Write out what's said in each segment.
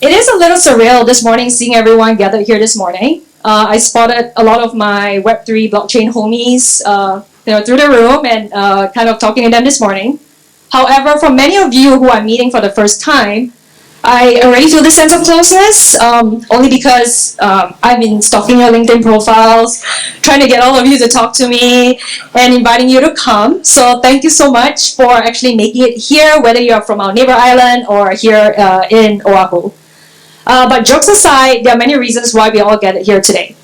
It is a little surreal this morning seeing everyone gathered here this morning. I spotted a lot of my Web3 blockchain homies through the room and kind of talking to them this morning. However, for many of you who I'm meeting for the first time, I already feel this sense of closeness, only because I've been stalking your LinkedIn profiles, trying to get all of you to talk to me, and inviting you to come. So thank you so much for actually making it here, whether you're from our neighbor island or here in Oahu. But jokes aside, there are many reasons why we all gathered here today.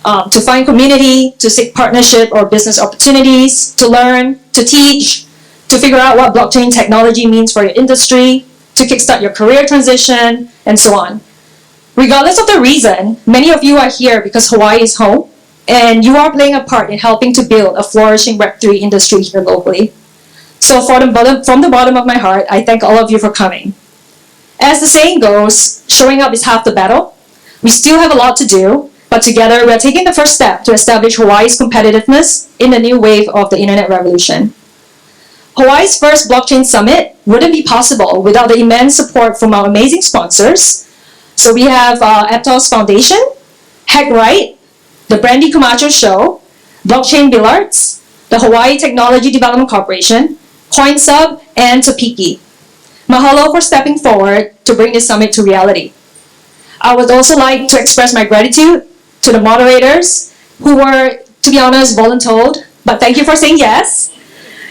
To find community, to seek partnership or business opportunities, to learn, to teach, to figure out what blockchain technology means for your industry, to kickstart your career transition, and so on. Regardless of the reason, many of you are here because Hawaii is home, and you are playing a part in helping to build a flourishing Web3 industry here locally. So from the bottom of my heart, I thank all of you for coming. As the saying goes, showing up is half the battle. We still have a lot to do, but together we're taking the first step to establish Hawaii's competitiveness in the new wave of the internet revolution. Hawaii's first blockchain summit wouldn't be possible without the immense support from our amazing sponsors. So we have Aptos Foundation, HackRight, the Brandy Camacho Show, Blockchain Billards, the Hawaii Technology Development Corporation, CoinSub, and Topiki. Mahalo for stepping forward to bring this summit to reality. I would also like to express my gratitude to the moderators who were, to be honest, voluntold, but thank you for saying yes.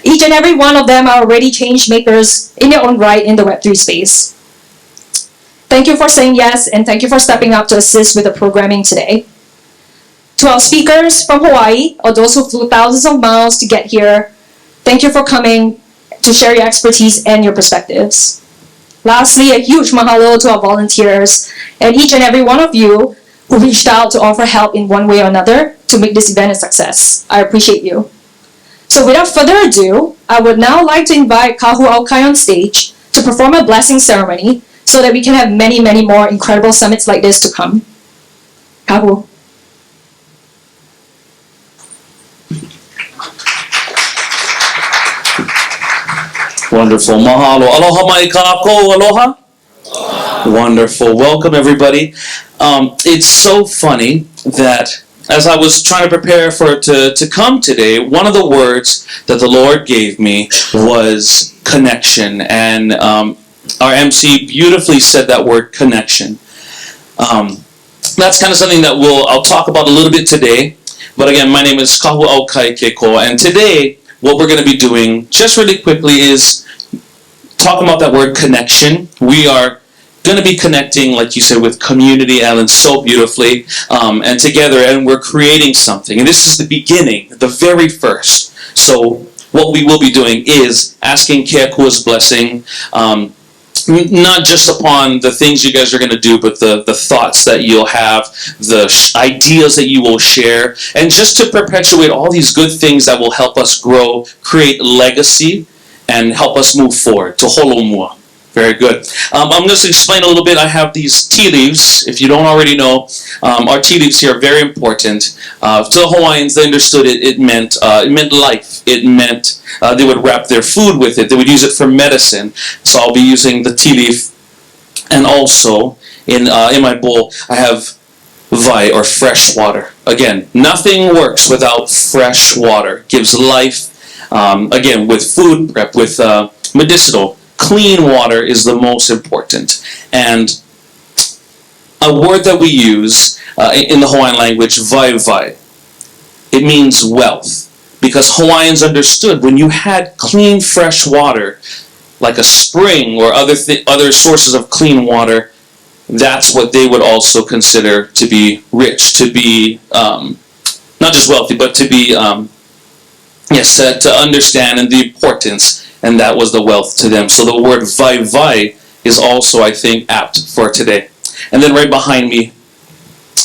Each and every one of them are already change makers in their own right in the Web3 space. Thank you for saying yes, and thank you for stepping up to assist with the programming today. To our speakers from Hawaii, or those who flew thousands of miles to get here, thank you for coming to share your expertise and your perspectives. Lastly, a huge mahalo to our volunteers and each and every one of you who reached out to offer help in one way or another to make this event a success. I appreciate you. So without further ado, I would now like to invite Kahu Aukai on stage to perform a blessing ceremony so that we can have many, many more incredible summits like this to come. Kahu. Wonderful. Mahalo. Aloha mai kako. Aloha. Wonderful. Welcome, everybody. It's so funny that as I was trying to prepare for it to come today, one of the words that the Lord gave me was connection. And our MC beautifully said that word, connection. That's kind of something that I'll talk about a little bit today. But again, my name is Kahu Aukai Keiko. And today, what we're going to be doing, just really quickly, is talking about that word connection. We are going to be connecting, like you said, with community, Ellen, so beautifully, and together, and we're creating something. And this is the beginning, the very first. So what we will be doing is asking Keakua's blessing, not just upon the things you guys are going to do, but the thoughts that you'll have, the ideas that you will share, and just to perpetuate all these good things that will help us grow, create legacy, and help us move forward to Holomua. Very good. I'm just going to explain a little bit. I have these tea leaves. If you don't already know, our tea leaves here are very important. To the Hawaiians, they understood it. It meant life. It meant they would wrap their food with it. They would use it for medicine. So I'll be using the tea leaf. And also, in my bowl, I have vai, or fresh water. Again, nothing works without fresh water. Gives life. Again, with food prep, with medicinal. Clean water is the most important. And a word that we use in the Hawaiian language, vai vai, it means wealth. Because Hawaiians understood when you had clean, fresh water, like a spring or other sources of clean water, that's what they would also consider to be rich, to be not just wealthy, but to be, to understand and the importance. And that was the wealth to them. So the word vai vai is also, I think, apt for today. And then right behind me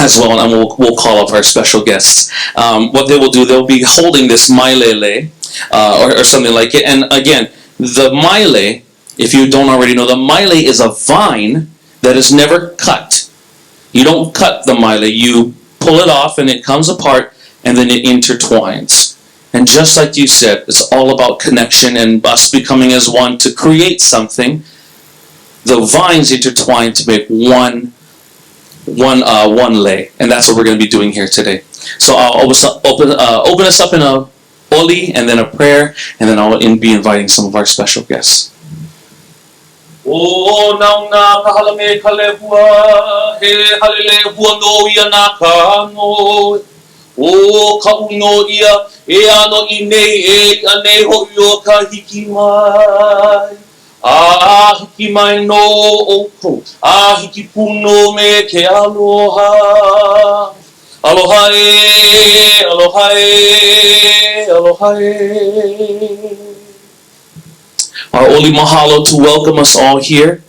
as well, and we'll call up our special guests. What they will do, they'll be holding this mailele or something like it. And again, the maile, if you don't already know, the maile is a vine that is never cut. You don't cut the maile. You pull it off and it comes apart and then it intertwines. And just like you said, it's all about connection and us becoming as one to create something the vines intertwine to make one lay, and that's what we're going to be doing here today. So I'll open us up in a oli and then a prayer, and then I'll be inviting some of our special guests. Oh, now na kahalame kalebua he halelebua no ia na kano. Oh, kauno ia e ano ine e ane ho yo kahikimai. Ah, hikimai no oko. Ah, hikipuno me ke aloha. Aloha e, aloha e, aloha e. Our Oli Mahalo to welcome us all here.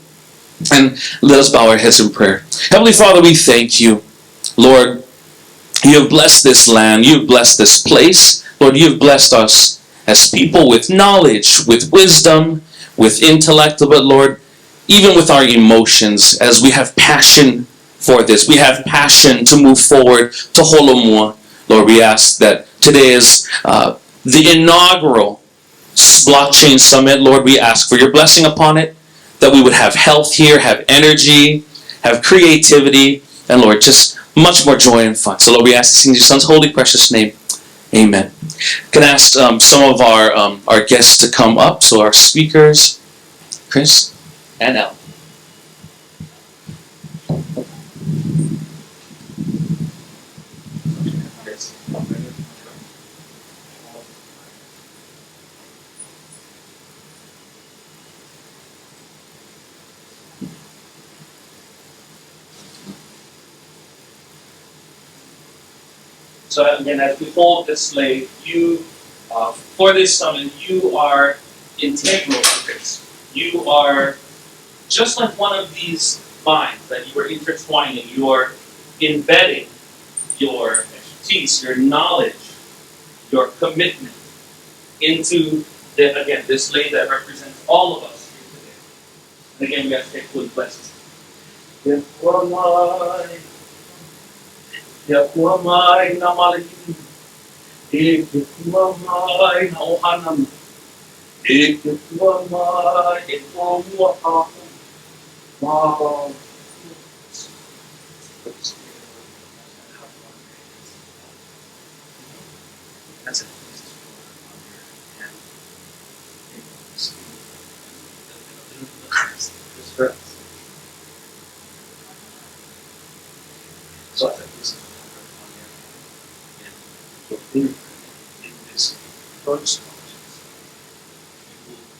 And let us bow our heads in prayer. Heavenly Father, we thank you. Lord, you have blessed this land. You have blessed this place. Lord, you have blessed us as people with knowledge, with wisdom, with intellect, but Lord, even with our emotions, as we have passion for this. We have passion to move forward to Holomua. Lord, we ask that today is the inaugural Blockchain Summit. Lord, we ask for your blessing upon it, that we would have health here, have energy, have creativity, and Lord, just much more joy and fun. So Lord, we ask this in your Son's holy, precious name. Amen. Can I ask some of our guests to come up? So our speakers, Chris and Al. So again, as we hold this slate, you, for this summit, you are integral to this. You are just like one of these vines that you are intertwining. You are embedding your expertise, your knowledge, your commitment into, this slate that represents all of us here today. And again, we have to take full blessings. Yakuamai na malaki, yakuamai na ohanam, yakuamai ito muaha, ma. That's it. So I think this is in this first conscience,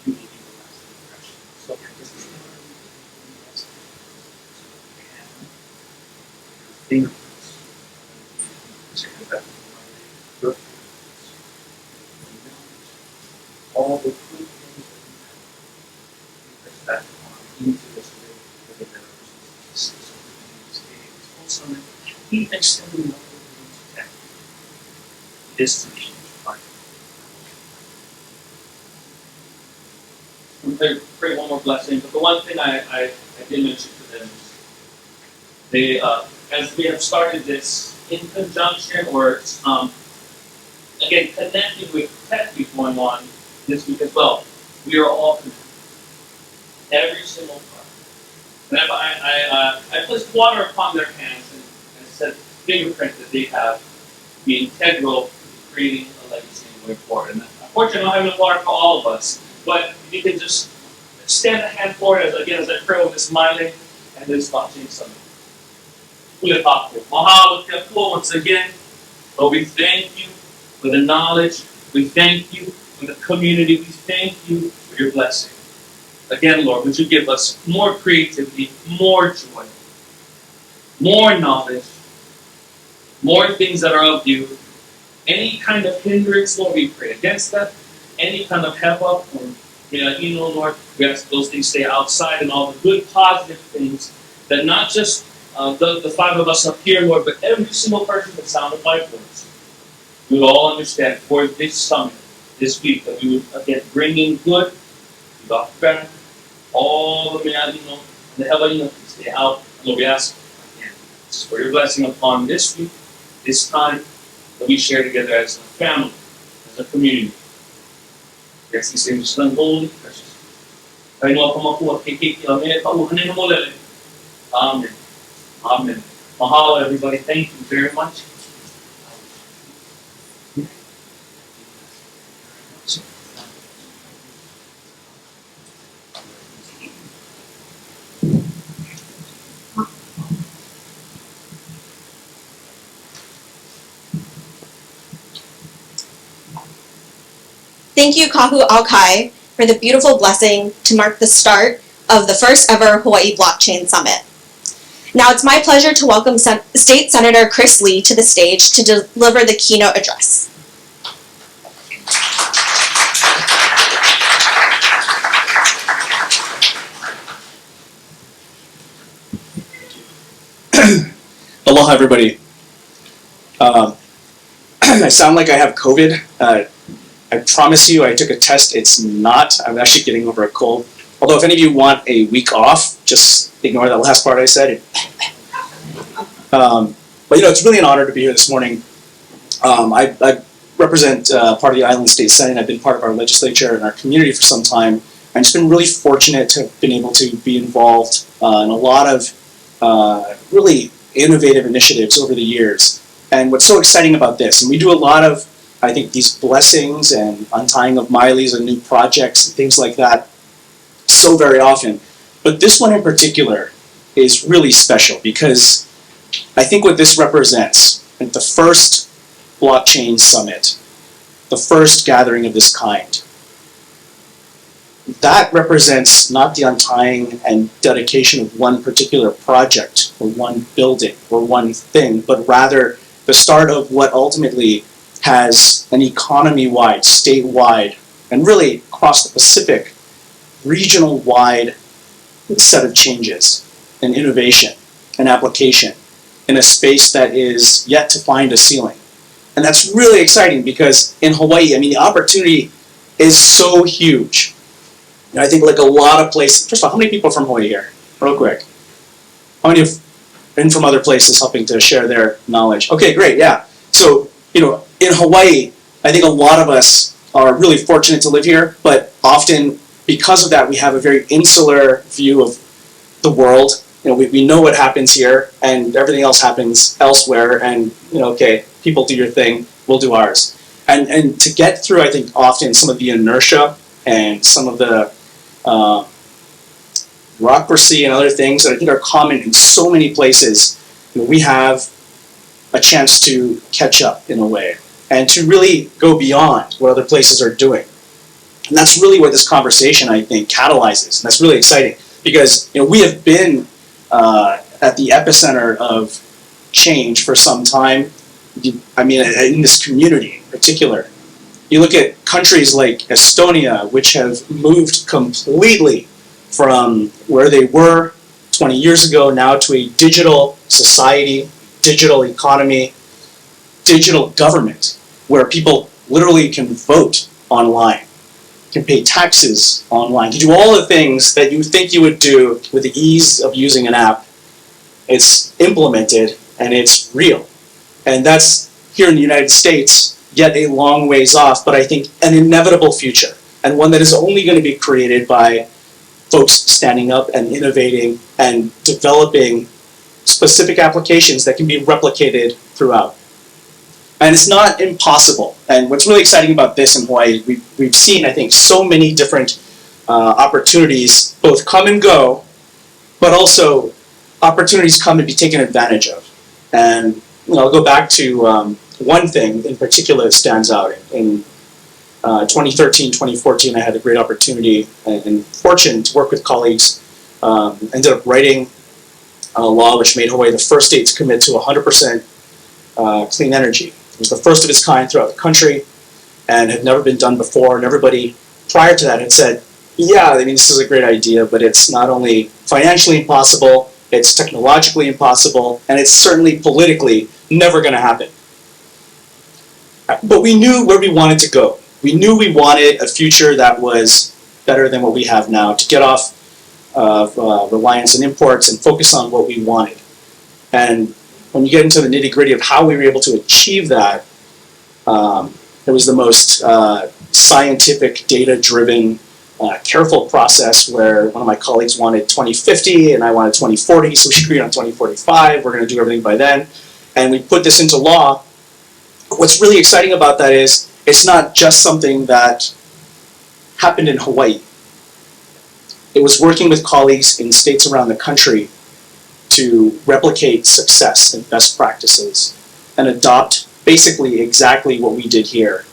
you will leave a lasting impression. So this is the fingerprints. Your fingerprints. All the good things that you have, that are into this way for the generations. So it's also keep extending the destination. I'm going to pray one more blessing, but the one thing I did mention to them is they, as we have started this in conjunction or again connecting with tech week going on this week as well, we are all connected. Every single part. And I placed water upon their hands and said fingerprint that they have be integral to creating a legacy and going forward. And unfortunately, I don't have enough water for all of us, but if you can just stand a hand forward as I pray over this smiling and this blockchain summit. Mahalo once again. Lord, we thank you for the knowledge. We thank you for the community. We thank you for your blessing. Again, Lord, would you give us more creativity, more joy, more knowledge, more things that are of you. Any kind of hindrance, Lord, we pray against that. Any kind of hepa or Lord, we ask those things stay outside and all the good, positive things that not just the five of us up here, Lord, but every single person that sounded my voice. We will all understand for this summit, this week, that we would again bring in good, all the mealino, the helalino stay out. Lord, we ask again for your blessing upon this week, this time that we share together as a family, as a community. Yes, these things are holy, precious. Kayo kumakuha, kikikilame, pauhanin mo ulit. Amen. Amen. Mahalo, everybody. Thank you very much. Thank you, Kahu Alkai, for the beautiful blessing to mark the start of the first ever Hawaii Blockchain Summit. Now it's my pleasure to welcome State Senator Chris Lee to the stage to deliver the keynote address. Aloha, everybody. I sound like I have COVID. I promise you, I took a test. It's not. I'm actually getting over a cold. Although, if any of you want a week off, just ignore that last part I said. But you know, it's really an honor to be here this morning. I represent part of the Island State Senate. I've been part of our legislature and our community for some time. I've just been really fortunate to have been able to be involved in a lot of really innovative initiatives over the years. And what's so exciting about this, and we do a lot of, I think, these blessings and untying of Mileys and new projects and things like that so very often. But this one in particular is really special because I think what this represents, at the first blockchain summit, the first gathering of this kind, that represents not the untying and dedication of one particular project or one building or one thing, but rather the start of what ultimately has an economy-wide, statewide, and really across the Pacific, regional-wide set of changes and innovation and application in a space that is yet to find a ceiling. And that's really exciting because in Hawaii, I mean, the opportunity is so huge. And I think like a lot of places, first of all, how many people are from Hawaii here? Real quick. How many have been from other places helping to share their knowledge? Okay, great, yeah. So, you know, in Hawaii, I think a lot of us are really fortunate to live here, but often because of that, we have a very insular view of the world. You know, we know what happens here, and everything else happens elsewhere, and, you know, okay, people do your thing, we'll do ours. And to get through, I think, often some of the inertia and some of the bureaucracy and other things that I think are common in so many places, you know, we have a chance to catch up in a way and to really go beyond what other places are doing. And that's really what this conversation, I think, catalyzes. And that's really exciting because, you know, we have been at the epicenter of change for some time. I mean, in this community in particular. You look at countries like Estonia, which have moved completely from where they were 20 years ago now to a digital society, digital economy, digital government, where people literally can vote online, can pay taxes online, can do all the things that you think you would do with the ease of using an app. It's implemented and it's real. And that's here in the United States, yet a long ways off, but I think an inevitable future, and one that is only going to be created by folks standing up and innovating and developing specific applications that can be replicated throughout. And it's not impossible. And what's really exciting about this in Hawaii, we've seen, I think, so many different opportunities both come and go, but also opportunities come and be taken advantage of. And you know, I'll go back to one thing in particular that stands out. In 2013, 2014, I had a great opportunity and fortune to work with colleagues. Ended up writing a law which made Hawaii the first state to commit to 100% clean energy. It was the first of its kind throughout the country and had never been done before. And everybody prior to that had said, yeah, I mean, this is a great idea, but it's not only financially impossible, it's technologically impossible, and it's certainly politically never going to happen. But we knew where we wanted to go. We knew we wanted a future that was better than what we have now, to get off of reliance on imports and focus on what we wanted. And when you get into the nitty-gritty of how we were able to achieve that, it was the most scientific, data-driven careful process where one of my colleagues wanted 2050 and I wanted 2040, so we agreed on 2045. We're going to do everything by then. And we put this into law. What's really exciting about that is it's not just something that happened in Hawaii. It was working with colleagues in states around the country to replicate success and best practices and adopt basically exactly what we did here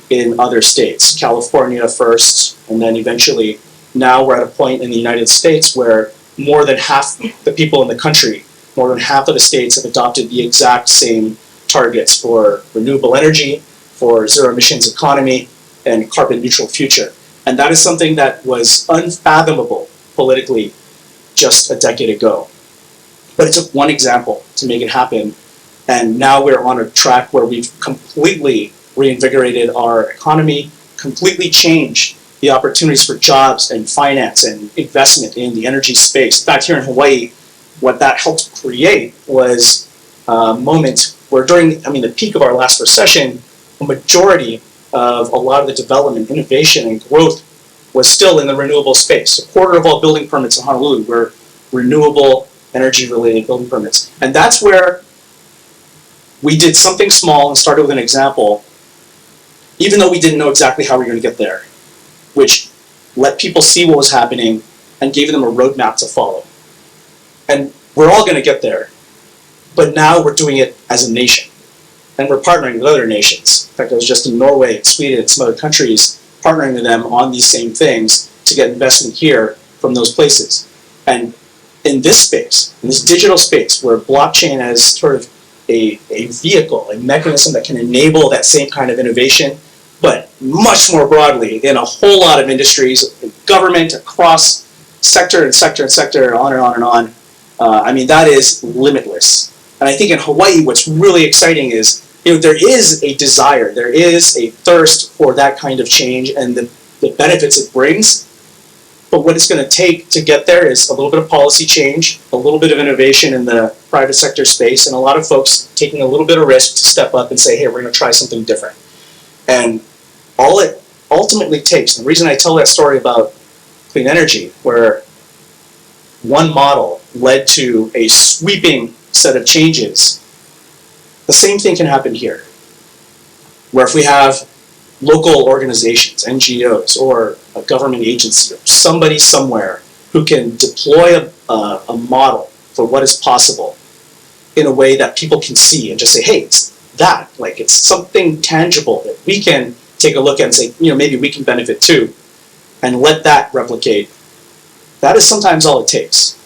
in other states. California first, and then eventually now we're at a point in the United States where more than half the people in the country, more than half of the states have adopted the exact same targets for renewable energy, for zero emissions economy, and carbon neutral future. And that is something that was unfathomable politically just a decade ago. But it took one example to make it happen. And now we're on a track where we've completely reinvigorated our economy, completely changed the opportunities for jobs and finance and investment in the energy space. In fact, here in Hawaii, what that helped create was a moment where during, the peak of our last recession, a majority of a lot of the development, innovation, and growth was still in the renewable space. A quarter of all building permits in Honolulu were renewable energy-related building permits. And that's where we did something small and started with an example, even though we didn't know exactly how we were going to get there, which let people see what was happening and gave them a roadmap to follow. And we're all going to get there, but now we're doing it as a nation. And we're partnering with other nations. In fact, I was just in Norway and Sweden and some other countries, partnering with them on these same things to get investment here from those places. And in this space, in this digital space, where blockchain has sort of a vehicle, a mechanism that can enable that same kind of innovation, but much more broadly in a whole lot of industries, in government, across sector and sector and sector, on and on and on. That is limitless. And I think in Hawaii, what's really exciting is, there is a desire, there is a thirst for that kind of change and the benefits it brings. But what it's going to take to get there is a little bit of policy change, a little bit of innovation in the private sector space, and a lot of folks taking a little bit of risk to step up and say, hey, we're going to try something different. And all it ultimately takes, the reason I tell that story about clean energy, where one model led to a sweeping set of changes, the same thing can happen here. Where if we have local organizations, NGOs, or a government agency, or somebody somewhere who can deploy a model for what is possible in a way that people can see and just say, hey, it's that, like it's something tangible that we can take a look at and say, maybe we can benefit too, and let that replicate. That is sometimes all it takes.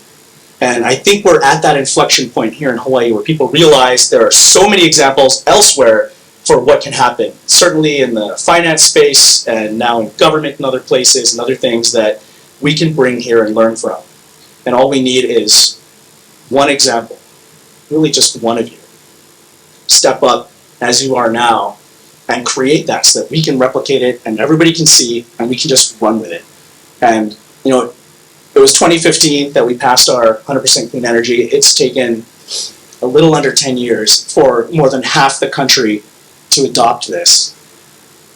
And I think we're at that inflection point here in Hawaii where people realize there are so many examples elsewhere for what can happen, certainly in the finance space and now in government and other places and other things that we can bring here and learn from. And all we need is one example, really just one of you. Step up as you are now and create that so that we can replicate it and everybody can see and we can just run with it. And, it was 2015 that we passed our 100% clean energy. It's taken a little under 10 years for more than half the country to adopt this.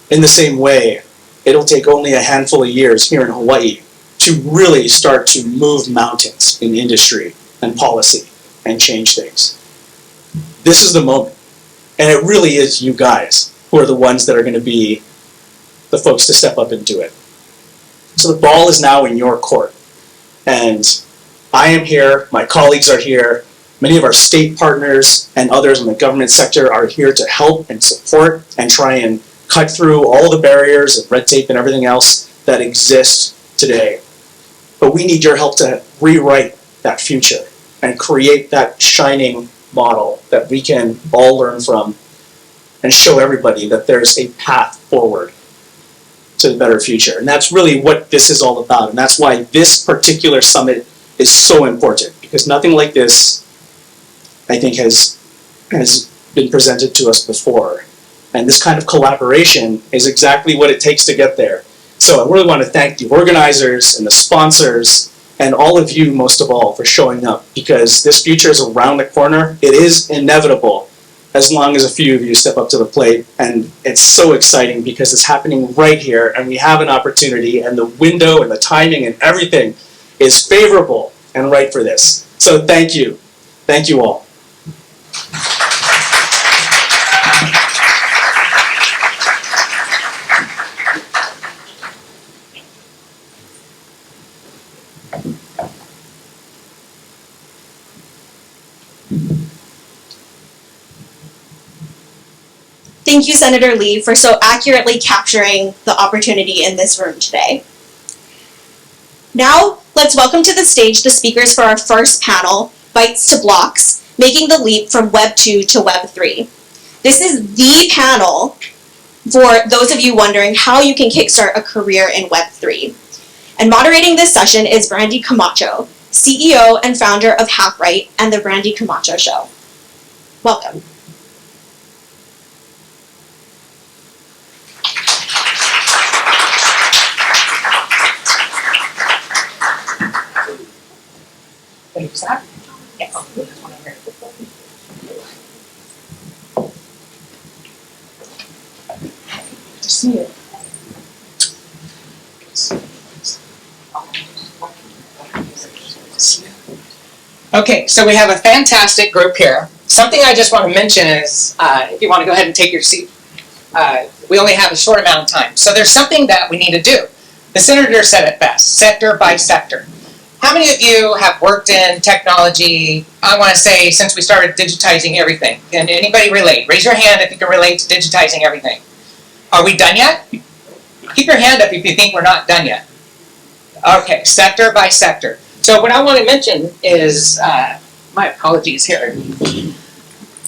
In the same way, it'll take only a handful of years here in Hawaii to really start to move mountains in industry and policy and change things. This is the moment. And it really is you guys who are the ones that are going to be the folks to step up and do it. So the ball is now in your court. And I am here, my colleagues are here, many of our state partners and others in the government sector are here to help and support and try and cut through all the barriers and red tape and everything else that exists today. But we need your help to rewrite that future and create that shining model that we can all learn from and show everybody that there's a path forward to the better future. And that's really what this is all about. And that's why this particular summit is so important, because nothing like this, I think, has been presented to us before. And this kind of collaboration is exactly what it takes to get there. So I really want to thank the organizers and the sponsors and all of you, most of all, for showing up, because this future is around the corner. It is inevitable as long as a few of you step up to the plate. And it's so exciting because it's happening right here, and we have an opportunity, and the window and the timing and everything is favorable and right for this. So thank you. Thank you all. Thank you, Senator Lee, for so accurately capturing the opportunity in this room today. Now, let's welcome to the stage the speakers for our first panel, Bytes to Blocks, Making the Leap from Web 2 to Web 3. This is the panel for those of you wondering how you can kickstart a career in Web 3. And moderating this session is Brandy Camacho, CEO and founder of HackRight and The Brandy Camacho Show. Welcome. Okay, so we have a fantastic group here. Something I just want to mention is, if you want to go ahead and take your seat, we only have a short amount of time. So there's something that we need to do. The senator said it best, sector by sector. How many of you have worked in technology, I want to say, since we started digitizing everything? Can anybody relate? Raise your hand if you can relate to digitizing everything. Are we done yet? Keep your hand up if you think we're not done yet. Okay, sector by sector. So what I want to mention is, my apologies here.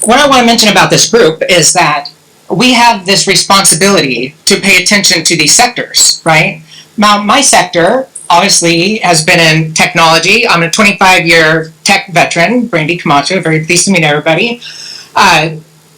What I want to mention about this group is that we have this responsibility to pay attention to these sectors, right? Now, my sector obviously has been in technology. I'm a 25-year tech veteran, Brandy Camacho, very pleased to meet everybody.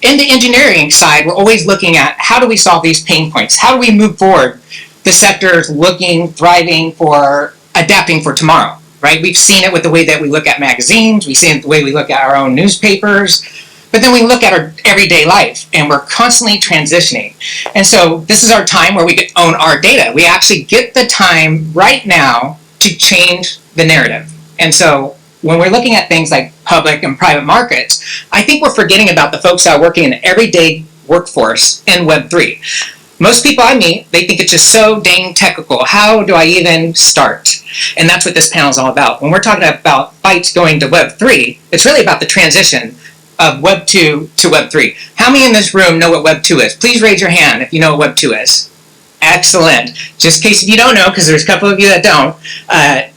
In the engineering side, we're always looking at how do we solve these pain points? How do we move forward? The sector's looking, thriving for, adapting for tomorrow, right? We've seen it with the way that we look at magazines, we've seen it the way we look at our own newspapers, but then we look at our everyday life and we're constantly transitioning. And so this is our time where we can own our data. We actually get the time right now to change the narrative. And so when we're looking at things like public and private markets, I think we're forgetting about the folks that are working in the everyday workforce in Web3. Most people I meet, they think it's just so dang technical. How do I even start? And that's what this panel is all about. When we're talking about bytes going to Web3, it's really about the transition of Web 2 to Web 3. How many in this room know what Web 2 is? Please raise your hand if you know what Web 2 is. Excellent. Just in case if you don't know, because there's a couple of you that don't,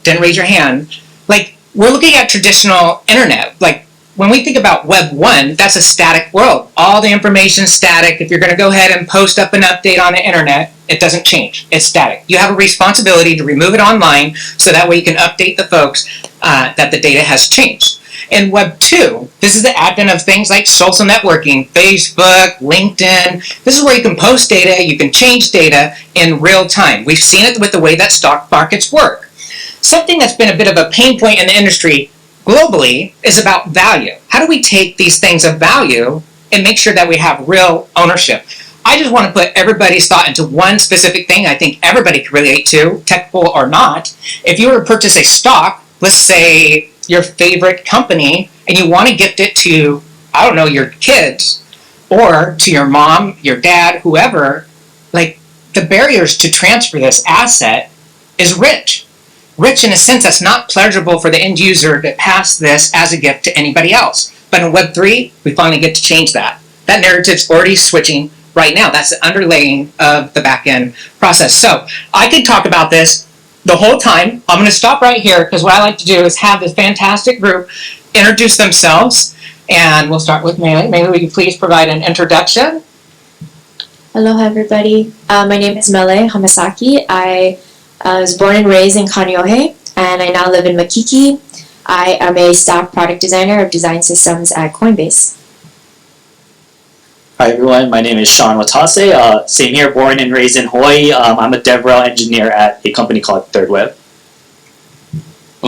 didn't raise your hand. Like, we're looking at traditional internet. Like, when we think about Web 1, that's a static world. All the information's static. If you're going to go ahead and post up an update on the internet, it doesn't change. It's static. You have a responsibility to remove it online so that way you can update the folks that the data has changed. In Web 2, this is the advent of things like social networking, Facebook, LinkedIn. This is where you can post data, you can change data in real time. We've seen it with the way that stock markets work. Something that's been a bit of a pain point in the industry globally is about value. How do we take these things of value and make sure that we have real ownership? I just want to put everybody's thought into one specific thing I think everybody can relate to, technical or not. If you were to purchase a stock, let's say your favorite company, and you want to gift it to, I don't know, your kids, or to your mom, your dad, whoever, like, the barriers to transfer this asset is rich. Rich in a sense that's not pleasurable for the end user to pass this as a gift to anybody else. But in Web3, we finally get to change that. That narrative's already switching right now. That's the underlaying of the back-end process. So I could talk about this the whole time. I'm going to stop right here because what I like to do is have this fantastic group introduce themselves. And we'll start with Meili. Meili, will you please provide an introduction? Hello, everybody. My name is Meili Hamasaki. I was born and raised in Kaneohe, and I now live in Makiki. I am a staff product designer of design systems at Coinbase. Hi everyone, my name is Sean Watase. Same here, born and raised in Hawaii. I'm a DevRel engineer at a company called Third Web.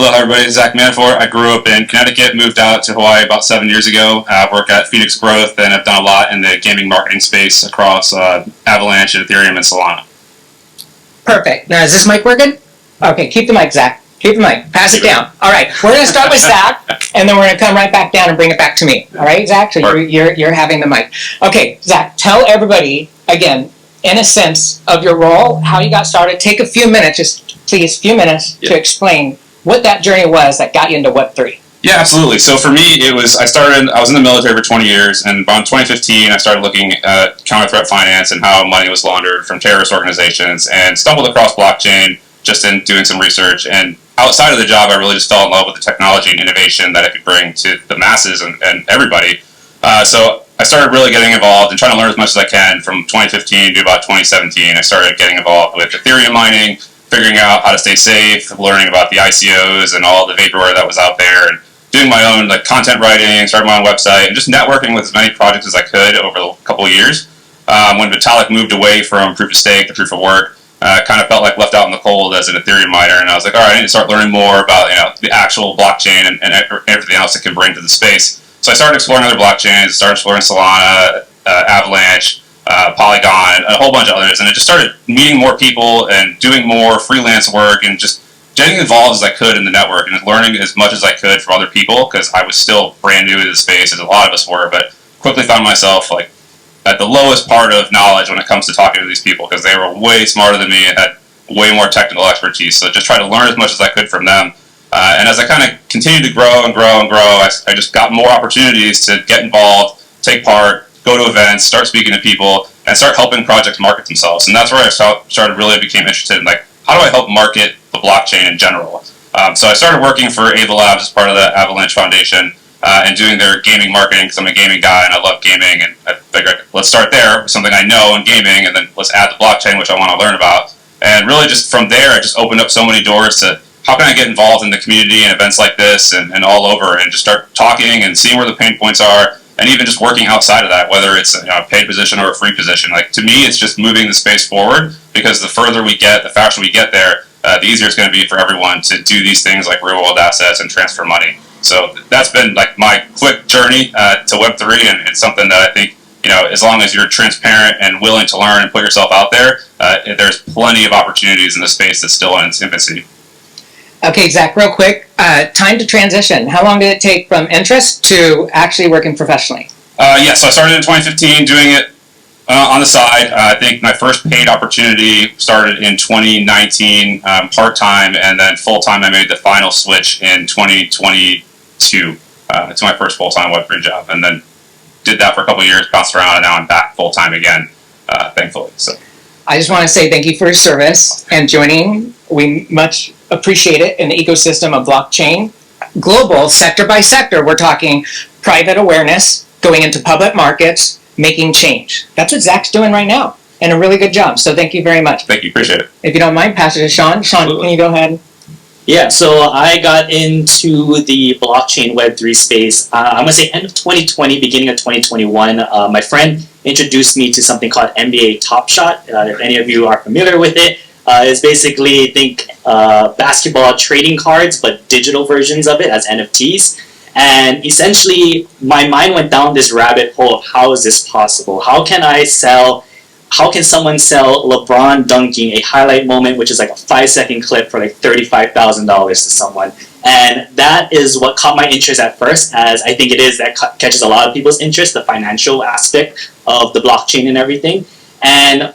Hello, everybody. This is Zach Manafort. I grew up in Connecticut, moved out to Hawaii about 7 years ago. I work at Phoenix Growth, and I've done a lot in the gaming marketing space across Avalanche, and Ethereum, and Solana. Perfect. Now, is this mic working? Okay, keep the mic, Zach. Keep the mic. Pass it down. All right, we're going to start with Zach, and then we're going to come right back down and bring it back to me. All right, Zach? So you're having the mic. Okay, Zach, tell everybody, again, in a sense of your role, how you got started. Take a few minutes, just please, few minutes to explain what that journey was that got you into Web3. Yeah, absolutely. So for me, I was in the military for 20 years, and around 2015, I started looking at counter-threat finance and how money was laundered from terrorist organizations, and stumbled across blockchain just in doing some research. And outside of the job, I really just fell in love with the technology and innovation that it could bring to the masses and everybody. So I started really getting involved and trying to learn as much as I can from 2015 to about 2017. I started getting involved with Ethereum mining, figuring out how to stay safe, learning about the ICOs and all the vaporware that was out there, and doing my own content writing, starting my own website, and just networking with as many projects as I could over a couple of years. When Vitalik moved away from proof of stake to proof of work, kind of felt like left out in the cold as an Ethereum miner, and I was like, all right, I need to start learning more about the actual blockchain and everything else it can bring to the space. So I started exploring other blockchains, started exploring Solana, Avalanche, Polygon, a whole bunch of others, and I just started meeting more people and doing more freelance work and just getting involved as I could in the network and learning as much as I could from other people, because I was still brand new to the space, as a lot of us were, but quickly found myself at the lowest part of knowledge when it comes to talking to these people, because they were way smarter than me and had way more technical expertise. So just try to learn as much as I could from them. And as I kind of continued to grow and grow and grow, I just got more opportunities to get involved, take part, go to events, start speaking to people, and start helping projects market themselves. And that's where I became interested in how do I help market the blockchain in general. So I started working for Ava Labs as part of the Avalanche Foundation and doing their gaming marketing, because I'm a gaming guy and I love gaming, and I figured let's start there with something I know in gaming, and then let's add the blockchain, which I want to learn about. And really just from there, I just opened up so many doors to how can I get involved in the community and events like this and all over, and just start talking and seeing where the pain points are, and even just working outside of that, whether it's a paid position or a free position. To me, it's just moving the space forward, because the further we get, the faster we get there, the easier it's going to be for everyone to do these things like real-world assets and transfer money. So that's been my quick journey to Web3, and it's something that I think, as long as you're transparent and willing to learn and put yourself out there, there's plenty of opportunities in the space that's still in its infancy. Okay, Zach, real quick, time to transition. How long did it take from interest to actually working professionally? So I started in 2015 doing it on the side. I think my first paid opportunity started in 2019, part-time, and then full-time I made the final switch in 2022 to my first full-time Web3 job, and then did that for a couple of years, bounced around, and now I'm back full-time again, thankfully. So I just want to say thank you for your service and joining. We much appreciate it in the ecosystem of blockchain. Global, sector by sector, we're talking private awareness, going into public markets, making change. That's what Zach's doing right now, and a really good job. So thank you very much. Thank you, appreciate it. If you don't mind, pass it to Sean. Sean, Absolutely. Can you go ahead? Yeah, so I got into the blockchain Web3 space, I'm going to say end of 2020, beginning of 2021. My friend introduced me to something called NBA Top Shot. If any of you are familiar with it, it's basically, think basketball trading cards, but digital versions of it as NFTs. And essentially, my mind went down this rabbit hole of how is this possible? How can someone sell LeBron dunking a highlight moment, which is like a 5-second clip, for $35,000 to someone? And that is what caught my interest at first, as I think it is that catches a lot of people's interest, the financial aspect of the blockchain and everything. And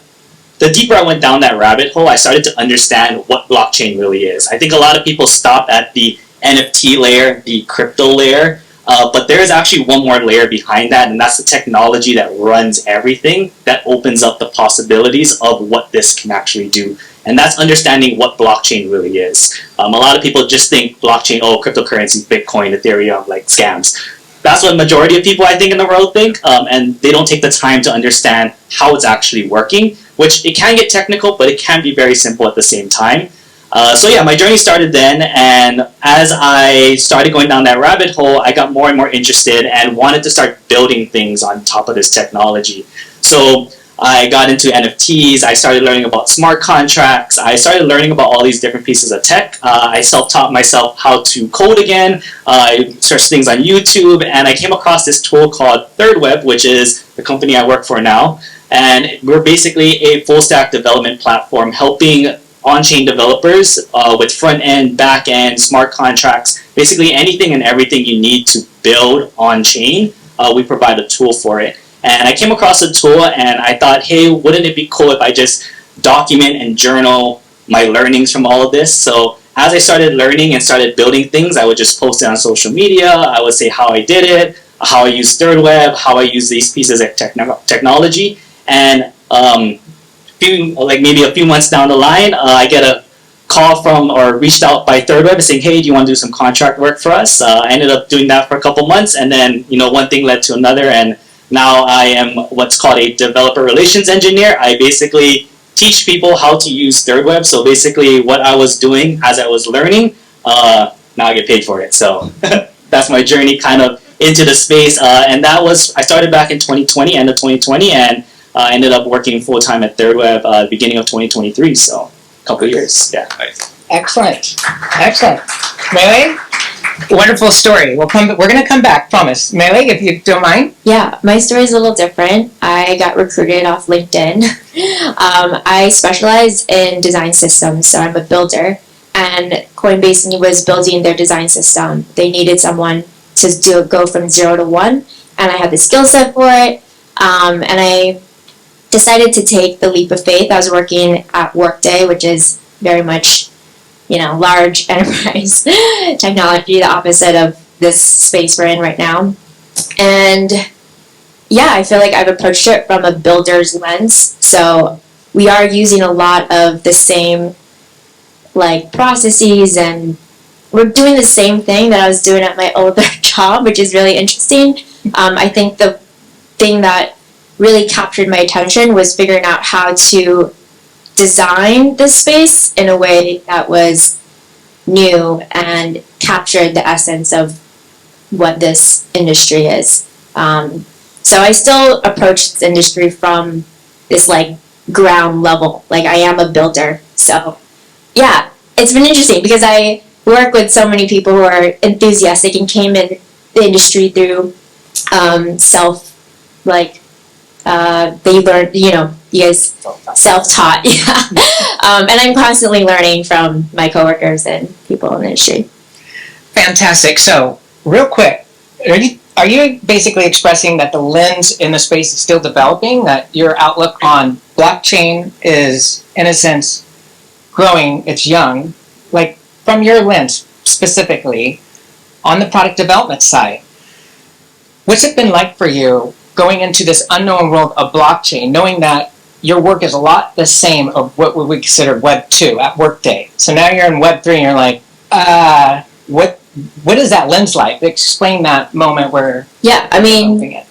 the deeper I went down that rabbit hole, I started to understand what blockchain really is. I think a lot of people stop at the NFT layer, the crypto layer, but there is actually one more layer behind that, and that's the technology that runs everything, that opens up the possibilities of what this can actually do. And that's understanding what blockchain really is. A lot of people just think blockchain, cryptocurrency, Bitcoin, Ethereum, scams. That's what the majority of people, I think, in the world think, and they don't take the time to understand how it's actually working, which it can get technical, but it can be very simple at the same time. My journey started then, and as I started going down that rabbit hole, I got more and more interested and wanted to start building things on top of this technology. So I got into NFTs. I started learning about smart contracts. I started learning about all these different pieces of tech. I self-taught myself how to code again. I searched things on YouTube, and I came across this tool called ThirdWeb, which is the company I work for now. And we're basically a full-stack development platform helping on-chain developers with front-end, back-end, smart contracts, basically anything and everything you need to build on-chain. We provide a tool for it. And I came across a tool and I thought, hey, wouldn't it be cool if I just document and journal my learnings from all of this? So as I started learning and started building things, I would just post it on social media. I would say how I did it, how I use ThirdWeb, how I use these pieces of technology. And maybe a few months down the line, I get a call from or reached out by ThirdWeb saying, hey, do you want to do some contract work for us? I ended up doing that for a couple months, and then one thing led to another, and now I am what's called a developer relations engineer. I basically teach people how to use ThirdWeb. So basically what I was doing as I was learning, now I get paid for it. So that's my journey kind of into the space. And I started back in 2020, end of 2020, and ended up working full-time at ThirdWeb beginning of 2023. So a couple years, yeah. Excellent. Melee, wonderful story. We're going to come back, promise. Melee, if you don't mind. Yeah, my story is a little different. I got recruited off LinkedIn. I specialize in design systems, so I'm a builder. And Coinbase was building their design system. They needed someone to go from 0 to 1, and I had the skill set for it. And I decided to take the leap of faith. I was working at Workday, which is very much large enterprise technology, the opposite of this space we're in right now. And yeah, I feel like I've approached it from a builder's lens. So we are using a lot of the same processes, and we're doing the same thing that I was doing at my older job, which is really interesting. I think the thing that really captured my attention was figuring out how to design this space in a way that was new and captured the essence of what this industry is. So I still approach this industry from this ground level. I am a builder. So yeah, it's been interesting because I work with so many people who are enthusiastic and came in the industry through they learned, you guys self-taught, yeah. And I'm constantly learning from my coworkers and people in the industry. Fantastic. So, real quick, are you basically expressing that the lens in the space is still developing, that your outlook on blockchain is, in a sense, growing, it's young, from your lens specifically, on the product development side? What's it been like for you going into this unknown world of blockchain, knowing that your work is a lot the same of what we consider Web 2 at Workday? So now you're in Web 3 and you're like, what is that lens like? Explain that moment where... Yeah, I mean,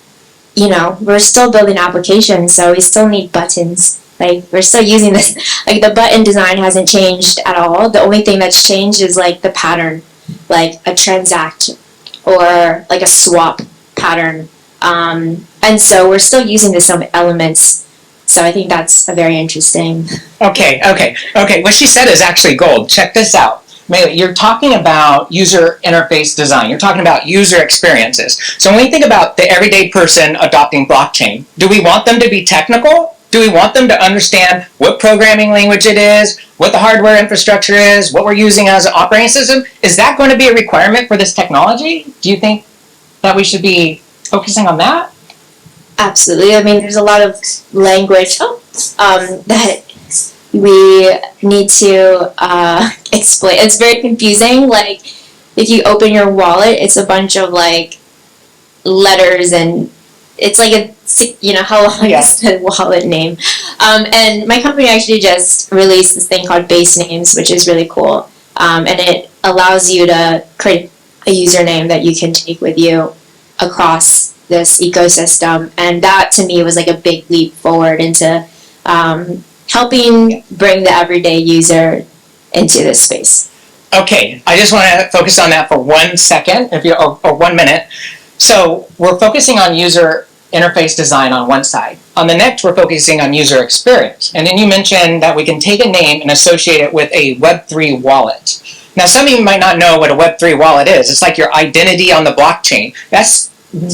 we're still building applications, so we still need buttons. We're still using this. The button design hasn't changed at all. The only thing that's changed is the pattern, a transact or a swap pattern. And so we're still using the same elements. So I think that's a very interesting. Okay. What she said is actually gold. Check this out. Melee, you're talking about user interface design. You're talking about user experiences. So when we think about the everyday person adopting blockchain, do we want them to be technical? Do we want them to understand what programming language it is, what the hardware infrastructure is, what we're using as an operating system? Is that going to be a requirement for this technology? Do you think that we should be focusing on that? Absolutely. I mean, there's a lot of language that we need to explain. It's very confusing. If you open your wallet, it's a bunch of letters, and it's how long is the wallet name? And my company actually just released this thing called base names, which is really cool. And it allows you to create a username that you can take with you across this ecosystem. And that to me was a big leap forward into helping bring the everyday user into this space. Okay, I just want to focus on that for 1 second, or 1 minute. So we're focusing on user interface design on one side. On the next, we're focusing on user experience. And then you mentioned that we can take a name and associate it with a Web3 wallet. Now, some of you might not know what a Web3 wallet is. It's like your identity on the blockchain. That's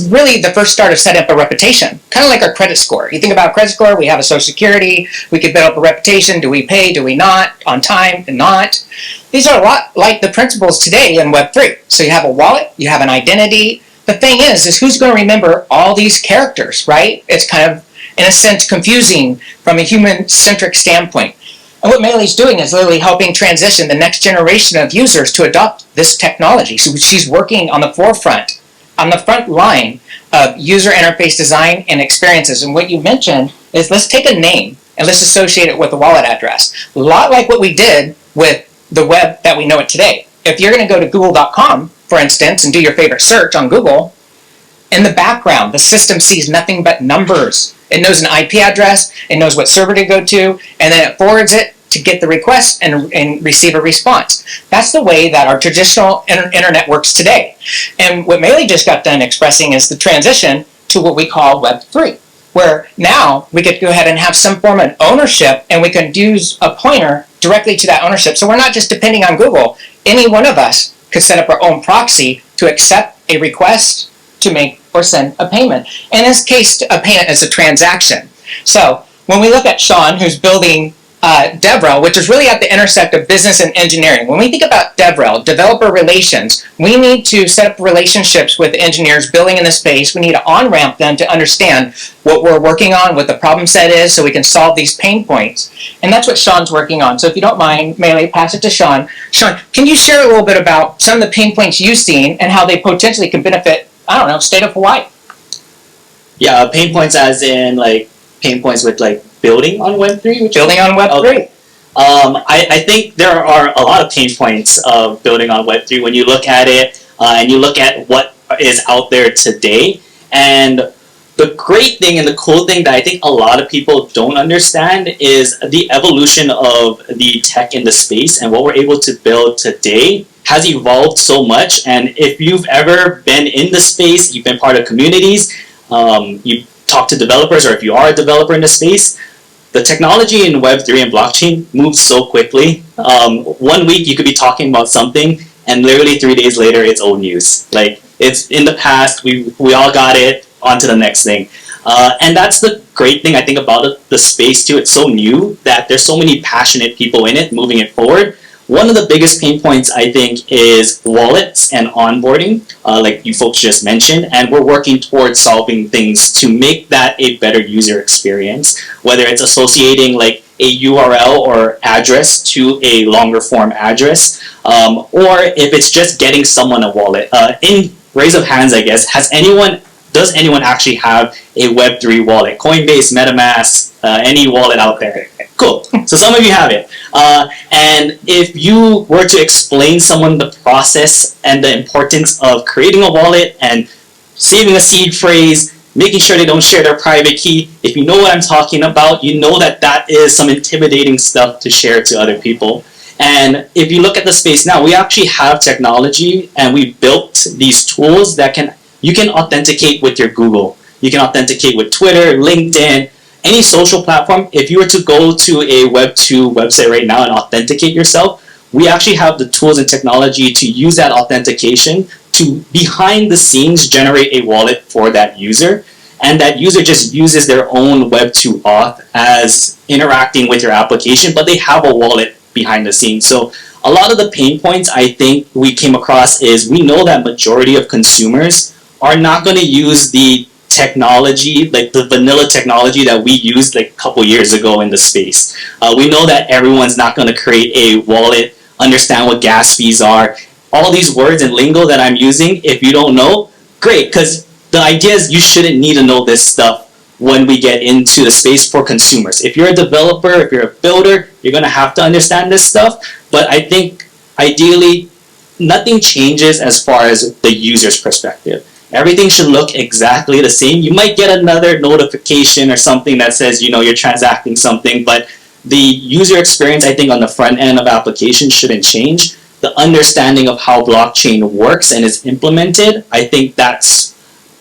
really the first start of setting up a reputation, kind of like our credit score. You think about credit score, we have a social security, we could build up a reputation. Do we pay, do we not, on time, and not? These are a lot like the principles today in Web3. So you have a wallet, you have an identity. The thing is who's going to remember all these characters, right? It's kind of, in a sense, confusing from a human-centric standpoint. And what Meilei's doing is literally helping transition the next generation of users to adopt this technology. So she's working on the forefront, on the front line of user interface design and experiences. And what you mentioned is let's take a name and let's associate it with a wallet address. A lot like what we did with the web that we know it today. If you're going to go to google.com, for instance, and do your favorite search on Google, in the background, the system sees nothing but numbers. It knows an IP address, it knows what server to go to, and then it forwards it to get the request and receive a response. That's the way that our traditional internet works today. And what Meilei just got done expressing is the transition to what we call Web3, where now we could go ahead and have some form of ownership and we can use a pointer directly to that ownership. So we're not just depending on Google. Any one of us could set up our own proxy to accept a request to make or send a payment. In this case, a payment is a transaction. So when we look at Sean, who's building DevRel, which is really at the intersect of business and engineering. When we think about DevRel, developer relations, we need to set up relationships with engineers building in this space. We need to on-ramp them to understand what we're working on, what the problem set is, so we can solve these pain points. And that's what Sean's working on. So if you don't mind, Meilei, pass it to Sean. Sean, can you share a little bit about some of the pain points you've seen and how they potentially can benefit, I don't know, state of Hawaii? Yeah, pain points as in like pain points with like building on Web3? Building on Web3. Okay. I think there are a lot of pain points of building on Web3 when you look at it and you look at what is out there today. And the great thing and the cool thing that I think a lot of people don't understand is the evolution of the tech in the space, and what we're able to build today has evolved so much. And if you've ever been in the space, you've been part of communities, you talk to developers, or if you are a developer in the space, the technology in Web3 and blockchain moves so quickly. 1 week you could be talking about something, and literally 3 days later it's old news. Like, it's in the past, we all got it, on to the next thing. And that's the great thing I think about the space too. It's so new that there's so many passionate people in it moving it forward. One of the biggest pain points, I think, is wallets and onboarding, like you folks just mentioned, and we're working towards solving things to make that a better user experience, whether it's associating like a URL or address to a longer form address, or if it's just getting someone a wallet. In raise of hands, I guess, does anyone actually have a Web3 wallet? Coinbase, MetaMask, any wallet out there? Cool. So some of you have it. And if you were to explain someone the process and the importance of creating a wallet and saving a seed phrase, making sure they don't share their private key, if you know what I'm talking about, you know that that is some intimidating stuff to share to other people. And if you look at the space now, we actually have technology, and we built these tools that you can authenticate with your Google. You can authenticate with Twitter, LinkedIn, any social platform. If you were to go to a Web2 website right now and authenticate yourself, we actually have the tools and technology to use that authentication to, behind the scenes, generate a wallet for that user. And that user just uses their own Web2 auth as interacting with your application, but they have a wallet behind the scenes. So a lot of the pain points I think we came across is we know that majority of consumers are not going to use the technology, like the vanilla technology that we used like a couple years ago in the space. We know that everyone's not going to create a wallet, understand what gas fees are. All these words and lingo that I'm using, if you don't know, great, because the idea is you shouldn't need to know this stuff when we get into the space for consumers. If you're a developer, if you're a builder, you're going to have to understand this stuff. But I think ideally, nothing changes as far as the user's perspective. Everything should look exactly the same. You might get another notification or something that says, you know, you're transacting something, but the user experience, I think, on the front end of applications shouldn't change. The understanding of how blockchain works and is implemented, I think that's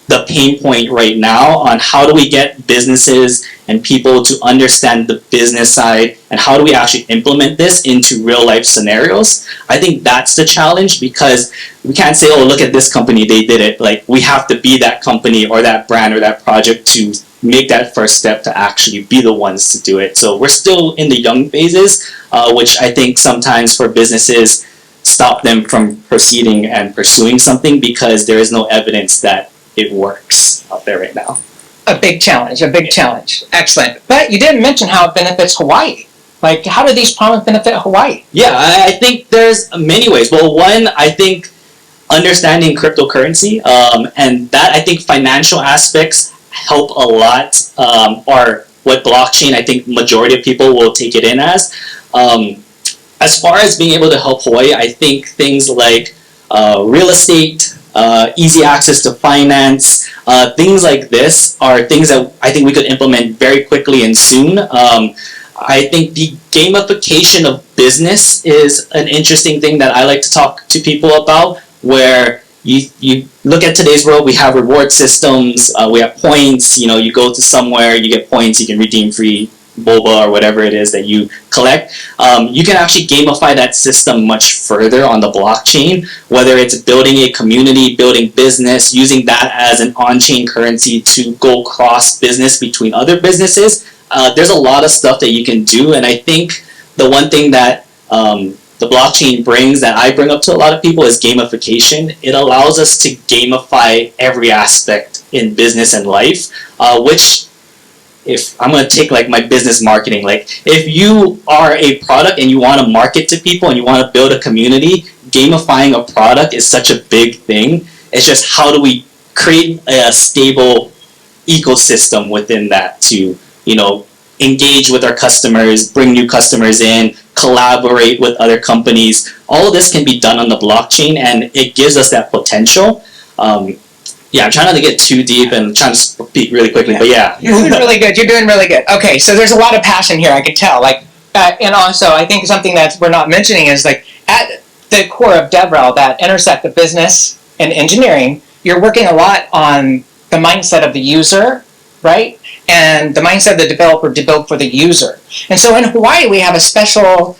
the pain point right now on how do we get businesses and people to understand the business side and how do we actually implement this into real life scenarios. I think that's the challenge, because we can't say, oh, look at this company, they did it. Like, we have to be that company or that brand or that project to make that first step to actually be the ones to do it. So we're still in the young phases, which I think sometimes for businesses stop them from proceeding and pursuing something because there is no evidence that it works out there right now. A big challenge, a big challenge. Excellent. But you didn't mention how it benefits Hawaii. Like, how do these problems benefit Hawaii? Yeah, I think there's many ways. Well, one, I think understanding cryptocurrency, and that, I think financial aspects help a lot, or what blockchain, I think majority of people will take it in as. As far as being able to help Hawaii, I think things like real estate, easy access to finance, things like this are things that I think we could implement very quickly and soon. I think the gamification of business is an interesting thing that I like to talk to people about, where you look at today's world, we have reward systems, we have points, you go to somewhere, you get points, you can redeem free boba or whatever it is that you collect. You can actually gamify that system much further on the blockchain, whether it's building a community, building business, using that as an on-chain currency to go cross business between other businesses. There's a lot of stuff that you can do, and I think the one thing that the blockchain brings that I bring up to a lot of people is gamification. It allows us to gamify every aspect in business and life, which, if I'm going to take like my business marketing, like if you are a product and you want to market to people and you want to build a community, gamifying a product is such a big thing. It's just how do we create a stable ecosystem within that to, engage with our customers, bring new customers in, collaborate with other companies. All of this can be done on the blockchain, and it gives us that potential. Yeah, I'm trying not to get too deep and trying to speak really quickly, but yeah. You're doing really good. You're doing really good. Okay, so there's a lot of passion here, I can tell. And also, I think something that we're not mentioning is at the core of DevRel, that intersect of business and engineering, you're working a lot on the mindset of the user, right? And the mindset of the developer to build for the user. And so in Hawaii, we have a special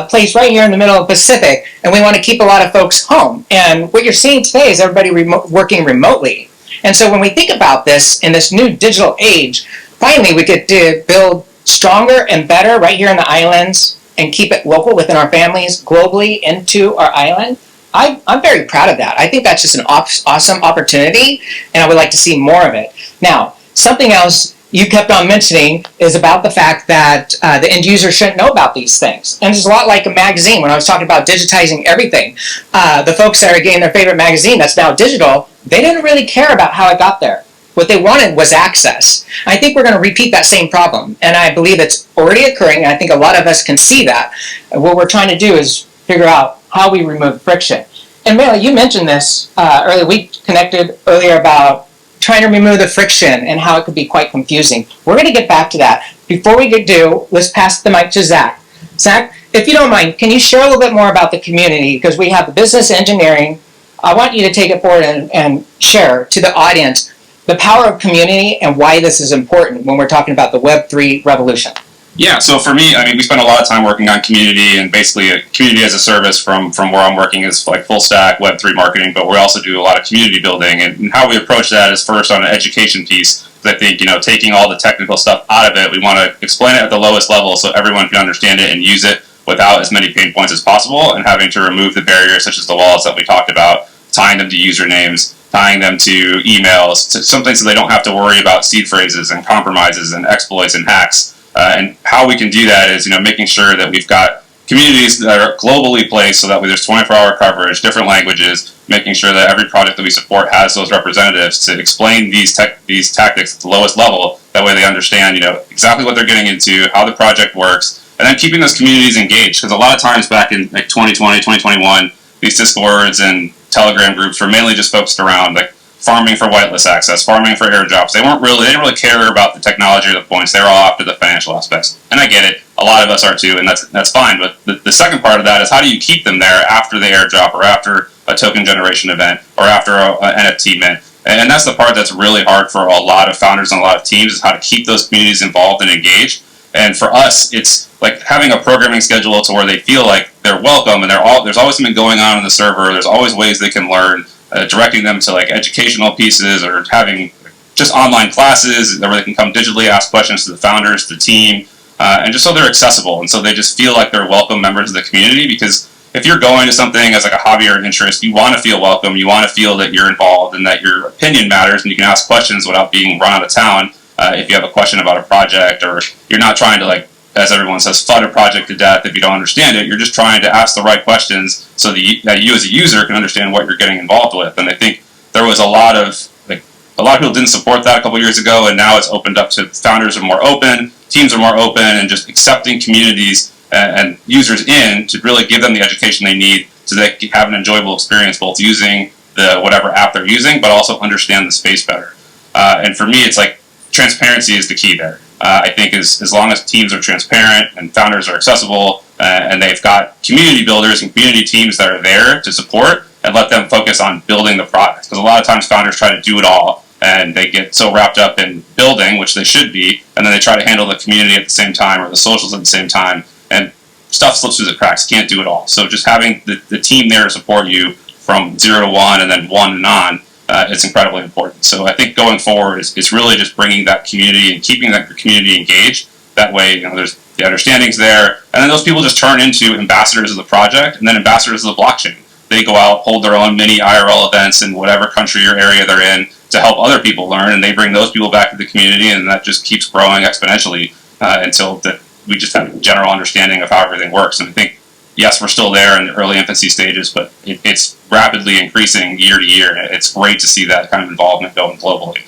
place right here in the middle of the Pacific, and we want to keep a lot of folks home. And what you're seeing today is everybody working remotely. And so when we think about this in this new digital age, finally we get to build stronger and better right here in the islands and keep it local within our families, globally into our island. I'm very proud of that. I think that's just an awesome opportunity, and I would like to see more of it. Now, something else you kept on mentioning is about the fact that the end user shouldn't know about these things. And it's a lot like a magazine. When I was talking about digitizing everything, the folks that are getting their favorite magazine that's now digital, they didn't really care about how it got there. What they wanted was access. I think we're going to repeat that same problem, and I believe it's already occurring, and I think a lot of us can see that. And what we're trying to do is figure out how we remove friction. And Mela, you mentioned this earlier. We connected earlier about trying to remove the friction and how it could be quite confusing. We're going to get back to that. Before we do, let's pass the mic to Zach. Zach, if you don't mind, can you share a little bit more about the community? Because we have the business engineering. I want you to take it forward and share to the audience the power of community and why this is important when we're talking about the Web3 revolution. Yeah, so for me, we spend a lot of time working on community, and basically a community as a service from where I'm working is like full stack Web3 marketing, but we also do a lot of community building, and how we approach that is first on an education piece. I think, taking all the technical stuff out of it, we want to explain it at the lowest level so everyone can understand it and use it without as many pain points as possible, and having to remove the barriers such as the wallets that we talked about, tying them to usernames, tying them to emails, to something so they don't have to worry about seed phrases and compromises and exploits and hacks. And how we can do that is, making sure that we've got communities that are globally placed so that there's 24-hour coverage, different languages, making sure that every project that we support has those representatives to explain these tactics at the lowest level. That way they understand, exactly what they're getting into, how the project works, and then keeping those communities engaged. Because a lot of times back in 2020, 2021, these Discords and Telegram groups were mainly just focused around farming for whitelist access, farming for airdrops. They didn't really care about the technology or the points. They were all after the financial aspects. And I get it. A lot of us are too, and that's fine. But the second part of that is how do you keep them there after the airdrop or after a token generation event or after an NFT mint? And that's the part that's really hard for a lot of founders and a lot of teams, is how to keep those communities involved and engaged. And for us, it's like having a programming schedule to where they feel like they're welcome, and there's always something going on the server. There's always ways they can learn, directing them to like educational pieces, or having just online classes where they can come digitally ask questions to the founders, the team, and just so they're accessible. And so they just feel like they're welcome members of the community, because if you're going to something as like a hobby or an interest, you want to feel welcome, you want to feel that you're involved and that your opinion matters, and you can ask questions without being run out of town. If you have a question about a project, or you're not trying to, like, as everyone says, flood a project to death if you don't understand it, you're just trying to ask the right questions so that you as a user can understand what you're getting involved with. And I think there was a lot of people didn't support that a couple years ago, and now it's opened up to founders are more open, teams are more open, and just accepting communities and users in to really give them the education they need so they can have an enjoyable experience both using the whatever app they're using, but also understand the space better. And for me, it's like transparency is the key there. I think as long as teams are transparent and founders are accessible, and they've got community builders and community teams that are there to support, and let them focus on building the product. Because a lot of times founders try to do it all, and they get so wrapped up in building, which they should be, and then they try to handle the community at the same time, or the socials at the same time, and stuff slips through the cracks. Can't do it all. So just having the team there to support you from 0 to 1 and then 1 and on, it's incredibly important. So I think going forward is really just bringing that community and keeping that community engaged. That way, there's the understanding's there, and then those people just turn into ambassadors of the project, and then ambassadors of the blockchain. They go out, hold their own mini IRL events in whatever country or area they're in to help other people learn, and they bring those people back to the community, and that just keeps growing exponentially until we just have a general understanding of how everything works. And I think, yes, we're still there in the early infancy stages, but it's rapidly increasing year to year. It's great to see that kind of involvement going globally.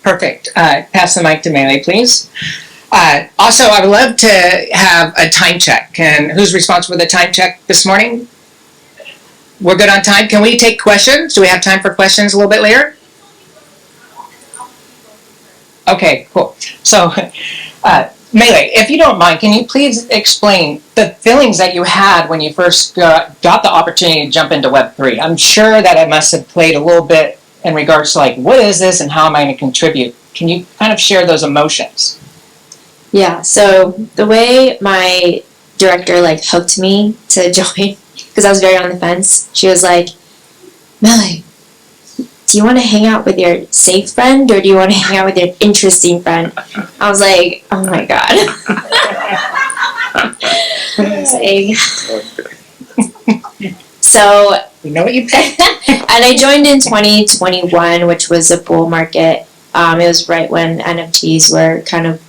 Perfect. Pass the mic to Melee, please. Also, I would love to have a time check. And who's responsible for the time check this morning? We're good on time. Can we take questions? Do we have time for questions a little bit later? Okay, cool. So, Melee, if you don't mind, can you please explain the feelings that you had when you first got the opportunity to jump into Web3? I'm sure that it must have played a little bit in regards to, like, what is this and how am I going to contribute? Can you kind of share those emotions? Yeah, so the way my director hooked me to join, because I was very on the fence, she was like, Melee, do you want to hang out with your safe friend, or do you want to hang out with your interesting friend? I was like, oh my god. So, you know what you picked. And I joined in 2021, which was a bull market. It was right when NFTs were kind of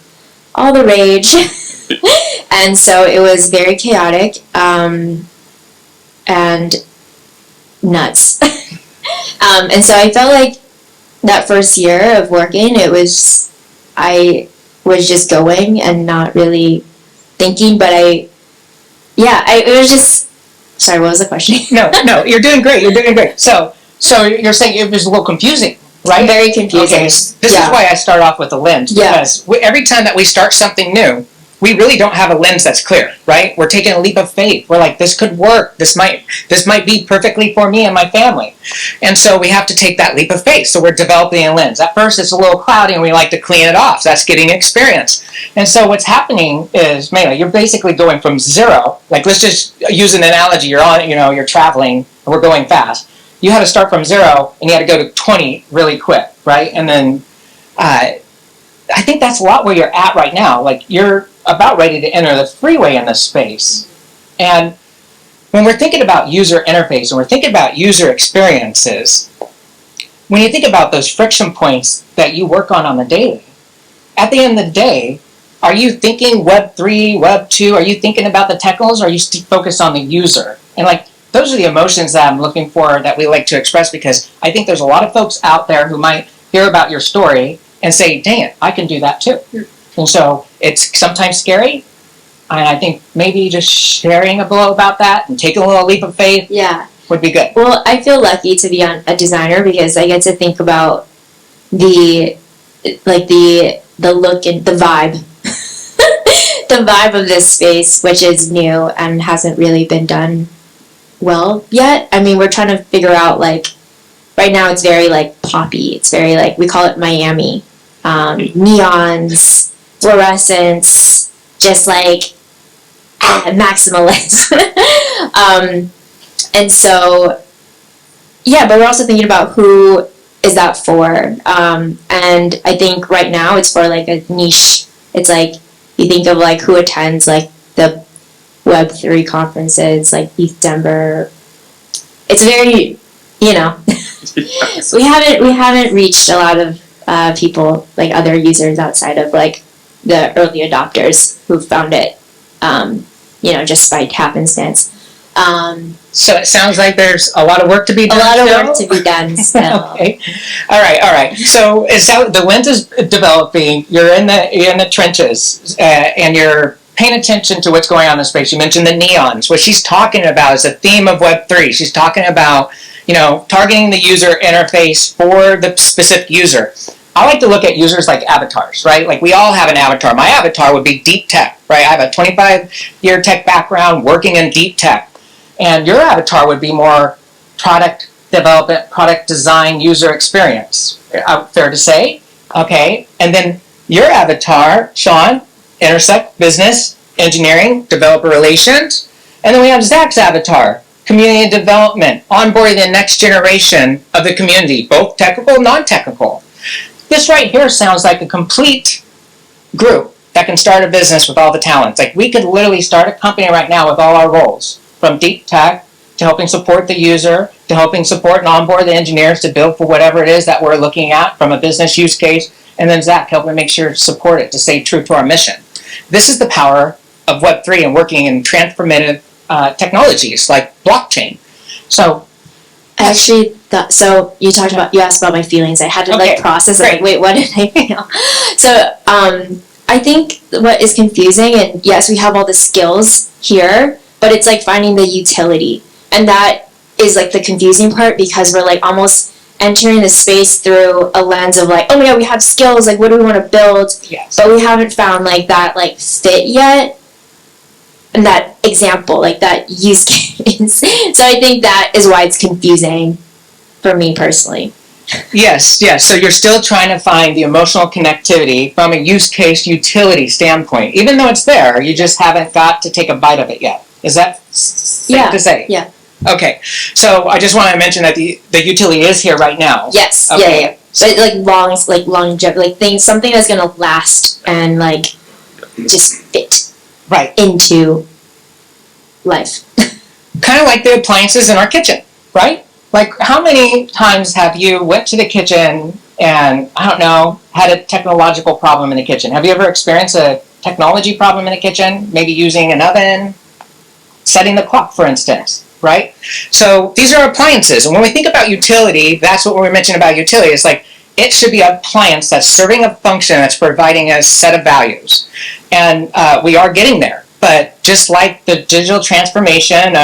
all the rage. And so it was very chaotic and nuts. And so I felt like that first year of working, I was just going and not really thinking, but it was just, sorry, what was the question? No, you're doing great. So you're saying it was a little confusing, right? Very confusing. Okay, this is why I start off with a lens, because every time that we start something new, we really don't have a lens that's clear, right? We're taking a leap of faith. We're like, this could work. This might be perfectly for me and my family. And so we have to take that leap of faith. So we're developing a lens. At first it's a little cloudy and we like to clean it off. So that's getting experience. And so what's happening is, Melee, you're basically going from 0, like let's just use an analogy. You're on, you're traveling and we're going fast. You had to start from 0 and you had to go to 20 really quick, right? And then I think that's a lot where you're at right now. Like you're about ready to enter the freeway in this space. And when we're thinking about user interface and we're thinking about user experiences, when you think about those friction points that you work on the daily, at the end of the day, are you thinking Web3, Web2? Are you thinking about the technicals, or are you focused on the user? And those are the emotions that I'm looking for, that we like to express, because I think there's a lot of folks out there who might hear about your story and say, dang it, I can do that too. And so it's sometimes scary, and I think maybe just sharing a little about that and taking a little leap of faith would be good. Well, I feel lucky to be a designer because I get to think about the look and the vibe. The vibe of this space, which is new and hasn't really been done well yet. I mean, we're trying to figure out right now it's very like poppy. It's very like, we call it Miami. Neons, fluorescence, just like maximalist. And so, yeah, but we're also thinking about who is that for. And I think right now it's for like a niche. It's like, you think of like who attends like the Web3 conferences, like East Denver. It's very, you know, we haven't reached a lot of people, like other users outside of like the early adopters who found it, you know, just by happenstance. So it sounds like there's a lot of work to be done. A lot of still? work to be done still. Okay. All right. So the wind is developing. You're in the trenches, and you're paying attention to what's going on in the space. You mentioned the neons. What she's talking about is the theme of Web3. She's talking about, you know, targeting the user interface for the specific user. I like to look at users like avatars, right? Like we all have an avatar. My avatar would be deep tech, right? I have a 25-year tech background working in deep tech. And your avatar would be more product development, product design, user experience. Fair to say? Okay. And then your avatar, Sean, intersect business, engineering, developer relations. And then we have Zach's avatar, community development, onboarding the next generation of the community, both technical, non-technical. This right here sounds like a complete group that can start a business with all the talents. Like we could literally start a company right now with all our roles, from deep tech to helping support the user, to helping support and onboard the engineers to build for whatever it is that we're looking at from a business use case, and then Zach helping make sure to support it to stay true to our mission. This is the power of Web3 and working in transformative technologies like blockchain. So, Actually, so you asked about my feelings. I had to like process it. Like, wait, what did I feel? So, I think what is confusing, and yes, we have all the skills here, but it's like finding the utility. And that is like the confusing part, because we're like almost entering the space through a lens of like, oh my god, we have skills, like what do we want to build? Yes. But we haven't found like that like fit yet. And that example, like that use case. So I think that is why it's confusing for me personally. Yes. So you're still trying to find the emotional connectivity from a use case utility standpoint. Even though it's there, you just haven't got to take a bite of it yet. Is that safe to say? Yeah. Okay. So I just want to mention that the utility is here right now. Yes. Okay. Yeah. But like longevity, like things, something that's gonna last and like just fit right into life. Kind of like the appliances in our kitchen, right? Like how many times have you went to the kitchen and, I don't know, had a technological problem in the kitchen? Have you ever experienced a technology problem in the kitchen? Maybe using an oven, setting the clock, for instance, right? So these are appliances. And when we think about utility, that's what we're mentioning about utility. It's like it should be an appliance that's serving a function, that's providing a set of values. And we are getting there. But just like the digital transformation,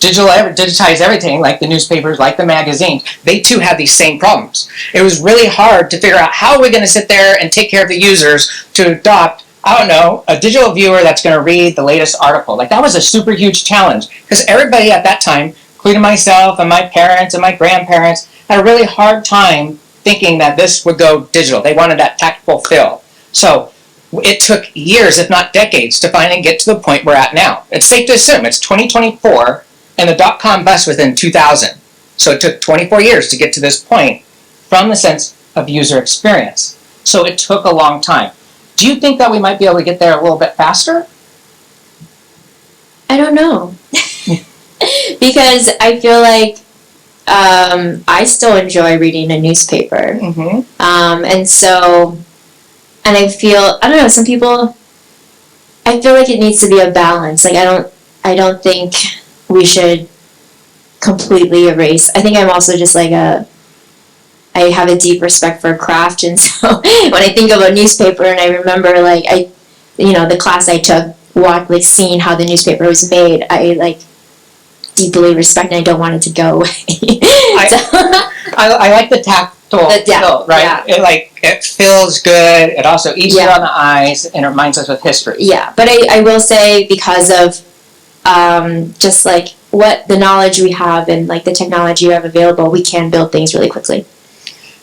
digitize everything, like the newspapers, like the magazines, they too have these same problems. It was really hard to figure out how are we going to sit there and take care of the users to adopt, I don't know, a digital viewer that's going to read the latest article. Like that was a super huge challenge, because everybody at that time, including myself and my parents and my grandparents, had a really hard time thinking that this would go digital. They wanted that tactile feel. So it took years, if not decades, to finally get to the point we're at now. It's safe to assume it's 2024, and the dot-com bust was in 2000. So it took 24 years to get to this point from the sense of user experience. So it took a long time. Do you think that we might be able to get there a little bit faster? I don't know. Because I feel like I still enjoy reading a newspaper. Mm-hmm. And I feel, I don't know, some people, I feel like it needs to be a balance. Like I don't think we should completely erase. I think I'm also just like I have a deep respect for craft, and so when I think of a newspaper and I remember like the class I took, like seeing how the newspaper was made, I like deeply respect, and I don't want it to go away. I like the tactile feel, right? Yeah. It feels good. It also easier on the eyes, and it reminds us of history. Yeah, but I will say, because of just like what the knowledge we have and like the technology we have available, we can build things really quickly.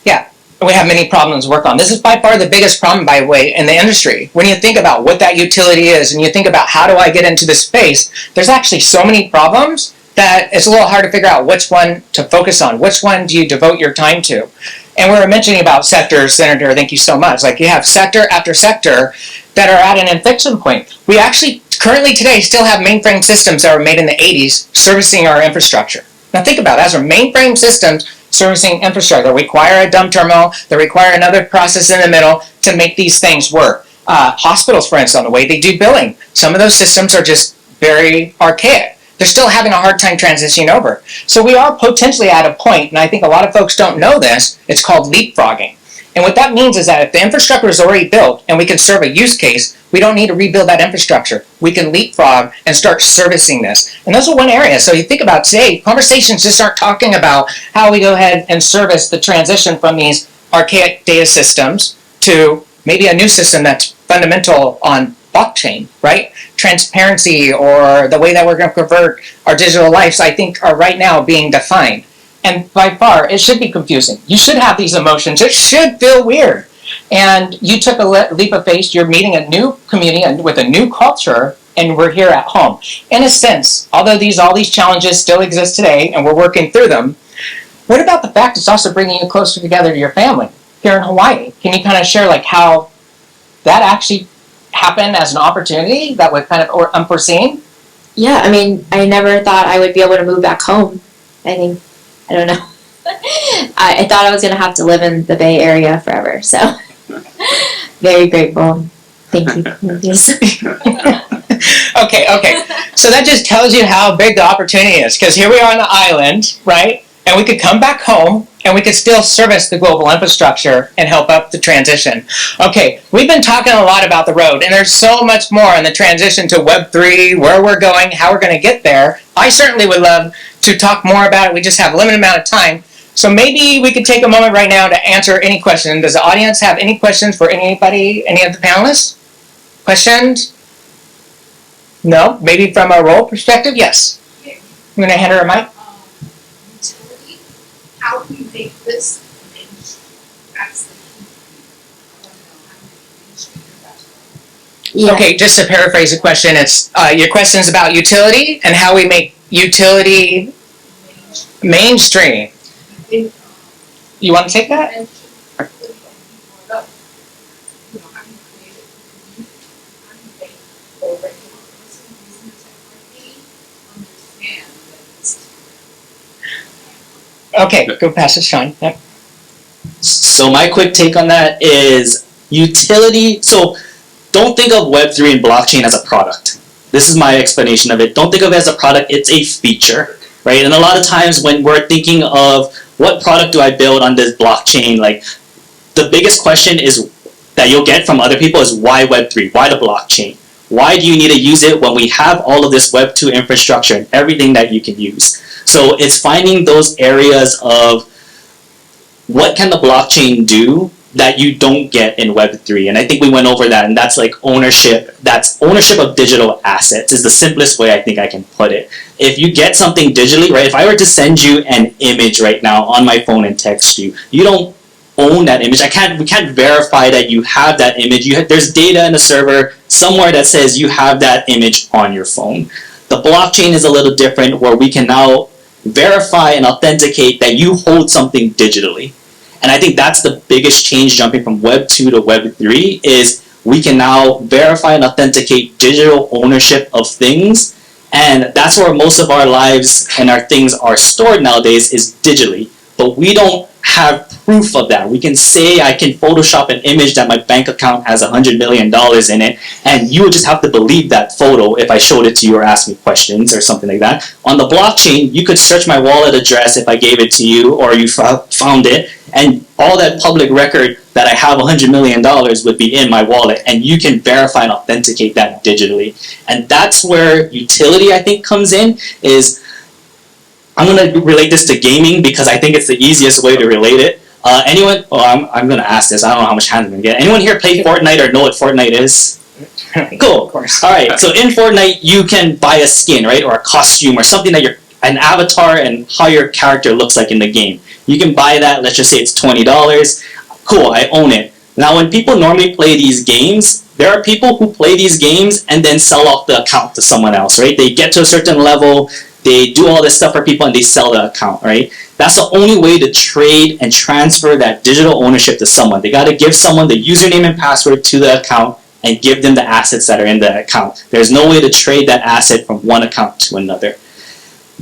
Yeah, we have many problems to work on. This is by far the biggest problem, by the way, in the industry. When you think about what that utility is and you think about how do I get into this space, there's actually so many problems that it's a little hard to figure out which one to focus on. Which one do you devote your time to? And we were mentioning about sectors, Senator, thank you so much. Like you have sector after sector that are at an inflection point. We actually currently today still have mainframe systems that were made in the 80s servicing our infrastructure. Now think about it, those are mainframe systems servicing infrastructure that require a dumb terminal, that require another process in the middle to make these things work. Hospitals, for instance, on the way they do billing, some of those systems are just very archaic. They're still having a hard time transitioning over. So we are potentially at a point, and I think a lot of folks don't know this, it's called leapfrogging. And what that means is that if the infrastructure is already built and we can serve a use case, we don't need to rebuild that infrastructure. We can leapfrog and start servicing this. And those are one area. So you think about today, conversations just aren't talking about how we go ahead and service the transition from these archaic data systems to maybe a new system that's fundamental on blockchain, right? Transparency or the way that we're going to convert our digital lives, I think, are right now being defined. And by far, it should be confusing. You should have these emotions. It should feel weird. And you took a leap of faith. You're meeting a new community with a new culture, and we're here at home. In a sense, although all these challenges still exist today, and we're working through them, what about the fact it's also bringing you closer together to your family here in Hawaii? Can you kind of share like how that actually happened as an opportunity that was kind of unforeseen? Yeah, I mean, I never thought I would be able to move back home. I don't know. I thought I was going to have to live in the Bay Area forever, so very grateful. Thank you. Okay. So that just tells you how big the opportunity is, because here we are on the island, right? And we could come back home, and we could still service the global infrastructure and help up the transition. Okay, we've been talking a lot about the road, and there's so much more in the transition to Web3, where we're going, how we're going to get there. I certainly would love to talk more about it. We just have a limited amount of time. So maybe we could take a moment right now to answer any question. Does the audience have any questions for anybody, any of the panelists? Questions? No? Maybe from a role perspective? Yes. I'm going to hand her a mic. Utility, how do you make this mainstream? That's the key. Yeah. Okay, just to paraphrase the question, it's your question is about utility and how we make utility mainstream. You want to take that? Okay, go past this, Sean. Yep. So my quick take on that is utility. So don't think of Web3 and blockchain as a product. This is my explanation of it. Don't think of it as a product, it's a feature, right? And a lot of times when we're thinking of what product do I build on this blockchain, like the biggest question is that you'll get from other people is why Web3? Why the blockchain? Why do you need to use it when we have all of this Web2 infrastructure and everything that you can use? So it's finding those areas of what can the blockchain do that you don't get in Web3. And I think we went over that, and that's like ownership. That's ownership of digital assets is the simplest way I think I can put it. If you get something digitally, right, if I were to send you an image right now on my phone and text you, you don't own that image. We can't verify that you have that image. There's data in a server somewhere that says you have that image on your phone. The blockchain is a little different, where we can now verify and authenticate that you hold something digitally. And I think that's the biggest change jumping from Web 2 to Web 3 is we can now verify and authenticate digital ownership of things. And that's where most of our lives and our things are stored nowadays is digitally. But we don't have proof of that. We can say I can Photoshop an image that my bank account has $100 million in it, and you would just have to believe that photo if I showed it to you or asked me questions or something like that. On the blockchain, you could search my wallet address if I gave it to you or you found it, and all that public record that I have $100 million would be in my wallet, and you can verify and authenticate that digitally. And that's where utility, I think, comes in, is I'm going to relate this to gaming because I think it's the easiest way to relate it. Anyone? Oh, I'm going to ask this. I don't know how much hands I'm going to get. Anyone here play Fortnite or know what Fortnite is? Cool. Of course. All right. So in Fortnite, you can buy a skin, right, or a costume, or something that an avatar and how your character looks like in the game. You can buy that. Let's just say it's $20. Cool. I own it. Now, when people normally play these games, there are people who play these games and then sell off the account to someone else, right? They get to a certain level, they do all this stuff for people, and they sell the account, right? That's the only way to trade and transfer that digital ownership to someone. They got to give someone the username and password to the account and give them the assets that are in the account. There's no way to trade that asset from one account to another.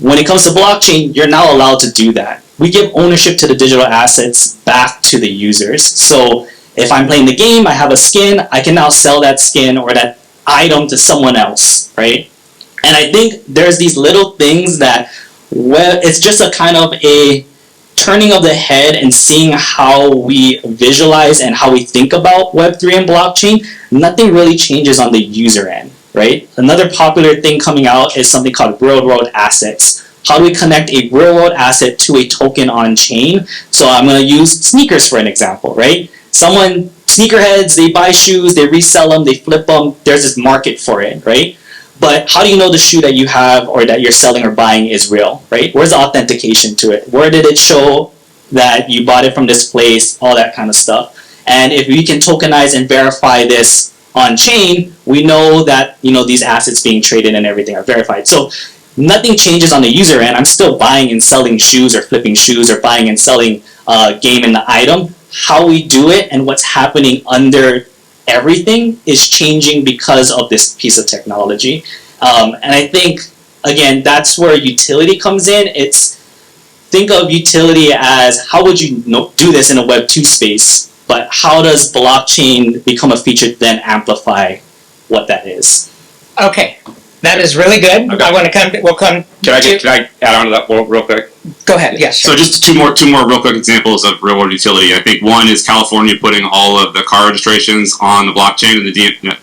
When it comes to blockchain, you're now allowed to do that. We give ownership to the digital assets back to the users. So if I'm playing the game, I have a skin, I can now sell that skin or that item to someone else, right? And I think there's these little things that, well, it's just a kind of a turning of the head and seeing how we visualize and how we think about Web3 and blockchain. Nothing really changes on the user end, right? Another popular thing coming out is something called real-world assets. How do we connect a real-world asset to a token on-chain? So I'm going to use sneakers for an example, right? Sneakerheads, they buy shoes, they resell them, they flip them, there's this market for it, right? But how do you know the shoe that you have or that you're selling or buying is real, right? Where's the authentication to it? Where did it show that you bought it from this place, all that kind of stuff? And if we can tokenize and verify this on-chain, we know that, these assets being traded and everything are verified. So nothing changes on the user end. I'm still buying and selling shoes or flipping shoes or buying and selling game in the item. How we do it and what's happening under everything is changing because of this piece of technology. And I think, again, that's where utility comes in. Think of utility as how would you do this in a Web 2 space, but how does blockchain become a feature to then amplify what that is? Okay, that is really good. Okay. I want to come. Can I add on to that real quick? Go ahead. Yes. So just two more real quick examples of real world utility. I think one is California putting all of the car registrations on the blockchain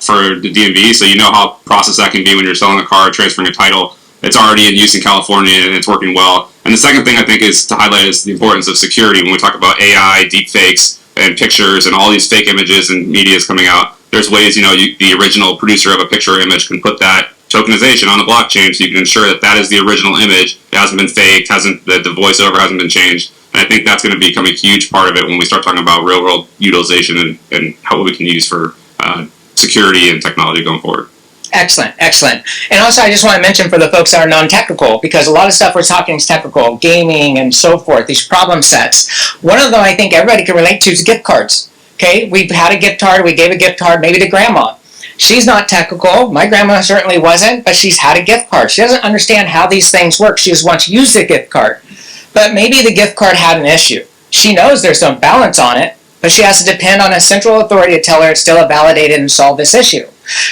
for the DMV, so you know how process that can be when you're selling a car, transferring a title. It's already in use in California and it's working well. And the second thing I think is to highlight is the importance of security. When we talk about AI, deepfakes, and pictures, and all these fake images and media is coming out, there's ways the original producer of a picture or image can put that tokenization on the blockchain so you can ensure that that is the original image. It hasn't been faked, the voiceover hasn't been changed. And I think that's going to become a huge part of it when we start talking about real world utilization and how we can use for security and technology going forward. Excellent, excellent. And also I just want to mention for the folks that are non-technical, because a lot of stuff we're talking is technical, gaming and so forth, these problem sets. One of them I think everybody can relate to is gift cards. Okay, we've had a gift card, we gave a gift card maybe to grandma. She's not technical, my grandma certainly wasn't, but she's had a gift card. She doesn't understand how these things work, she just wants to use the gift card. But maybe the gift card had an issue. She knows there's no balance on it, but she has to depend on a central authority to tell her it's still validated and solve this issue.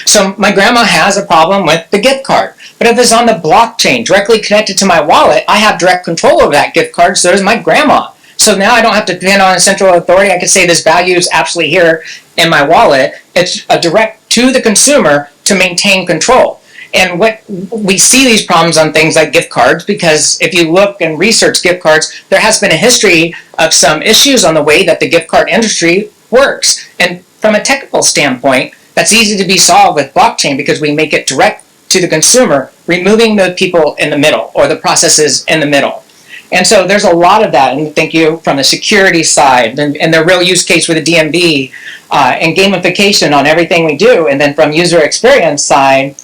So my grandma has a problem with the gift card, but if it's on the blockchain directly connected to my wallet, I have direct control over that gift card, so does my grandma. So now I don't have to depend on a central authority. I can say this value is absolutely here in my wallet. It's a direct to the consumer to maintain control. And what we see these problems on things like gift cards, because if you look and research gift cards, there has been a history of some issues on the way that the gift card industry works. And from a technical standpoint, that's easy to be solved with blockchain because we make it direct to the consumer, removing the people in the middle or the processes in the middle. And so there's a lot of that, and thank you, from the security side and the real use case with the DMV and gamification on everything we do, and then from user experience side.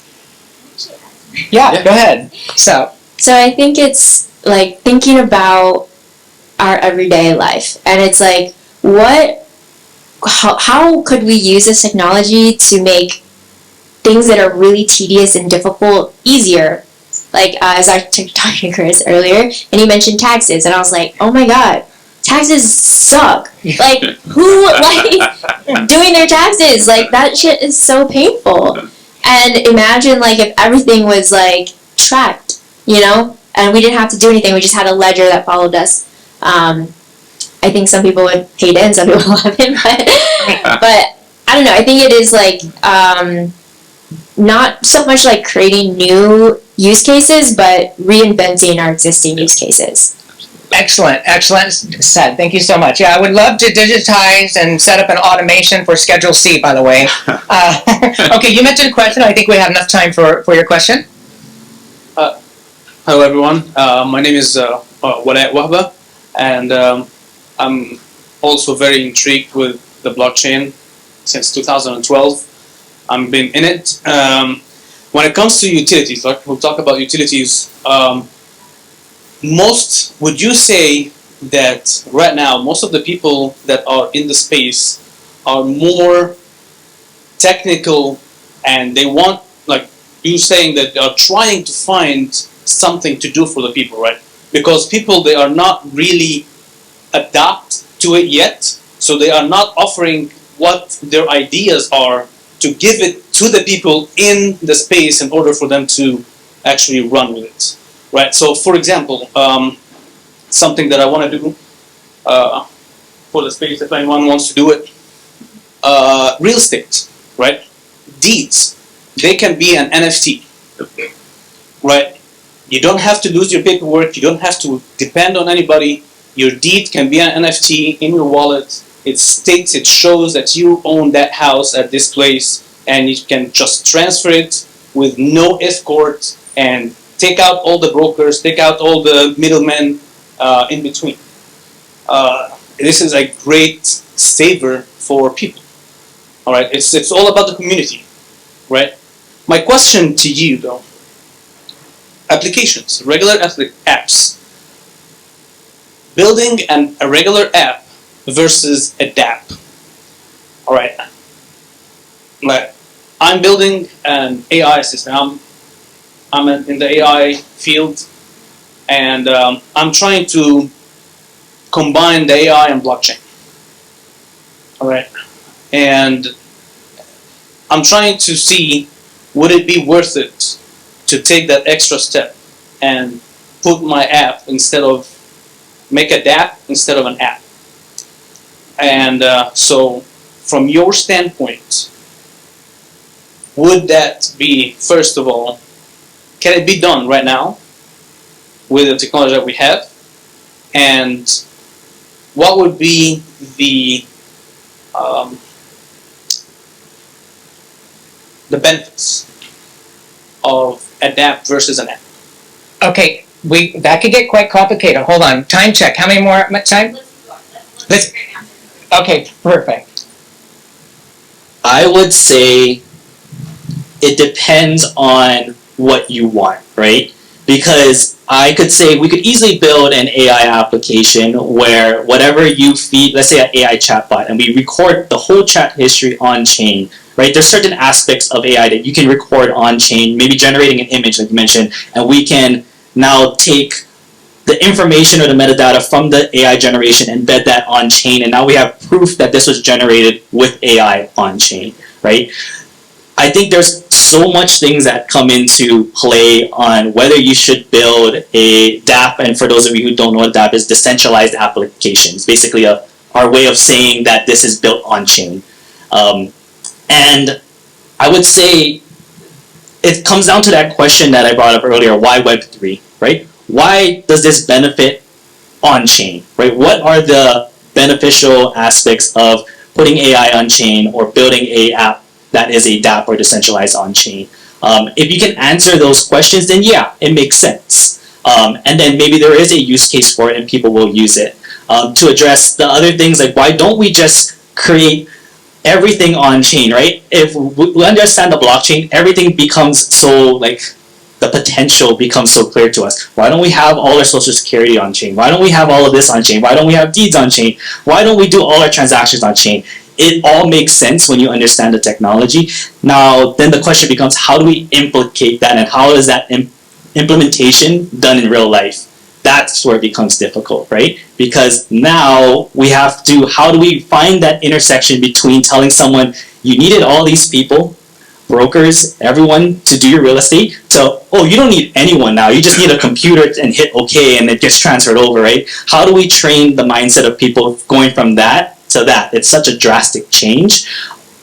Yeah, go ahead. So I think it's like thinking about our everyday life, and it's like how could we use this technology to make things that are really tedious and difficult easier? Like as I was talking to Chris earlier, and he mentioned taxes, and I was like, oh my god, taxes suck. Like who doing their taxes? Like that shit is so painful. And imagine like if everything was like tracked, and we didn't have to do anything. We just had a ledger that followed us. I think some people would hate it and some people love it, but I don't know. I think it is like not so much like creating new use cases, but reinventing our existing use cases. Excellent, excellent said. Thank you so much. Yeah, I would love to digitize and set up an automation for Schedule C, by the way. Okay, you mentioned a question. I think we have enough time for your question. Hello everyone, my name is Walaa Wahba, and I'm also very intrigued with the blockchain since 2012. I've been in it. When it comes to utilities, like we'll talk about utilities, would you say that right now most of the people that are in the space are more technical and they want, like you saying that they are trying to find something to do for the people, right? Because people, they are not really adapt to it yet, so they are not offering what their ideas are to give it to the people in the space in order for them to actually run with it, right? So for example, something that I want to do for the space, if anyone wants to do it, real estate, right? Deeds, they can be an NFT, right? You don't have to lose your paperwork. You don't have to depend on anybody. Your deed can be an NFT in your wallet. It states, it shows that you own that house at this place, and you can just transfer it with no escort and take out all the brokers, take out all the middlemen in between. This is a great saver for people. All right, it's all about the community, right? My question to you though, applications, regular apps. Building a regular app versus a DApp. All right. Like, I'm building an AI system. I'm in the AI field, and I'm trying to combine the AI and blockchain. All right. And I'm trying to see, would it be worth it to take that extra step and put my app make a DApp instead of an app. And so from your standpoint, would that be, first of all, can it be done right now with the technology that we have? And what would be the benefits of a DApp versus an app? Okay, that could get quite complicated. Hold on, time check. How many more time? Let's. Okay, perfect. I would say it depends on what you want, right? Because I could say we could easily build an AI application where whatever you feed, let's say an AI chatbot, and we record the whole chat history on chain, right? There's certain aspects of AI that you can record on chain, maybe generating an image like you mentioned, and we can now take the information or the metadata from the AI generation, embed that on chain, and now we have proof that this was generated with AI on chain, right? I think there's so much things that come into play on whether you should build a DApp, and for those of you who don't know what DApp is, decentralized applications, basically our way of saying that this is built on chain. And I would say it comes down to that question that I brought up earlier, why Web3, right? Why does this benefit on chain, right? What are the beneficial aspects of putting AI on chain or building a app that is a DApp or decentralized on chain? If you can answer those questions, then yeah, it makes sense. And then maybe there is a use case for it and people will use it. To address the other things, like why don't we just create everything on chain, right? If we understand the blockchain, everything becomes so, like, the potential becomes so clear to us. Why don't we have all our social security on chain? Why don't we have all of this on chain? Why don't we have deeds on chain? Why don't we do all our transactions on chain? It all makes sense when you understand the technology. Now, then the question becomes, how do we implicate that, and how is that implementation done in real life? That's where it becomes difficult, right? Because now we have to, how do we find that intersection between telling someone you needed all these people, brokers, everyone to do your real estate, so, oh, you don't need anyone now, you just need a computer and hit OK and it gets transferred over, right? How do we train the mindset of people going from that to that? It's such a drastic change.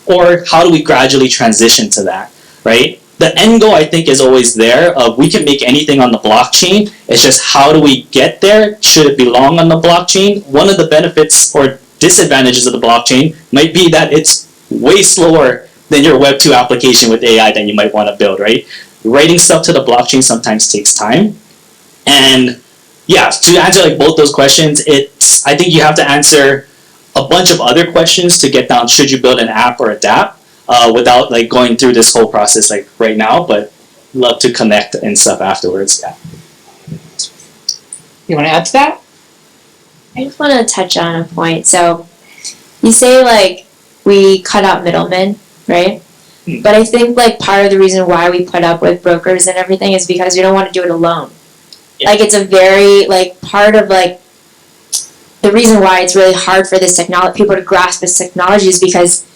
Or how do we gradually transition to that, right? the end goal, I think, is always there. We can make anything on the blockchain. It's just how do we get there? Should it belong on the blockchain? One of the benefits or disadvantages of the blockchain might be that it's way slower than your Web2 application with AI that you might want to build, right? Writing stuff to the blockchain sometimes takes time. And yeah, to answer like both those questions, I think you have to answer a bunch of other questions to get down, should you build an app or a DApp, without like going through this whole process like right now, but love to connect and stuff afterwards. Yeah. You want to add to that? I just want to touch on a point. So you say like we cut out middlemen, right? But I think like part of the reason why we put up with brokers and everything is because we don't want to do it alone. Yeah. Like it's a very like part of like the reason why it's really hard for this technology people to grasp this technology is because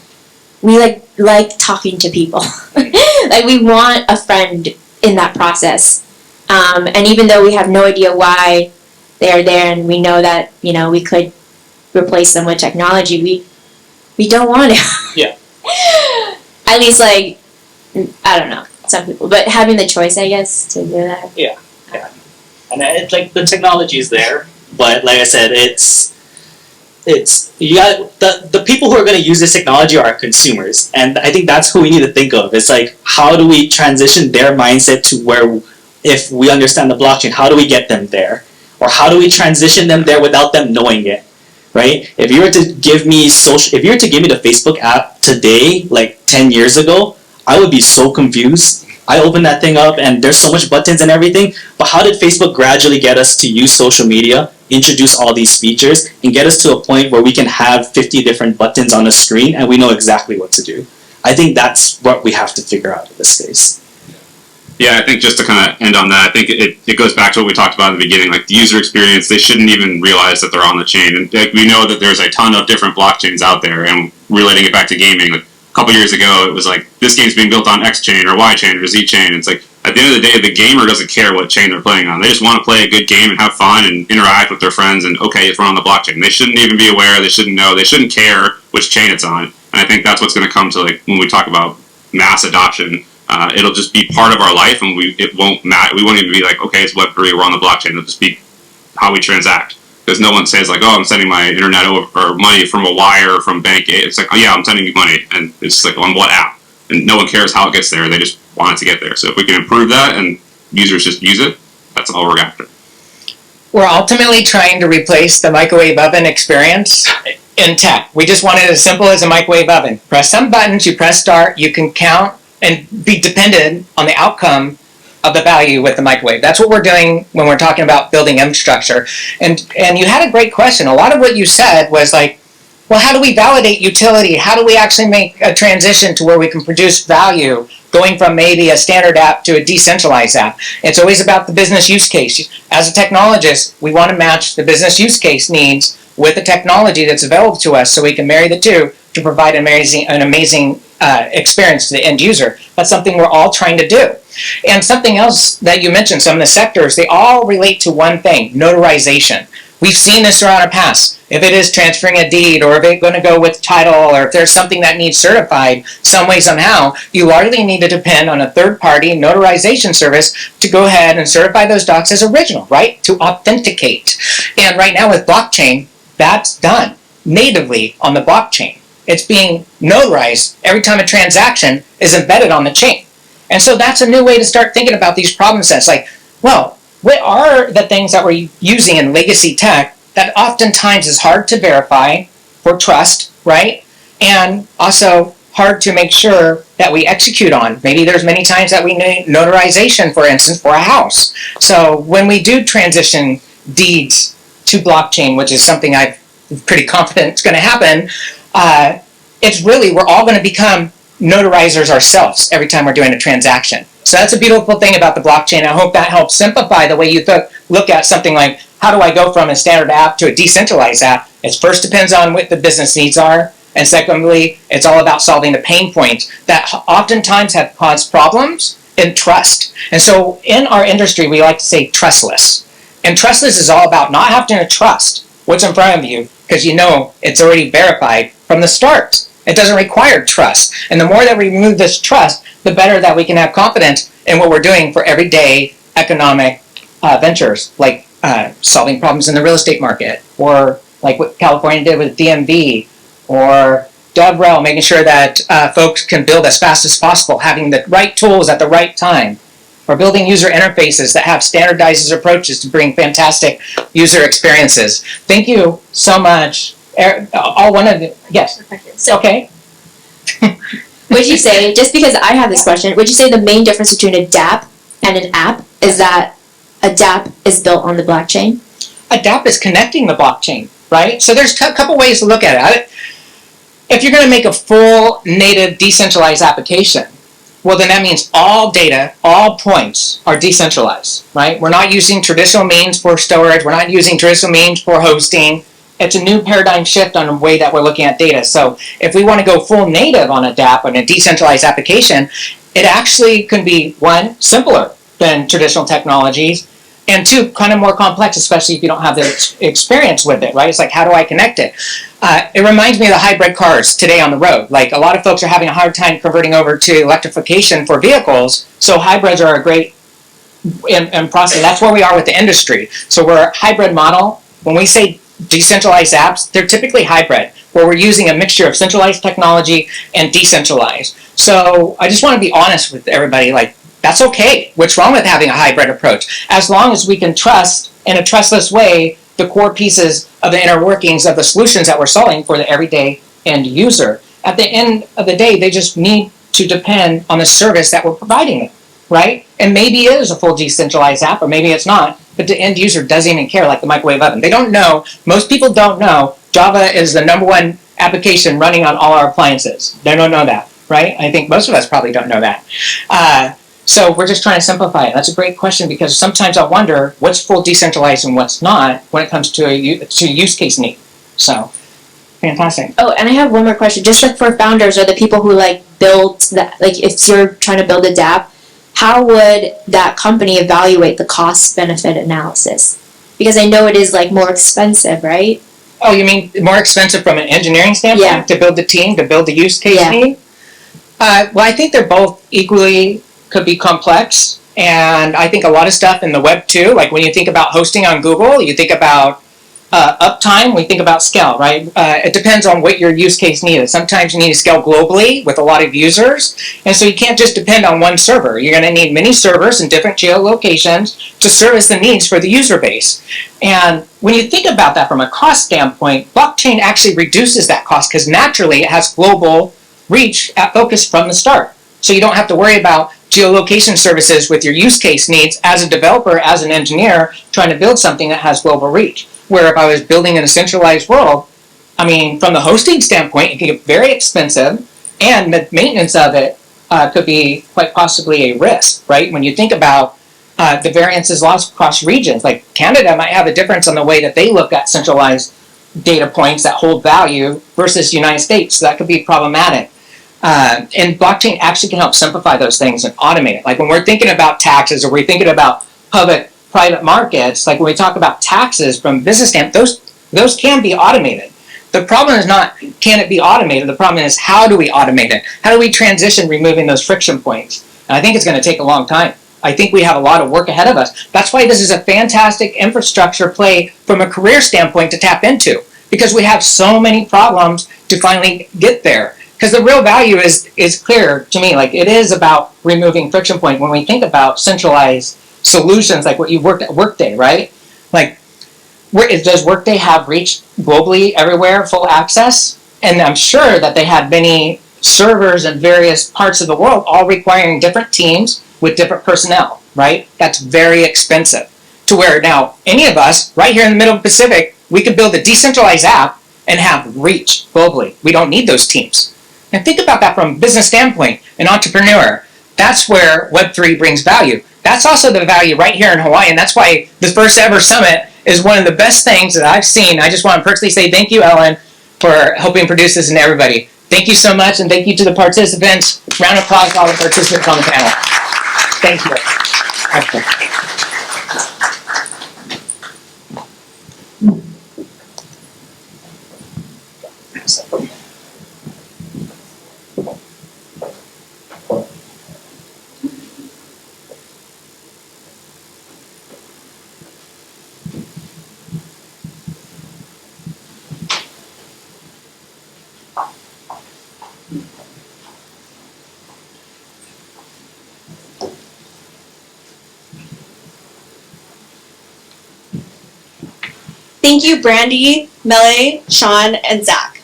we like talking to people. Like we want a friend in that process. And even though we have no idea why they are there and we know that, you know, we could replace them with technology, we don't want to. Yeah. At least like, I don't know, some people. But having the choice, I guess, to do that. Yeah. Yeah. And it's like the technology is there, but like I said, it's you got the people who are going to use this technology are consumers, and I think that's who we need to think of. It's like, how do we transition their mindset to where, if we understand the blockchain, how do we get them there, or how do we transition them there without them knowing it, right? If you were to give me the Facebook app today, like 10 years ago, I would be so confused. I opened that thing up and there's so much buttons and everything, but how did Facebook gradually get us to use social media, introduce all these features, and get us to a point where we can have 50 different buttons on a screen and we know exactly what to do? I think that's what we have to figure out in this space. Yeah, I think just to kind of end on that, I think it goes back to what we talked about in the beginning, like the user experience. They shouldn't even realize that they're on the chain. And like, we know that there's a ton of different blockchains out there, and relating it back to gaming, like a couple years ago, it was like, this game's being built on X chain or Y chain or Z chain. It's like, at the end of the day, the gamer doesn't care what chain they're playing on. They just want to play a good game and have fun and interact with their friends, and okay, it's run on the blockchain. They shouldn't even be aware, they shouldn't know, they shouldn't care which chain it's on. And I think that's what's going to come to, like, when we talk about mass adoption. It'll just be part of our life, and it won't matter. We won't even be like, okay, it's Web3, we're on the blockchain. It'll just be how we transact. Because no one says like, oh, I'm sending my internet or money from a wire or from bank A. It's like, oh yeah, I'm sending you money, and it's like, on what app? And no one cares how it gets there. They just want it to get there. So if we can improve that and users just use it, that's all we're after. We're ultimately trying to replace the microwave oven experience in tech. We just want it as simple as a microwave oven. Press some buttons, you press start, you can count and be dependent on the outcome of the value with the microwave. That's what we're doing when we're talking about building infrastructure. And you had a great question. A lot of what you said was like, well, how do we validate utility? How do we actually make a transition to where we can produce value going from maybe a standard app to a decentralized app? It's always about the business use case. As a technologist, we want to match the business use case needs with the technology that's available to us so we can marry the two to provide an amazing experience to the end user. That's something we're all trying to do. And something else that you mentioned, some of the sectors, they all relate to one thing, notarization. We've seen this throughout our past. If it is transferring a deed, or if it's going to go with title, or if there's something that needs certified some way, somehow, you largely need to depend on a third-party notarization service to go ahead and certify those docs as original, right? To authenticate. And right now with blockchain, that's done natively on the blockchain. It's being notarized every time a transaction is embedded on the chain. And so that's a new way to start thinking about these problem sets. Like, well, what are the things that we're using in legacy tech that oftentimes is hard to verify for trust, right? And also hard to make sure that we execute on. Maybe there's many times that we need notarization, for instance, for a house. So when we do transition deeds to blockchain, which is something I'm pretty confident is going to happen, it's really, we're all going to become notarizers ourselves every time we're doing a transaction. So that's a beautiful thing about the blockchain. I hope that helps simplify the way you look at something like, how do I go from a standard app to a decentralized app? It first depends on what the business needs are. And secondly, it's all about solving the pain points that oftentimes have caused problems in trust. And so in our industry, we like to say trustless. And trustless is all about not having to trust what's in front of you because you know it's already verified from the start. It doesn't require trust. And the more that we remove this trust, the better that we can have confidence in what we're doing for everyday economic ventures, like solving problems in the real estate market, or like what California did with DMV, or DevRel, making sure that folks can build as fast as possible, having the right tools at the right time, or building user interfaces that have standardized approaches to bring fantastic user experiences. Thank you so much. All one of you. Yes. Okay. Would you say, just because I have this question, would you say the main difference between a DApp and an app is that a DApp is built on the blockchain? A DApp is connecting the blockchain, right? So there's a couple ways to look at it. If you're going to make a full native decentralized application, well, then that means all data, all points are decentralized, right? We're not using traditional means for storage. We're not using traditional means for hosting. It's a new paradigm shift on the way that we're looking at data. So if we want to go full native on a DApp, on a decentralized application, it actually can be, one, simpler than traditional technologies, and two, kind of more complex, especially if you don't have the experience with it, right? It's like, how do I connect it? It reminds me of the hybrid cars today on the road. Like, a lot of folks are having a hard time converting over to electrification for vehicles, so hybrids are a great in process. That's where we are with the industry. So we're a hybrid model. When we say decentralized apps, they're typically hybrid, where we're using a mixture of centralized technology and decentralized. So I just want to be honest with everybody, like, that's okay. What's wrong with having a hybrid approach? As long as we can trust, in a trustless way, the core pieces of the inner workings of the solutions that we're solving for the everyday end user. At the end of the day, they just need to depend on the service that we're providing them, right? And maybe it is a full decentralized app, or maybe it's not, but the end user doesn't even care, like the microwave oven. They don't know, most people don't know, Java is the #1 application running on all our appliances. They don't know that, right? I think most of us probably don't know that. So we're just trying to simplify it. That's a great question, because sometimes I wonder what's full decentralized and what's not when it comes to a use case need. So, fantastic. Oh, and I have one more question. Just like for founders or the people who like build that, like if you're trying to build a DApp, how would that company evaluate the cost benefit analysis? Because I know it is like more expensive, right? Oh, you mean more expensive from an engineering standpoint? Yeah. To build the team, to build the use case Yeah. need? Well, I think they're both equally could be complex, and I think a lot of stuff in the web too, like when you think about hosting on Google, you think about uptime, we think about scale, right? It depends on what your use case needs. Sometimes you need to scale globally with a lot of users, and so you can't just depend on one server. You're going to need many servers in different geolocations to service the needs for the user base. And when you think about that from a cost standpoint, blockchain actually reduces that cost, because naturally it has global reach at focus from the start. So you don't have to worry about geolocation services with your use case needs as a developer, as an engineer, trying to build something that has global reach. Where if I was building in a centralized world, I mean, from the hosting standpoint, it can get very expensive, and the maintenance of it could be quite possibly a risk, right? When you think about the variances lost across regions, like Canada might have a difference on the way that they look at centralized data points that hold value versus the United States, so that could be problematic. And blockchain actually can help simplify those things and automate it. Like when we're thinking about taxes, or we're thinking about public-private markets, like when we talk about taxes from a business standpoint, those can be automated. The problem is not can it be automated, the problem is how do we automate it? How do we transition removing those friction points? And I think it's going to take a long time. I think we have a lot of work ahead of us. That's why this is a fantastic infrastructure play from a career standpoint to tap into, because we have so many problems to finally get there. Because the real value is clear to me. Like, it is about removing friction point. When we think about centralized solutions, like what you worked at Workday, right? Like, does Workday have reach globally everywhere, full access? And I'm sure that they had many servers in various parts of the world, all requiring different teams with different personnel, right? That's very expensive. To where now, any of us, right here in the middle of the Pacific, we could build a decentralized app and have reach globally. We don't need those teams. And think about that from a business standpoint, an entrepreneur. That's where Web3 brings value. That's also the value right here in Hawaii, and that's why the first ever summit is one of the best things that I've seen. I just want to personally say thank you, Ellen, for helping produce this, and everybody. Thank you so much, and thank you to the participants. Round of applause to all the participants on the panel. Thank you. Thank you, Brandy, Mele, Sean, and Zach.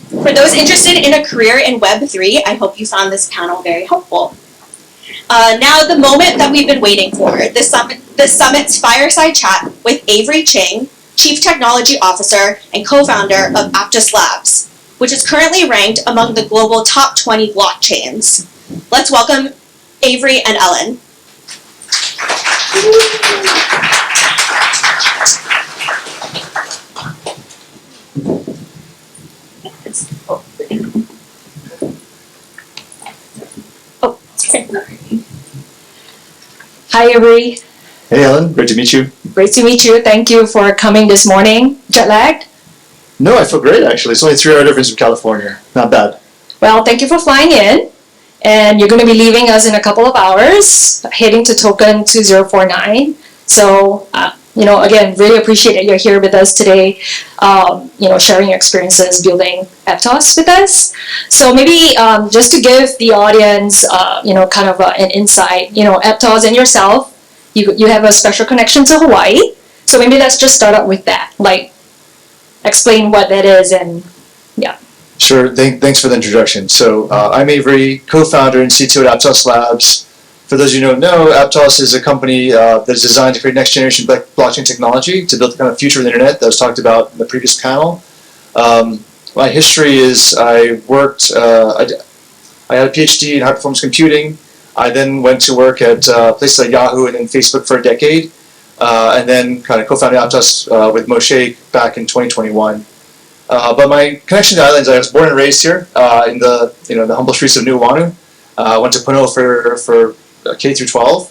For those interested in a career in Web3, I hope you found this panel very helpful. Now, the moment that we've been waiting for, this summit's fireside chat with Avery Ching, Chief Technology Officer and co-founder of Aptos Labs, which is currently ranked among the global top 20 blockchains. Let's welcome Avery and Ellen. Hi, Avery. Hey, Ellen. Great to meet you. Great to meet you. Thank you for coming this morning. Jet lagged? No, I feel great, actually. It's only 3 hour difference from California. Not bad. Well, thank you for flying in. And you're going to be leaving us in a couple of hours, heading to token 2049. So, again, really appreciate that you're here with us today, sharing your experiences building Aptos with us. So maybe just to give the audience, kind of an insight, Aptos and yourself, you have a special connection to Hawaii. So maybe let's just start out with that, like explain what that is and yeah. Sure. Thanks for the introduction. So I'm Avery, co-founder and CTO at Aptos Labs. For those of you who don't know, Aptos is a company that is designed to create next generation blockchain technology to build the kind of future of the internet that was talked about in the previous panel. My history is I worked, I had a PhD in high performance computing. I then went to work at places like Yahoo and then Facebook for a decade, and then kind of co-founded Aptos with Moshe back in 2021. But my connection to islands, I was born and raised here in the the humble streets of Nuuanu. Went to Puno for K through 12,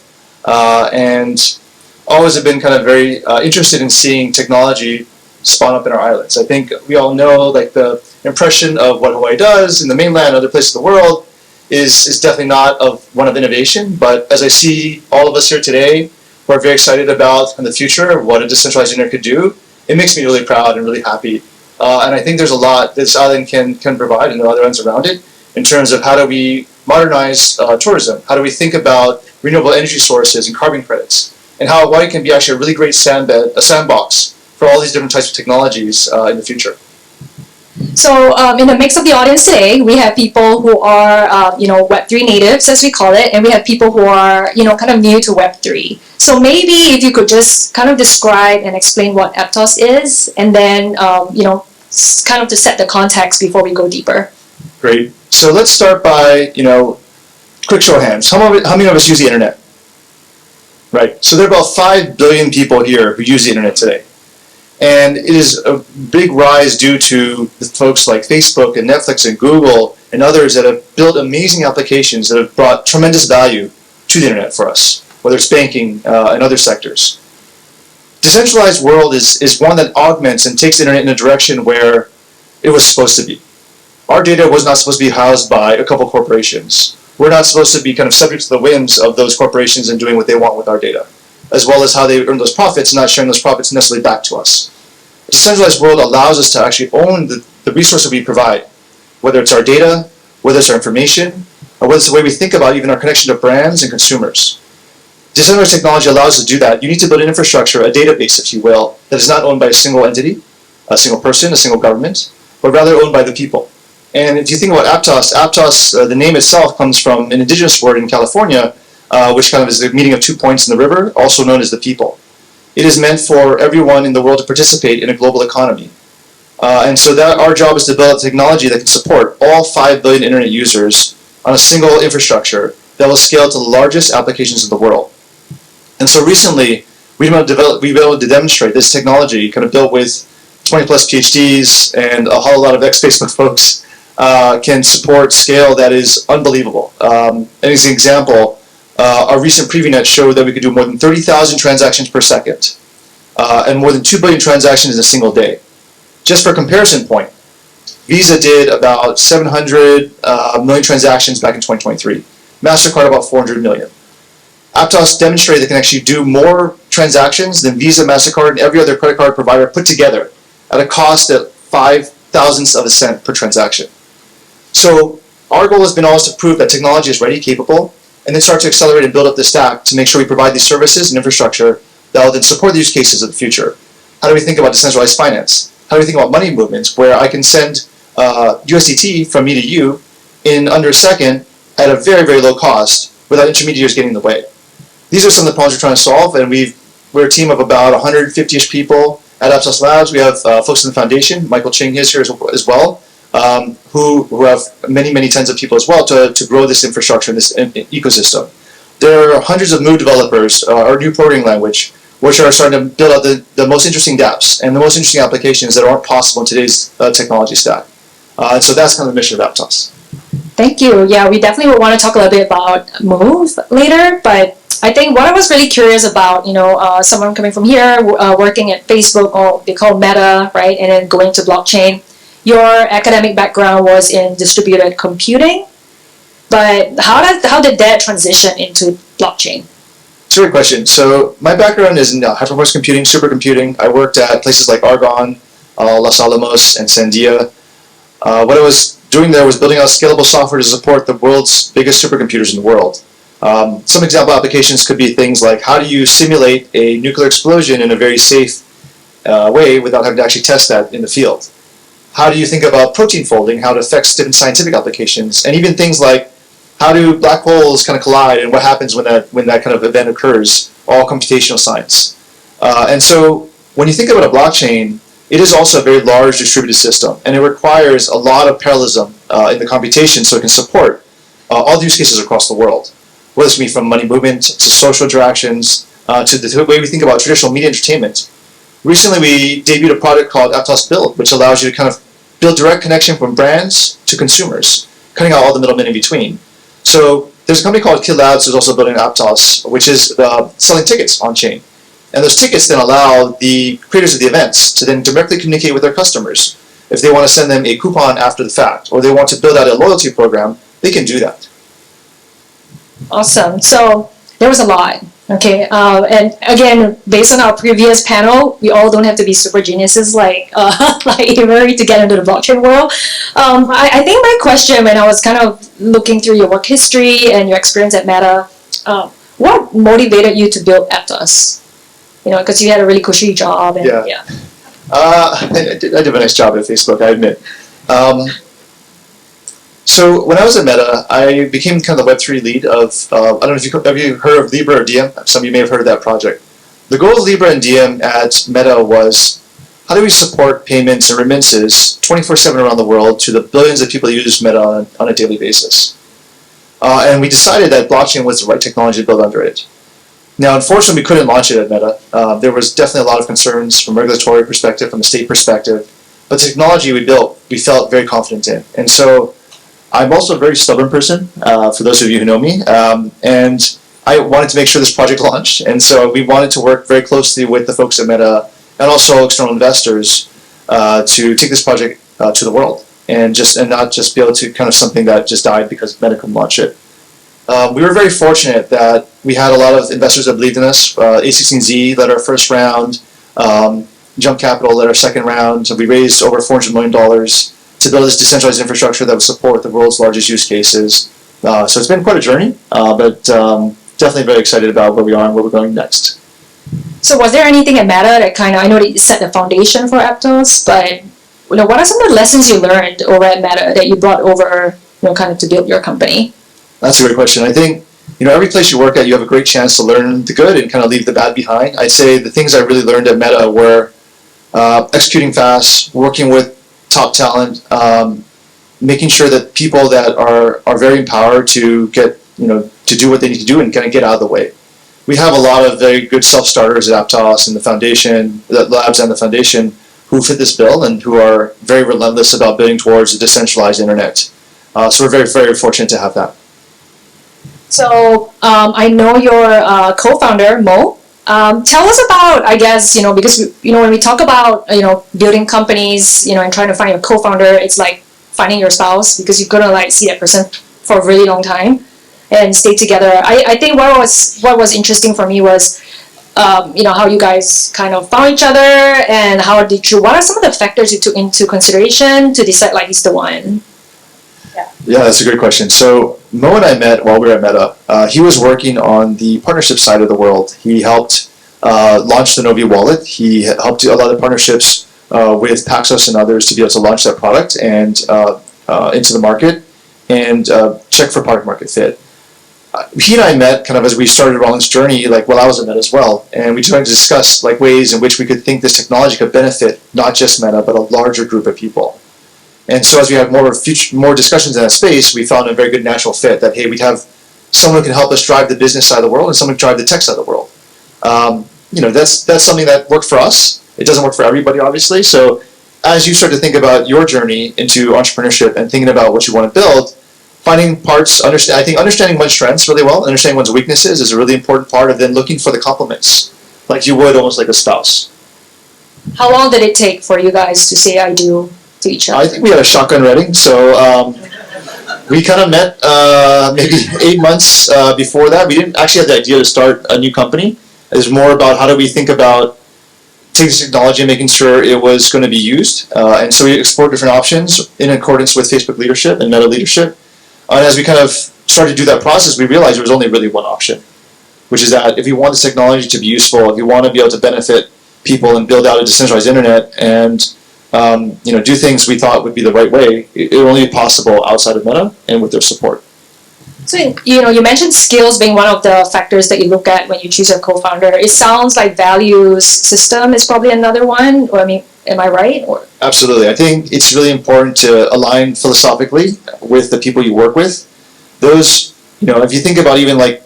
and always have been kind of very interested in seeing technology spawn up in our islands. I think we all know like the impression of what Hawaii does in the mainland and other places of the world is definitely not one of innovation, but as I see all of us here today who are very excited about in the future what a decentralized internet could do, it makes me really proud and really happy. And I think there's a lot this island can provide and the other islands around it in terms of how do we modernize tourism, how do we think about renewable energy sources and carbon credits, and how Hawaii can be actually a really great sandbox for all these different types of technologies in the future. So in the mix of the audience today, we have people who are, Web3 natives, as we call it, and we have people who are, kind of new to Web3. So maybe if you could just kind of describe and explain what Aptos is, and then, kind of to set the context before we go deeper. Great. So let's start by, quick show of hands. How many of us use the internet? Right. So there are about 5 billion people here who use the internet today. And it is a big rise due to the folks like Facebook and Netflix and Google and others that have built amazing applications that have brought tremendous value to the internet for us, whether it's banking and other sectors. Decentralized world is one that augments and takes the internet in a direction where it was supposed to be. Our data was not supposed to be housed by a couple corporations. We're not supposed to be kind of subject to the whims of those corporations and doing what they want with our data, as well as how they earn those profits and not sharing those profits necessarily back to us. A decentralized world allows us to actually own the resource that we provide, whether it's our data, whether it's our information, or whether it's the way we think about even our connection to brands and consumers. Decentralized technology allows us to do that. You need to build an infrastructure, a database, if you will, that is not owned by a single entity, a single person, a single government, but rather owned by the people. And if you think about Aptos, the name itself comes from an indigenous word in California, which kind of is the meeting of 2 points in the river, also known as the people. It is meant for everyone in the world to participate in a global economy. And so that our job is to build a technology that can support all 5 billion internet users on a single infrastructure that will scale to the largest applications in the world. And so recently, we've been able to demonstrate this technology, kind of built with 20 plus PhDs and a whole lot of ex-Facebook folks, can support scale that is unbelievable. And as an example, our recent PreviewNet showed that we could do more than 30,000 transactions per second and more than 2 billion transactions in a single day. Just for comparison point, Visa did about 700 million transactions back in 2023. MasterCard about 400 million. Aptos demonstrated they can actually do more transactions than Visa, MasterCard, and every other credit card provider put together at a cost at 0.005 of a cent per transaction. So our goal has been always to prove that technology is ready, capable, and then start to accelerate and build up the stack to make sure we provide these services and infrastructure that will then support the use cases of the future. How do we think about decentralized finance? How do we think about money movements, where I can send USDT from me to you in under a second at a very, very low cost without intermediaries getting in the way? These are some of the problems we're trying to solve, and we're a team of about 150-ish people at Aptos Labs. We have folks in the foundation. Michael Ching is here as well, who have many, many tens of people as well to grow this infrastructure and this ecosystem. There are hundreds of new developers, or new programming language, which are starting to build out the most interesting DApps and the most interesting applications that aren't possible in today's technology stack. And so that's kind of the mission of Aptos. Thank you. Yeah, we definitely would want to talk a little bit about Move later, but I think what I was really curious about, someone coming from here, working at Facebook, or they call Meta, right, and then going to blockchain. Your academic background was in distributed computing, but how did that transition into blockchain? It's a great question. So my background is in high-performance computing, supercomputing. I worked at places like Argonne, Los Alamos, and Sandia. What I was doing there was building out scalable software to support the world's biggest supercomputers in the world. Some example applications could be things like, how do you simulate a nuclear explosion in a very safe way without having to actually test that in the field? How do you think about protein folding, how it affects different scientific applications, and even things like, how do black holes kind of collide and what happens when that kind of event occurs, all computational science. And so when you think about a blockchain, it is also a very large distributed system, and it requires a lot of parallelism in the computation so it can support all the use cases across the world. Whether this be from money movement to social interactions to the way we think about traditional media entertainment. Recently, we debuted a product called Aptos Build, which allows you to kind of build direct connection from brands to consumers, cutting out all the middlemen in between. So there's a company called Kid Labs who's also building Aptos, which is selling tickets on chain. And those tickets then allow the creators of the events to then directly communicate with their customers. If they want to send them a coupon after the fact, or they want to build out a loyalty program, they can do that. Awesome. So there was a lot. Okay. And again, based on our previous panel, we all don't have to be super geniuses like Avery to get into the blockchain world. I think my question, when I was kind of looking through your work history and your experience at Meta, what motivated you to build Aptos? Because you had a really cushy job. And, yeah. I did a nice job at Facebook, I admit. So when I was at Meta, I became kind of the Web3 lead of, I don't know if you heard of Libra or Diem. Some of you may have heard of that project. The goal of Libra and Diem at Meta was, how do we support payments and remittances 24/7 around the world to the billions of people who use Meta on a daily basis? And we decided that blockchain was the right technology to build under it. Now, unfortunately, we couldn't launch it at Meta. There was definitely a lot of concerns from a regulatory perspective, from a state perspective. But the technology we built, we felt very confident in. And so I'm also a very stubborn person, for those of you who know me, and I wanted to make sure this project launched, and so we wanted to work very closely with the folks at Meta and also external investors to take this project to the world, and not just be able to kind of something that just died because Meta couldn't launch it. We were very fortunate that we had a lot of investors that believed in us. A16Z led our first round, Jump Capital led our second round, so we raised over $400 million to build this decentralized infrastructure that would support the world's largest use cases. So it's been quite a journey, but definitely very excited about where we are and where we're going next. So was there anything at Meta that I know that you set the foundation for Aptos, but what are some of the lessons you learned over at Meta that you brought over, kind of to build your company? That's a great question. I think, every place you work at, you have a great chance to learn the good and kind of leave the bad behind. I'd say the things I really learned at Meta were executing fast, working with top talent, making sure that people that are very empowered to get, to do what they need to do and kind of get out of the way. We have a lot of very good self-starters at Aptos and the foundation, the labs and the foundation, who fit this bill and who are very relentless about building towards a decentralized internet. So we're very, very fortunate to have that. So I know your co-founder, Mo. Tell us about, I guess, because, when we talk about, building companies, and trying to find a co-founder, it's like finding your spouse, because you're going to see that person for a really long time and stay together. I think what was interesting for me was, how you guys kind of found each other and what are some of the factors you took into consideration to decide he's the one? Yeah, that's a great question. So Mo and I met while we were at Meta. He was working on the partnership side of the world. He helped launch the Novi wallet. He helped do a lot of partnerships with Paxos and others to be able to launch that product and into the market and check for product market fit. He and I met kind of as we started along this journey, like while I was at Meta as well, and we tried to discuss like ways in which we could think this technology could benefit not just Meta but a larger group of people. And so as we had more discussions in that space, we found a very good natural fit that, hey, we'd have someone who can help us drive the business side of the world and someone who can drive the tech side of the world. That's something that worked for us. It doesn't work for everybody, obviously. So as you start to think about your journey into entrepreneurship and thinking about what you want to build, finding parts, I think understanding one's strengths really well, understanding one's weaknesses is a really important part of then looking for the compliments, like you would almost like a spouse. How long did it take for you guys to say I do to each other? I think we had a shotgun wedding, so we kind of met maybe 8 months before that. We didn't actually have the idea to start a new company. It was more about how do we think about taking this technology and making sure it was going to be used. And so we explored different options in accordance with Facebook leadership and Meta leadership. And as we kind of started to do that process, we realized there was only really one option, which is that if you want this technology to be useful, if you want to be able to benefit people and build out a decentralized internet and do things we thought would be the right way, it would only be possible outside of Meta and with their support. So, you mentioned skills being one of the factors that you look at when you choose a co-founder. It sounds like values system is probably another one. Or, am I right? Or Absolutely. I think it's really important to align philosophically with the people you work with. Those, if you think about even like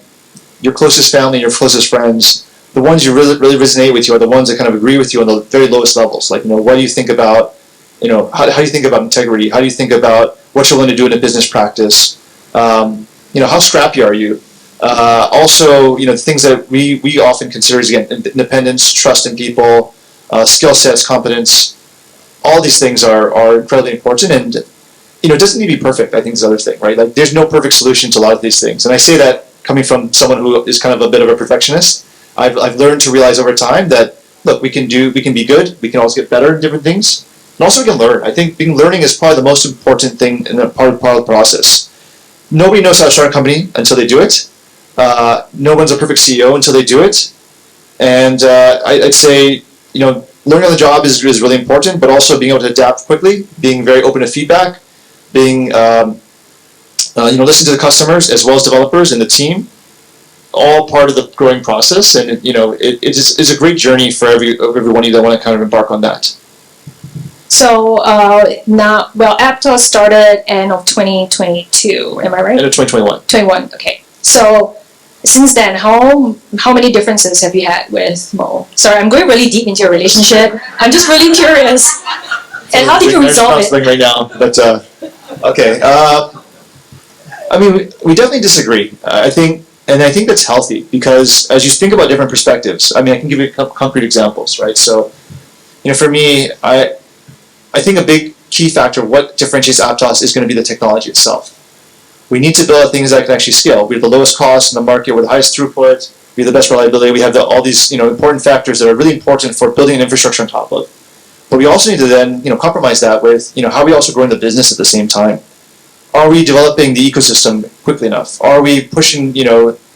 your closest family, your closest friends, the ones you really resonate with you are the ones that kind of agree with you on the very lowest levels. Like, what do you think about, how do you think about integrity? How do you think about what you're going to do in a business practice? How scrappy are you? Also, the things that we often consider is, again, independence, trust in people, skill sets, competence. All these things are incredibly important, and it doesn't need to be perfect. I think is the other thing, right? Like, there's no perfect solution to a lot of these things, and I say that coming from someone who is kind of a bit of a perfectionist. I've learned to realize over time that, look, we can be good. We can always get better in different things, and also we can learn. I think learning is probably the most important thing in a part of the process. Nobody knows how to start a company until they do it. No one's a perfect CEO until they do it. And I'd say, learning on the job is really important, but also being able to adapt quickly, being very open to feedback, being, listening to the customers as well as developers and the team, all part of the growing process. And, it's a great journey for every one of you that want to kind of embark on that. So Aptos started end of 2022. Am I right? End of 2021. 21. Okay. So since then, how many differences have you had with Mo? Sorry, I'm going really deep into your relationship. I'm just really curious. And how did you resolve it? Right now, but okay. We definitely disagree. I think that's healthy because as you think about different perspectives, I can give you concrete examples, right? So, for me, I think a big key factor of what differentiates Aptos is going to be the technology itself. We need to build things that can actually scale. We have the lowest cost in the market, we're the highest throughput, we have the best reliability, we have all these important factors that are really important for building an infrastructure on top of. But we also need to then compromise that with how are we also growing the business at the same time. Are we developing the ecosystem quickly enough? Are we pushing,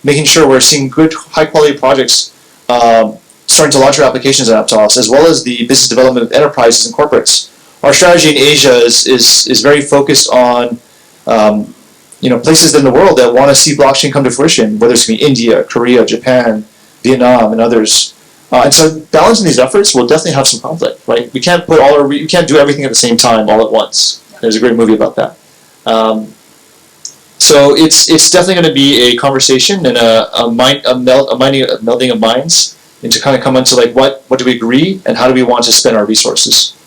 making sure we're seeing good, high quality projects starting to launch our applications on Aptos, as well as the business development of enterprises and corporates. Our strategy in Asia is very focused on places in the world that want to see blockchain come to fruition, whether it's going to be India, Korea, Japan, Vietnam, and others. And so balancing these efforts will definitely have some conflict, right? We can't do everything at the same time all at once. There's a great movie about that. So it's definitely going to be a conversation and a melding of minds, and to kind of come into like what do we agree and how do we want to spend our resources.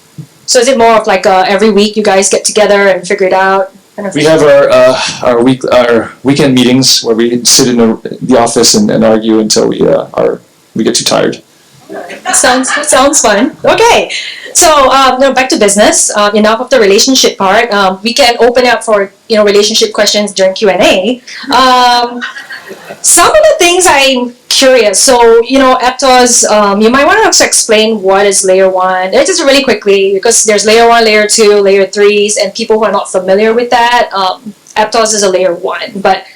So is it more of like every week you guys get together and figure it out? We have our weekend meetings where we sit in the office and argue until we get too tired. Sounds fun. Okay, so back to business. Enough of the relationship part. We can open up for relationship questions during Q&A. Some of the things I'm curious. So, Aptos, you might want to also explain what is layer one. Just really quickly, because there's layer one, layer two, layer threes, and people who are not familiar with that, Aptos is a layer one. But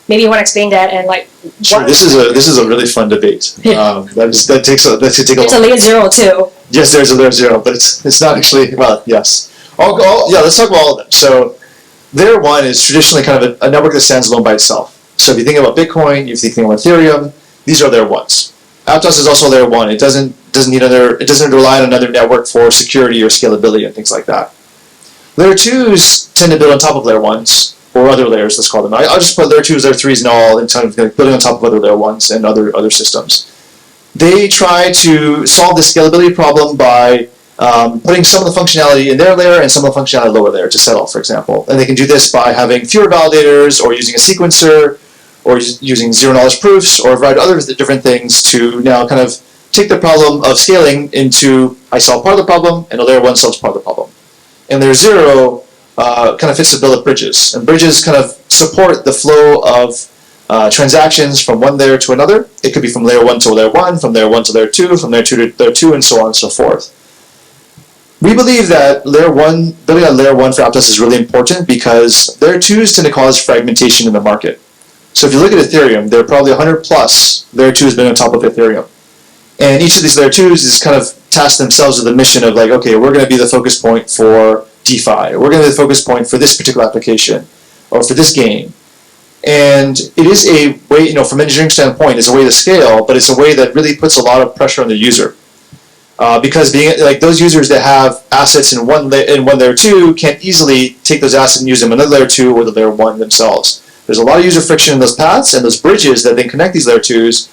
maybe you want to explain that and like. Sure. This is a really fun debate. That takes a It's a layer zero too. Yes, there's a layer zero, but it's not actually. Well, yes. Let's talk about all of them. So, layer one is traditionally kind of a network that stands alone by itself. So if you think about Bitcoin, if you think about Ethereum, these are layer ones. Aptos is also layer one. It doesn't rely on another network for security or scalability and things like that. Layer twos tend to build on top of layer ones, or other layers, let's call them. I'll just put layer twos, layer threes, and all in terms of building on top of other layer ones and other systems. They try to solve the scalability problem by putting some of the functionality in their layer and some of the functionality in the lower layer to settle, for example. And they can do this by having fewer validators or using a sequencer or using zero-knowledge proofs or a variety of other different things to now kind of take the problem of scaling into I solve part of the problem and a layer one solves part of the problem. And layer zero kind of fits the bill of bridges. And bridges kind of support the flow of transactions from one layer to another. It could be from layer one to layer one, from layer one to layer two, from layer two to layer two, and so on and so forth. We believe that building on layer one for Aptos is really important because layer twos tend to cause fragmentation in the market. So if you look at Ethereum, there are probably 100 plus layer twos built on top of Ethereum. And each of these layer twos is kind of tasked themselves with the mission of like, okay, we're going to be the focus point for DeFi, or we're going to be the focus point for this particular application, or for this game. And it is a way, from an engineering standpoint, it's a way to scale, but it's a way that really puts a lot of pressure on the user. Because being like those users that have assets in one layer two can't easily take those assets and use them in another layer two or the layer one themselves. There's a lot of user friction in those paths, and those bridges that then connect these layer twos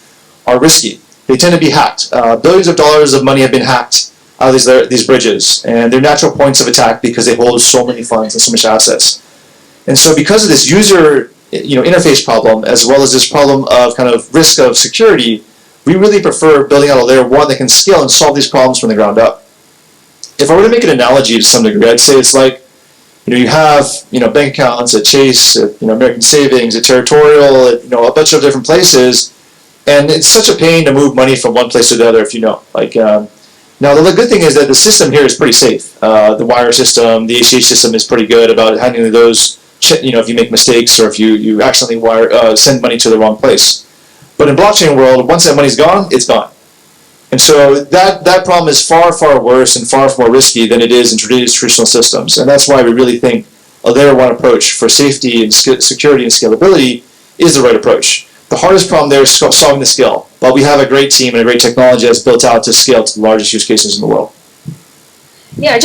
are risky. They tend to be hacked. Billions of dollars of money have been hacked out of these bridges, and they're natural points of attack because they hold so many funds and so much assets. And so because of this user interface problem, as well as this problem of kind of risk of security, we really prefer building out a layer one that can scale and solve these problems from the ground up. If I were to make an analogy to some degree, I'd say it's like, you have bank accounts at Chase, at American Savings, at Territorial, at a bunch of different places, and it's such a pain to move money from one place to the other. Now the good thing is that the system here is pretty safe. The wire system, the ACH system is pretty good about handling those. If you make mistakes or if you accidentally send money to the wrong place. But in blockchain world, once that money's gone, it's gone. And so that problem is far, far worse and far more risky than it is in traditional systems. And that's why we really think a layer one approach for safety and security and scalability is the right approach. The hardest problem there is solving the scale. But we have a great team and a great technology that's built out to scale to the largest use cases in the world. Yeah,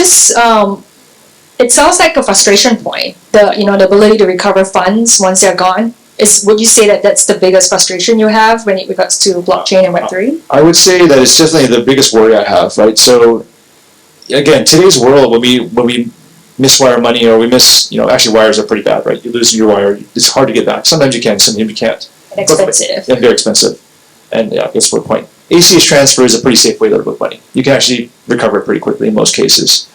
it sounds like a frustration point. The ability to recover funds once they're gone. Would you say that that's the biggest frustration you have when it regards to blockchain and Web3? I would say that it's definitely the biggest worry I have, right? So, again, today's world, when we miswire money or we actually wires are pretty bad, right? You lose your wire, it's hard to get back. Sometimes you can, sometimes you can't. And expensive. And very expensive. And yeah, that's the point. ACH transfer is a pretty safe way to move money. You can actually recover it pretty quickly in most cases.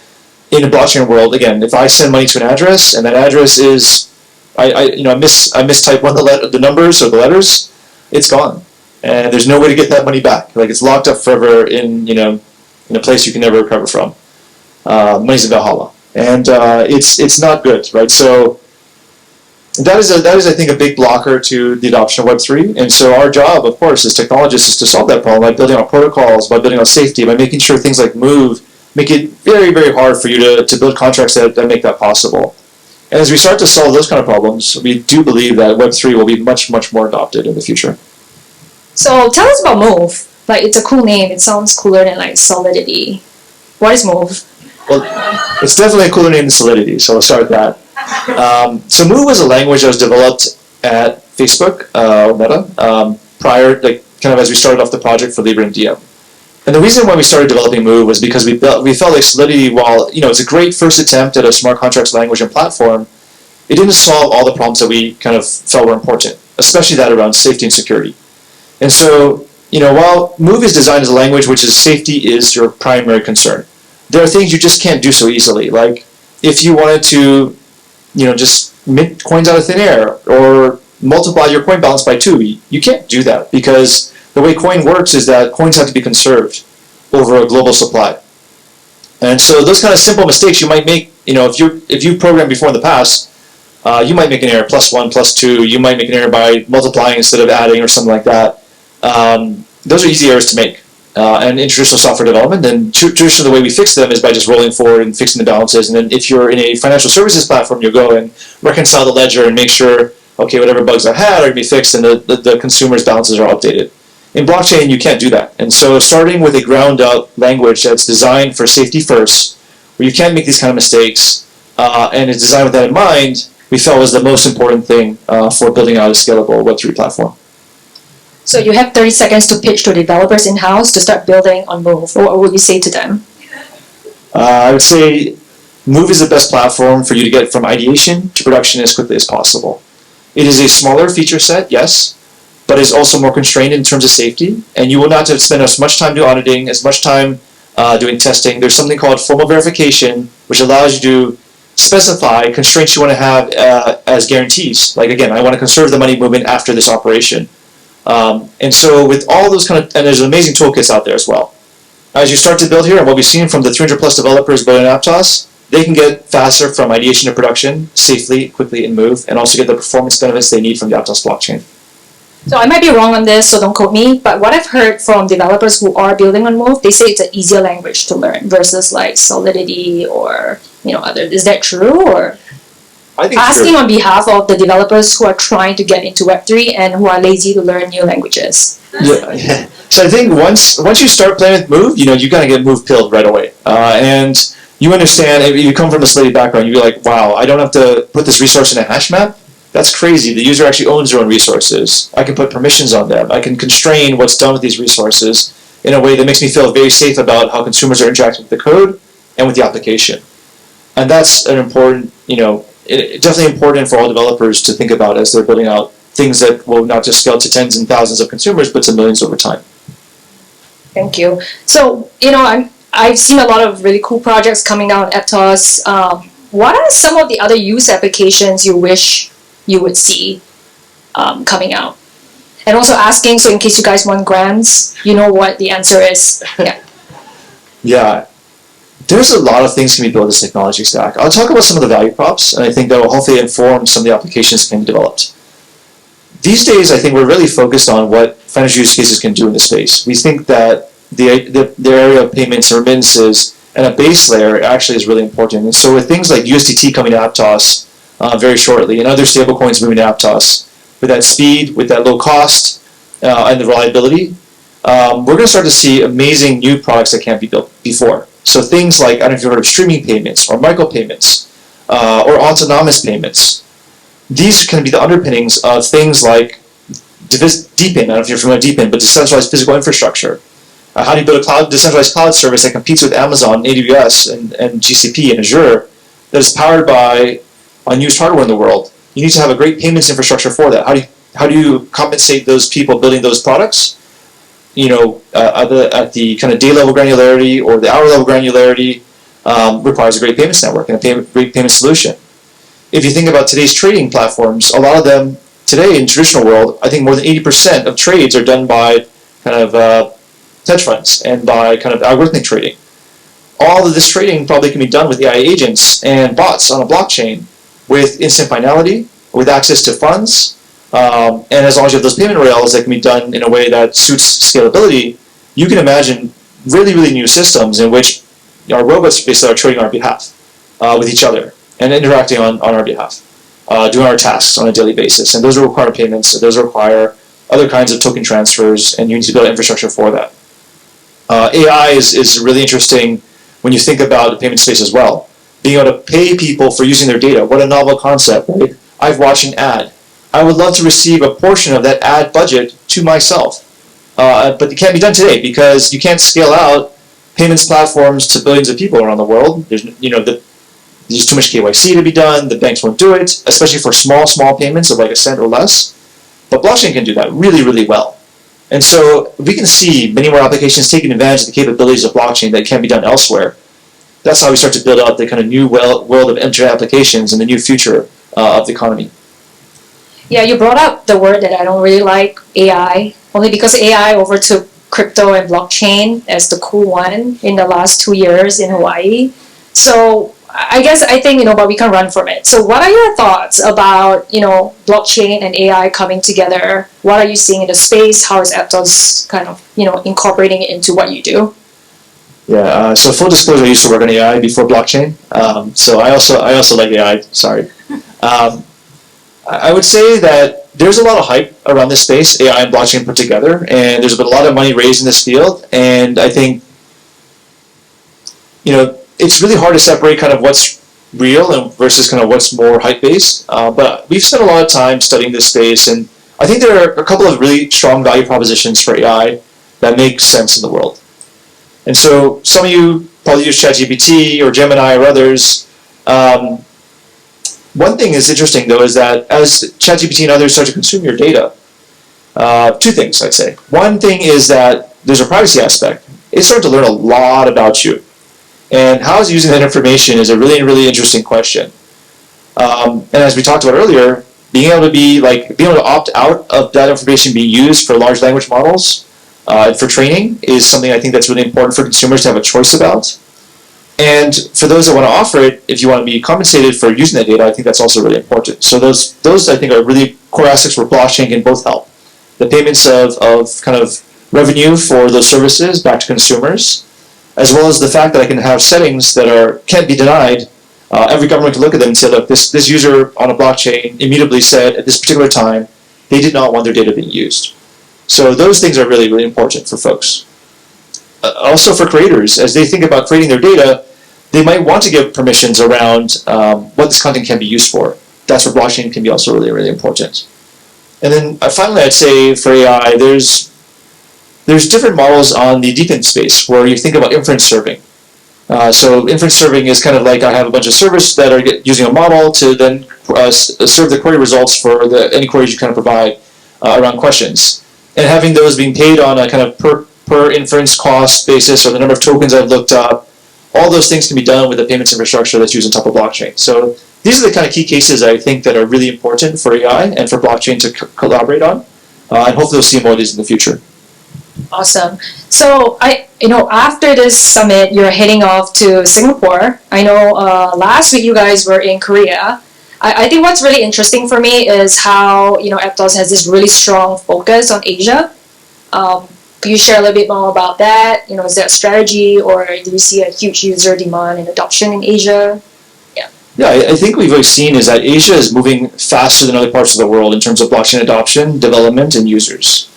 In the blockchain world, again, if I send money to an address and that address is I mistype one of the numbers or the letters, it's gone, and there's no way to get that money back. Like it's locked up forever in a place you can never recover from. Money's in Valhalla, and it's not good, right? So that is I think a big blocker to the adoption of Web3. And so our job, of course, as technologists, is to solve that problem by building out protocols, by building out safety, by making sure things like Move make it very, very hard for you to build contracts that make that possible. And as we start to solve those kind of problems, we do believe that Web3 will be much, much more adopted in the future. So tell us about Move. Like, it's a cool name. It sounds cooler than like Solidity. What is Move? Well, it's definitely a cooler name than Solidity, so I'll start with that. So Move was a language that was developed at Facebook, or Meta, prior, kind of as we started off the project for Libre and Diem. And the reason why we started developing Move was because we felt like Solidity, while it's a great first attempt at a smart contracts language and platform, it didn't solve all the problems that we kind of felt were important, especially that around safety and security. And so, while Move is designed as a language which is safety is your primary concern, there are things you just can't do so easily. Like if you wanted to, just mint coins out of thin air, or multiply your coin balance by 2. You can't do that because the way coin works is that coins have to be conserved over a global supply. And so those kind of simple mistakes you might make, if you programmed before in the past, you might make an error, +1, +2, you might make an error by multiplying instead of adding or something like that. Those are easy errors to make. And in traditional software development, then traditionally the way we fix them is by just rolling forward and fixing the balances. And then if you're in a financial services platform, you'll go and reconcile the ledger and make sure, okay, whatever bugs I had are going to be fixed and the consumer's balances are updated. In blockchain, you can't do that. And so starting with a ground-up language that's designed for safety first, where you can't make these kind of mistakes, and is designed with that in mind, we felt was the most important thing for building out a scalable Web3 platform. So you have 30 seconds to pitch to developers in-house to start building on Move. What would you say to them? I would say Move is the best platform for you to get from ideation to production as quickly as possible. It is a smaller feature set, yes, but is also more constrained in terms of safety, and you will not have to spend as much time doing auditing, as much time doing testing. There's something called formal verification, which allows you to specify constraints you want to have as guarantees. Like, again, I want to conserve the money movement after this operation. And so with all those and there's amazing toolkits out there as well. As you start to build here, and what we've seen from the 300 plus developers building Aptos, they can get faster from ideation to production safely, quickly, and Move, and also get the performance benefits they need from the Aptos blockchain. So I might be wrong on this, so don't quote me, but what I've heard from developers who are building on Move, they say it's an easier language to learn versus like Solidity or other. Is that true? Or I think asking on behalf of the developers who are trying to get into Web3 and who are lazy to learn new languages. Yeah. So I think once you start playing with Move, you gotta get Move pilled right away, and you understand. If you come from a Solidity background, you're like, wow, I don't have to put this resource in a hash map. That's crazy. The user actually owns their own resources. I can put permissions on them. I can constrain what's done with these resources in a way that makes me feel very safe about how consumers are interacting with the code and with the application. And that's an important, definitely important for all developers to think about as they're building out things that will not just scale to tens and thousands of consumers, but to millions over time. Thank you. So, I've seen a lot of really cool projects coming out at Aptos. What are some of the other use applications you wish you would see coming out? And also asking, so in case you guys want grants, you know what the answer is. Yeah. Yeah. There's a lot of things can be built in this technology stack. I'll talk about some of the value props, and I think that will hopefully inform some of the applications that can be developed. These days, I think we're really focused on what financial use cases can do in the space. We think that the area of payments and remittances and a base layer actually is really important. And so with things like USDT coming to Aptos very shortly, and other stablecoins moving to Aptos, with that speed, with that low cost, and the reliability, we're going to start to see amazing new products that can't be built before. So things like, I don't know if you've heard of streaming payments, or micropayments, or autonomous payments. These can be the underpinnings of things like DePIN, I don't know if you're familiar with DePIN, but decentralized physical infrastructure. How do you build a decentralized cloud service that competes with Amazon, AWS, and GCP and Azure that is powered by unused hardware in the world? You need to have a great payments infrastructure for that. How do you compensate those people building those products? At the kind of day level granularity or the hour level granularity requires a great payments network and a great payment solution. If you think about today's trading platforms, a lot of them today in traditional world, I think more than 80% of trades are done by kind of hedge funds and by kind of algorithmic trading. All of this trading probably can be done with AI agents and bots on a blockchain with instant finality, with access to funds, and as long as you have those payment rails that can be done in a way that suits scalability, you can imagine really, really new systems in which our robots basically are trading on our behalf with each other and interacting on our behalf, doing our tasks on a daily basis. And those will require payments, those require other kinds of token transfers, and you need to build infrastructure for that. AI is really interesting when you think about the payment space as well. Being able to pay people for using their data, what a novel concept, right? I've watched an ad. I would love to receive a portion of that ad budget to myself. But it can't be done today because you can't scale out payments platforms to billions of people around the world. There's too much KYC to be done. The banks won't do it, especially for small payments of like a cent or less. But blockchain can do that really, really well. And so we can see many more applications taking advantage of the capabilities of blockchain that can be done elsewhere. That's how we start to build out the kind of new world of internet applications and the new future of the economy. Yeah, you brought up the word that I don't really like, AI, only because AI overtook crypto and blockchain as the cool one in the last 2 years in Hawaii. So I think, but we can run from it. So what are your thoughts about, blockchain and AI coming together? What are you seeing in the space? How is Aptos kind of, incorporating it into what you do? Yeah, so full disclosure, I used to work on AI before blockchain. So I also like AI, sorry. I would say that there's a lot of hype around this space, AI and blockchain put together, and there's been a lot of money raised in this field, and I think, it's really hard to separate kind of what's real and versus kind of what's more hype-based, but we've spent a lot of time studying this space, and I think there are a couple of really strong value propositions for AI that make sense in the world. And so some of you probably use ChatGPT or Gemini or others. One thing is interesting, though, is that as ChatGPT and others start to consume your data, two things, I'd say. One thing is that there's a privacy aspect. It's starting to learn a lot about you. And how is using that information is a really, really interesting question. And as we talked about earlier, being able to opt out of that information being used for large language models for training is something I think that's really important for consumers to have a choice about. And for those that want to offer it, if you want to be compensated for using that data, I think that's also really important. So those I think are really core aspects where blockchain can both help. The payments of kind of revenue for those services back to consumers, as well as the fact that I can have settings that can't be denied. Every government can look at them and say, look, this user on a blockchain immutably said at this particular time they did not want their data being used. So those things are really, really important for folks. Also for creators, as they think about creating their data, they might want to give permissions around what this content can be used for. That's where blockchain can be also really, really important. And then finally, I'd say for AI, there's different models on the deep space where you think about inference serving. So inference serving is kind of like I have a bunch of servers that are using a model to then serve the query results for any queries you kind of provide around questions. And having those being paid on a kind of per inference cost basis or the number of tokens I've looked up, all those things can be done with the payments infrastructure that's used on top of blockchain. So these are the kind of key cases I think that are really important for AI and for blockchain to collaborate on. And hopefully we'll see more of these in the future. Awesome. So after this summit, you're heading off to Singapore. I know last week you guys were in Korea. I think what's really interesting for me is how Aptos has this really strong focus on Asia. Can you share a little bit more about that? Is there a strategy, or do you see a huge user demand and adoption in Asia? Yeah, I think what we've seen is that Asia is moving faster than other parts of the world in terms of blockchain adoption, development, and users.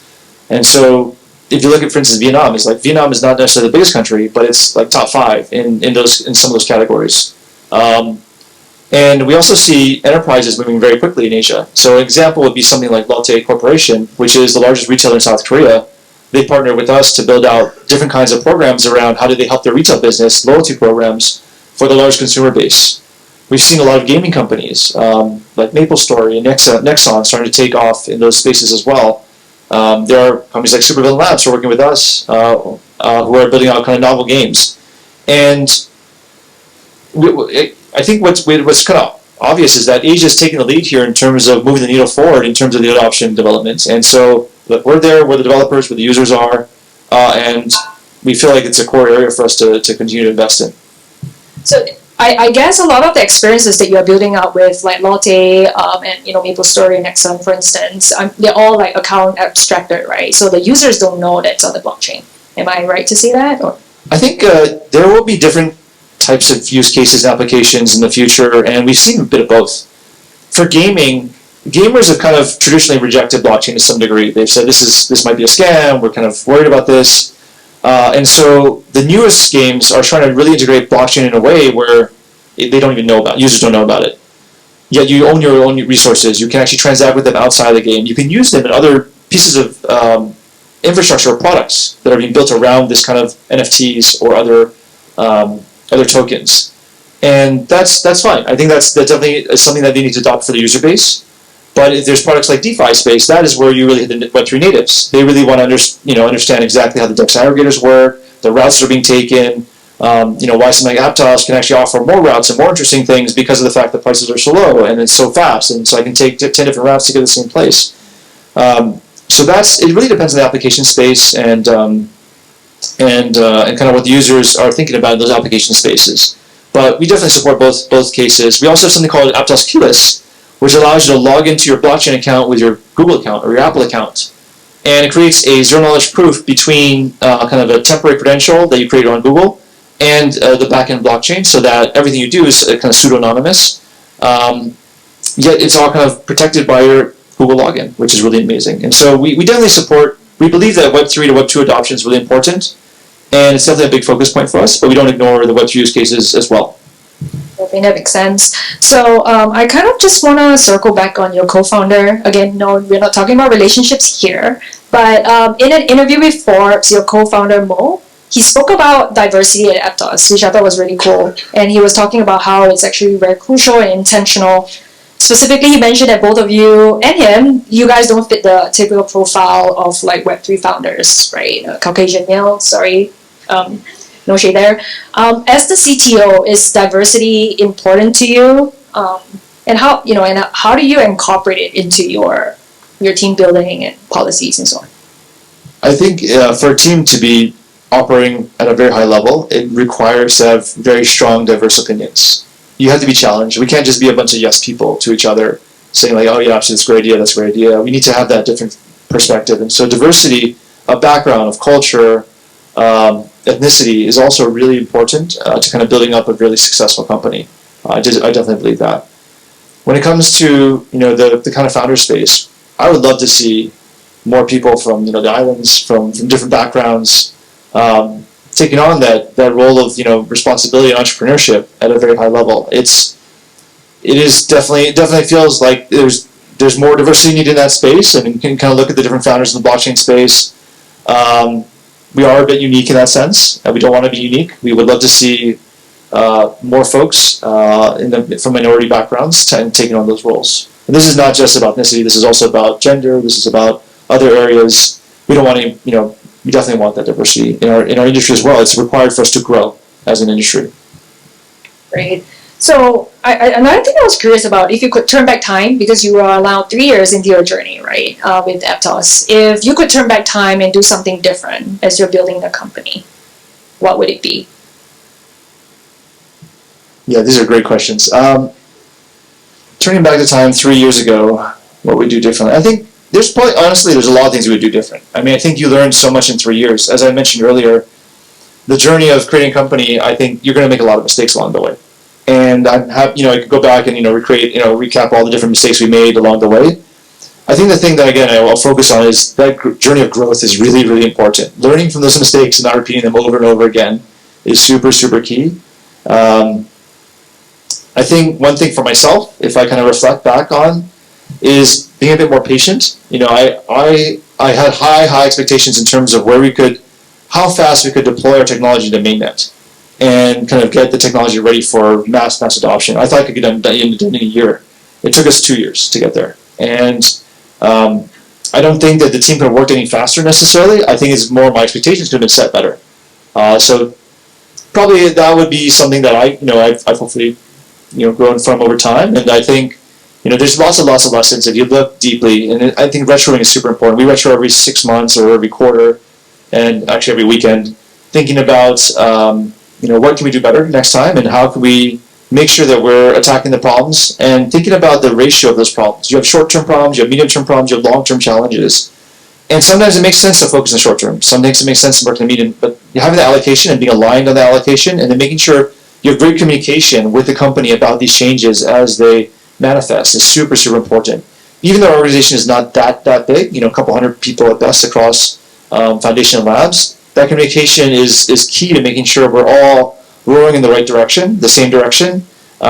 And so if you look at, for instance, Vietnam, Vietnam is not necessarily the biggest country, but it's like top 5 in some of those categories. And we also see enterprises moving very quickly in Asia. So an example would be something like Lotte Corporation, which is the largest retailer in South Korea. They partner with us to build out different kinds of programs around how do they help their retail business, loyalty programs for the large consumer base. We've seen a lot of gaming companies like MapleStory and Nexon starting to take off in those spaces as well. There are companies like Supervillain Labs who are working with us who are building out kind of novel games. And I think what's kind of obvious is that Asia is taking the lead here in terms of moving the needle forward in terms of the adoption and development. And so we're there where the developers, where the users are, and we feel like it's a core area for us to continue to invest in. So I guess a lot of the experiences that you're building out with like Lotte and MapleStory and Nexon, for instance, they're all like account abstracted, right? So the users don't know that's on the blockchain. Am I right to say that? Or? I think there will be different types of use cases and applications in the future, and we've seen a bit of both. For gaming, gamers have kind of traditionally rejected blockchain to some degree. They've said this might be a scam, we're kind of worried about this. And so the newest games are trying to really integrate blockchain in a way where they don't even know about it, users don't know about it. Yet you own your own resources, you can actually transact with them outside of the game, you can use them in other pieces of infrastructure or products that are being built around this kind of NFTs or other tokens. And that's fine. I think that's definitely something that they need to adopt for the user base. But if there's products like DeFi space, that is where you really hit the Web3 natives. They really want to understand exactly how the DEX aggregators work, the routes that are being taken, Why something like Aptos can actually offer more routes and more interesting things because of the fact that prices are so low and it's so fast, and so I can take 10 different routes to get to the same place. So it really depends on the application space and kind of what the users are thinking about in those application spaces. But we definitely support both cases. We also have something called Aptos Keyless, which allows you to log into your blockchain account with your Google account or your Apple account. And it creates a zero-knowledge proof between kind of a temporary credential that you created on Google and the backend blockchain, so that everything you do is kind of pseudo-anonymous. Yet it's all kind of protected by your Google login, which is really amazing. And so we definitely support, we believe that Web3 to Web2 adoption is really important, and it's definitely a big focus point for us, but we don't ignore the Web3 use cases as well. I think that makes sense. So I kind of just want to circle back on your co-founder. Again, no, we're not talking about relationships here, but in an interview with Forbes, your co-founder Mo, he spoke about diversity at Aptos, which I thought was really cool. And he was talking about how it's actually very crucial and intentional. Specifically, he mentioned that both of you and him, you guys don't fit the typical profile of like Web3 founders, right? Caucasian male, sorry. No shade there. As the CTO, is diversity important to you? And how do you incorporate it into your team building and policies and so on? I think for a team to be operating at a very high level, it requires to have very strong, diverse opinions. You have to be challenged. We can't just be a bunch of yes people to each other, saying like, oh yeah, actually that's a great idea, that's a great idea. We need to have that different perspective. And so diversity of background, of culture, ethnicity is also really important to kind of building up a really successful company. I definitely believe that. When it comes to the kind of founder space, I would love to see more people from the islands, from different backgrounds, taking on that role of responsibility and entrepreneurship at a very high level. It definitely feels like there's more diversity needed in that space, and you can kind of look at the different founders in the blockchain space. We are a bit unique in that sense. We don't want to be unique. We would love to see more folks from minority backgrounds taking on those roles. And this is not just about ethnicity. This is also about gender. This is about other areas. We don't want to, we definitely want that diversity in our industry as well. It's required for us to grow as an industry. Great. So another thing I was curious about, if you could turn back time, because you were allowed 3 years into your journey, right, with Aptos. If you could turn back time and do something different as you're building the company, what would it be? Yeah, these are great questions. Turning back the time 3 years ago, what would we do differently? I think there's a lot of things we would do different. I mean, I think you learned so much in 3 years. As I mentioned earlier, the journey of creating a company, I think you're going to make a lot of mistakes along the way. And I could go back and recap all the different mistakes we made along the way. I think the thing that again I'll focus on is that journey of growth is really, really important. Learning from those mistakes and not repeating them over and over again is super, super key. I think one thing for myself, if I kind of reflect back on, is being a bit more patient. I had high expectations in terms of how fast we could deploy our technology to mainnet and kind of get the technology ready for mass adoption. I thought I could get done in a year. It took us 2 years to get there. And I don't think that the team could have worked any faster necessarily. I think it's more my expectations could have been set better. So probably that would be something that I've hopefully grown from over time. And I think there's lots of lessons if you look deeply. And I think retroing is super important. We retro every 6 months or every quarter, and actually every weekend, thinking about what can we do better next time, and how can we make sure that we're attacking the problems and thinking about the ratio of those problems. You have short-term problems, you have medium-term problems, you have long-term challenges. And sometimes it makes sense to focus on the short-term. Sometimes it makes sense to work in the medium. But having the allocation and being aligned on the allocation, and then making sure you have great communication with the company about these changes as they manifest is super, super important. Even though our organization is not that big, a couple hundred people at best across Foundation and Labs, that communication is key to making sure we're all rowing in the right direction, the same direction,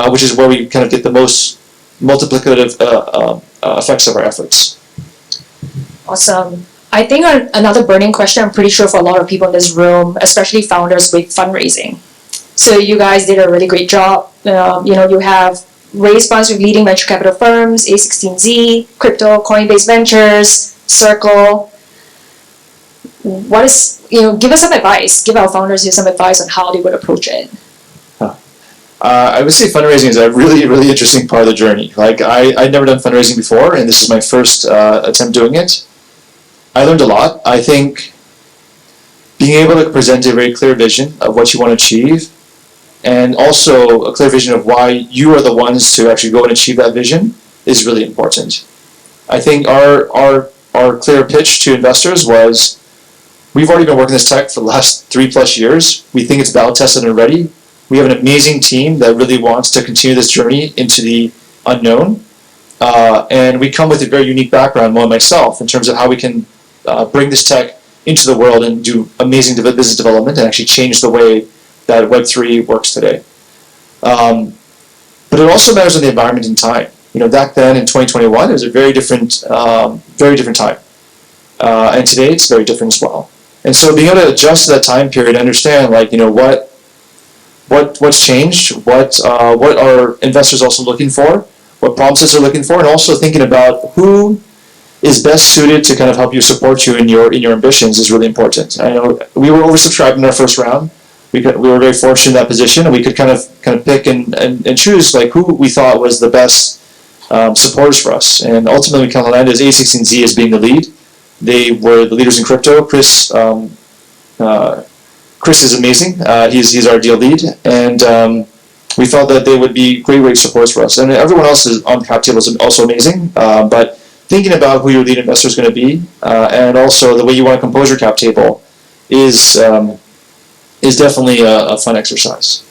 which is where we kind of get the most multiplicative effects of our efforts. Awesome. I think another burning question, I'm pretty sure for a lot of people in this room, especially founders with fundraising. So you guys did a really great job. You have raised funds with leading venture capital firms, A16Z, Crypto, Coinbase Ventures, Circle. what is, give us some advice, give our founders here some advice on how they would approach it. I would say fundraising is a really, really interesting part of the journey. Like I'd never done fundraising before, and this is my first attempt doing it. I learned a lot. I think being able to present a very clear vision of what you want to achieve, and also a clear vision of why you are the ones to actually go and achieve that vision is really important. I think our clear pitch to investors was, we've already been working this tech for the last 3+ years. We think it's battle tested and ready. We have an amazing team that really wants to continue this journey into the unknown. And we come with a very unique background, more myself, in terms of how we can bring this tech into the world and do amazing business development and actually change the way that Web3 works today. But it also matters on the environment and time. Back then in 2021, it was a very different time. And today it's very different as well. And so being able to adjust to that time period, understand what's changed, what are investors also looking for, what problem sets they're looking for, and also thinking about who is best suited to kind of help you support you in your ambitions is really important. I know we were oversubscribed in our first round. We were very fortunate in that position, and we could kind of pick and choose who we thought was the best supporters for us. And ultimately, we kind of landed as A16Z as being the lead. They were the leaders in crypto. Chris is amazing. He's our deal lead, and we felt that they would be great supports for us. And everyone else is on the cap table is also amazing. But thinking about who your lead investor is going to be, and also the way you want to compose your cap table, is definitely a fun exercise.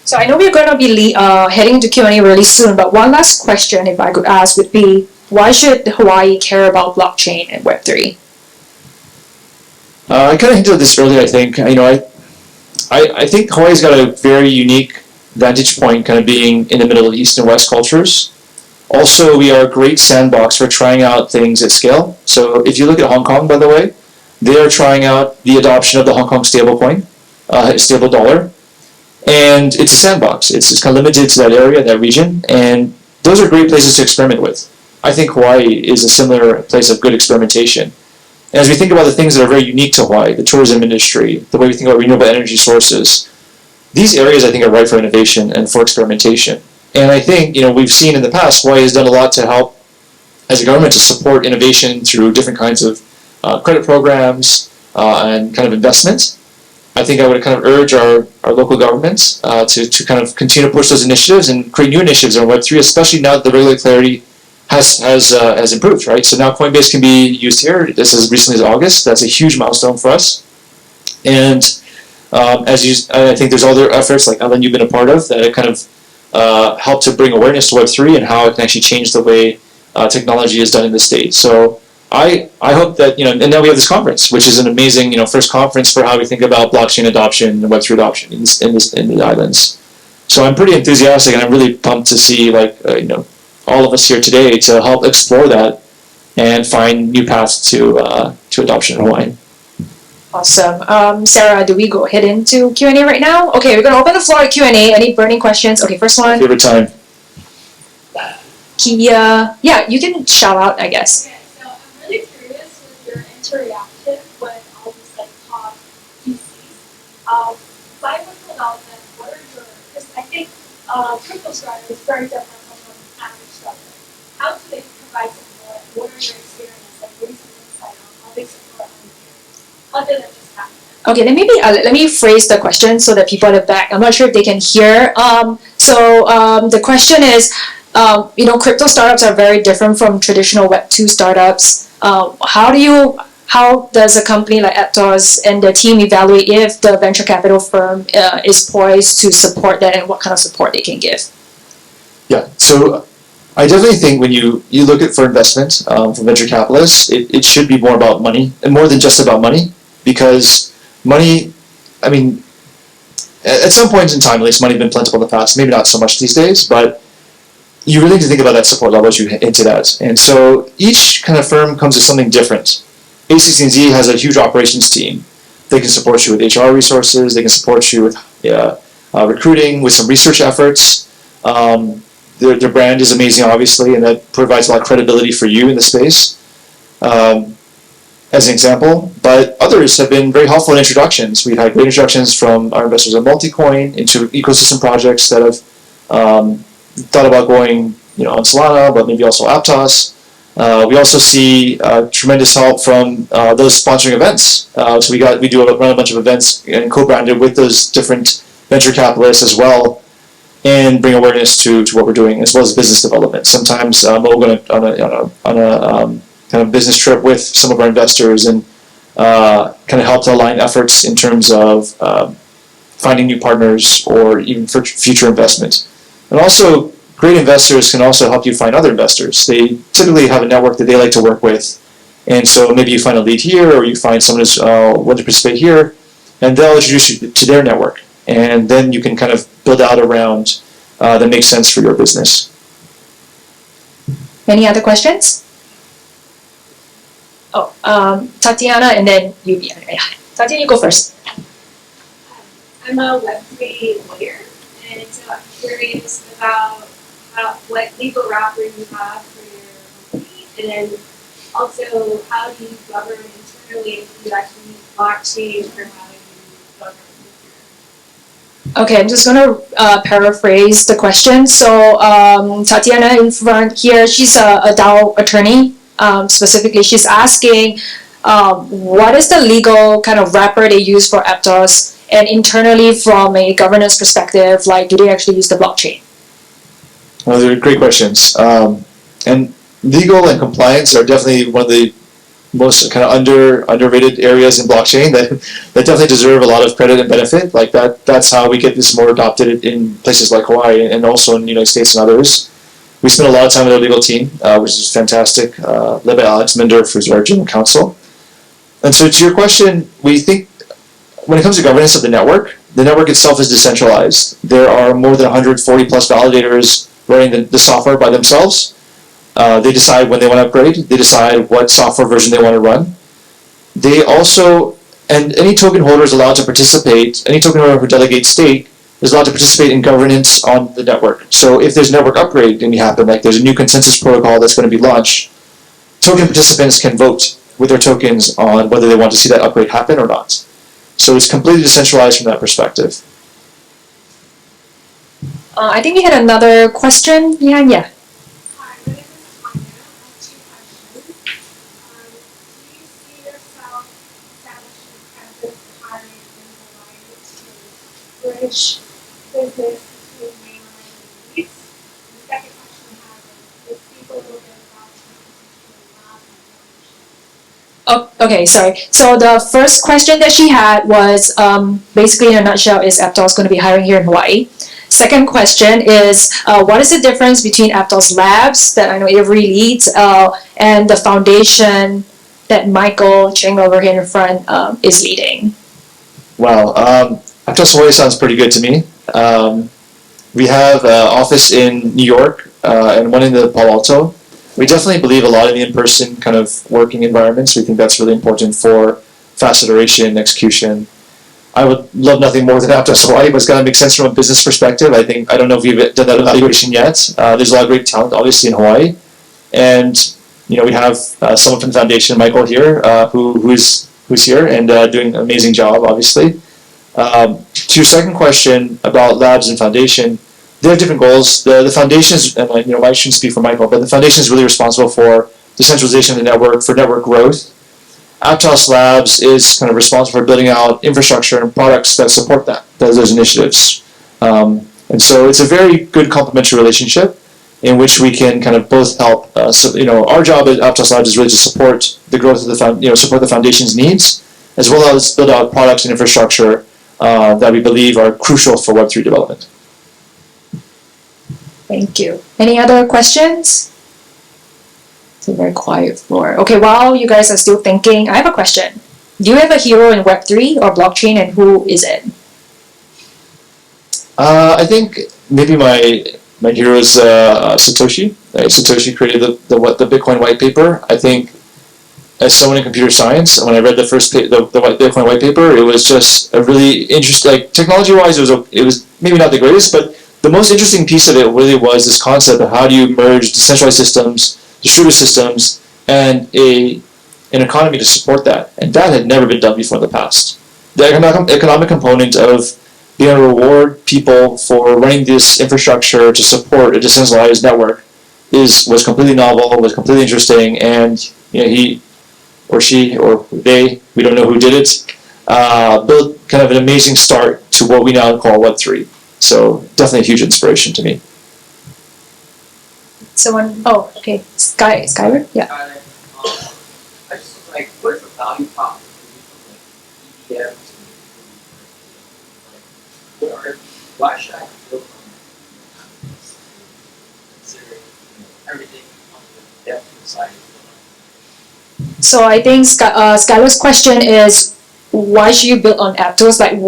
So I know we're going to be heading to Q&A really soon, but one last question, if I could ask, would be, why should Hawaii care about blockchain and Web3? I kind of hinted at this earlier. I think I think Hawaii's got a very unique vantage point, kind of being in the Middle East and West cultures. Also, we are a great sandbox for trying out things at scale. So if you look at Hong Kong, by the way, they are trying out the adoption of the Hong Kong stablecoin, stable dollar, and it's a sandbox. It's kind of limited to that area, that region, and those are great places to experiment with. I think Hawaii is a similar place of good experimentation. And as we think about the things that are very unique to Hawaii, the tourism industry, the way we think about renewable energy sources, these areas I think are ripe for innovation and for experimentation. And I think we've seen in the past Hawaii has done a lot to help as a government to support innovation through different kinds of credit programs and kind of investments. I think I would kind of urge our local governments to kind of continue to push those initiatives and create new initiatives on Web3, especially now that the regulatory clarity has improved, right? So now Coinbase can be used here. This is as recently as August. That's a huge milestone for us. And I think there's other efforts like Ellen you've been a part of that kind of help to bring awareness to Web3 and how it can actually change the way technology is done in the state. So I hope that and now we have this conference, which is an amazing first conference for how we think about blockchain adoption and Web3 adoption in the islands. So I'm pretty enthusiastic, and I'm really pumped to see all of us here today to help explore that and find new paths to adoption in Hawaii. Awesome. Sarah, do we go ahead into Q&A right now? Okay, we're going to open the floor to Q&A. Any burning questions? Okay, first one. Favorite time. Kia. Yeah, you can shout out, I guess. Okay, so I'm really curious with your interaction with all these top VCs. If I were to allow them, what are your, because I think crypto startup is very different from an average startup. How do they provide support? What are your experiences? What is your insight on how they support other than just happening? Okay, then maybe let me phrase the question so that people at the back, I'm not sure if they can hear. The question is, crypto startups are very different from traditional Web2 startups. How does a company like Aptos and the team evaluate if the venture capital firm is poised to support that, and what kind of support they can give? Yeah, so I definitely think when you look at for investment from venture capitalists, it should be more about money, and more than just about money, because money, at some point in time, at least, money has been plentiful in the past, maybe not so much these days, but you really need to think about that support level as you hinted at. And so each kind of firm comes with something different. A16Z has a huge operations team. They can support you with HR resources, they can support you with recruiting, with some research efforts. Their brand is amazing, obviously, and that provides a lot of credibility for you in the space. And as an example, but others have been very helpful in introductions. We've had great introductions from our investors at Multicoin into ecosystem projects that have thought about going, on Solana, but maybe also Aptos. We also see tremendous help from those sponsoring events. So we run a bunch of events and co-branded with those different venture capitalists as well, and bring awareness to what we're doing, as well as business development. Sometimes we'll go on a kind of business trip with some of our investors and kind of help to align efforts in terms of finding new partners or even for future investment. And also, great investors can also help you find other investors. They typically have a network that they like to work with, and so maybe you find a lead here, or you find someone who's willing to participate here, and they'll introduce you to their network, and then you can kind of build out around that makes sense for your business. Any other questions? Oh, Tatiana, and then you. Tatiana, you go first. I'm a Web3 lawyer, and so I'm curious about what legal wrapper you have for your company, and then also how do you govern internally if you actually use blockchain for how you govern your. Okay, I'm just gonna paraphrase the question. So Tatiana in front here, she's a DAO attorney. Specifically, she's asking, what is the legal kind of wrapper they use for Aptos, and internally from a governance perspective, like do they actually use the blockchain? Well, they're great questions. And legal and compliance are definitely one of the most kind of underrated areas in blockchain that definitely deserve a lot of credit and benefit. Like that's how we get this more adopted in places like Hawaii and also in the United States and others. We spend a lot of time with our legal team, which is fantastic, led by Alex Minder, who's our general counsel. And so to your question, we think when it comes to governance of the network itself is decentralized. There are more than 140 plus validators running the software by themselves. They decide when they want to upgrade. They decide what software version they want to run. They also, and any token holder is allowed to participate, any token holder who delegates stake is allowed to participate in governance on the network. So if there's network upgrade going to happen, like there's a new consensus protocol that's going to be launched, token participants can vote with their tokens on whether they want to see that upgrade happen or not. So it's completely decentralized from that perspective. I think we had another question. Yeah. Hi, my name is Tanya. I have two questions. Do you see yourself establishing presence hiring in Hawaii to bridge business between mainland and east? The second question I have is speak a little bit about the potential lab and partnerships. Oh, okay, sorry. So the first question that she had was basically in a nutshell, is Aptos going to be hiring here in Hawaii? Second question is, what is the difference between Aptos Labs that I know Avery leads and the foundation that Michael Cheng over here in front is leading? Wow, Aptos Hawaii sounds pretty good to me. We have an office in New York and one in the Palo Alto. We definitely believe a lot in the in-person kind of working environments. We think that's really important for fast iteration and execution. I would love nothing more than Aptos Hawaii, but it's got to make sense from a business perspective. I don't know if you've done that evaluation yet. There's a lot of great talent, obviously, in Hawaii. And, we have someone from the foundation, Michael, here, who's here and doing an amazing job, obviously. To your second question about labs and foundation, they have different goals. The foundations, and I shouldn't speak for Michael, but the foundation is really responsible for decentralization of the network, for network growth. Aptos Labs is kind of responsible for building out infrastructure and products that support those initiatives. And so it's a very good complementary relationship in which we can kind of both help. Our job at Aptos Labs is really to support the growth of support the foundation's needs, as well as build out products and infrastructure that we believe are crucial for Web3 development. Thank you. Any other questions? It's a very quiet floor. Okay, while you guys are still thinking, I have a question. Do you have a hero in Web3 or blockchain, and who is it? I think maybe my hero is Satoshi. Satoshi created the Bitcoin white paper. I think as someone in computer science, when I read the Bitcoin white paper, it was just a really interesting. Like technology-wise, it was maybe not the greatest, but the most interesting piece of it really was this concept of how do you merge decentralized systems, distributed systems, and a an economy to support that, and that had never been done before in the past. The economic component of being able to reward people for running this infrastructure to support a decentralized network was completely novel, was completely interesting, and he or she or they, we don't know who did it, built kind of an amazing start to what we now call Web3. So definitely a huge inspiration to me. Someone, oh, okay, Skyler? Yeah. I just was like, what is the value prop from like EVMs and like, why should I build on this, considering everything on the dev side? So I think Skylar's question is, why should you build on Aptos? Like,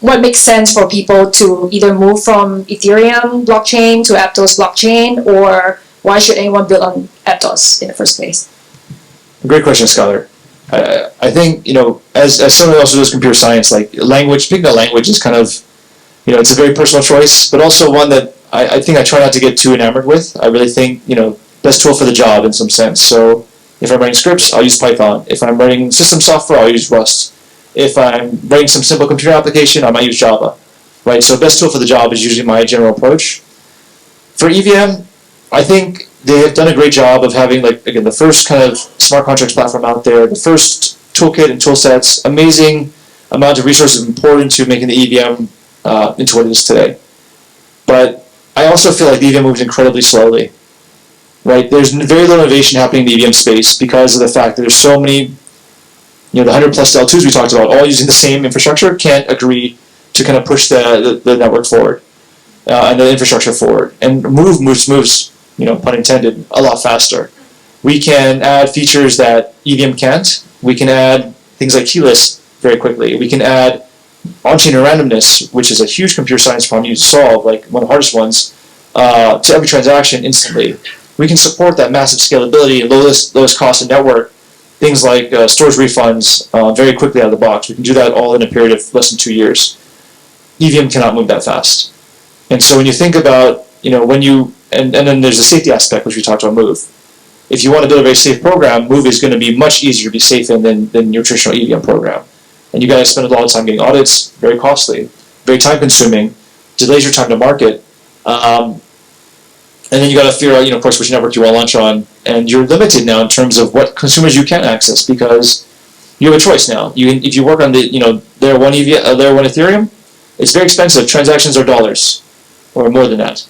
what makes sense for people to either move from Ethereum blockchain to Aptos blockchain, or why should anyone build on Aptos in the first place? Great question, Skylar. I think, as someone who also does computer science, like picking a language is kind of, it's a very personal choice, but also one that I think I try not to get too enamored with. I really think, best tool for the job in some sense. So if I'm writing scripts, I'll use Python. If I'm writing system software, I'll use Rust. If I'm writing some simple computer application, I might use Java, right? So best tool for the job is usually my general approach. For EVM, I think they have done a great job of having, the first kind of smart contracts platform out there, the first toolkit and tool sets, amazing amount of resources poured into making the EVM into what it is today. But I also feel like the EVM moves incredibly slowly, right? There's very little innovation happening in the EVM space because of the fact that there's so many, the 100 plus L2s we talked about, all using the same infrastructure, can't agree to kind of push the network forward and the infrastructure forward. And moves, pun intended, a lot faster. We can add features that EVM can't. We can add things like keyless very quickly. We can add on-chain randomness, which is a huge computer science problem you need to solve, like one of the hardest ones, to every transaction instantly. We can support that massive scalability and lowest cost of network. Things like storage refunds very quickly out of the box. We can do that all in a period of less than 2 years. EVM cannot move that fast. And so when you think about, and then there's a safety aspect, which we talked about Move. If you want to build a very safe program, Move is going to be much easier to be safe in than your traditional EVM program. And you guys spend a lot of time getting audits, very costly, very time consuming, delays your time to market. And then you got to figure out, of course, which network you want to launch on. And you're limited now in terms of what consumers you can access because you have a choice now. If you work on the, layer one Ethereum, it's very expensive. Transactions are dollars or more than that.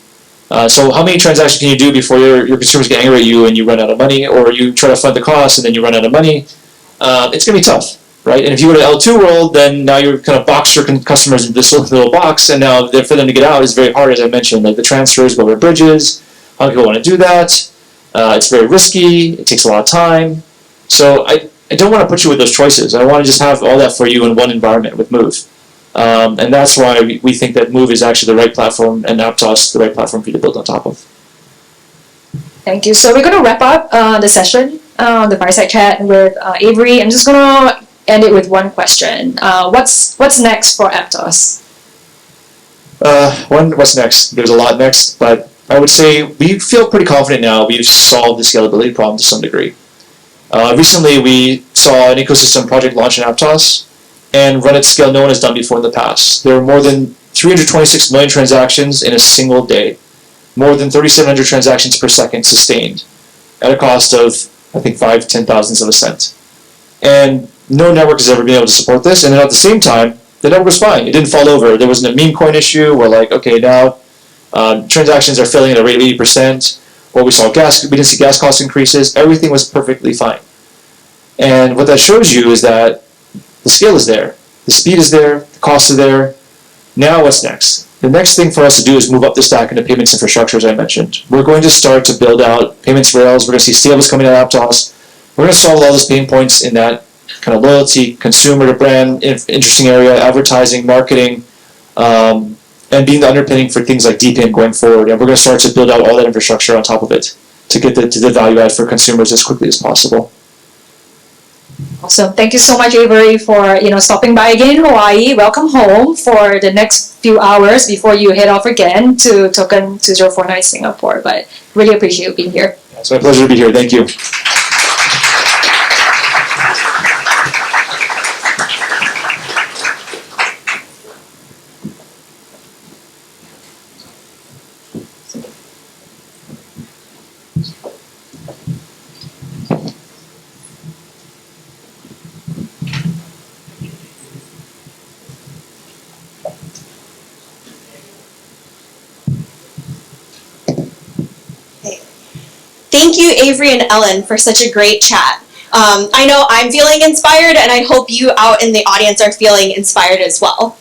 So how many transactions can you do before your consumers get angry at you and you run out of money, or you try to fund the cost and then you run out of money? It's going to be tough, right? And if you go to L2 world, then now you're kind of box your customers into this little box, and now for them to get out is very hard, as I mentioned. Like the transfers go over bridges. How many people want to do that? It's very risky. It takes a lot of time. So I don't want to put you with those choices. I want to just have all that for you in one environment with Move. And that's why we think that Move is actually the right platform, and Aptos the right platform for you to build on top of. Thank you. So we're going to wrap up the session, the fireside chat with Avery. I'm just going to end it with one question. What's next for Aptos? What's next? There's a lot next, but I would say we feel pretty confident now we've solved the scalability problem to some degree. Recently, we saw an ecosystem project launch in Aptos and run at scale no one has done before in the past. There were more than 326 million transactions in a single day, more than 3,700 transactions per second sustained at a cost of, I think, 5-10 thousandths of a cent. And no network has ever been able to support this, and then at the same time, the network was fine. It didn't fall over. There wasn't a meme coin issue where now transactions are filling at a rate of 80%, or we didn't see gas cost increases. Everything was perfectly fine. And what that shows you is that the scale is there, the speed is there, the costs are there. Now what's next? The next thing for us to do is move up the stack into payments infrastructure, as I mentioned. We're going to start to build out payments rails. We're going to see stables coming out of Aptos. We're going to solve all those pain points in that kind of loyalty, consumer to brand, interesting area, advertising, marketing, and being the underpinning for things like DPIN going forward. And we're going to start to build out all that infrastructure on top of it to get to the value add for consumers as quickly as possible. Awesome. Thank you so much, Avery, for stopping by again in Hawaii. Welcome home for the next few hours before you head off again to Token 2049 Singapore. But really appreciate you being here. It's my pleasure to be here. Thank you. Thank you, Avery and Ellen, for such a great chat. I know I'm feeling inspired, and I hope you out in the audience are feeling inspired as well.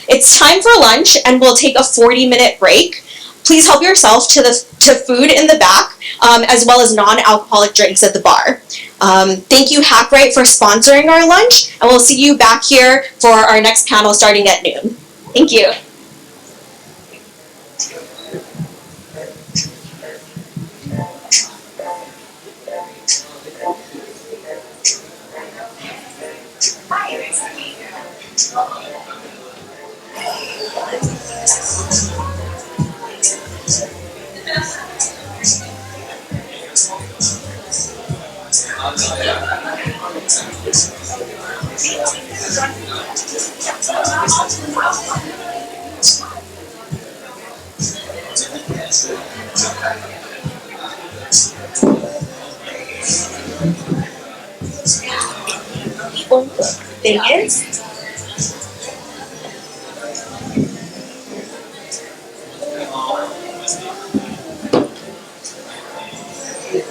It's time for lunch, and we'll take a 40-minute break. Please help yourself to food in the back, as well as non-alcoholic drinks at the bar. Thank you, Hackrite, for sponsoring our lunch, and we'll see you back here for our next panel starting at noon. Thank you. Thing is,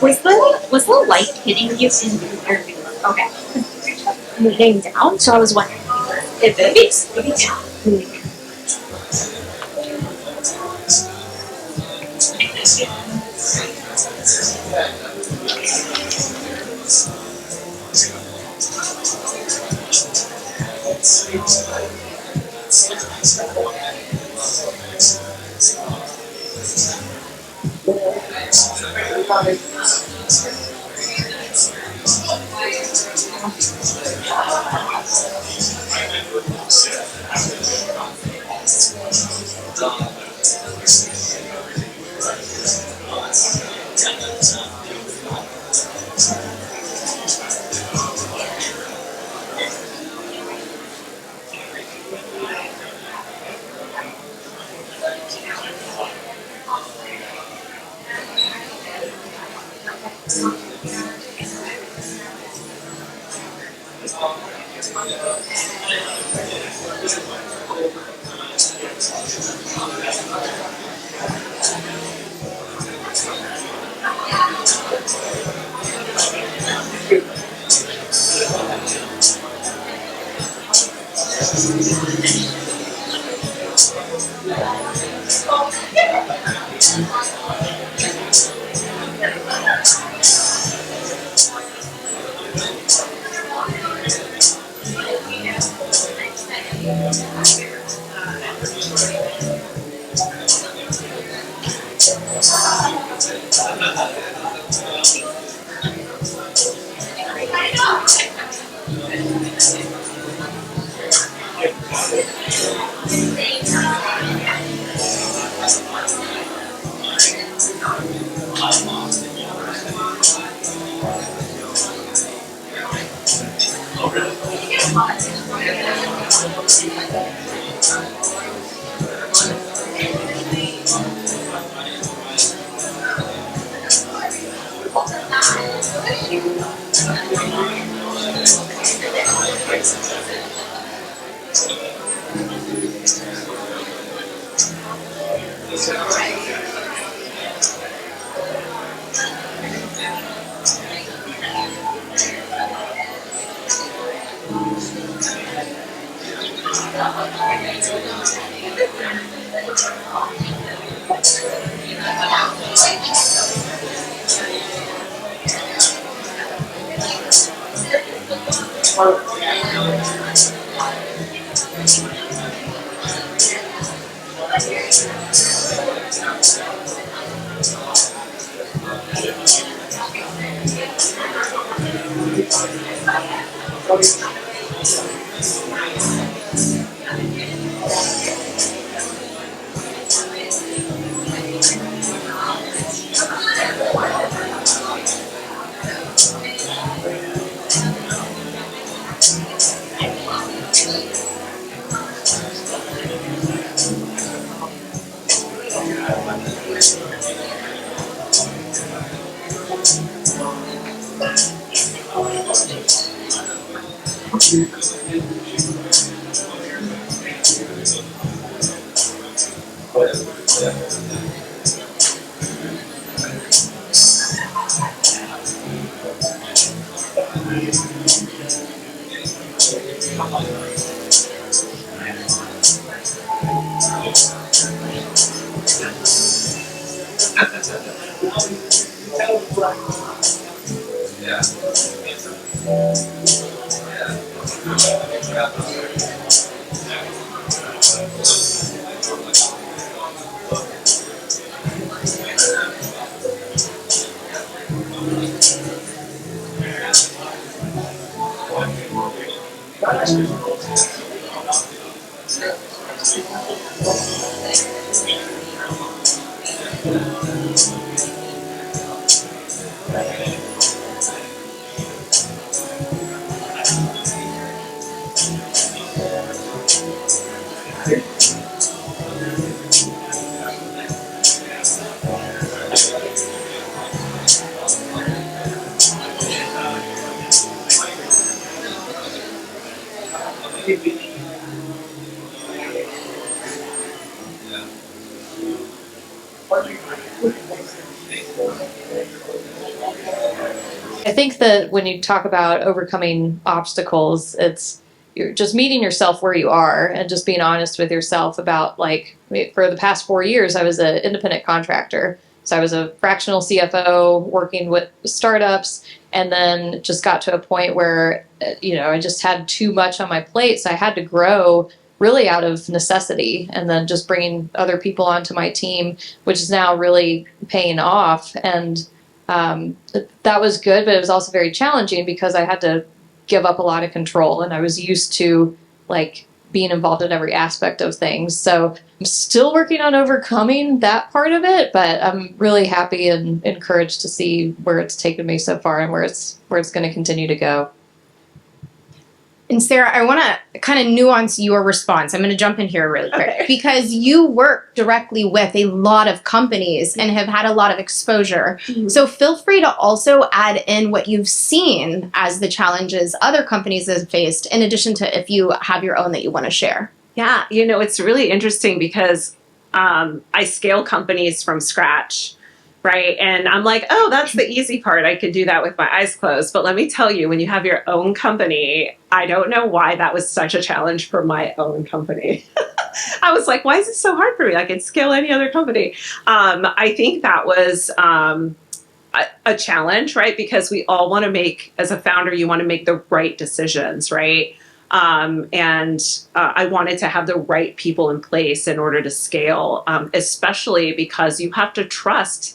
was the light hitting you in your okay? Moving down, so I was wondering if it's moving down. I think that when you talk about overcoming obstacles, it's you're just meeting yourself where you are and just being honest with yourself about, like, for the past 4 years, I was an independent contractor. So I was a fractional CFO working with startups, and then just got to a point where, I just had too much on my plate. So I had to grow really out of necessity, and then just bringing other people onto my team, which is now really paying off. And that was good, but it was also very challenging because I had to give up a lot of control, and I was used to, like, being involved in every aspect of things. So I'm still working on overcoming that part of it, but I'm really happy and encouraged to see where it's taken me so far and where it's going to continue to go. And Sarah, I want to kind of nuance your response. I'm going to jump in here really quick because you work directly with a lot of companies and have had a lot of exposure. Mm-hmm. So feel free to also add in what you've seen as the challenges other companies have faced, in addition to if you have your own that you want to share. Yeah, it's really interesting because I scale companies from scratch. Right. And I'm like, oh, that's the easy part. I could do that with my eyes closed. But let me tell you, when you have your own company, I don't know why that was such a challenge for my own company. I was like, why is it so hard for me? I can scale any other company. I think that was a challenge, right? Because we all want to make, as a founder, you want to make the right decisions, right? I wanted to have the right people in place in order to scale, especially because you have to trust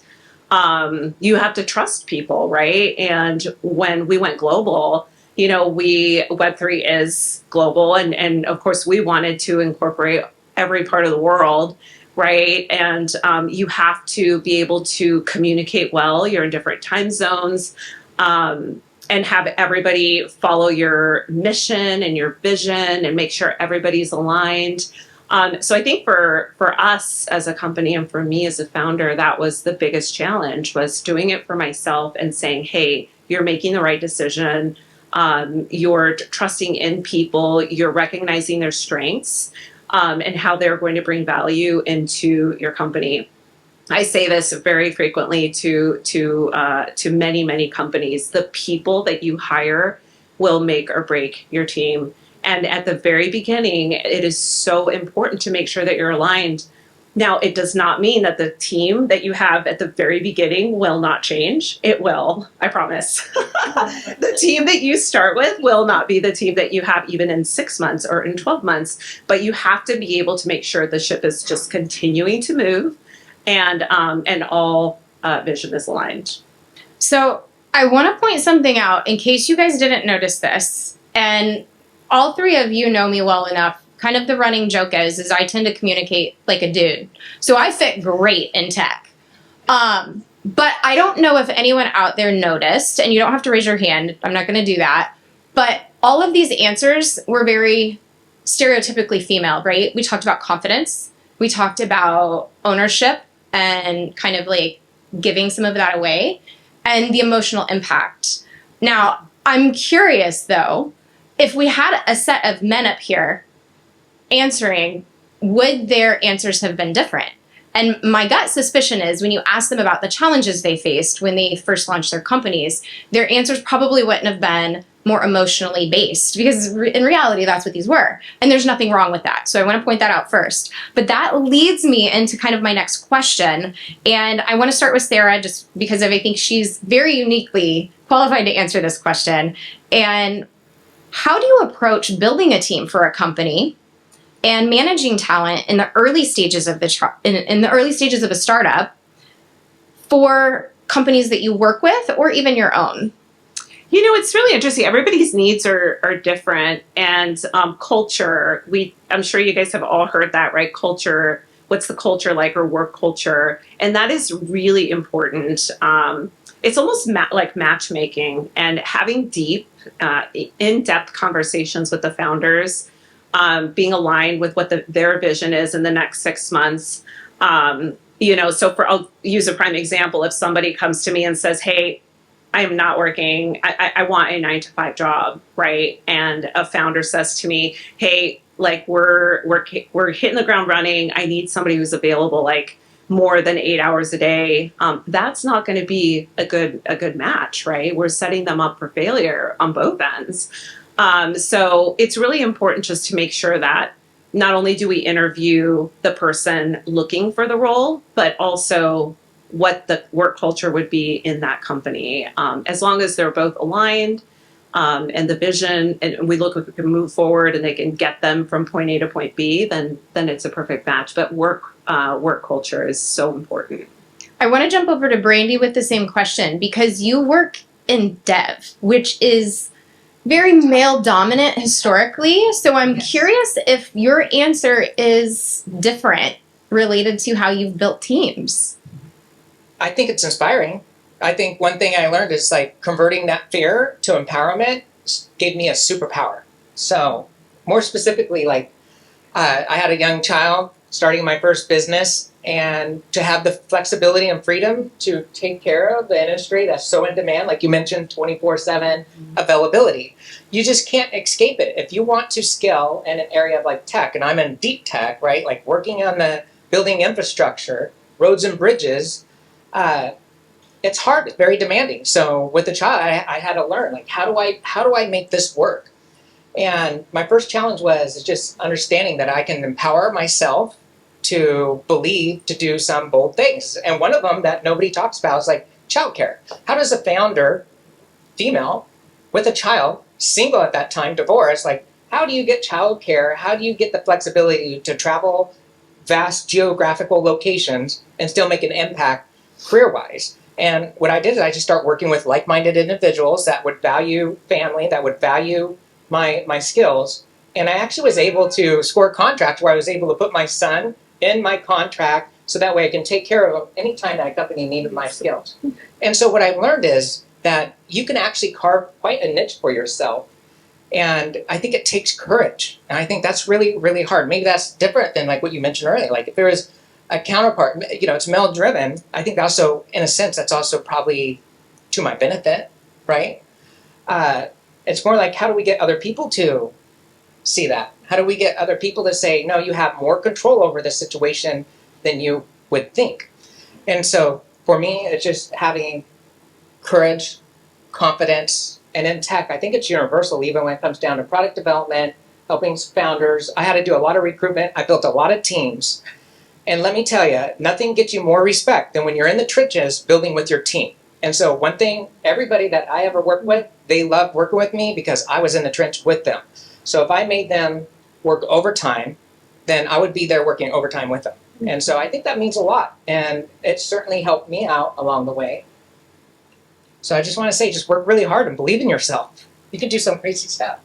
people, right? And when we went global, Web3 is global. And of course, we wanted to incorporate every part of the world, right? And you have to be able to communicate well. You're in different time zones. And have everybody follow your mission and your vision and make sure everybody's aligned. So I think for us as a company and for me as a founder, that was the biggest challenge, was doing it for myself and saying, hey, you're making the right decision. You're trusting in people. You're recognizing their strengths and how they're going to bring value into your company. I say this very frequently to many, many companies. The people that you hire will make or break your team. And at the very beginning, it is so important to make sure that you're aligned. Now, it does not mean that the team that you have at the very beginning will not change. It will, I promise. The team that you start with will not be the team that you have even in 6 months or in 12 months. But you have to be able to make sure the ship is just continuing to move and all vision is aligned. So I want to point something out in case you guys didn't notice this. And all three of you know me well enough. Kind of the running joke is I tend to communicate like a dude. So I fit great in tech. But I don't know if anyone out there noticed, and you don't have to raise your hand. I'm not going to do that. But all of these answers were very stereotypically female, right? We talked about confidence. We talked about ownership and kind of like giving some of that away, and the emotional impact. Now, I'm curious though, if we had a set of men up here answering, would their answers have been different? And my gut suspicion is when you ask them about the challenges they faced when they first launched their companies, their answers probably wouldn't have been more emotionally based, because in reality, that's what these were. And there's nothing wrong with that. So I want to point that out first. But that leads me into kind of my next question. And I want to start with Sarah, just because I think she's very uniquely qualified to answer this question. And how do you approach building a team for a company and managing talent in the early stages of in the early stages of a startup for companies that you work with or even your own? You know, it's really interesting. Everybody's needs are different, and culture. I'm sure you guys have all heard that, right? Culture. What's the culture like, or work culture? And that is really important. It's almost like matchmaking, and having deep, in-depth conversations with the founders, being aligned with what their vision is in the next 6 months. So I'll use a prime example. If somebody comes to me and says, "Hey, I am not working. I want a 9-to-5 job," right? And a founder says to me, "Hey, like we're hitting the ground running. I need somebody who's available like more than 8 hours a day." That's not going to be a good match, right? We're setting them up for failure on both ends. So it's really important just to make sure that not only do we interview the person looking for the role, but also what the work culture would be in that company. As long as they're both aligned and the vision, and we look if we can move forward and they can get them from point A to point B, then it's a perfect match. But work culture is so important. I want to jump over to Brandy with the same question, because you work in dev, which is very male dominant historically. So I'm curious if your answer is different related to how you've built teams. I think it's inspiring. I think one thing I learned is like converting that fear to empowerment gave me a superpower. So more specifically, like I had a young child starting my first business, and to have the flexibility and freedom to take care of the industry that's so in demand, like you mentioned, 24/7 availability. You just can't escape it. If you want to scale in an area of like tech, and I'm in deep tech, right? Like working on the building infrastructure, roads and bridges, it's hard, it's very demanding. So with the child, I had to learn, like, how do I make this work? And my first challenge was just understanding that I can empower myself to believe, to do some bold things. And one of them that nobody talks about is like childcare. How does a founder, female, with a child, single at that time, divorced, like, how do you get childcare? How do you get the flexibility to travel vast geographical locations and still make an impact career-wise? And what I did is I just start working with like-minded individuals that would value family, that would value my skills. And I actually was able to score a contract where I was able to put my son in my contract so that way I can take care of any time that a company needed my skills. And so what I've learned is that you can actually carve quite a niche for yourself. And I think it takes courage. And I think that's really, really hard. Maybe that's different than like what you mentioned earlier. Like if there was a counterpart, it's male driven, I think also, in a sense, that's also probably to my benefit, right? It's more like, how do we get other people to see that? How do we get other people to say, no, you have more control over the situation than you would think? And so for me, it's just having courage, confidence, and in tech, I think it's universal, even when it comes down to product development, helping founders. I had to do a lot of recruitment. I built a lot of teams. And let me tell you, nothing gets you more respect than when you're in the trenches building with your team. And so one thing, everybody that I ever worked with, they loved working with me because I was in the trench with them. So if I made them work overtime, then I would be there working overtime with them. And so I think that means a lot. And it certainly helped me out along the way. So I just want to say, just work really hard and believe in yourself. You can do some crazy stuff.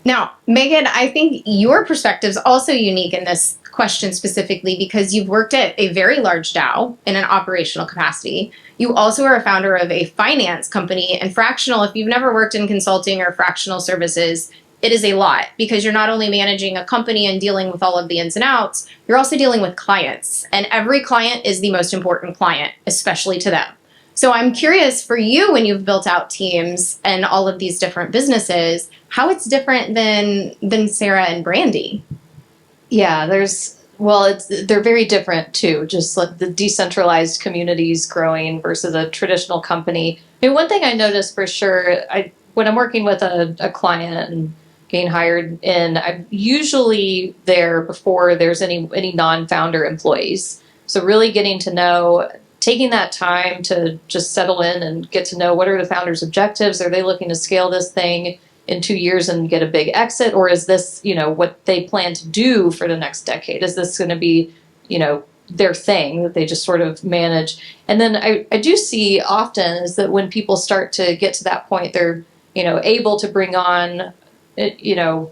Now, Megan, I think your perspective is also unique in this question specifically because you've worked at a very large DAO in an operational capacity. You also are a founder of a finance company, and fractional, if you've never worked in consulting or fractional services, it is a lot because you're not only managing a company and dealing with all of the ins and outs, you're also dealing with clients. And every client is the most important client, especially to them. So I'm curious for you, when you've built out teams and all of these different businesses, how it's different than Sarah and Brandy. Yeah, there's Well, they're very different too. Just like the decentralized communities growing versus a traditional company. I mean, one thing I noticed for sure, when I'm working with a client and getting hired in, I'm usually there before there's any non-founder employees. So really getting to know, taking that time to just settle in and get to know what are the founders' objectives. Are they looking to scale this thing in 2 years and get a big exit, or is this, what they plan to do for the next decade? Is this going to be, their thing that they just sort of manage? And then I do see often is that when people start to get to that point, they're, able to bring on, that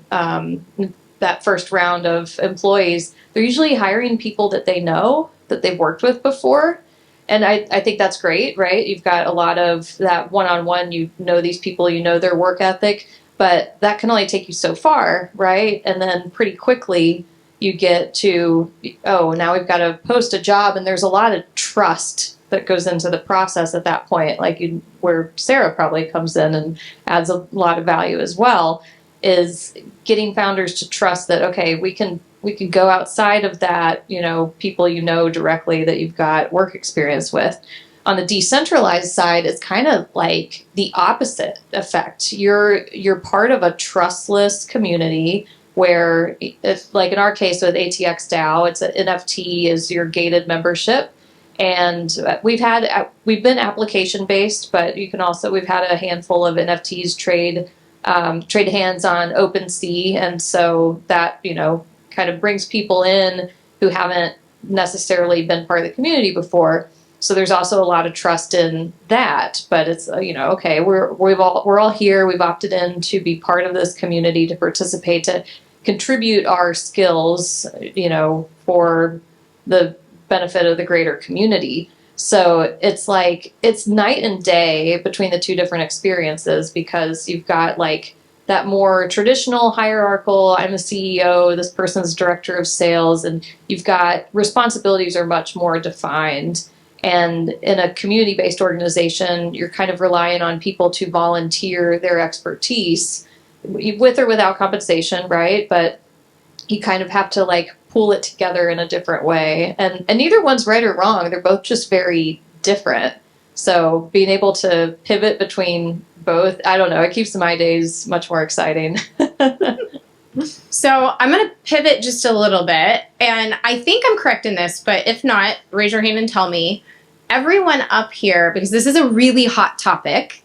first round of employees. They're usually hiring people that they know, that they've worked with before. And I think that's great, right? You've got a lot of that one-on-one, these people, their work ethic, but that can only take you so far, right? And then pretty quickly you get to, now we've got to post a job, and there's a lot of trust that goes into the process at that point, where Sarah probably comes in and adds a lot of value as well, is getting founders to trust that, okay, we can go outside of that, people directly that you've got work experience with. On the decentralized side, it's kind of like the opposite effect. You're part of a trustless community where, it's like in our case with ATX DAO, it's an NFT is your gated membership. And we've been application based, but we've had a handful of NFTs trade hands on OpenSea. And so that, kind of brings people in who haven't necessarily been part of the community before. So there's also a lot of trust in that, but it's, okay, we're all here. We've opted in to be part of this community, to participate, to contribute our skills, for the benefit of the greater community. So it's like, it's night and day between the two different experiences, because you've got that more traditional hierarchical, I'm the CEO, this person's director of sales, and you've got responsibilities are much more defined. And in a community-based organization, you're kind of relying on people to volunteer their expertise, with or without compensation, right? But you kind of have to pull it together in a different way. And neither one's right or wrong. They're both just very different. So being able to pivot between both, I don't know, it keeps my days much more exciting. So I'm going to pivot just a little bit, and I think I'm correct in this, but if not, raise your hand and tell me. Everyone up here, because this is a really hot topic,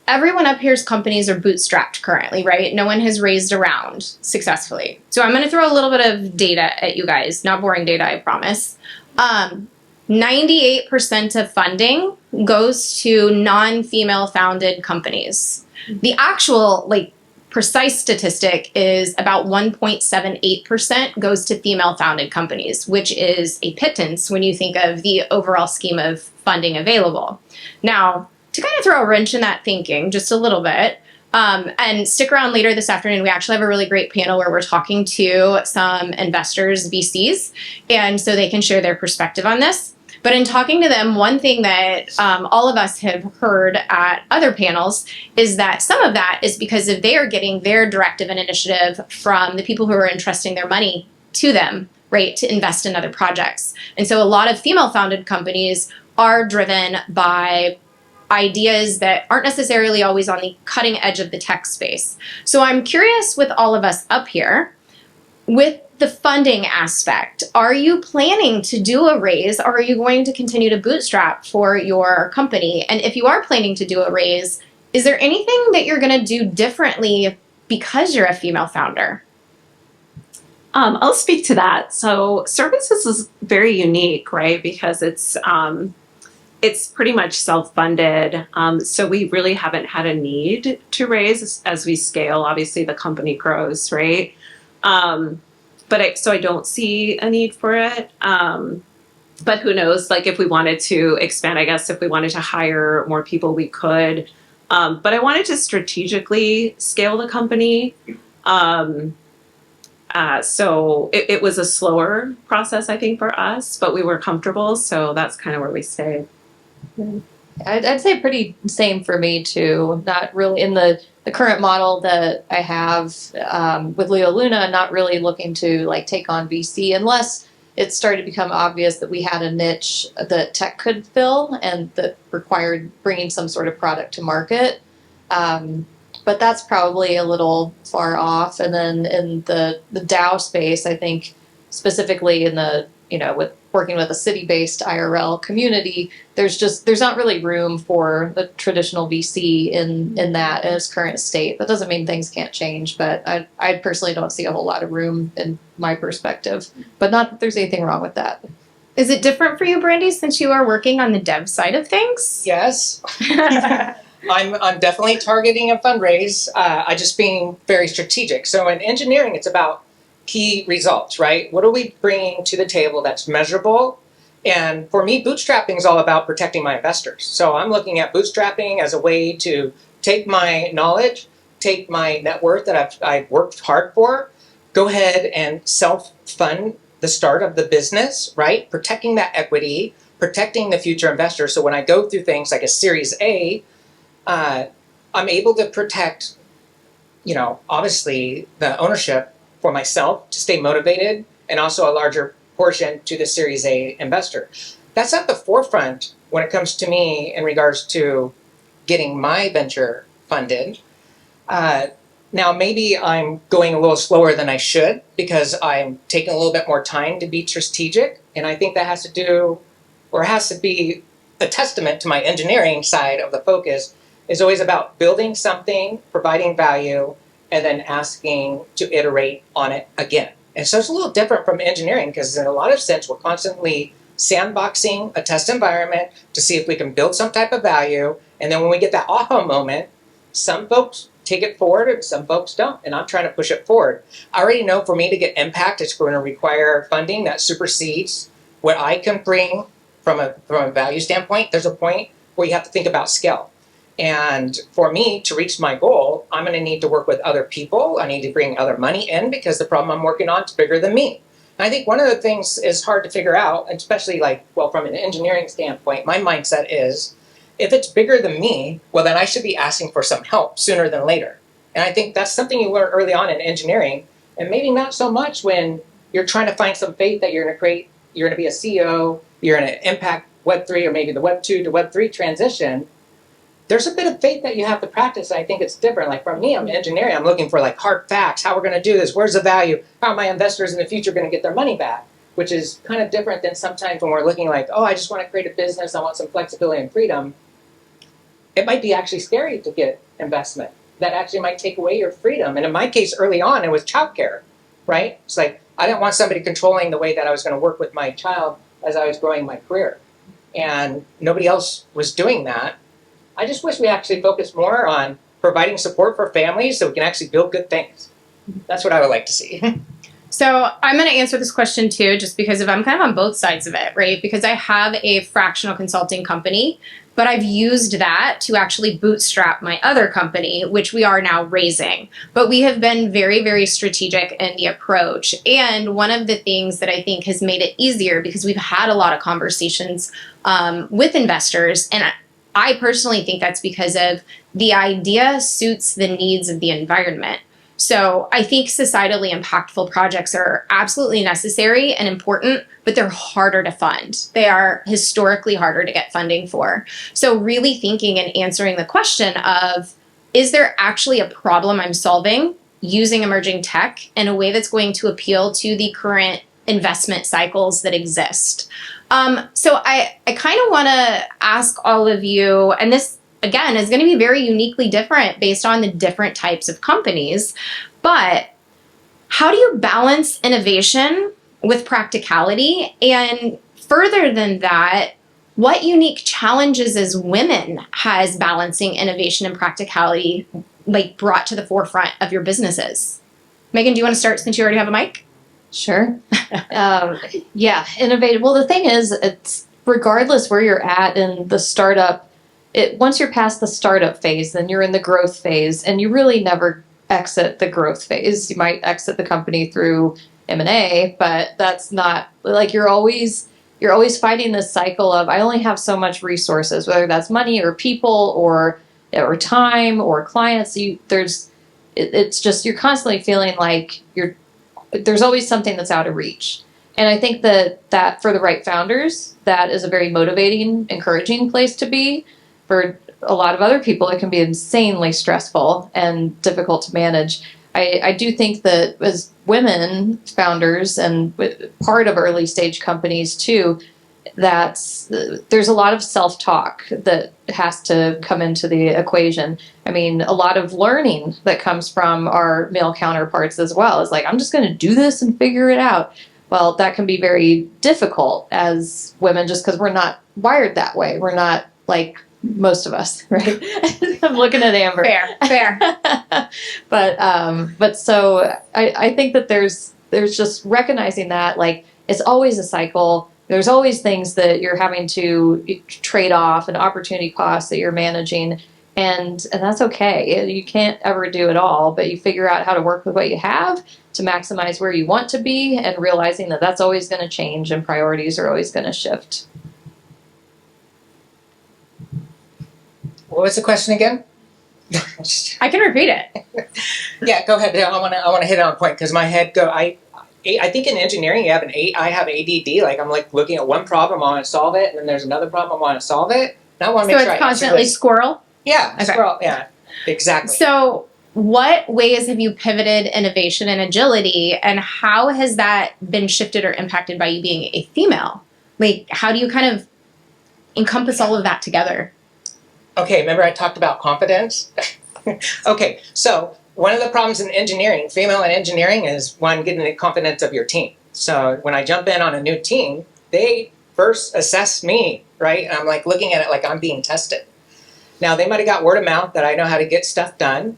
everyone up here's companies are bootstrapped currently, right? No one has raised a round successfully. So I'm going to throw a little bit of data at you guys, not boring data, I promise. 98% of funding goes to non-female founded companies. The actual precise statistic is about 1.78% goes to female founded companies, which is a pittance when you think of the overall scheme of funding available. Now, to kind of throw a wrench in that thinking just a little bit, and stick around later this afternoon, we actually have a really great panel where we're talking to some investors, VCs, and so they can share their perspective on this. But in talking to them, one thing that all of us have heard at other panels is that some of that is because of they are getting their directive and initiative from the people who are entrusting their money to them, right, to invest in other projects. And so a lot of female-founded companies are driven by ideas that aren't necessarily always on the cutting edge of the tech space. So I'm curious with all of us up here, with the funding aspect, are you planning to do a raise, or are you going to continue to bootstrap for your company? And if you are planning to do a raise, is there anything that you're going to do differently because you're a female founder? I'll speak to that. So services is very unique, right? Because it's pretty much self-funded. So we really haven't had a need to raise as we scale. Obviously, the company grows, right? So I don't see a need for it. But who knows? If we wanted to expand, I guess if we wanted to hire more people, we could. But I wanted to strategically scale the company. So it was a slower process, I think, for us, but we were comfortable. So that's kind of where we stayed. I'd say pretty same for me too. Not really in the current model that I have with Leo Luna, not really looking to take on VC unless it started to become obvious that we had a niche that tech could fill and that required bringing some sort of product to market. But that's probably a little far off. And then in the DAO space, I think specifically in the, with working with a city-based IRL community, there's not really room for the traditional VC in that in its current state. That doesn't mean things can't change, but I personally don't see a whole lot of room in my perspective. But not that there's anything wrong with that. Is it different for you, Brandy, since you are working on the dev side of things? Yes. I'm definitely targeting a fundraise. I just being very strategic. So in engineering, it's about key results, right? What are we bringing to the table that's measurable? And for me, bootstrapping is all about protecting my investors. So I'm looking at bootstrapping as a way to take my knowledge, take my net worth that I've worked hard for, go ahead and self-fund the start of the business, right? Protecting that equity, protecting the future investor. So when I go through things like a Series A, I'm able to protect, obviously the ownership for myself to stay motivated, and also a larger portion to the Series A investor. That's at the forefront when it comes to me in regards to getting my venture funded. Now, maybe I'm going a little slower than I should because I'm taking a little bit more time to be strategic, and I think that has to be a testament to my engineering side of the focus. Is always about building something, providing value, and then asking to iterate on it again. And so it's a little different from engineering because in a lot of sense, we're constantly sandboxing a test environment to see if we can build some type of value. And then when we get that aha moment, some folks take it forward and some folks don't. And I'm trying to push it forward. I already know for me to get impact, it's going to require funding that supersedes what I can bring from a value standpoint. There's a point where you have to think about scale. And for me to reach my goal, I'm going to need to work with other people. I need to bring other money in because the problem I'm working on is bigger than me. And I think one of the things is hard to figure out, especially from an engineering standpoint, my mindset is, if it's bigger than me, well, then I should be asking for some help sooner than later. And I think that's something you learn early on in engineering, and maybe not so much when you're trying to find some faith that you're going to be a CEO, you're going to impact Web3 or maybe the Web2 to Web3 transition. There's a bit of faith that you have to practice. I think it's different. Like for me, I'm engineering. I'm looking for hard facts. How we're going to do this? Where's the value? How are my investors in the future going to get their money back? Which is kind of different than sometimes when we're looking I just want to create a business. I want some flexibility and freedom. It might be actually scary to get investment. That actually might take away your freedom. And in my case, early on, it was childcare, right? It's I didn't want somebody controlling the way that I was going to work with my child as I was growing my career. And nobody else was doing that. I just wish we actually focused more on providing support for families so we can actually build good things. That's what I would like to see. So I'm going to answer this question too, just because I'm kind of on both sides of it, right? Because I have a fractional consulting company, but I've used that to actually bootstrap my other company, which we are now raising. But we have been very, very strategic in the approach. And one of the things that I think has made it easier, because we've had a lot of conversations with investors, and I personally think that's because of the idea suits the needs of the environment. So I think societally impactful projects are absolutely necessary and important, but they're harder to fund. They are historically harder to get funding for. So really thinking and answering the question of, is there actually a problem I'm solving using emerging tech in a way that's going to appeal to the current investment cycles that exist? So I kind of want to ask all of you, and this again is going to be very uniquely different based on the different types of companies, but how do you balance innovation with practicality? And further than that, what unique challenges as women has balancing innovation and practicality brought to the forefront of your businesses? Megan, do you want to start since you already have a mic? Sure. Yeah, innovative. Well, the thing is, it's regardless where you're at in the startup, once you're past the startup phase, then you're in the growth phase, and you really never exit the growth phase. You might exit the company through M&A, but that's not you're always fighting this cycle of, I only have so much resources, whether that's money or people or time or clients. It's just, you're constantly feeling like there's always something that's out of reach. And I think that for the right founders, that is a very motivating, encouraging place to be. For a lot of other people, it can be insanely stressful and difficult to manage. I do think that as women founders and part of early stage companies too, there's a lot of self-talk that has to come into the equation. I mean, a lot of learning that comes from our male counterparts as well is like, I'm just going to do this and figure it out. Well, that can be very difficult as women just because we're not wired that way. We're not like most of us, right? I'm looking at Amber. Fair. But so I think that there's just recognizing that like it's always a cycle. There's always things that you're having to trade off and opportunity costs that you're managing, and that's okay. You can't ever do it all, but you figure out how to work with what you have to maximize where you want to be, and realizing that that's always going to change and priorities are always going to shift. What was the question again? I can repeat it. Yeah, go ahead. I want to hit it on point because my head go. I think in engineering you have I have ADD. Like I'm like looking at one problem, I want to solve it, and then there's another problem, I want to solve it. And I want to make So sure it's constantly squirrel? Yeah, Okay. squirrel. Yeah, exactly. So what ways have you pivoted innovation and agility, and how has that been shifted or impacted by you being a female? Like, how do you kind of encompass all of that together? Okay, remember I talked about confidence? Okay, so one of the problems in engineering, female in engineering, is one, getting the confidence of your team. So when I jump in on a new team, they first assess me, right? And I'm like looking at it like I'm being tested. Now, they might have got word of mouth that I know how to get stuff done,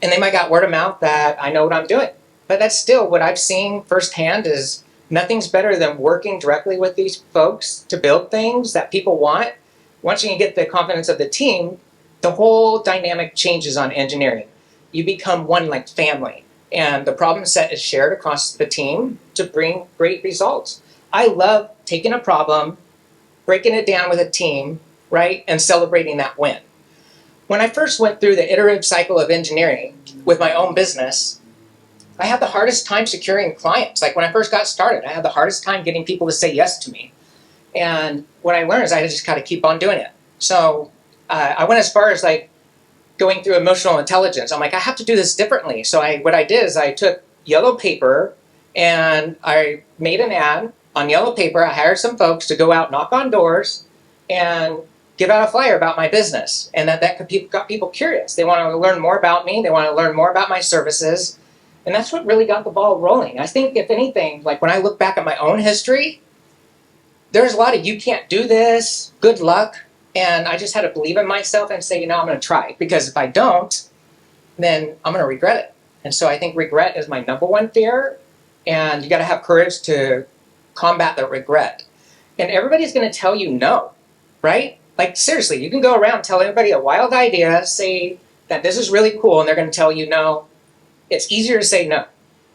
and they might got word of mouth that I know what I'm doing. But that's still what I've seen firsthand is nothing's better than working directly with these folks to build things that people want. Once you get the confidence of the team, the whole dynamic changes on engineering. You become one like family, and the problem set is shared across the team to bring great results. I love taking a problem, breaking it down with a team, right, and celebrating that win. When I first went through the iterative cycle of engineering with my own business, I had the hardest time securing clients. Like when I first got started, I had the hardest time getting people to say yes to me. And what I learned is I just got to keep on doing it. So I went as far as like going through emotional intelligence. I'm like, I have to do this differently. So what I did is I took yellow paper and I made an ad on yellow paper. I hired some folks to go out, knock on doors, and give out a flyer about my business. And that got people curious. They want to learn more about me. They want to learn more about my services. And that's what really got the ball rolling. I think, if anything, like when I look back at my own history, there's a lot of you can't do this, good luck. And I just had to believe in myself and say, I'm going to try. Because if I don't, then I'm going to regret it. And so I think regret is my number one fear. And you got to have courage to combat that regret. And everybody's going to tell you no, right? Like seriously, you can go around and tell everybody a wild idea, say that this is really cool, and they're going to tell you no. It's easier to say no.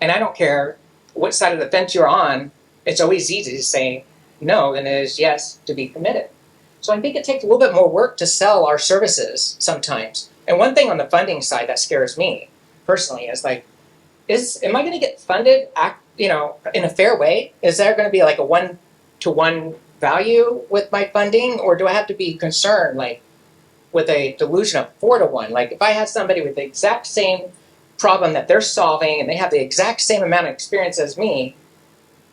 And I don't care what side of the fence you're on, it's always easy to say no than it is yes to be committed. So I think it takes a little bit more work to sell our services sometimes. And one thing on the funding side that scares me personally is like, am I going to get funded, in a fair way? Is there going to be like a 1-to-1 value with my funding, or do I have to be concerned like with a dilution of 4-to-1? Like if I have somebody with the exact same problem that they're solving and they have the exact same amount of experience as me,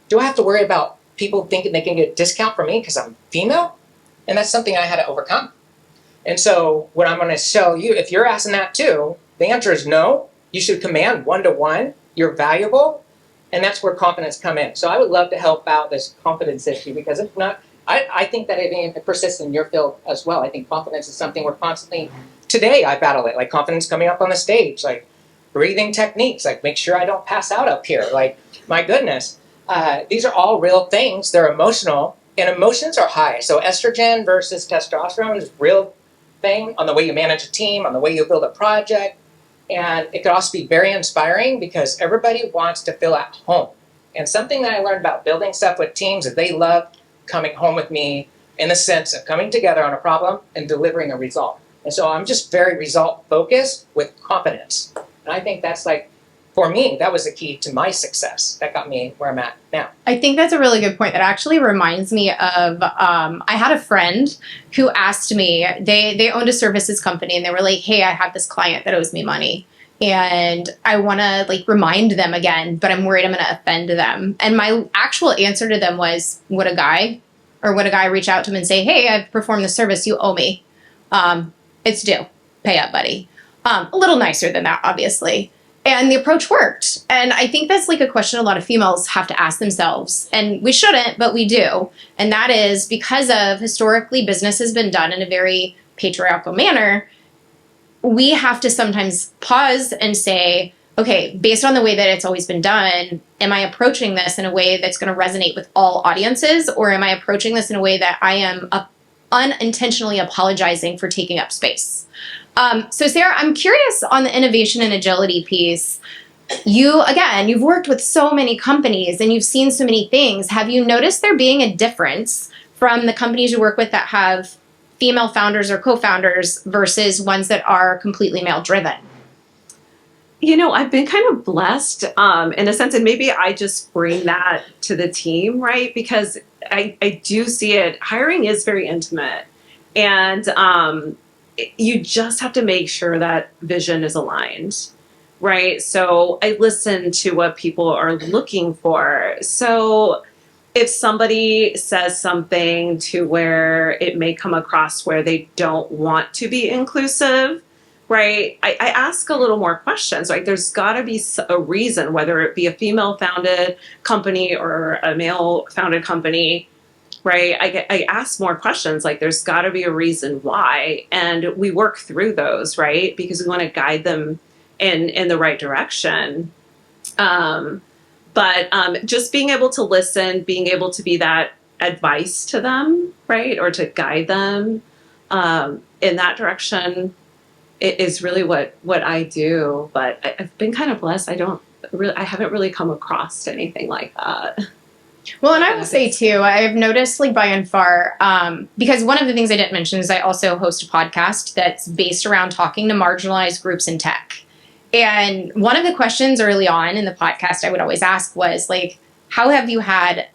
do I have to worry about people thinking they can get a discount from me because I'm female? And that's something I had to overcome. And so what I'm going to show you, if you're asking that too, the answer is no. You should command 1-to-1. You're valuable. And that's where confidence come in. So I would love to help out this confidence issue, because if not, I think that it persists in your field as well. I think confidence is something we're constantly, today I battle it, like confidence coming up on the stage, like breathing techniques, like make sure I don't pass out up here. Like, my goodness, these are all real things. They're emotional, and emotions are high. So estrogen versus testosterone is a real thing on the way you manage a team, on the way you build a project. And it could also be very inspiring because everybody wants to feel at home. And something that I learned about building stuff with teams is they love coming home with me in the sense of coming together on a problem and delivering a result. And so I'm just very result focused with confidence. And I think that's like for me, that was the key to my success. That got me where I'm at now. I think that's a really good point. That actually reminds me of I had a friend who asked me, they owned a services company, and they were like, hey, I have this client that owes me money, and I want to like remind them again, but I'm worried I'm going to offend them. And my actual answer to them was, would a guy reach out to him and say, hey, I've performed the service, you owe me. It's due. Pay up, buddy. A little nicer than that, obviously. And the approach worked. And I think that's like a question a lot of females have to ask themselves. And we shouldn't, but we do. And that is because of historically business has been done in a very patriarchal manner. We have to sometimes pause and say, okay, based on the way that it's always been done, am I approaching this in a way that's going to resonate with all audiences? Or am I approaching this in a way that I am unintentionally apologizing for taking up space? So Sarah, I'm curious on the innovation and agility piece. You've worked with so many companies and you've seen so many things. Have you noticed there being a difference from the companies you work with that have female founders or co-founders versus ones that are completely male driven? You know, I've been kind of blessed in a sense, and maybe I just bring that to the team, right? Because I do see it. Hiring is very intimate, and you just have to make sure that vision is aligned, right? So I listen to what people are looking for. So if somebody says something to where it may come across where they don't want to be inclusive, right, I ask a little more questions. Like, there's got to be a reason, whether it be a female-founded company or a male-founded company, right? I ask more questions. Like, there's got to be a reason why, and we work through those, right? Because we want to guide them in the right direction. But just being able to listen, being able to be that advice to them, right, or to guide them in that direction, it is really what I do. But I've been kind of blessed. I haven't really come across anything like that. Well, and I will say too, I've noticed like by and far, because one of the things I didn't mention is I also host a podcast that's based around talking to marginalized groups in tech. And one of the questions early on in the podcast I would always ask was like,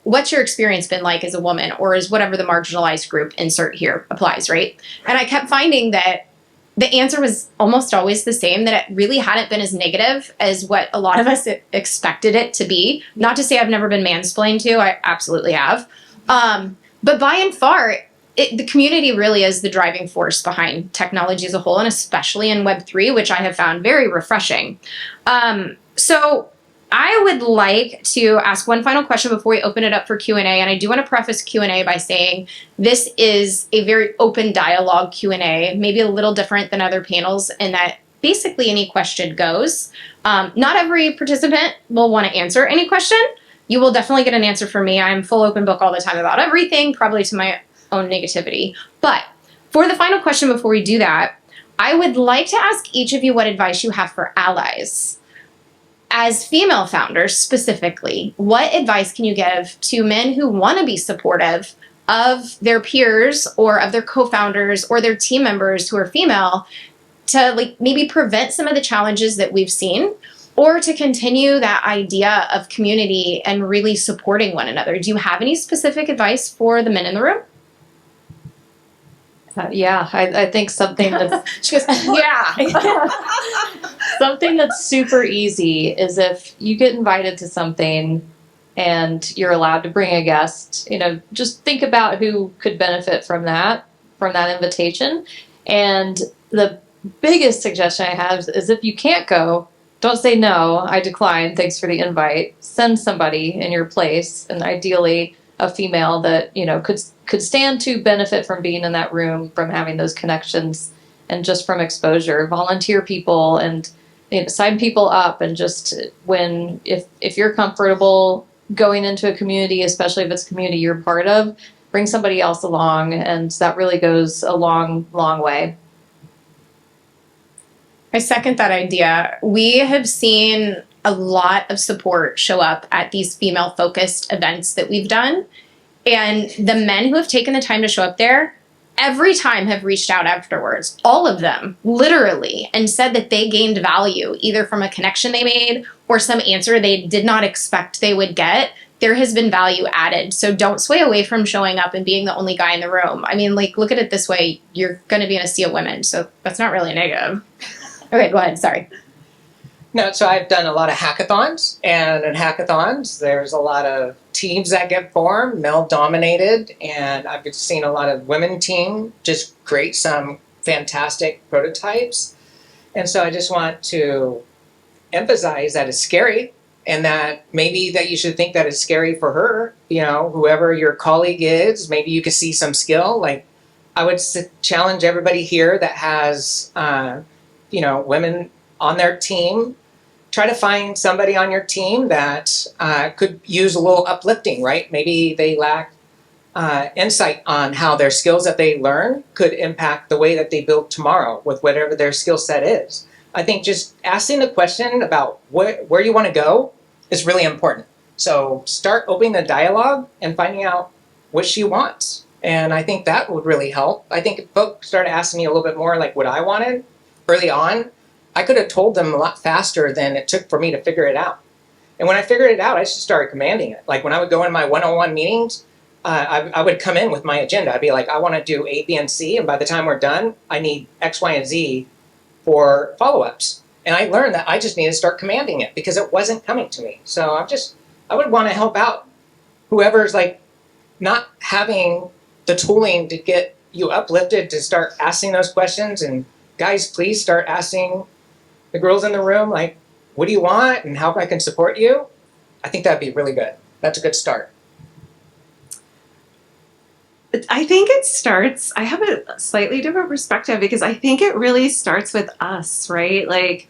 what's your experience been like as a woman, or is whatever the marginalized group insert here applies, right? And I kept finding that the answer was almost always the same, that it really hadn't been as negative as what a lot of us expected it to be. Not to say I've never been mansplained to, I absolutely have. But by and far, the community really is the driving force behind technology as a whole, and especially in Web3, which I have found very refreshing. So I would like to ask one final question before we open it up for Q&A, and I do want to preface Q&A by saying this is a very open dialogue Q&A, maybe a little different than other panels in that basically any question goes. Not every participant will want to answer any question. You will definitely get an answer from me. I'm full open book all the time about everything, probably to my own negativity. But for the final question before we do that, I would like to ask each of you what advice you have for allies. As female founders specifically, what advice can you give to men who want to be supportive of their peers or of their co-founders or their team members who are female to like maybe prevent some of the challenges that we've seen, or to continue that idea of community and really supporting one another? Do you have any specific advice for the men in the room? I think something that's She goes, yeah. something that's super easy is if you get invited to something and you're allowed to bring a guest, just think about who could benefit from that invitation. And the biggest suggestion I have is if you can't go, don't say no, I decline, thanks for the invite. Send somebody in your place, and ideally a female that could stand to benefit from being in that room, from having those connections, and just from exposure. Volunteer people and sign people up, and just if you're comfortable going into a community, especially if it's a community you're part of, bring somebody else along, and that really goes a long, long way. I second that idea. We have seen a lot of support show up at these female-focused events that we've done. And the men who have taken the time to show up there every time have reached out afterwards, all of them, literally, and said that they gained value either from a connection they made or some answer they did not expect they would get. There has been value added. So don't sway away from showing up and being the only guy in the room. I mean, like, look at it this way. You're going to be in a sea of women, so that's not really a negative. Okay, go ahead. Sorry. No, so I've done a lot of hackathons, and in hackathons, there's a lot of teams that get formed, male-dominated, and I've seen a lot of women team just create some fantastic prototypes. And so I just want to emphasize that it's scary, and that maybe that you should think that it's scary for her, you know, whoever your colleague is, maybe you can see some skill. Like, I would challenge everybody here that has, you know, women on their team, try to find somebody on your team that could use a little uplifting, right? Maybe they lack insight on how their skills that they learn could impact the way that they build tomorrow with whatever their skill set is. I think just asking the question about where you want to go is really important. So start opening the dialogue and finding out what she wants. And I think that would really help. I think if folks started asking me a little bit more like what I wanted early on, I could have told them a lot faster than it took for me to figure it out. And when I figured it out, I just started commanding it. Like when I would go in my one-on-one meetings, I would come in with my agenda. I'd be like, I want to do A, B, and C, and by the time we're done, I need X, Y, and Z for follow-ups. And I learned that I just needed to start commanding it because it wasn't coming to me. So I would want to help out whoever's like not having the tooling to get you uplifted to start asking those questions. And guys, please start asking the girls in the room, like, what do you want and how I can support you? I think that'd be really good. That's a good start. I think it starts, I have a slightly different perspective because I think it really starts with us, right? Like,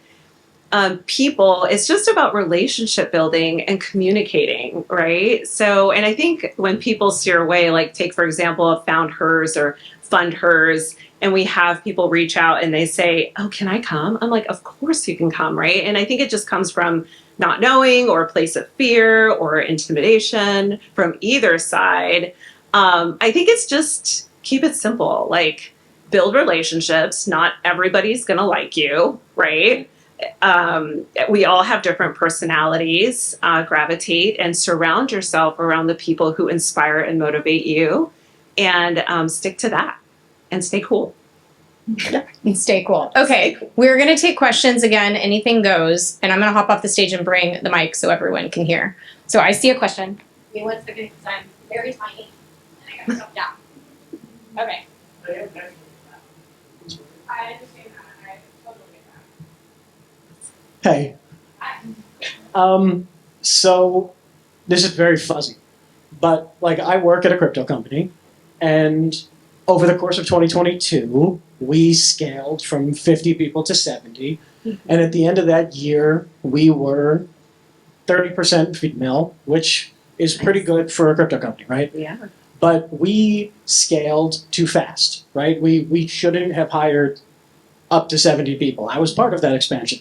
people, it's just about relationship building and communicating, right? So, and I think when people steer away, like take, for example, a Found Hers or Fund Hers, and we have people reach out and they say, oh, can I come? I'm like, of course you can come, right? And I think it just comes from not knowing or a place of fear or intimidation from either side. I think it's just keep it simple, like build relationships. Not everybody's going to like you, right? We all have different personalities, gravitate and surround yourself around the people who inspire and motivate you, and stick to that and stay cool. And stay cool. Okay, we're going to take questions again. Anything goes. And I'm going to hop off the stage and bring the mic so everyone can hear. So I see a question. Give me 1 second because I'm very tiny and I got to jump down. Okay. I understand that. I totally get that. Hey. So this is very fuzzy, but like I work at a crypto company, and over the course of 2022, we scaled from 50 people to 70, and at the end of that year, we were 30% female, which is pretty good for a crypto company, right? Yeah. But we scaled too fast, right? We shouldn't have hired up to 70 people. I was part of that expansion.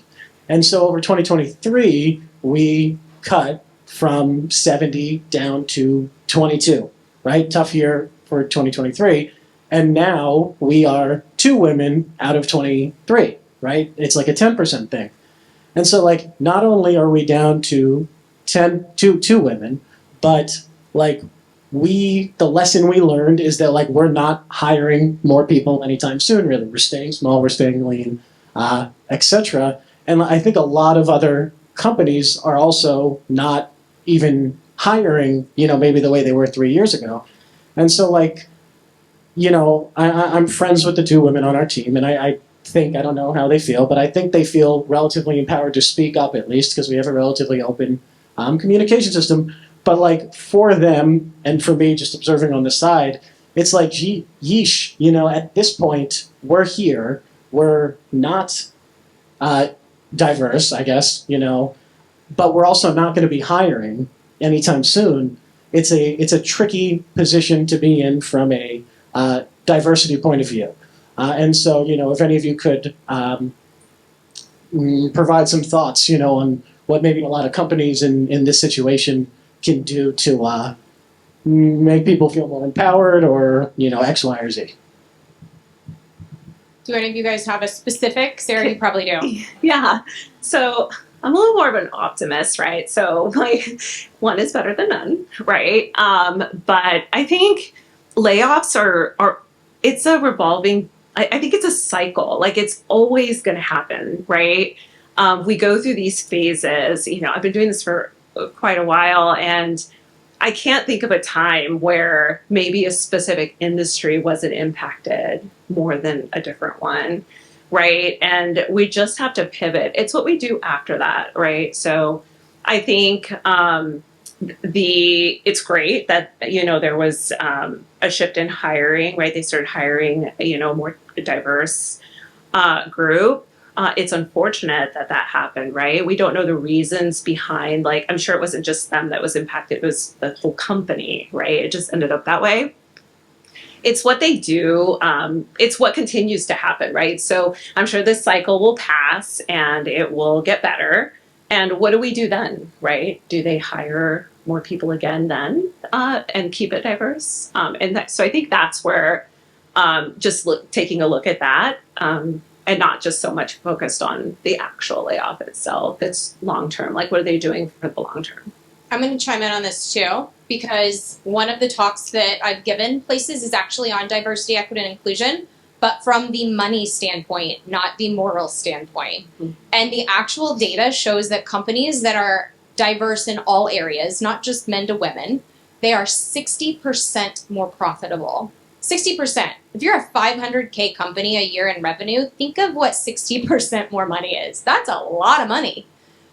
And so over 2023, we cut from 70 down to 22, right? Tough year for 2023. And now we are 2 women out of 23, right? It's like a 10% thing. And so like, not only are we down to 2 women, but like the lesson we learned is that like, we're not hiring more people anytime soon, really. We're staying small, we're staying lean, etc. And I think a lot of other companies are also not even hiring, maybe the way they were 3 years ago. And so like, I'm friends with the 2 women on our team, and I think, I don't know how they feel, but I think they feel relatively empowered to speak up at least because we have a relatively open communication system. But like for them and for me, just observing on the side, it's like, yeesh, at this point, we're here, we're not diverse, I guess, but we're also not going to be hiring anytime soon. It's a tricky position to be in from a diversity point of view. And so, if any of you could provide some thoughts, on what maybe a lot of companies in this situation can do to make people feel more empowered or, X, Y, or Z. Do any of you guys have a specific? Sarah, you probably do. Yeah. So I'm a little more of an optimist, right? So like one is better than none, right? But I think layoffs are it's a revolving. I think it's a cycle. Like it's always going to happen, right? We go through these phases. You know, I've been doing this for quite a while, and I can't think of a time where maybe a specific industry wasn't impacted more than a different one, right? And we just have to pivot. It's what we do after that, right? So I think it's great that, you know, there was a shift in hiring, right? They started hiring, you know, a more diverse group. It's unfortunate that that happened, right? We don't know the reasons behind, like, I'm sure it wasn't just them that was impacted, it was the whole company, right? It just ended up that way. It's what they do. It's what continues to happen, right? So I'm sure this cycle will pass and it will get better. And what do we do then, right? Do they hire more people again then and keep it diverse? So I think that's where taking a look at that and not just so much focused on the actual layoff itself. It's long term. Like, what are they doing for the long term? I'm going to chime in on this too, because one of the talks that I've given places is actually on diversity, equity, and inclusion, but from the money standpoint, not the moral standpoint. Mm-hmm. And the actual data shows that companies that are diverse in all areas, not just men to women, they are 60% more profitable. 60%. If you're a 500K company a year in revenue, think of what 60% more money is. That's a lot of money.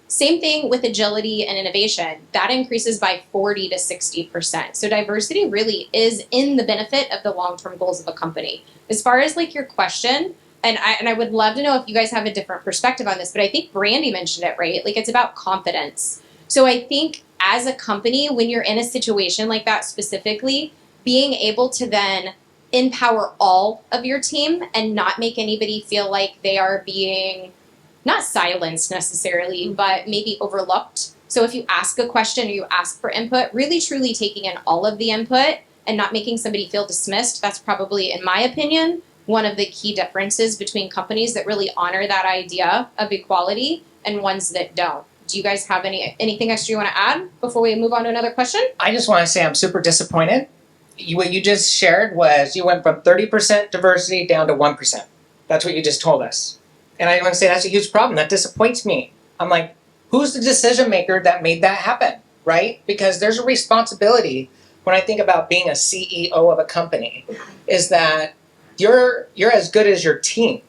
Same thing with agility and innovation. That increases by 40 to 60%. So diversity really is in the benefit of the long-term goals of a company. As far as like your question, and I would love to know if you guys have a different perspective on this, but I think Brandy mentioned it, right? Like, it's about confidence. So I think as a company, when you're in a situation like that specifically, being able to then empower all of your team and not make anybody feel like they are being not silenced necessarily, but maybe overlooked. So if you ask a question or you ask for input, really truly taking in all of the input and not making somebody feel dismissed, that's probably, in my opinion, one of the key differences between companies that really honor that idea of equality and ones that don't. Do you guys have anything extra you want to add before we move on to another question? I just want to say I'm super disappointed. What you just shared was you went from 30% diversity down to 1%. That's what you just told us. And I want to say that's a huge problem. That disappoints me. I'm like, who's the decision maker that made that happen, right? Because there's a responsibility when I think about being a CEO of a company, is that you're as good as your team,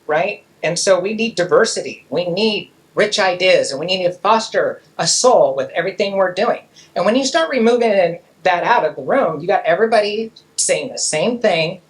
right? And so we need diversity. We need rich ideas, and we need to foster a soul with everything we're doing. And when you start removing that out of the room, you got everybody saying the same thing.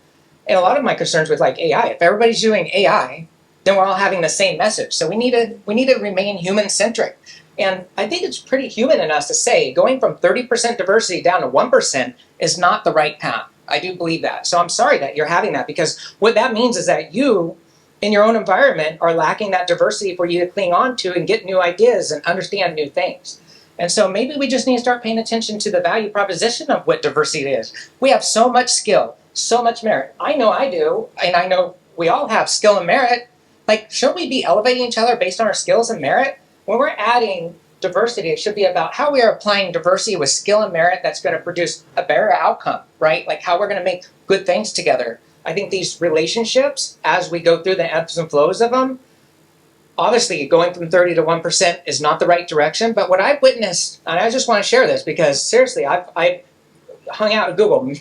And a lot of my concerns with like AI, if everybody's doing AI, then we're all having the same message. So we need to remain human-centric. And I think it's pretty human in us to say going from 30% diversity down to 1% is not the right path. I do believe that. So I'm sorry that you're having that, because what that means is that you, in your own environment, are lacking that diversity for you to cling on to and get new ideas and understand new things. And so maybe we just need to start paying attention to the value proposition of what diversity is. We have so much skill, so much merit. I know I do, and I know we all have skill and merit. Like, shouldn't we be elevating each other based on our skills and merit? When we're adding diversity, it should be about how we are applying diversity with skill and merit that's going to produce a better outcome, right? Like how we're going to make good things together. I think these relationships, as we go through the ebbs and flows of them, obviously going from 30 to 1% is not the right direction. But what I've witnessed, and I just want to share this because seriously, I've hung out at Google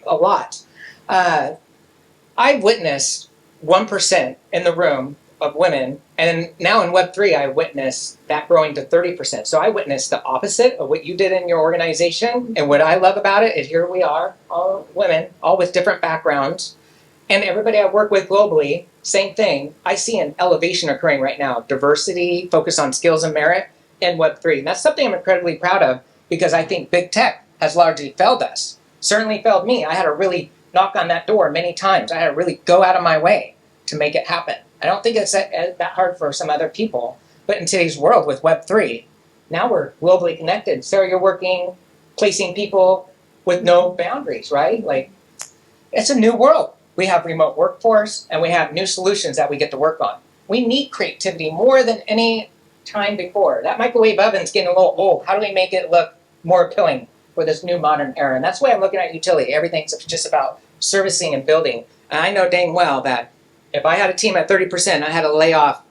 a lot. I've witnessed 1% in the room of women, and now in Web3, I witnessed that growing to 30%. So I witnessed the opposite of what you did in your organization, and what I love about it is here we are, all women, all with different backgrounds, and everybody I work with globally, same thing. I see an elevation occurring right now, diversity, focus on skills and merit in Web3. And that's something I'm incredibly proud of, because I think big tech has largely failed us, certainly failed me. I had to really knock on that door many times. I had to really go out of my way to make it happen. I don't think it's that hard for some other people, but in today's world with Web3, now we're globally connected. Sarah, you're working, placing people with no boundaries, right? Like, it's a new world. we have remote workforce, and we have new solutions that we get to work on. We need creativity more than any time before. That microwave oven's getting a little old. How do we make it look more appealing for this new modern era? And that's why I'm looking at utility. Everything's just about servicing and building. And I know dang well that if I had a team at 30% and I had to lay off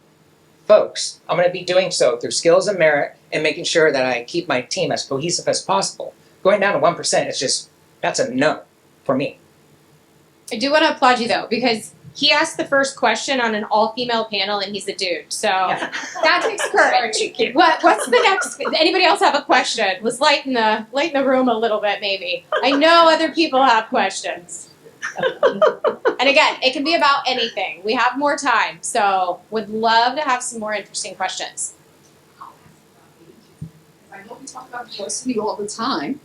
folks, I'm going to be doing so through skills and merit and making sure that I keep my team as cohesive as possible. Going down to 1% is just, that's a no for me. I do want to applaud you though, because he asked the first question on an all-female panel, and he's a dude. So that takes courage. What's the next? Anybody else have a question? Let's lighten the room a little bit, maybe. I know other people have questions. And again, it can be about anything. We have more time, so would love to have some more interesting questions. I know we talk about diversity all the time.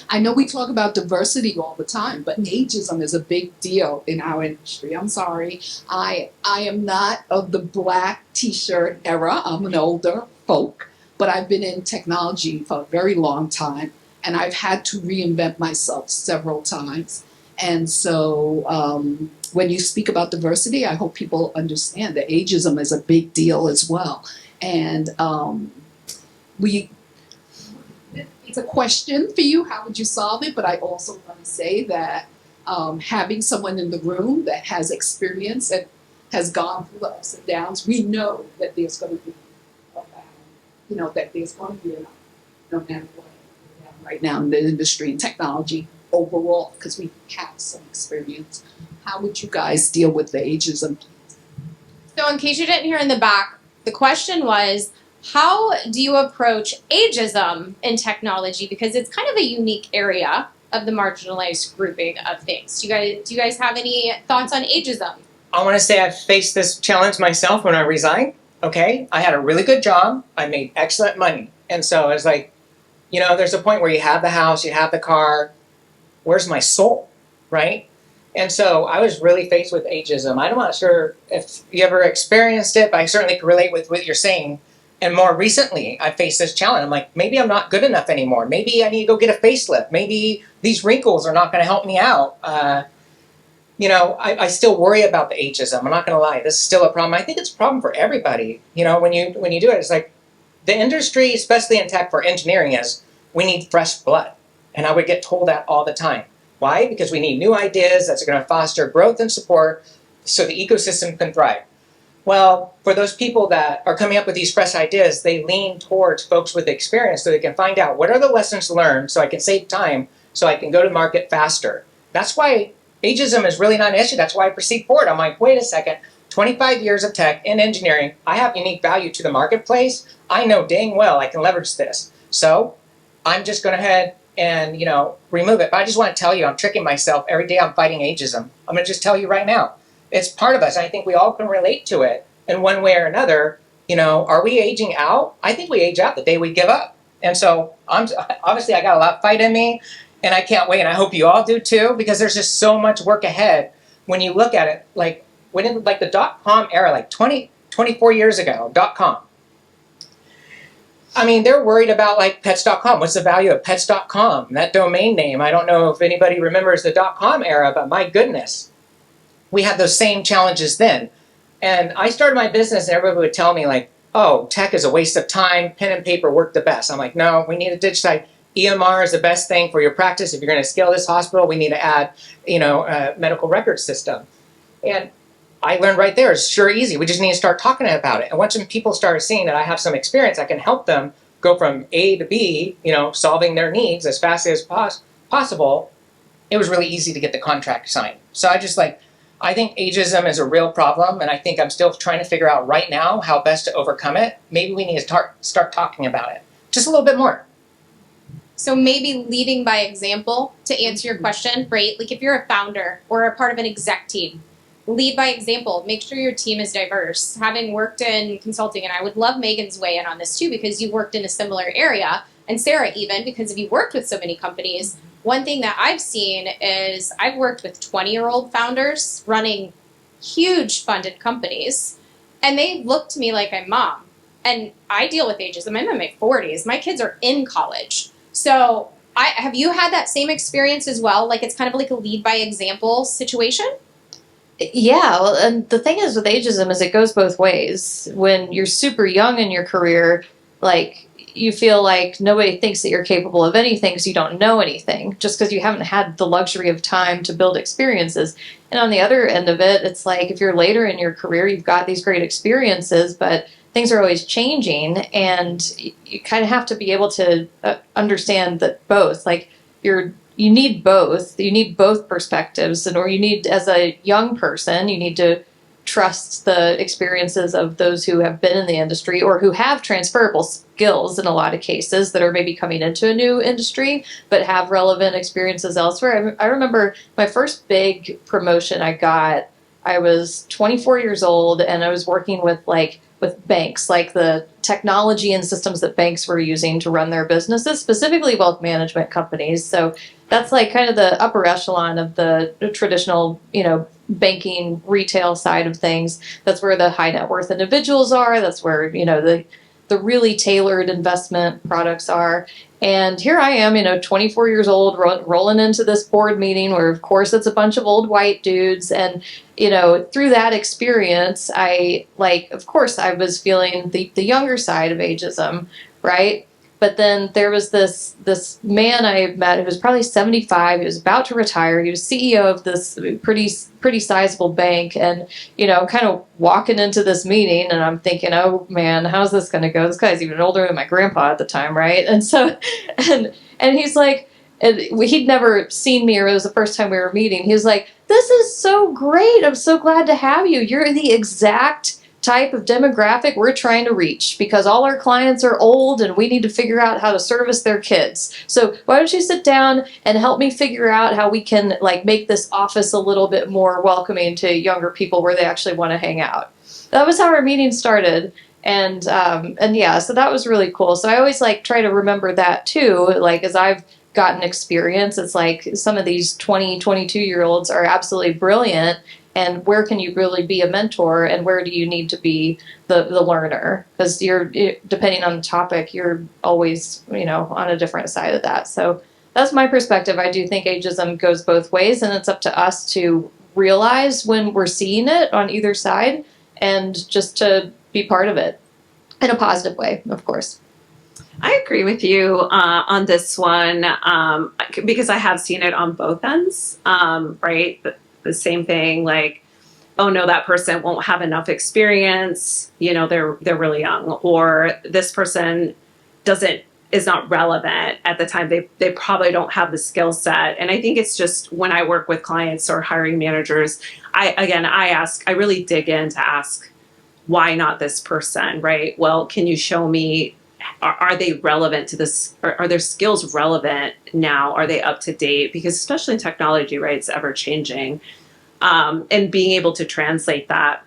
I know we talk about diversity all the time, but ageism is a big deal in our industry. I'm sorry. I am not of the black t-shirt era. I'm an older folk, but I've been in technology for a very long time, and I've had to reinvent myself several times. And so when you speak about diversity, I hope people understand that ageism is a big deal as well. And it's a question for you, how would you solve it? But I also want to say that having someone in the room that has experience and has gone through the ups and downs, we know that there's going to be a battle, that there's going to be enough, no matter what we have right now in the industry and technology overall, because we have some experience. How would you guys deal with the ageism? So in case you didn't hear in the back, the question was, how do you approach ageism in technology? Because it's kind of a unique area of the marginalized grouping of things. Do you guys have any thoughts on ageism? I want to say I've faced this challenge myself when I resigned. Okay, I had a really good job. I made excellent money. And so it's like, there's a point where you have the house, you have the car. Where's my soul, right? And so I was really faced with ageism. I'm not sure if you ever experienced it, but I certainly can relate with what you're saying. And more recently, I faced this challenge. I'm like, maybe I'm not good enough anymore. Maybe I need to go get a facelift. Maybe these wrinkles are not going to help me out. I still worry about the ageism. I'm not going to lie. This is still a problem. I think it's a problem for everybody. When you do it, it's like the industry, especially in tech for engineering, is we need fresh blood. And I would get told that all the time. Why? Because we need new ideas that's going to foster growth and support so the ecosystem can thrive. Well, for those people that are coming up with these fresh ideas, they lean towards folks with experience so they can find out what are the lessons learned so I can save time so I can go to market faster. That's why ageism is really not an issue. That's why I proceed forward. I'm like, wait a second, 25 years of tech and engineering, I have unique value to the marketplace. I know dang well I can leverage this. So I'm just going to head and remove it. But I just want to tell you, I'm tricking myself. Every day I'm fighting ageism. I'm going to just tell you right now. It's part of us. I think we all can relate to it in one way or another. Are we aging out? I think we age out the day we give up. And so obviously I got a lot of fight in me, and I can't wait. And I hope you all do too, because there's just so much work ahead. When you look at it, like the .com era, like 24 years ago, .com. I mean, they're worried about like pets.com. What's the value of pets.com? That domain name. I don't know if anybody remembers the .com era, but my goodness, we had those same challenges then. And I started my business and everybody would tell me like, oh, tech is a waste of time. Pen and paper work the best. I'm like, no, we need to digitize. EMR is the best thing for your practice. If you're going to scale this hospital, we need to add, a medical record system. And I learned right there, it's sure easy. We just need to start talking about it. And once people started seeing that I have some experience, I can help them go from A to B, solving their needs as fast as possible. It was really easy to get the contract signed. So I think ageism is a real problem, and I think I'm still trying to figure out right now how best to overcome it. Maybe we need to start talking about it just a little bit more. So maybe leading by example to answer your question, right? Like if you're a founder or a part of an exec team, lead by example. Make sure your team is diverse. Having worked in consulting, and I would love Megan's weigh in on this too, because you worked in a similar area, and Sarah even, because you worked with so many companies. One thing that I've seen is I've worked with 20-year-old founders running huge funded companies, and they look to me like I'm mom. And I deal with ageism. I'm in my 40s. My kids are in college. So have you had that same experience as well? Like it's kind of like a lead by example situation? Yeah, well, and the thing is with ageism is it goes both ways. When you're super young in your career, like you feel like nobody thinks that you're capable of anything because you don't know anything, just because you haven't had the luxury of time to build experiences. And on the other end of it, it's like if you're later in your career, you've got these great experiences, but things are always changing, and you kind of have to be able to understand that both, like you need both. You need both perspectives, or you need, as a young person, you need to trust the experiences of those who have been in the industry or who have transferable skills in a lot of cases that are maybe coming into a new industry but have relevant experiences elsewhere. I remember my first big promotion I got. I was 24 years old, and I was working with banks, like the technology and systems that banks were using to run their businesses, specifically wealth management companies. So that's like kind of the upper echelon of the traditional, banking retail side of things. That's where the high net worth individuals are. That's where, the really tailored investment products are. And here I am, 24 years old, rolling into this board meeting where, of course, it's a bunch of old white dudes. And, through that experience, of course, I was feeling the younger side of ageism, right? But then there was this man I met who was probably 75. He was about to retire. He was CEO of this pretty sizable bank, and kind of walking into this meeting, and I'm thinking, oh man, how's this going to go? This guy's even older than my grandpa at the time, right? And so, and he's like, and he'd never seen me, or it was the first time we were meeting. He was like, "This is so great. I'm so glad to have you. You're the exact type of demographic we're trying to reach, because all our clients are old and we need to figure out how to service their kids. So why don't you sit down and help me figure out how we can make this office a little bit more welcoming to younger people where they actually want to hang out." That was how our meeting started. And yeah, so that was really cool. So I always try to remember that too, as I've gotten experience. It's like some of these 22-year-olds are absolutely brilliant, and where can you really be a mentor, and where do you need to be the learner? Because you're, depending on the topic, you're always, on a different side of that. So that's my perspective. I do think ageism goes both ways, and it's up to us to realize when we're seeing it on either side, and just to be part of it in a positive way, of course. I agree with you on this one, because I have seen it on both ends, right? The same thing, oh no, that person won't have enough experience, they're really young, or this person is not relevant at the time, they probably don't have the skill set. And I think it's just when I work with clients or hiring managers, I really dig in to ask, why not this person, right? Well, can you show me, are they relevant to this? Are their skills relevant now? Are they up to date? Because especially in technology, right, it's ever changing. And being able to translate that.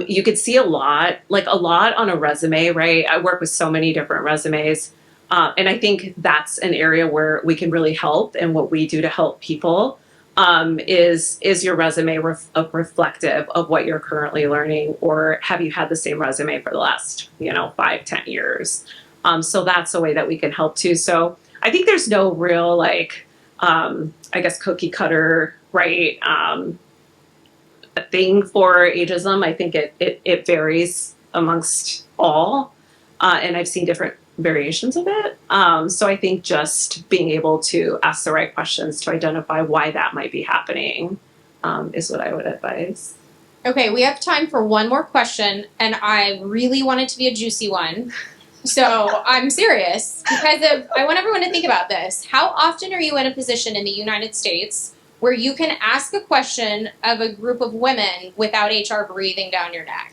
You could see a lot on a resume, right? I work with so many different resumes. And I think that's an area where we can really help. And what we do to help people is your resume reflective of what you're currently learning, or have you had the same resume for the last 5-10 years? So that's a way that we can help too. So I think there's no real cookie cutter, right, thing for ageism. I think it varies amongst all, and I've seen different variations of it. So I think just being able to ask the right questions to identify why that might be happening is what I would advise. Okay, we have time for one more question, and I really want it to be a juicy one. So I'm serious, because I want everyone to think about this. How often are you in a position in the United States where you can ask a question of a group of women without HR breathing down your neck?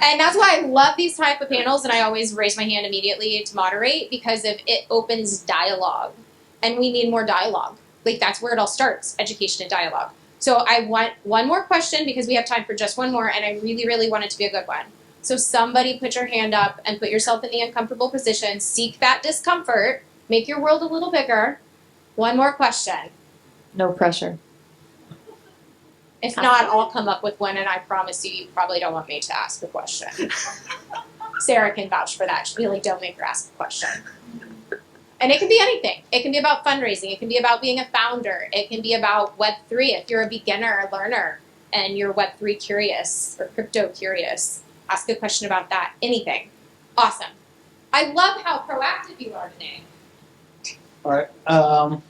And that's why I love these type of panels, and I always raise my hand immediately to moderate, because it opens dialogue, and we need more dialogue. That's where it all starts, education and dialogue. So I want one more question, because we have time for just one more, and I really, really want it to be a good one. So somebody put your hand up and put yourself in the uncomfortable position. Seek that discomfort. Make your world a little bigger. One more question. No pressure. If not, I'll come up with one, and I promise you probably don't want me to ask a question. Sarah can vouch for that. She really don't make her ask a question. And it can be anything. It can be about fundraising. It can be about being a founder. It can be about Web3 if you're a beginner learner and you're Web3 curious or crypto curious. Ask a question about that. Anything. Awesome. I love how proactive you are today. All right.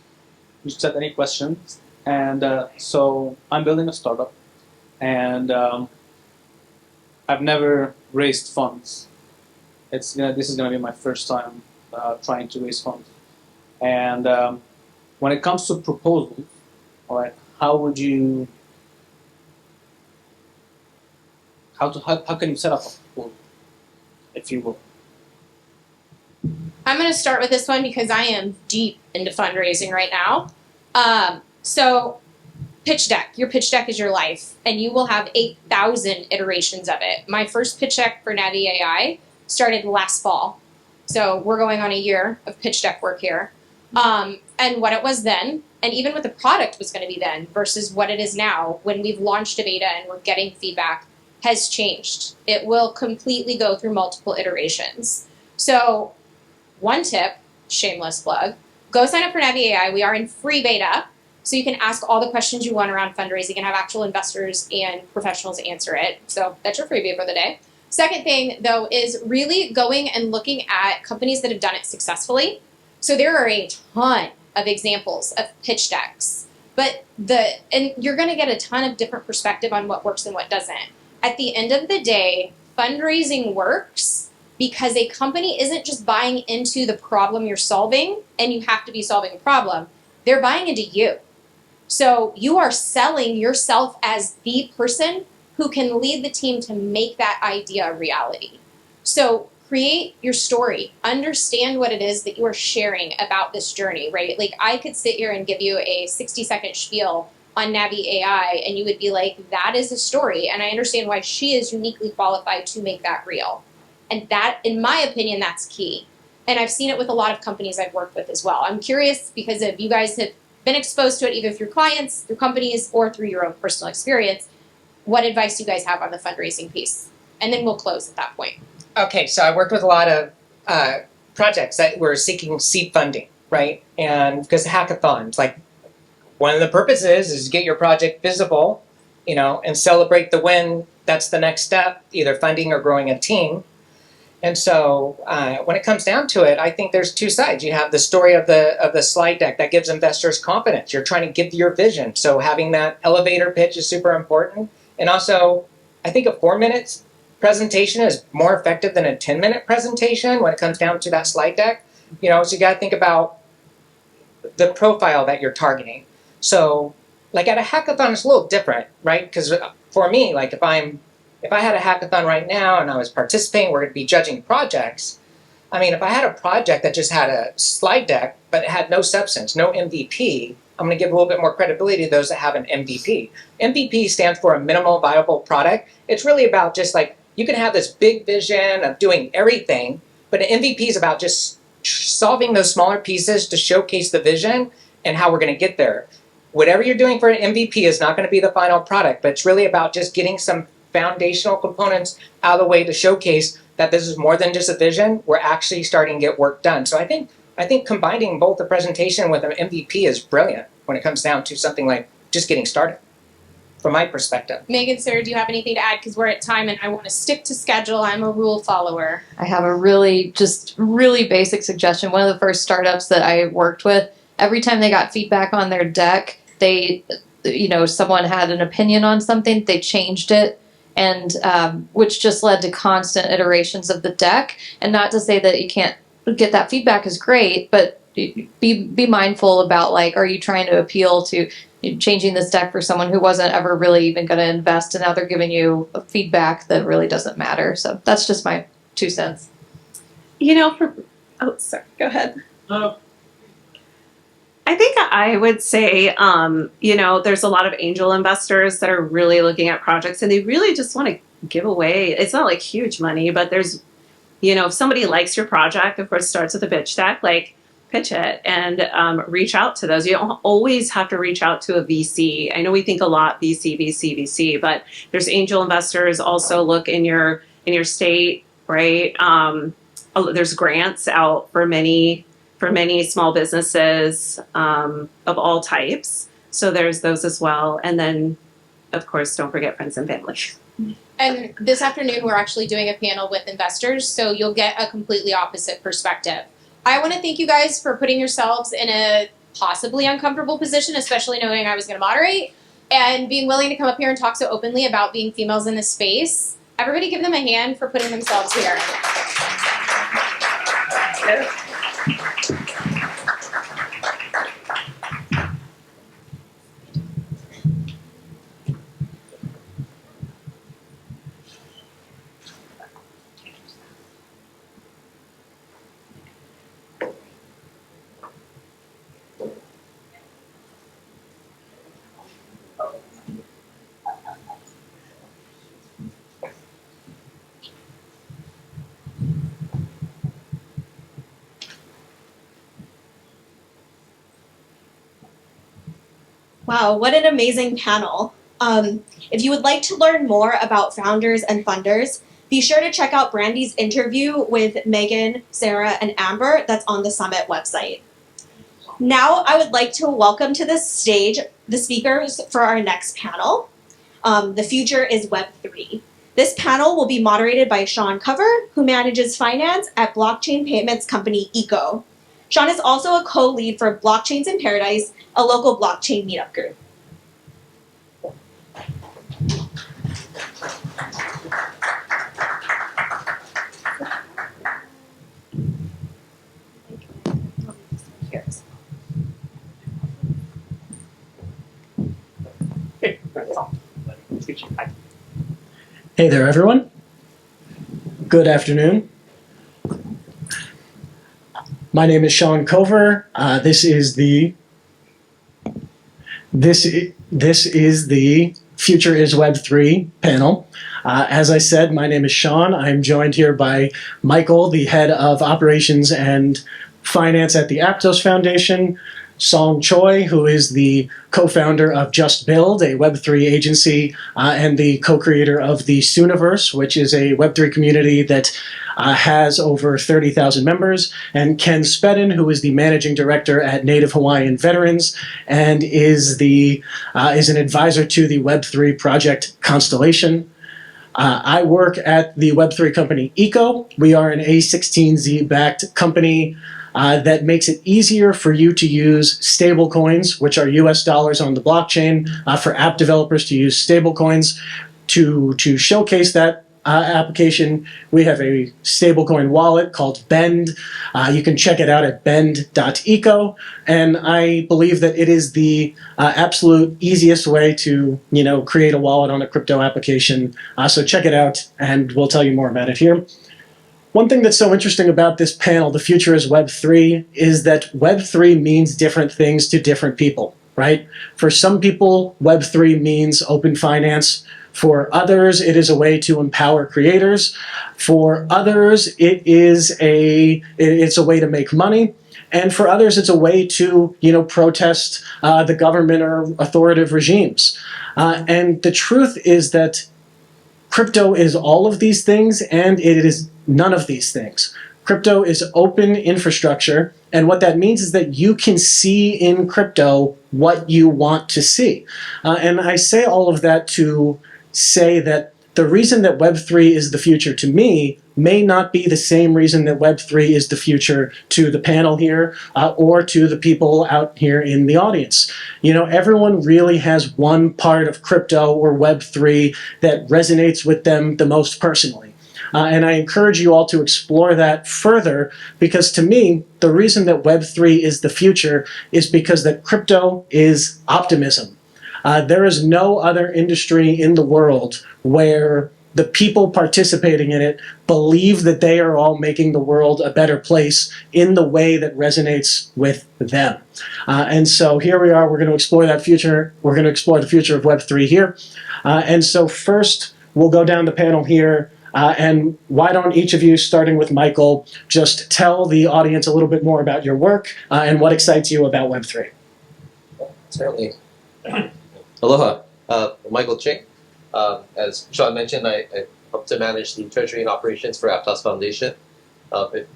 You said any questions? And so I'm building a startup, and I've never raised funds. This is gonna be my first time trying to raise funds. And when it comes to proposals, all right, how would you? How can you set up a proposal, if you will? I'm going to start with this one because I am deep into fundraising right now. So pitch deck. Your pitch deck is your life, and you will have 8,000 iterations of it. My first pitch deck for Navi AI started last fall. So we're going on a year of pitch deck work here. And what it was then, and even what the product was going to be then versus what it is now when we've launched a beta and we're getting feedback has changed. It will completely go through multiple iterations. So one tip, shameless plug, go sign up for Navi AI. We are in free beta, so you can ask all the questions you want around fundraising and have actual investors and professionals answer it. So that's your freebie for the day. Second thing, though, is really going and looking at companies that have done it successfully. So there are a ton of examples of pitch decks, and you're going to get a ton of different perspective on what works and what doesn't. At the end of the day, fundraising works because a company isn't just buying into the problem you're solving, and you have to be solving a problem. They're buying into you. So you are selling yourself as the person who can lead the team to make that idea a reality. So create your story. Understand what it is that you are sharing about this journey, right? Like I could sit here and give you a 60-second spiel on Navi AI, and you would be like, that is a story, and I understand why she is uniquely qualified to make that real. And that, in my opinion, that's key. And I've seen it with a lot of companies I've worked with as well. I'm curious because if you guys have been exposed to it either through clients, through companies, or through your own personal experience, what advice do you guys have on the fundraising piece? And then we'll close at that point. Okay, so I worked with a lot of projects that were seeking seed funding, right? And because hackathons, like one of the purposes is to get your project visible, and celebrate the win. That's the next step, either funding or growing a team. And so when it comes down to it, I think there's two sides. You have the story of the slide deck that gives investors confidence. You're trying to give your vision. So having that elevator pitch is super important. And also, I think a 4-minute presentation is more effective than a 10-minute presentation when it comes down to that slide deck. So you got to think about the profile that you're targeting. So like at a hackathon, it's a little different, right? Because for me, like if I had a hackathon right now and I was participating, we're going to be judging projects. I mean, if I had a project that just had a slide deck, but it had no substance, no MVP, I'm going to give a little bit more credibility to those that have an MVP. MVP stands for a minimal viable product. It's really about just like, you can have this big vision of doing everything, but an MVP is about just solving those smaller pieces to showcase the vision and how we're going to get there. Whatever you're doing for an MVP is not going to be the final product, but it's really about just getting some foundational components out of the way to showcase that this is more than just a vision. We're actually starting to get work done. So I think combining both the presentation with an MVP is brilliant when it comes down to something like just getting started, from my perspective. Megan, Sarah, do you have anything to add? Because we're at time and I want to stick to schedule. I'm a rule follower. I have a really basic suggestion. One of the first startups that I worked with, every time they got feedback on their deck, someone had an opinion on something, they changed it, and which just led to constant iterations of the deck. And not to say that you can't get that feedback is great, but be mindful about, like, are you trying to appeal to changing this deck for someone who wasn't ever really even going to invest, and now they're giving you feedback that really doesn't matter. So that's just my 2 cents. Sorry, go ahead. I think I would say, there's a lot of angel investors that are really looking at projects and they really just want to give away. It's not like huge money, but there's, if somebody likes your project, of course, it starts with a pitch deck, like pitch it and reach out to those. You don't always have to reach out to a VC. I know we think a lot VC, but there's angel investors. Also look in your state, right? There's grants out for many for many small businesses of all types. So there's those as well. And then, of course, don't forget friends and family. And this afternoon, we're actually doing a panel with investors, so you'll get a completely opposite perspective. I want to thank you guys for putting yourselves in a possibly uncomfortable position, especially knowing I was going to moderate, and being willing to come up here and talk so openly about being females in this space. Everybody give them a hand for putting themselves here. Wow, what an amazing panel. If you would like to learn more about founders and funders, be sure to check out Brandy's interview with Megan, Sarah, and Amber that's on the Summit website. Now I would like to welcome to the stage the speakers for our next panel. The future is Web3. This panel will be moderated by Sean Cover, who manages finance at blockchain payments company Eco. Sean is also a co-lead for Blockchains in Paradise, a local blockchain meetup group. Hey there, everyone. Good afternoon. My name is Sean Cover. This is the Future is Web3 panel. As I said, my name is Sean. I'm joined here by Michael, the head of operations and finance at the Aptos Foundation, Song Choi, who is the co-founder of Just Build, a Web3 agency, and the co-creator of the Sooniverse, which is a Web3 community that has over 30,000 members, and Ken Spedden, who is the managing director at Native Hawaiian Veterans and is an advisor to the Web3 project Constellation. I work at the Web3 company Eco. We are an A16Z-backed company that makes it easier for you to use stablecoins, which are US dollars on the blockchain, for app developers to use stablecoins. To showcase that application, we have a stablecoin wallet called Bend. You can check it out at bend.eco, and I believe that it is the absolute easiest way to create a wallet on a crypto application. So check it out, and we'll tell you more about it here. One thing that's so interesting about this panel, The Future is Web3, is that Web3 means different things to different people, right? For some people, Web3 means open finance. For others, it is a way to empower creators. For others, it's a way to make money. And for others, it's a way to, protest the government or authoritative regimes. And the truth is that crypto is all of these things, and it is none of these things. Crypto is open infrastructure, and what that means is that you can see in crypto what you want to see. And I say all of that to say that the reason that Web3 is the future to me may not be the same reason that Web3 is the future to the panel here or to the people out here in the audience. Everyone really has one part of crypto or Web3 that resonates with them the most personally. And I encourage you all to explore that further, because to me, the reason that Web3 is the future is because that crypto is optimism. There is no other industry in the world where the people participating in it believe that they are all making the world a better place in the way that resonates with them. And so here we are, we're going to explore that future. We're going to explore the future of Web3 here. And so first, we'll go down the panel here. And why don't each of you, starting with Michael, just tell the audience a little bit more about your work and what excites you about Web3? Certainly. Aloha, Michael Ching. As Sean mentioned, I help to manage the treasury and operations for Aptos Foundation. If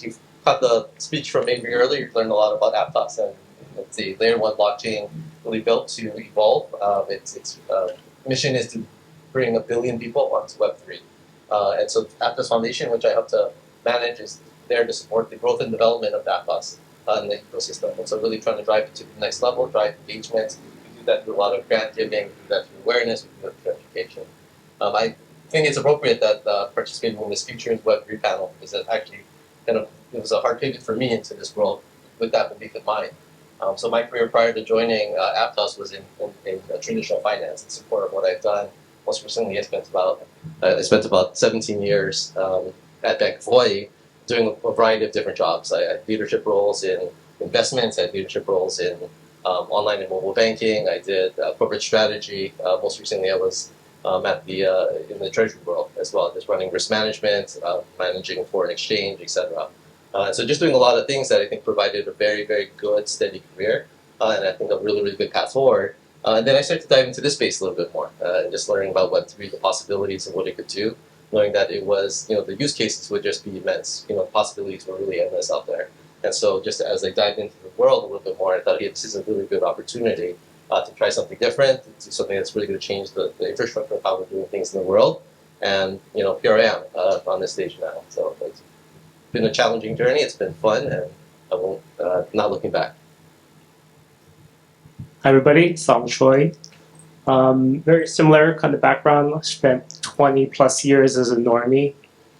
you've caught the speech from Avery earlier, you learned a lot about Aptos, and it's a layer 1 blockchain really built to evolve. Its mission is to bring 1 billion people onto Web3. And so Aptos Foundation, which I help to manage, is there to support the growth and development of Aptos in the ecosystem. And so really trying to drive it to the next level, drive engagement. We do that through a lot of grant giving, we do that through awareness, we do that through education. I think it's appropriate that participating in this Futures Web3 panel, because it actually kind of, it was a hard pivot for me into this world with that belief in mind. So my career prior to joining Aptos was in traditional finance in support of what I've done. Most recently, I spent about 17 years at Bank of Hawaii doing a variety of different jobs. I had leadership roles in investments, I had leadership roles in online and mobile banking. I did corporate strategy. Most recently, I was in the treasury world as well, just running risk management, managing foreign exchange, etc. So just doing a lot of things that I think provided a very, very good, steady career, and I think a really, really good path forward. And then I started to dive into this space a little bit more, and just learning about Web3, the possibilities of what it could do, knowing that it was, the use cases would just be immense. The possibilities were really endless out there. And so just as I dived into the world a little bit more, I thought, hey, this is a really good opportunity to try something different, to do something that's really going to change the infrastructure of how we're doing things in the world. And, here I am on this stage now. So it's been a challenging journey. It's been fun, and I won't, not looking back. Hi everybody, Song Choi. Very similar kind of background. Spent 20 plus years as a normie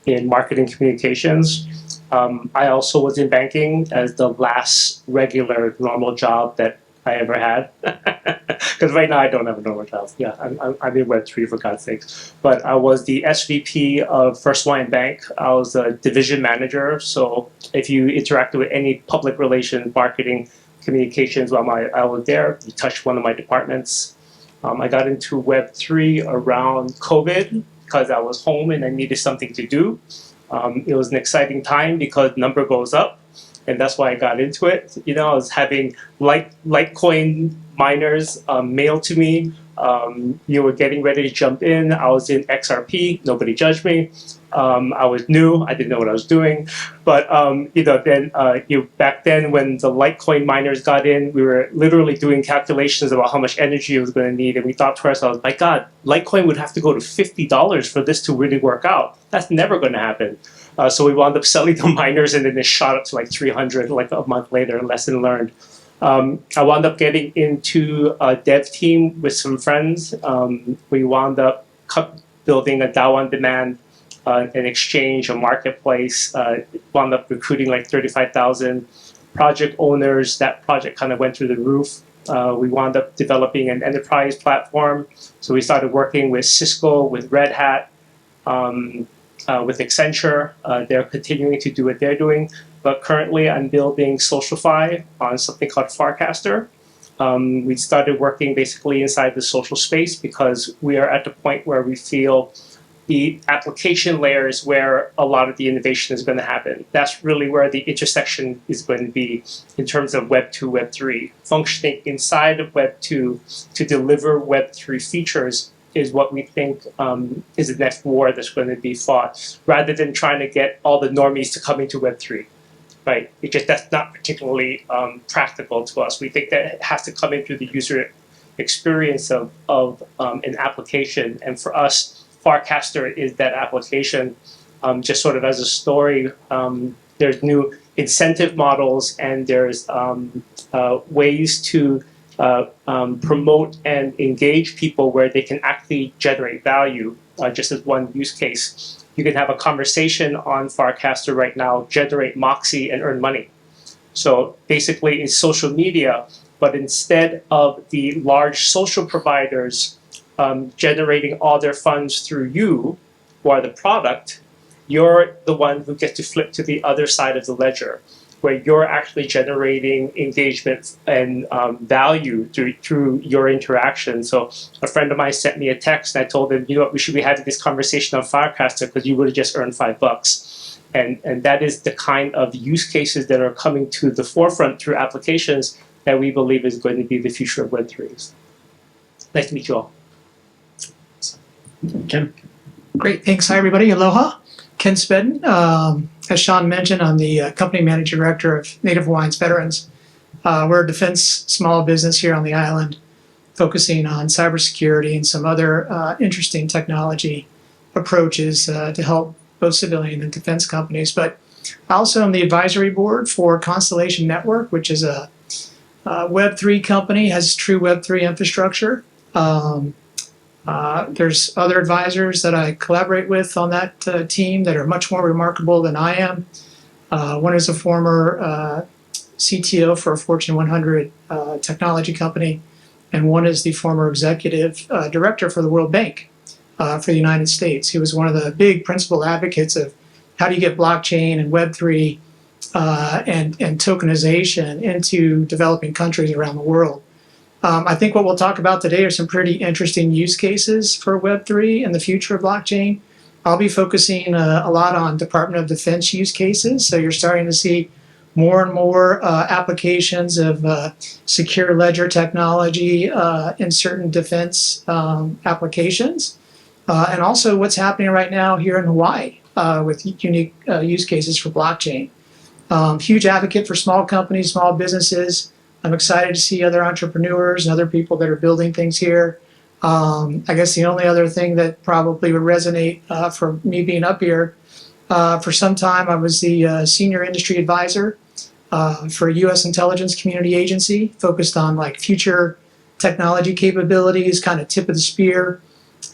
in marketing communications. I also was in banking as the last regular normal job that I ever had. Because right now I don't have a normal job. Yeah, I'm in Web3 for God's sakes. But I was the SVP of First Hawaiian Bank. I was a division manager. So if you interacted with any public relations, marketing, communications while I was there, you touched one of my departments. I got into Web3 around COVID because I was home and I needed something to do. It was an exciting time because number goes up, and that's why I got into it. I was having Litecoin miners mailed to me. You were getting ready to jump in. I was in XRP. Nobody judged me. I was new. I didn't know what I was doing. But back then when the Litecoin miners got in, we were literally doing calculations about how much energy it was going to need, and we thought to ourselves, my God, Litecoin would have to go to $50 for this to really work out. That's never going to happen. So we wound up selling the miners, and then it shot up to like 300 like a month later. Lesson learned. I wound up getting into a dev team with some friends. We wound up building a DAO on demand, an exchange, a marketplace. Wound up recruiting like 35,000 project owners. That project kind of went through the roof. We wound up developing an enterprise platform. So we started working with Cisco, with Red Hat, with Accenture. They're continuing to do what they're doing. But currently I'm building SocialFi on something called Farcaster. We started working basically inside the social space because we are at the point where we feel the application layer is where a lot of the innovation is going to happen. That's really where the intersection is going to be in terms of Web 2, Web 3. Functioning inside of Web 2 to deliver Web 3 features is what we think is the next war that's going to be fought, rather than trying to get all the normies to come into Web 3. Right? That's not particularly practical to us. We think that it has to come in through the user experience of an application. And for us, Farcaster is that application. Just sort of as a story, there's new incentive models, and there's ways to promote and engage people where they can actually generate value, just as one use case. You can have a conversation on Farcaster right now, generate Moxie, and earn money. So basically it's social media, but instead of the large social providers generating all their funds through you, who are the product, you're the one who gets to flip to the other side of the ledger, where you're actually generating engagement and value through your interaction. So a friend of mine sent me a text, and I told him, we should be having this conversation on Farcaster because you would have just earned $5. And that is the kind of use cases that are coming to the forefront through applications that we believe is going to be the future of Web3. Nice to meet you all. Ken. Great, thanks. Hi, everybody. Aloha. Ken Spedden, As Sean mentioned, I'm the company managing director of Native Hawaiians Veterans. We're a defense small business here on the island, focusing on cybersecurity and some other interesting technology approaches to help both civilian and defense companies. But I also am the advisory board for Constellation Network, which is a Web3 company, has true Web3 infrastructure. There's other advisors that I collaborate with on that team that are much more remarkable than I am. One is a former CTO for a Fortune 100 technology company, and one is the former executive director for the World Bank for the United States. He was one of the big principal advocates of how do you get blockchain and Web3 and tokenization into developing countries around the world. I think what we'll talk about today are some pretty interesting use cases for Web3 and the future of blockchain. I'll be focusing a lot on Department of Defense use cases. So you're starting to see more and more applications of secure ledger technology in certain defense applications. And also what's happening right now here in Hawaii with unique use cases for blockchain. Huge advocate for small companies, small businesses. I'm excited to see other entrepreneurs and other people that are building things here. I guess the only other thing that probably would resonate for me being up here, for some time I was the senior industry advisor for a U.S. intelligence community agency focused on like future technology capabilities, kind of tip of the spear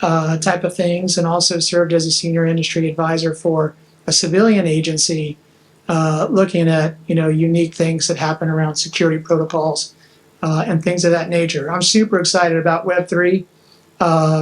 type of things, and also served as a senior industry advisor for a civilian agency looking at unique things that happen around security protocols and things of that nature. I'm super excited about Web3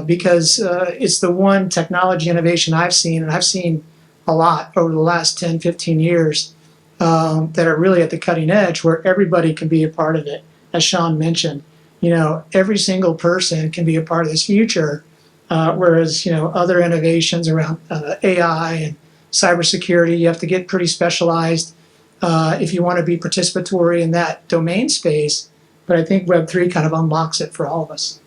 because it's the one technology innovation I've seen, and I've seen a lot over the last 10, 15 years that are really at the cutting edge where everybody can be a part of it. As Sean mentioned, every single person can be a part of this future, whereas other innovations around AI and cybersecurity, you have to get pretty specialized if you want to be participatory in that domain space. But I think Web3 kind of unlocks it for all of us.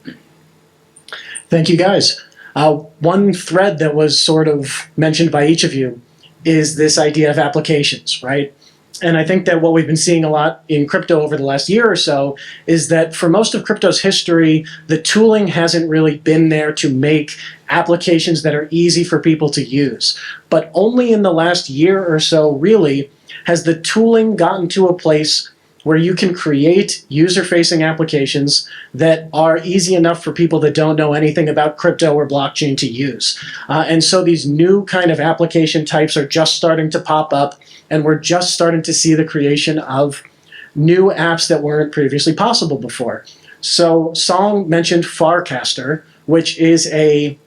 Thank you, guys. One thread that was sort of mentioned by each of you is this idea of applications, right? And I think that what we've been seeing a lot in crypto over the last year or so is that for most of crypto's history, the tooling hasn't really been there to make applications that are easy for people to use. But only in the last year or so, really, has the tooling gotten to a place where you can create user-facing applications that are easy enough for people that don't know anything about crypto or blockchain to use. And so these new kind of application types are just starting to pop up, and we're just starting to see the creation of new apps that weren't previously possible before. So Song mentioned Farcaster, which is a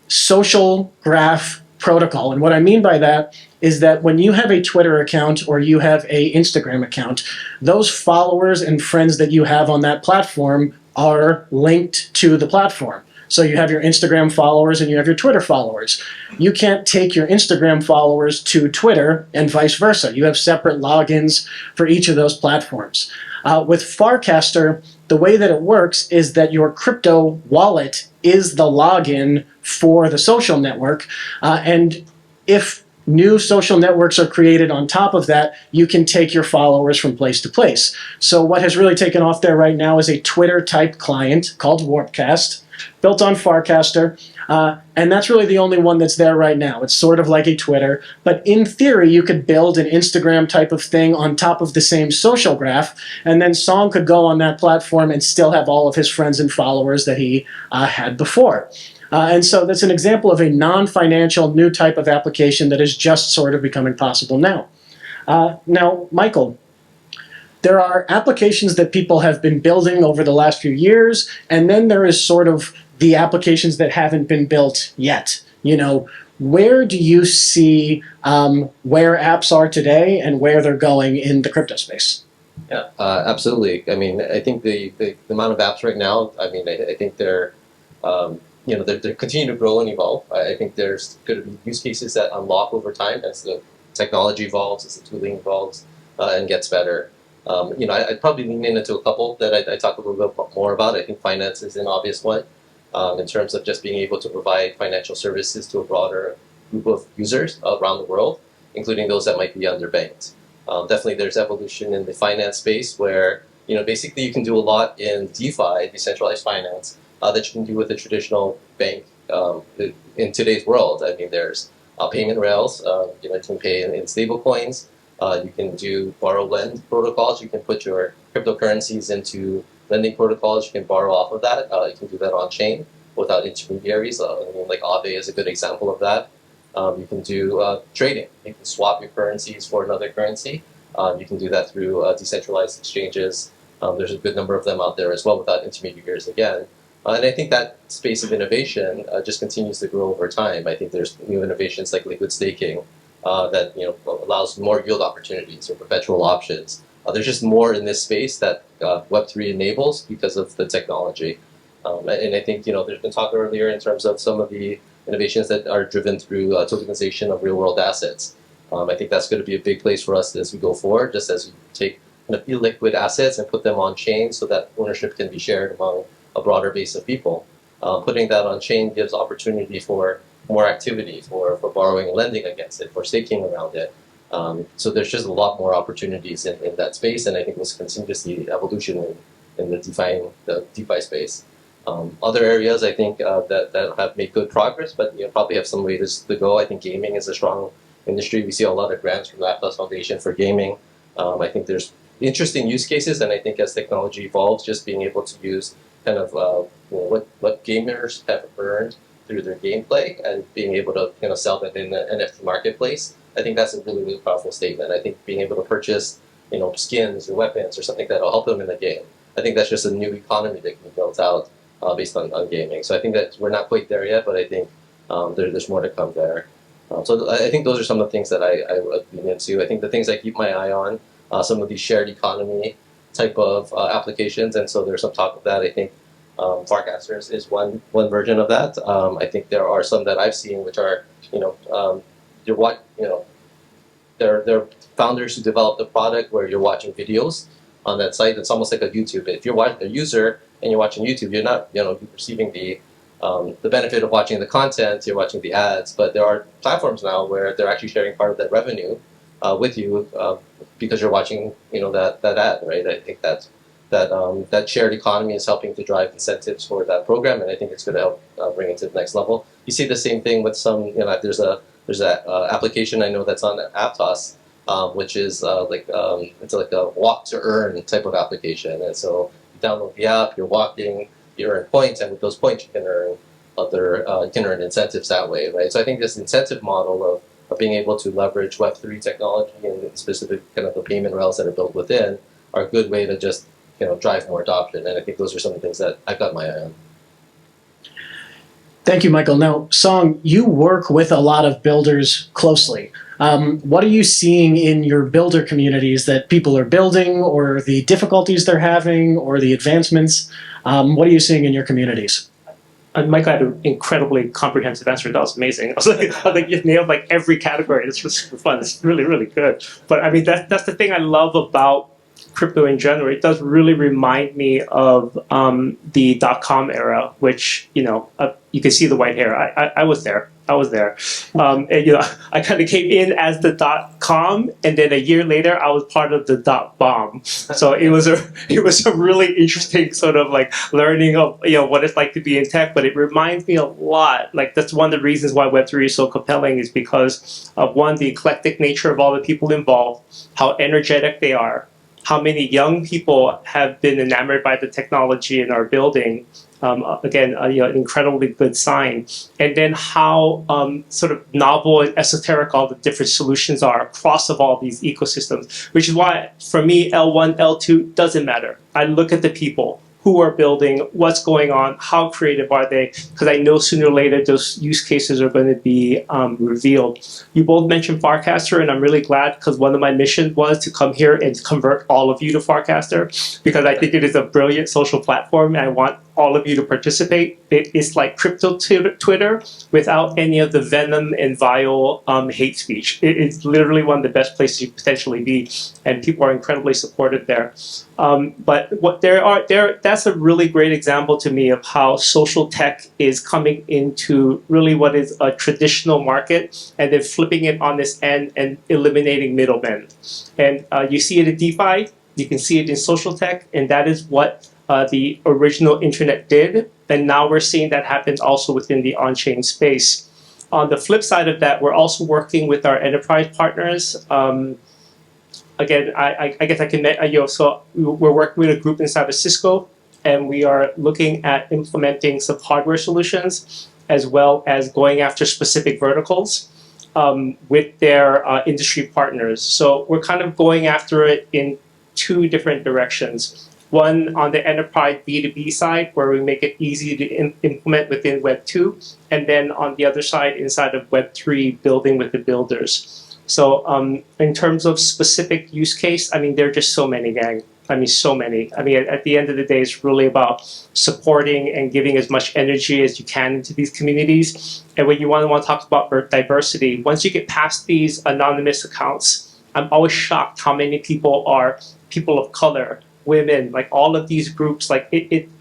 social graph protocol. And what I mean by that is that when you have a Twitter account or you have an Instagram account, those followers and friends that you have on that platform are linked to the platform. So you have your Instagram followers and you have your Twitter followers. You can't take your Instagram followers to Twitter and vice versa. You have separate logins for each of those platforms. With Farcaster, the way that it works is that your crypto wallet is the login for the social network. And if new social networks are created on top of that, you can take your followers from place to place. So what has really taken off there right now is a Twitter-type client called Warpcast, built on Farcaster, and that's really the only one that's there right now. It's sort of like a Twitter, but in theory, you could build an Instagram type of thing on top of the same social graph, and then Song could go on that platform and still have all of his friends and followers that he had before. And so that's an example of a non-financial new type of application that is just sort of becoming possible now. Now, Michael, there are applications that people have been building over the last few years, and then there is sort of the applications that haven't been built yet. Where do you see where apps are today and where they're going in the crypto space? Yeah, absolutely. I mean, I think the amount of apps right now, I mean, I think they're they're continuing to grow and evolve. I think there's going to be use cases that unlock over time as the technology evolves, as the tooling evolves, and gets better. I'd probably lean into a couple that I talk a little bit more about. I think finance is an obvious one in terms of just being able to provide financial services to a broader group of users around the world, including those that might be underbanked. Definitely, there's evolution in the finance space where basically you can do a lot in DeFi, decentralized finance, that you can do with a traditional bank in today's world. I mean, there's payment rails. You can pay in stable coins. You can do borrow lend protocols. You can put your cryptocurrencies into lending protocols. You can borrow off of that. You can do that on chain without intermediaries. Like Aave is a good example of that. You can do trading. You can swap your currencies for another currency. You can do that through decentralized exchanges. There's a good number of them out there as well without intermediaries again. And I think that space of innovation just continues to grow over time. I think there's new innovations like liquid staking that allows more yield opportunities or perpetual options. There's just more in this space that Web3 enables because of the technology. And I think there's been talk earlier in terms of some of the innovations that are driven through tokenization of real-world assets. I think that's going to be a big place for us as we go forward, just as we take illiquid assets and put them on chain so that ownership can be shared among a broader base of people. Putting that on chain gives opportunity for more activity, for borrowing and lending against it, for staking around it. So there's just a lot more opportunities in that space, and I think we'll continue to see evolution in the DeFi space. Other areas I think that have made good progress, but probably have some ways to go. I think gaming is a strong industry. We see a lot of grants from the Aptos Foundation for gaming. I think there's interesting use cases, and I think as technology evolves, just being able to use kind of what gamers have earned through their gameplay and being able to sell that in the NFT marketplace. I think that's a really, really powerful statement. I think being able to purchase skins or weapons or something that will help them in the game. I think that's just a new economy that can be built out based on gaming. So I think that we're not quite there yet, but I think there's more to come there. So I think those are some of the things that I would lean into. I think the things I keep my eye on, some of these shared economy type of applications, and so there's some talk of that. I think Farcaster is one version of that. I think there are some that I've seen which are they're founders who develop the product where you're watching videos on that site. It's almost like a YouTube. If you're a user and you're watching YouTube, you're not receiving the benefit of watching the content. You're watching the ads, but there are platforms now where they're actually sharing part of that revenue with you because you're watching that ad, right? I think that shared economy is helping to drive incentives for that program, and I think it's going to help bring it to the next level. You see the same thing with some. There's a application I know that's on Aptos, which is it's like a walk to earn type of application, and so you download the app, you're walking, you earn points, and with those points you can earn incentives that way, right? So I think this incentive model of being able to leverage Web3 technology and specific kind of the payment rails that are built within are a good way to just drive more adoption, and I think those are some of the things that I've got my eye on. Thank you, Michael. Now, Song, you work with a lot of builders closely. What are you seeing in your builder communities that people are building, or the difficulties they're having, or the advancements? What are you seeing in your communities? Michael had an incredibly comprehensive answer. That was amazing. I was like, you nailed every category. It's just super fun. It's really, really good. But I mean, that's the thing I love about crypto in general. It does really remind me of the .com era, which you can see the white hair. I was there. And, I kind of came in as the .com, and then a year later, I was part of the .bomb. So it was a really interesting sort of learning of what it's like to be in tech. But it reminds me a lot. That's one of the reasons why Web3 is so compelling, is because of one, the eclectic nature of all the people involved, how energetic they are, how many young people have been enamored by the technology and are building. Again, an incredibly good sign. And then how sort of novel and esoteric all the different solutions are across of all these ecosystems, which is why, for me, L1, L2 doesn't matter. I look at the people who are building, what's going on, how creative are they, because I know sooner or later those use cases are going to be revealed. You both mentioned Farcaster, and I'm really glad, because one of my missions was to come here and convert all of you to Farcaster, because I think it is a brilliant social platform, and I want all of you to participate. It's like crypto Twitter without any of the venom and vile hate speech. It's literally one of the best places you could potentially be, and people are incredibly supportive there. But what that's a really great example to me of how social tech is coming into really what is a traditional market and then flipping it on this end and eliminating middlemen. And you see it in DeFi, you can see it in social tech, and that is what the original internet did. And now we're seeing that happen also within the on-chain space. On the flip side of that, we're also working with our enterprise partners. Again, I guess I can, so we're working with a group inside of Cisco, and we are looking at implementing some hardware solutions, as well as going after specific verticals with their industry partners. So we're kind of going after it in two different directions. One on the enterprise B2B side, where we make it easy to implement within Web 2, and then on the other side, inside of Web 3, building with the builders. So in terms of specific use case, I mean, there are just so many, gang. I mean, so many. I mean, at the end of the day, it's really about supporting and giving as much energy as you can into these communities. And when you want to talk about diversity, once you get past these anonymous accounts, I'm always shocked how many people are people of color, women, like all of these groups, like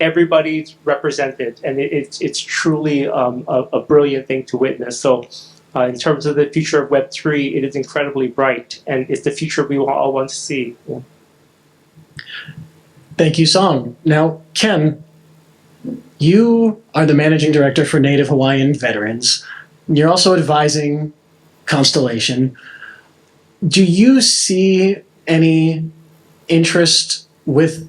everybody's represented, and it's truly a brilliant thing to witness. So in terms of the future of Web3, it is incredibly bright, and it's the future we all want to see. Yeah. Thank you, Song. Now, Ken, you are the managing director for Native Hawaiian Veterans. You're also advising Constellation. Do you see any interest with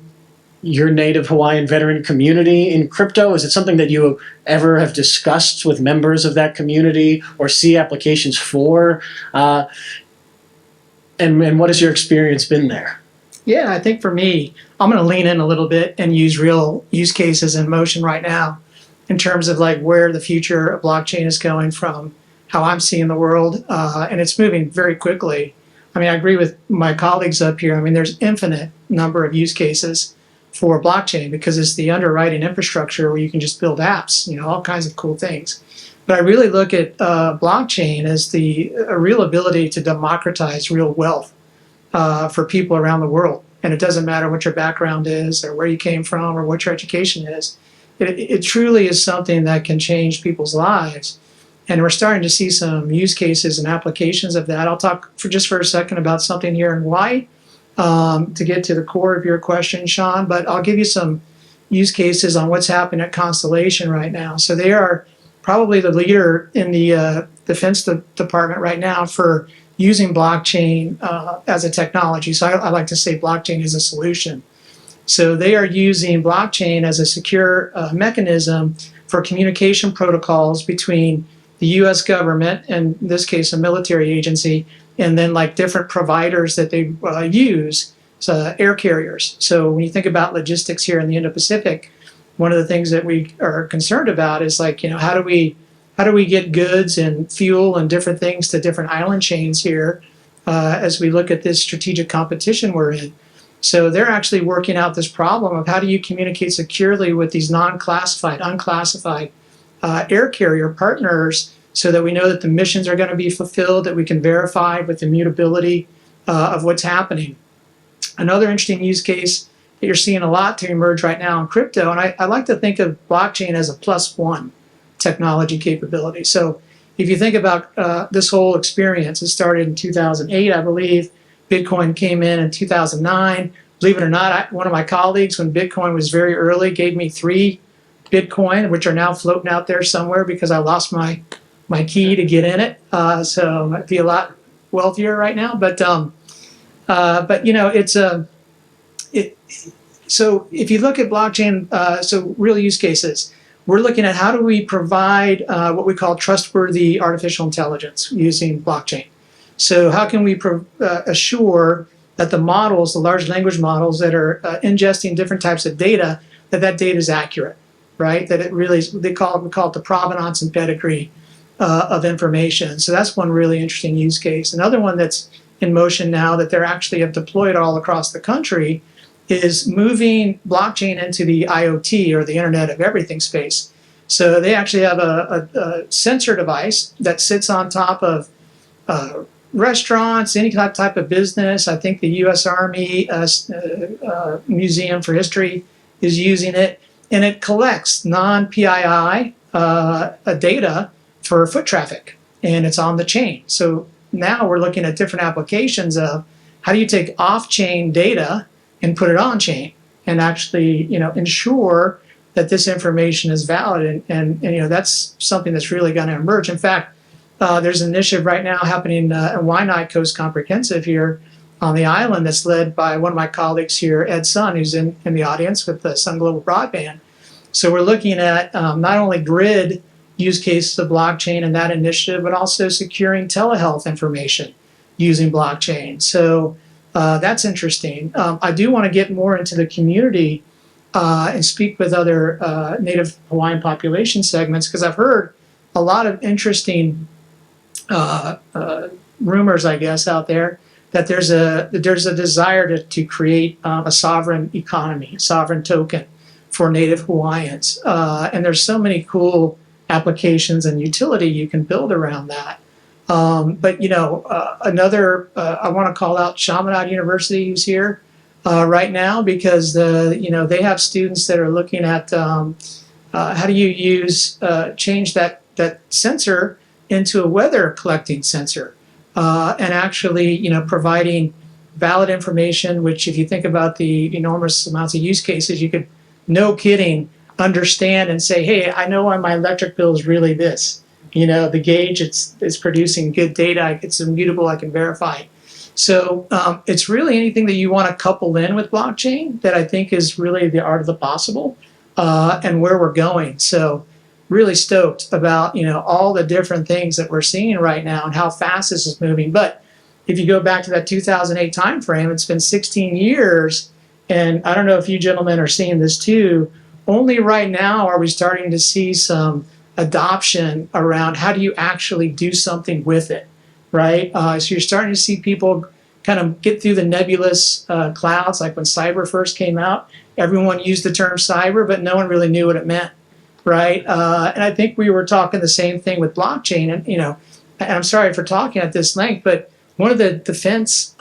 your Native Hawaiian veteran community in crypto? Is it something that you ever have discussed with members of that community or see applications for? And what has your experience been there? Yeah, I think for me, I'm going to lean in a little bit and use real use cases in motion right now in terms of like where the future of blockchain is going from how I'm seeing the world. And it's moving very quickly. I mean, I agree with my colleagues up here. I mean, there's infinite number of use cases for blockchain because it's the underwriting infrastructure where you can just build apps, you know, all kinds of cool things. But I really look at blockchain as a real ability to democratize real wealth for people around the world. And it doesn't matter what your background is or where you came from or what your education is. It truly is something that can change people's lives. And we're starting to see some use cases and applications of that. I'll talk for a second about something here in Hawaii to get to the core of your question, Sean, but I'll give you some use cases on what's happening at Constellation right now. So they are probably the leader in the Defense Department right now for using blockchain as a technology. So I like to say blockchain is a solution. So they are using blockchain as a secure mechanism for communication protocols between the U.S. government, and in this case a military agency, and then like different providers that they use, so air carriers. So when you think about logistics here in the Indo-Pacific, one of the things that we are concerned about is like, you know, how do we get goods and fuel and different things to different island chains here as we look at this strategic competition we're in. So they're actually working out this problem of how do you communicate securely with these non-classified, unclassified air carrier partners so that we know that the missions are going to be fulfilled, that we can verify with immutability of what's happening. Another interesting use case that you're seeing a lot to emerge right now in crypto, and I like to think of blockchain as a +1 technology capability. So if you think about this whole experience, it started in 2008, I believe. Bitcoin came in 2009. Believe it or not, one of my colleagues, when Bitcoin was very early, gave me 3 Bitcoin, which are now floating out there somewhere because I lost my key to get in it. So I'd be a lot wealthier right now. But you know, so if you look at blockchain, so real use cases, we're looking at how do we provide what we call trustworthy artificial intelligence using blockchain. So how can we assure that the models, the large language models that are ingesting different types of data, that data is accurate, right? That it really, we call it the provenance and pedigree of information. So that's one really interesting use case. Another one that's in motion now that they're actually have deployed all across the country is moving blockchain into the IoT, or the Internet of Everything space. So they actually have a sensor device that sits on top of restaurants, any type of business. I think the U.S. Army Museum for History is using it, and it collects non-PII data for foot traffic, and it's on the chain. So now we're looking at different applications of how do you take off-chain data and put it on-chain, and actually, ensure that this information is valid, and that's something that's really going to emerge. In fact, there's an initiative right now happening at Waianae Coast Comprehensive here on the island that's led by one of my colleagues here, Ed Sun, who's in the audience with Sun Global Broadband. So we're looking at not only grid use cases of blockchain in that initiative, but also securing telehealth information using blockchain. So that's interesting. I do want to get more into the community and speak with other Native Hawaiian population segments, because I've heard a lot of interesting rumors, I guess, out there that there's a desire to create a sovereign economy, sovereign token for Native Hawaiians, and there's so many cool applications and utility you can build around that. But another I want to call out Chaminade University, who's here right now, because they have students that are looking at how do you change that sensor into a weather collecting sensor, and actually providing valid information, which, if you think about the enormous amounts of use cases, you could, no kidding, understand and say, hey, I know why my electric bill is really this. The gauge, it's producing good data, it's immutable, I can verify. So it's really anything that you want to couple in with blockchain that I think is really the art of the possible, and where we're going. So really stoked about all the different things that we're seeing right now and how fast this is moving. But if you go back to that 2008 timeframe, it's been 16 years, and I don't know if you gentlemen are seeing this too. Only right now are we starting to see some adoption around how do you actually do something with it, right? So you're starting to see people kind of get through the nebulous clouds. Like when cyber first came out, everyone used the term cyber, but no one really knew what it meant, right? And I think we were talking the same thing with blockchain. And and I'm sorry for talking at this length, but one of the defense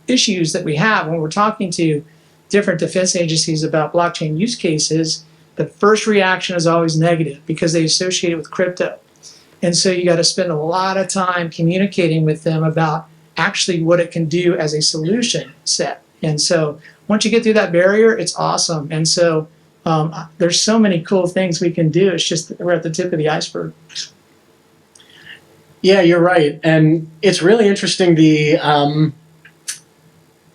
issues that we have when we're talking to different defense agencies about blockchain use cases, the first reaction is always negative because they associate it with crypto. And so you got to spend a lot of time communicating with them about actually what it can do as a solution set. And so once you get through that barrier, it's awesome. And so there's so many cool things we can do. It's just we're at the tip of the iceberg. Yeah, you're right, and it's really interesting.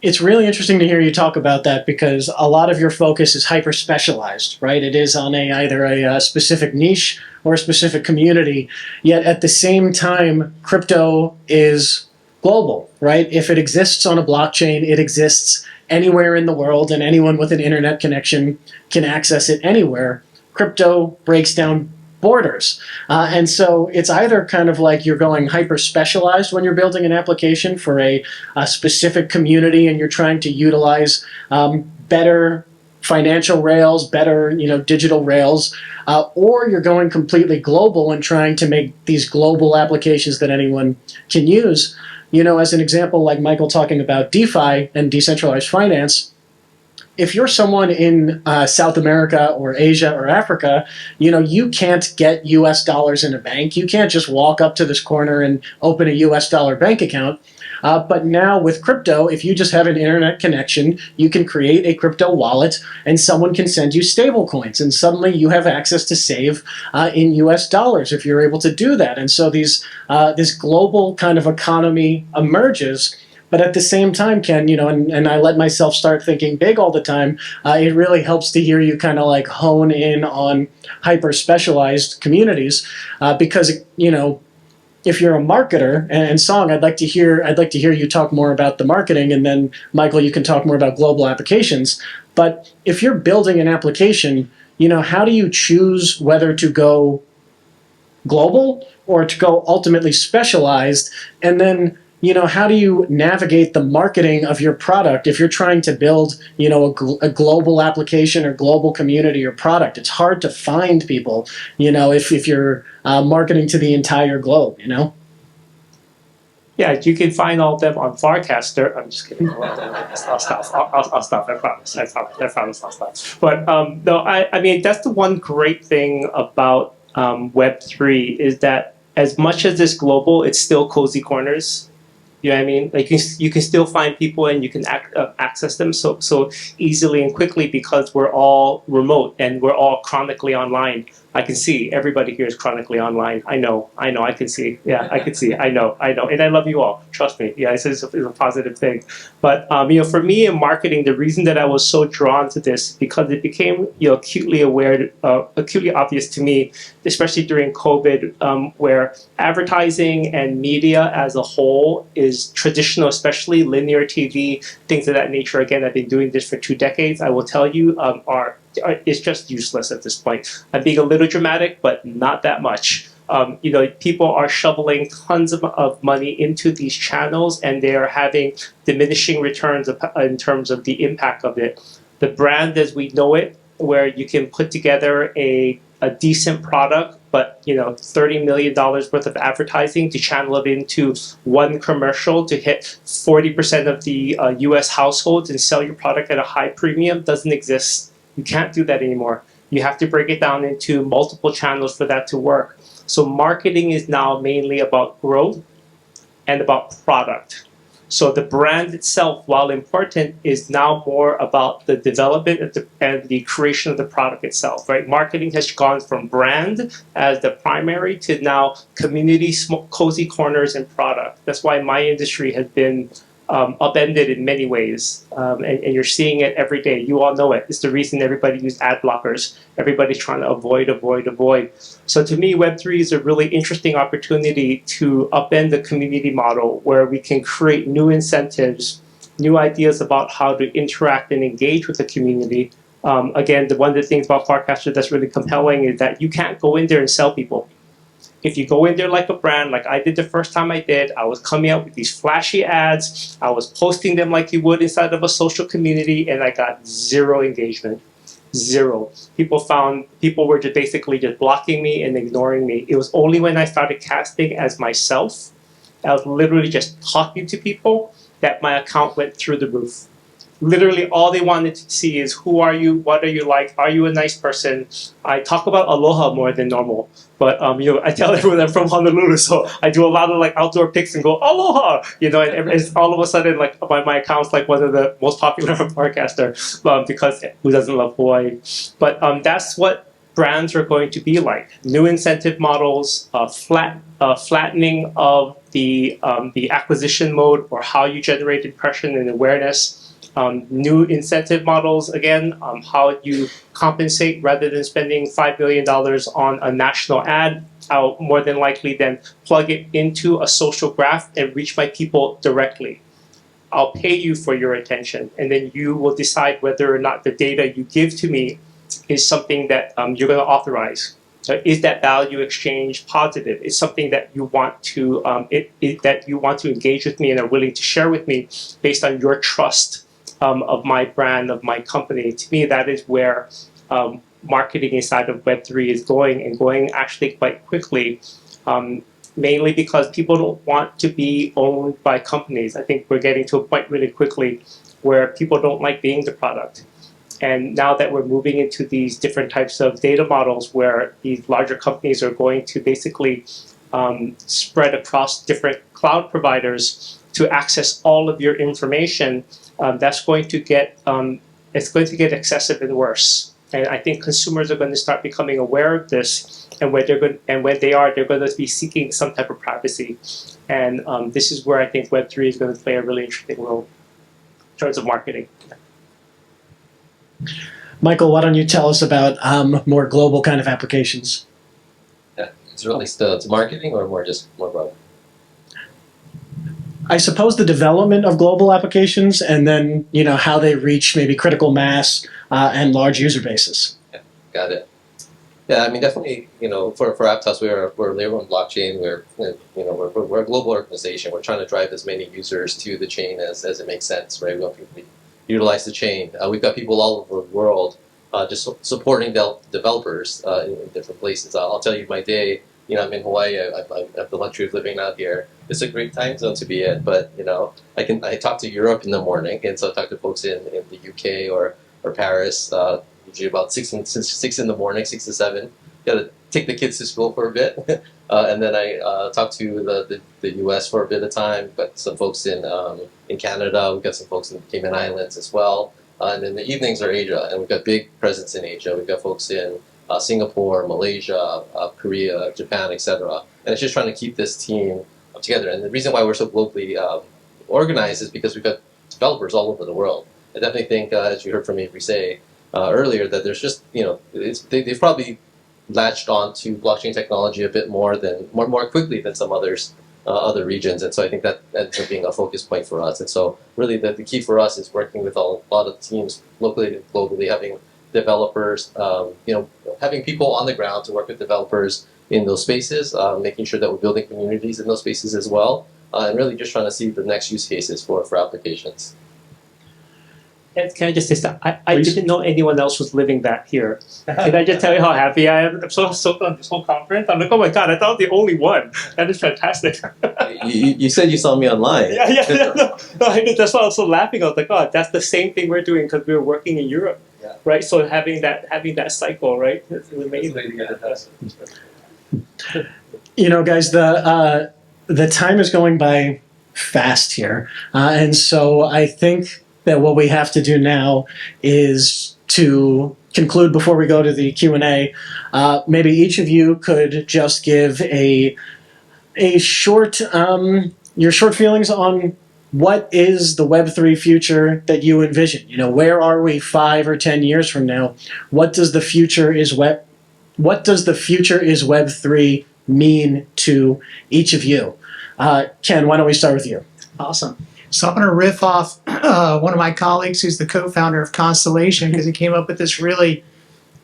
It's really interesting to hear you talk about that, because a lot of your focus is hyper specialized, right? It is on either a specific niche or a specific community. Yet at the same time, crypto is global, right? If it exists on a blockchain, it exists anywhere in the world, and anyone with an internet connection can access it anywhere. Crypto breaks down borders. And so it's either kind of like you're going hyper specialized when you're building an application for a specific community and you're trying to utilize better financial rails, better digital rails, or you're going completely global and trying to make these global applications that anyone can use. As an example, like Michael talking about DeFi and decentralized finance, if you're someone in South America or Asia or Africa, you can't get US dollars in a bank. You can't just walk up to this corner and open a US dollar bank account. But now with crypto, if you just have an internet connection, you can create a crypto wallet and someone can send you stable coins. And suddenly you have access to save in US dollars if you're able to do that. And so this global kind of economy emerges. But at the same time, Ken, and I let myself start thinking big all the time, it really helps to hear you kind of like hone in on hyper-specialized communities because, if you're a marketer, and Song, I'd like to hear you talk more about the marketing, and then Michael, you can talk more about global applications. But if you're building an application, how do you choose whether to go global or to go ultimately specialized? And then how do you navigate the marketing of your product if you're trying to build, a global application or global community or product? It's hard to find people, if you're marketing to the entire globe, Yeah, you can find all of them on Farcaster. I'm just kidding. I'll stop. I'll stop. I promise. I promise I'll stop. But no, I mean, that's the one great thing about Web3 is that as much as it's global, it's still cozy corners. You know what I mean? Like you can still find people and you can access them so easily and quickly because we're all remote and we're all chronically online. I can see everybody here is chronically online. I know, I can see. Yeah, I can see. I know. And I love you all. Trust me. Yeah, it's a positive thing. But, for me in marketing, the reason that I was so drawn to this, because it became, acutely obvious to me, especially during COVID, where advertising and media as a whole is traditional, especially linear TV, things of that nature. Again, I've been doing this for 2 decades. I will tell you, it's just useless at this point. I'm being a little dramatic, but not that much. People are shoveling tons of money into these channels, and they are having diminishing returns in terms of the impact of it. The brand as we know it, where you can put together a decent product, but $30 million worth of advertising to channel it into one commercial to hit 40% of the U.S. households and sell your product at a high premium doesn't exist. You can't do that anymore. You have to break it down into multiple channels for that to work. So marketing is now mainly about growth and about product. So the brand itself, while important, is now more about the development and the creation of the product itself, right? Marketing has gone from brand as the primary to now community, cozy corners, and product. That's why my industry has been upended in many ways, and you're seeing it every day. You all know it. It's the reason everybody uses ad blockers. Everybody's trying to avoid. So to me, Web3 is a really interesting opportunity to upend the community model where we can create new incentives, new ideas about how to interact and engage with the community. Again, one of the things about Farcaster that's really compelling is that you can't go in there and sell people. If you go in there like a brand, like I did the first time I did, I was coming out with these flashy ads. I was posting them like you would inside of a social community, and I got zero engagement. Zero. People were just basically just blocking me and ignoring me. It was only when I started casting as myself, I was literally just talking to people, that my account went through the roof. Literally all they wanted to see is who are you, what are you like, are you a nice person? I talk about aloha more than normal, but I tell everyone I'm from Honolulu, so I do a lot of like outdoor pics and go aloha, and it's all of a sudden like my account's like one of the most popular on Farcaster, because who doesn't love Hawaii? But that's what brands are going to be like. New incentive models, flattening of the acquisition mode or how you generate impression and awareness. New incentive models, again, how you compensate rather than spending $5 million on a national ad. I'll more than likely then plug it into a social graph and reach my people directly. I'll pay you for your attention, and then you will decide whether or not the data you give to me is something that you're going to authorize. So is that value exchange positive? Is something that you want to that you want to engage with me and are willing to share with me based on your trust of my brand, of my company? To me, that is where marketing inside of Web3 is going actually quite quickly, mainly because people don't want to be owned by companies. I think we're getting to a point really quickly where people don't like being the product. And now that we're moving into these different types of data models where these larger companies are going to basically spread across different cloud providers to access all of your information, that's going to get excessive and worse. And I think consumers are going to start becoming aware of this, and when they're going to be seeking some type of privacy. And this is where I think Web3 is going to play a really interesting role in terms of marketing. Michael, why don't you tell us about more global kind of applications? Yeah, it's really still to marketing or more broad? I suppose the development of global applications, and then how they reach maybe critical mass and large user bases. Yeah, got it. Yeah, I mean, definitely, for Aptos, we're layer one blockchain. We're a global organization. We're trying to drive as many users to the chain as it makes sense, right? We want people to utilize the chain. We've got people all over the world just supporting developers in different places. I'll tell you my day. I'm in Hawaii. I have the luxury of living out here. It's a great time zone to be in, but I talk to Europe in the morning, and so I talk to folks in the UK or Paris. Usually about 6 in the morning, 6 to 7. Got to take the kids to school for a bit, and then I talk to the U.S. for a bit of time. Got some folks in Canada. We've got some folks in the Cayman Islands as well. And then the evenings are Asia, and we've got big presence in Asia. We've got folks in Singapore, Malaysia, Korea, Japan, etc. And it's just trying to keep this team together. And the reason why we're so globally organized is because we've got developers all over the world. I definitely think, as you heard from Avery say earlier, that there's just they've probably latched on to blockchain technology a bit more quickly than some other regions, and so I think that ends up being a focus point for us. And so really the key for us is working with a lot of teams locally and globally, having developers, having people on the ground to work with developers in those spaces, making sure that we're building communities in those spaces as well, and really just trying to see the next use cases for applications. Can I just say that I didn't know anyone else was living that here. Can I just tell you how happy I am? I'm so on this whole conference. I'm like, oh my god, I thought I was the only one. That is fantastic. You said you saw me online. Yeah. No, that's why I was so laughing. I was like, oh, that's the same thing we're doing because we're working in Europe, right? So having that cycle, right? It's amazing. Guys, the time is going by fast here, and so I think that what we have to do now is to conclude before we go to the Q&A. Maybe each of you could just give a short your short feelings on what is the Web3 future that you envision. Where are we 5 or 10 years from now? What does the future is Web3 mean to each of you? Ken, why don't we start with you? Awesome. So I'm going to riff off one of my colleagues who's the co-founder of Constellation, because he came up with this really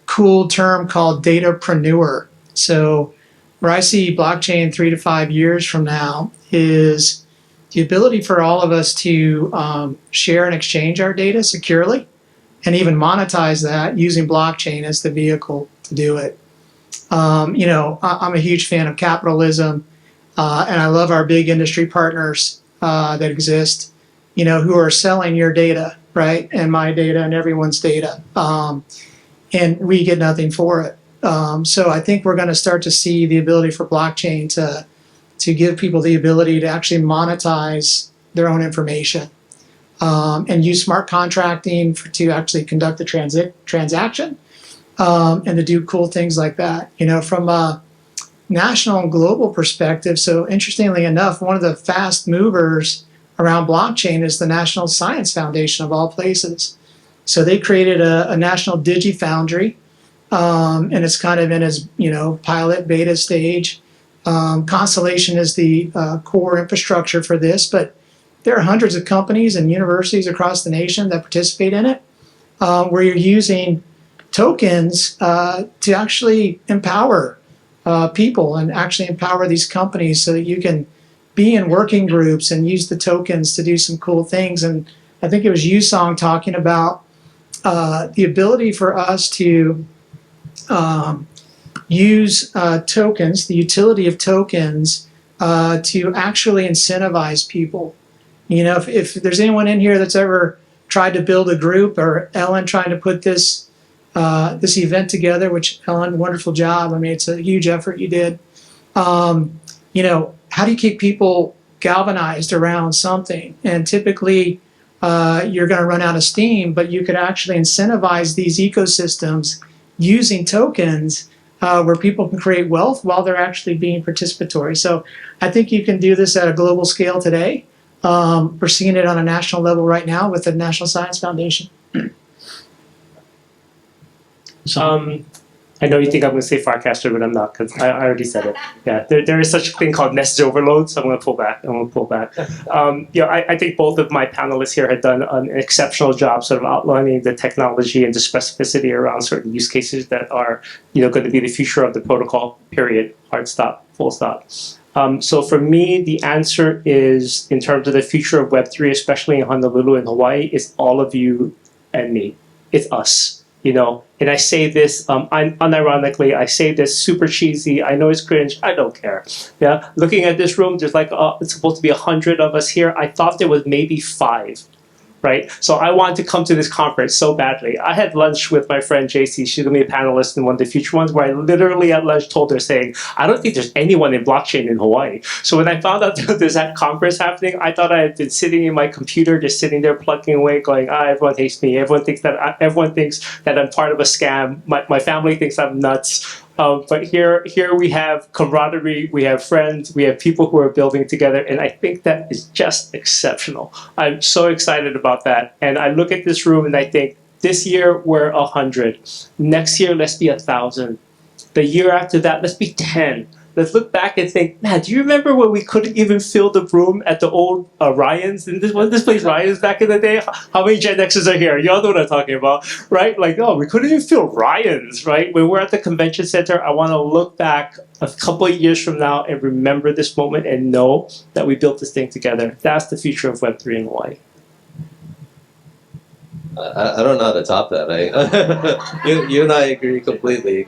cool term called datapreneur. So where I see blockchain 3 to 5 years from now is the ability for all of us to share and exchange our data securely and even monetize that using blockchain as the vehicle to do it. I'm a huge fan of capitalism, and I love our big industry partners that exist, who are selling your data, right, and my data and everyone's data, and we get nothing for it. So I think we're going to start to see the ability for blockchain to give people the ability to actually monetize their own information, and use smart contracting to actually conduct the transaction, and to do cool things like that. From a national and global perspective. So interestingly enough, one of the fast movers around blockchain is the National Science Foundation of all places. So they created a national DigiFoundry, and it's kind of in its pilot beta stage. Constellation is the core infrastructure for this, but there are hundreds of companies and universities across the nation that participate in it, where you're using tokens to actually empower people and actually empower these companies so that you can be in working groups and use the tokens to do some cool things. And I think it was Yusong talking about the ability for us to use tokens, the utility of tokens, to actually incentivize people. If there's anyone in here that's ever tried to build a group, or Ellen trying to put this event together, which Ellen, wonderful job. I mean, it's a huge effort you did. How do you keep people galvanized around something? And typically, you're going to run out of steam, but you could actually incentivize these ecosystems using tokens where people can create wealth while they're actually being participatory. So I think you can do this at a global scale today. We're seeing it on a national level right now with the National Science Foundation. I know you think I'm going to say Farcaster, but I'm not because I already said it. Yeah, there is such a thing called message overload, so I'm going to pull back. I think both of my panelists here had done an exceptional job sort of outlining the technology and the specificity around certain use cases that are, going to be the future of the protocol, period, hard stop, full stop. So for me, the answer is, in terms of the future of Web3, especially in Honolulu and Hawaii, is all of you and me. It's us. And I say this unironically. I say this super cheesy. I know it's cringe. I don't care. Yeah, looking at this room, there's it's supposed to be 100 of us here. I thought there was maybe 5, right? So I wanted to come to this conference so badly. I had lunch with my friend JC. She's gonna be a panelist in one of the future ones. Where I literally at lunch told her saying, "I don't think there's anyone in blockchain in Hawaii." So when I found out there's that conference happening, I thought I had been sitting in my computer, just sitting there plugging away, going, everyone hates me. Everyone thinks that I'm part of a scam. My family thinks I'm nuts. But here we have camaraderie, we have friends, we have people who are building together, and I think that is just exceptional. I'm so excited about that. And I look at this room and I think, this year we're 100. Next year, let's be 1,000. The year after that, let's be 10. Let's look back and think, man, do you remember when we couldn't even fill the room at the old Ryans? And wasn't this place Ryans back in the day? How many Gen Xers are here? Y'all know what I'm talking about, right? We couldn't even fill Ryans, right? When we're at the convention center, I want to look back a couple of years from now and remember this moment and know that we built this thing together. That's the future of Web3 in Hawaii. I don't know how to top that. You and I agree completely.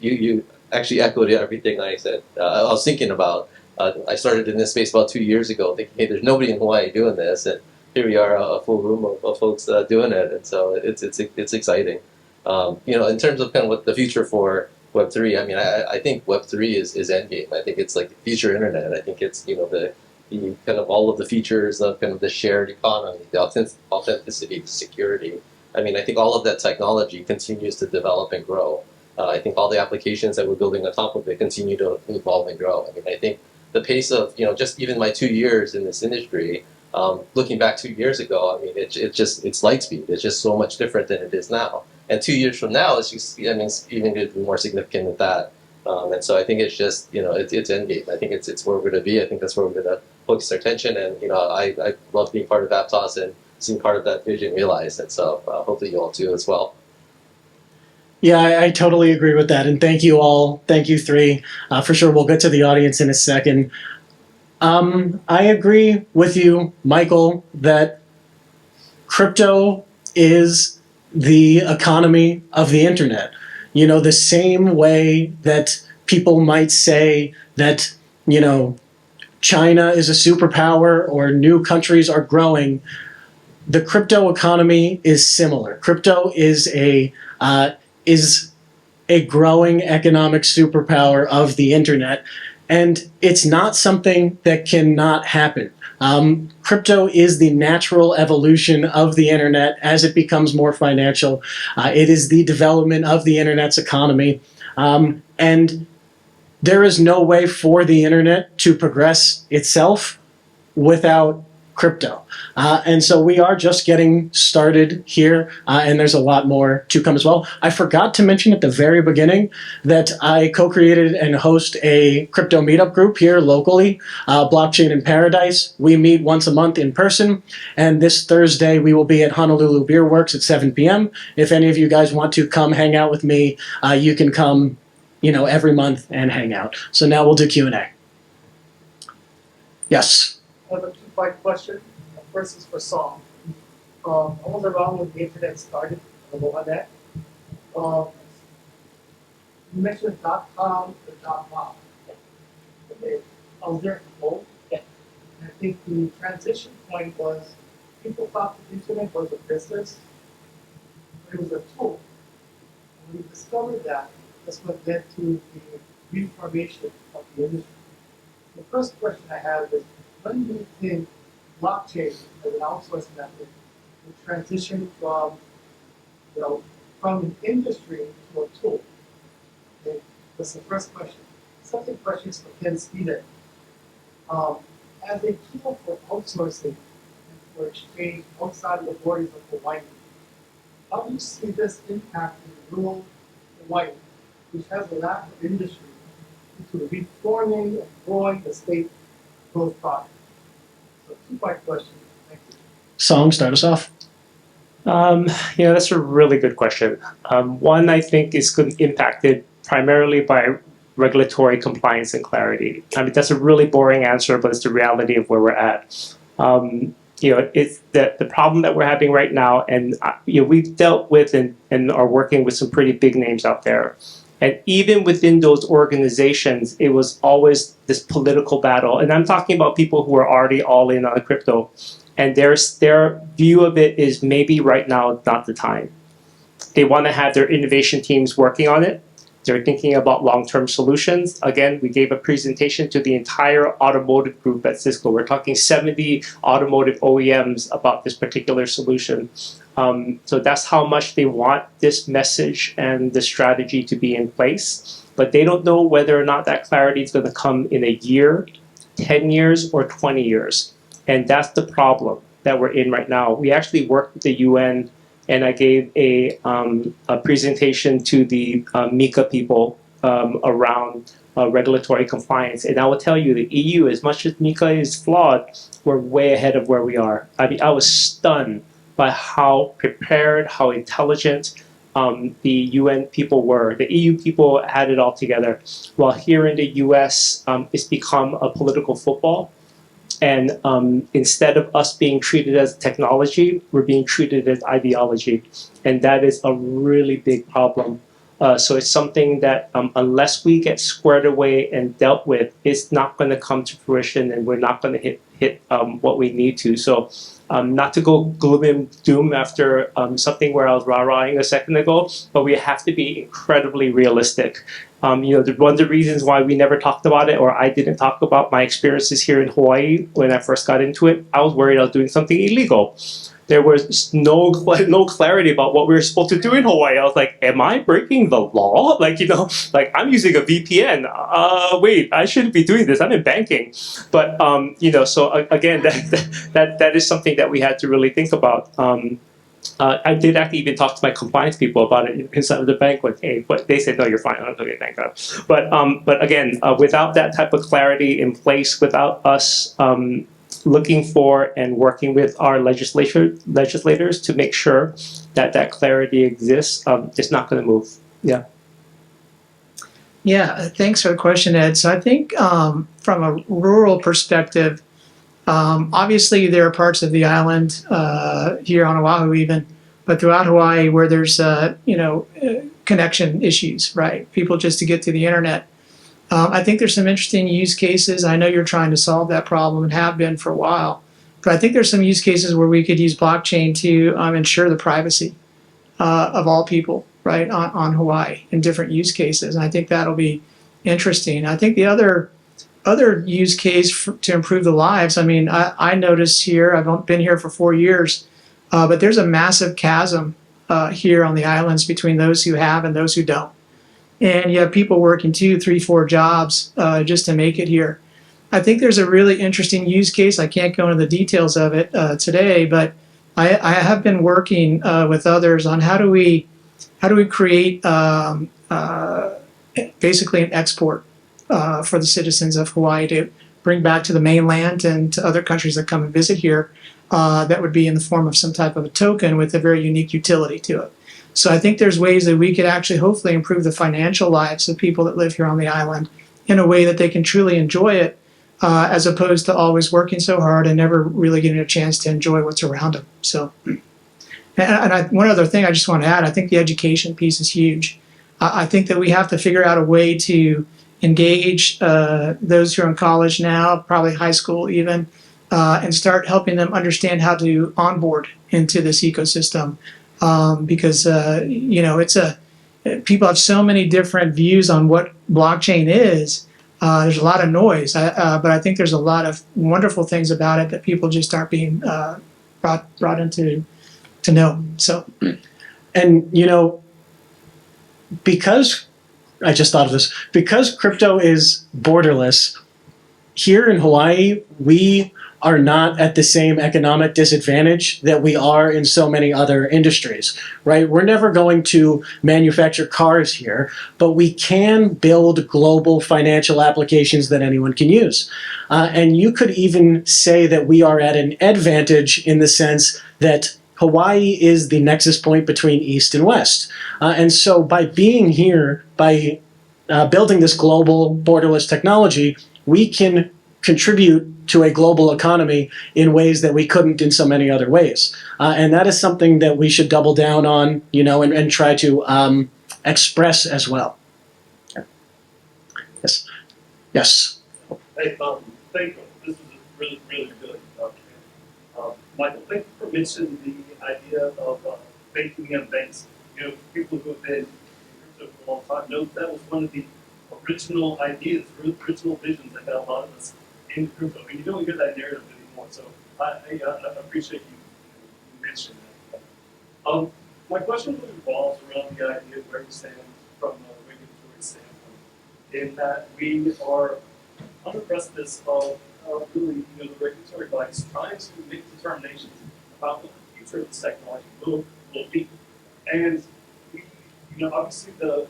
You actually echoed everything I said. I was thinking about. I started in this space about 2 years ago, thinking, hey, there's nobody in Hawaii doing this, and here we are, a full room of folks doing it, and so it's exciting. In terms of kind of what the future for Web3, I think Web3 is endgame. I think it's like the future internet. I think it's the kind of all of the features of kind of the shared economy, the authenticity, the security. I think all of that technology continues to develop and grow. I think all the applications that we're building on top of it continue to evolve and grow. I think the pace of, just even my 2 years in this industry, looking back 2 years ago, it's light speed. It's just so much different than it is now. And 2 years from now, it's just, it's even going to be more significant than that. And so I think it's just, it's endgame. I think it's where we're going to be. I think that's where we're going to focus our attention. And, I love being part of Aptos and seeing part of that vision realized. And so hopefully you all too as well. Yeah, I totally agree with that. And thank you all. Thank you three. For sure, we'll get to the audience in a second. I agree with you, Michael, that crypto is the economy of the internet. The same way that people might say that, China is a superpower or new countries are growing, the crypto economy is similar. Crypto is a growing economic superpower of the internet, and it's not something that cannot happen. Crypto is the natural evolution of the internet as it becomes more financial. It is the development of the internet's economy, and there is no way for the internet to progress itself without crypto. And so we are just getting started here, and there's a lot more to come as well. I forgot to mention at the very beginning that I co-created and host a crypto meetup group here locally, Blockchain in Paradise. We meet once a month in person, and this Thursday we will be at Honolulu Beer Works at 7 p.m. If any of you guys want to come hang out with me, you can come, every month and hang out. So now we'll do Q&A. Yes? I have a two-part question. First is for Saul. I was around when the internet started. I don't know about that. You mentioned .com or .mob. Okay. I was there for both. Yeah. And I think the transition point was people thought the internet was a business, but it was a tool. And when we discovered that, that's what led to the reformation of the industry. The first question I have is, when do you think blockchain as an outsourcing method will transition from, from an industry to a tool? Okay, that's the first question. Second question is for Ken Spedden. As a tool for outsourcing and for exchange outside of the borders of Hawaii, how do you see this impacting rural Hawaii, which has a lack of industry, to reforming and growing the state growth project? So two-part question. Thank you. Song, start us off. That's a really good question. One, I think, is impacted primarily by regulatory compliance and clarity. I mean, that's a really boring answer, but it's the reality of where we're at. It's the problem that we're having right now, and we've dealt with and are working with some pretty big names out there. And even within those organizations, it was always this political battle. And I'm talking about people who are already all in on crypto. And their view of it is maybe right now not the time. They want to have their innovation teams working on it. They're thinking about long-term solutions. Again, we gave a presentation to the entire automotive group at Cisco. We're talking 70 automotive OEMs about this particular solution. So that's how much they want this message and the strategy to be in place. But they don't know whether or not that clarity is going to come in a year, 10 years, or 20 years. And that's the problem that we're in right now. We actually worked with the UN, and I gave a presentation to the MiCA people around regulatory compliance. And I will tell you, the EU, as much as MiCA is flawed, we're way ahead of where we are. I mean, I was stunned by how prepared, how intelligent the UN people were. The EU people had it all together. While here in the US, it's become a political football. And instead of us being treated as technology, we're being treated as ideology. And that is a really big problem. So it's something that unless we get squared away and dealt with, it's not going to come to fruition, and we're not going to hit what we need to. So not to go gloom and doom after something where I was rah-rahing a second ago, but we have to be incredibly realistic. One of the reasons why we never talked about it, or I didn't talk about my experiences here in Hawaii when I first got into it, I was worried I was doing something illegal. There was no clarity about what we were supposed to do in Hawaii. I was like, am I breaking the law? I'm using a VPN. Wait, I shouldn't be doing this. I'm in banking. But, so again, that is something that we had to really think about. I did actually even talk to my compliance people about it inside of the bank. Like, hey, but they said, no, you're fine. Okay, thank God. But again, without that type of clarity in place, without us looking for and working with our legislators to make sure that clarity exists, it's not going to move. Yeah. Yeah, thanks for the question, Ed. So I think from a rural perspective, obviously there are parts of the island here on Oahu even, but throughout Hawaii where there's connection issues, right? People just to get to the internet. I think there's some interesting use cases. I know you're trying to solve that problem and have been for a while, but I think there's some use cases where we could use blockchain to ensure the privacy of all people, right, on Hawaii in different use cases. And I think that'll be interesting. I think the other use case to improve the lives, I notice here, I've been here for 4 years, but there's a massive chasm here on the islands between those who have and those who don't. And you have people working 2, 3, 4 jobs just to make it here. I think there's a really interesting use case. I can't go into the details of it today, but I have been working with others on how do we create basically an export for the citizens of Hawaii to bring back to the mainland and to other countries that come and visit here. That would be in the form of some type of a token with a very unique utility to it. So I think there's ways that we could actually hopefully improve the financial lives of people that live here on the island in a way that they can truly enjoy it, as opposed to always working so hard and never really getting a chance to enjoy what's around them. So, one other thing I just want to add, I think the education piece is huge. I think that we have to figure out a way to engage those who are in college now, probably high school even, and start helping them understand how to onboard into this ecosystem. Because people have so many different views on what blockchain is. There's a lot of noise, but I think there's a lot of wonderful things about it that people just aren't being brought into to know. So, and because I just thought of this, because crypto is borderless, here in Hawaii we are not at the same economic disadvantage that we are in so many other industries, right? We're never going to manufacture cars here, but we can build global financial applications that anyone can use. And you could even say that we are at an advantage in the sense that Hawaii is the nexus point between East and West. And so by being here, by building this global borderless technology, we can contribute to a global economy in ways that we couldn't in so many other ways. And that is something that we should double down on, and try to express as well. Yes. Yes. Hey, thank you. This is really, really good. Michael, thank you for mentioning the idea of banking in banks. People who have been in crypto for a long time know that was one of the original ideas, original visions that got a lot of us in crypto. And you don't hear that narrative anymore. So I appreciate you mentioning that. My question really revolves around the idea of where we stand from a regulatory standpoint, in that we are on the precipice of really, the regulatory bodies trying to make determinations about what the future of this technology will be. And obviously the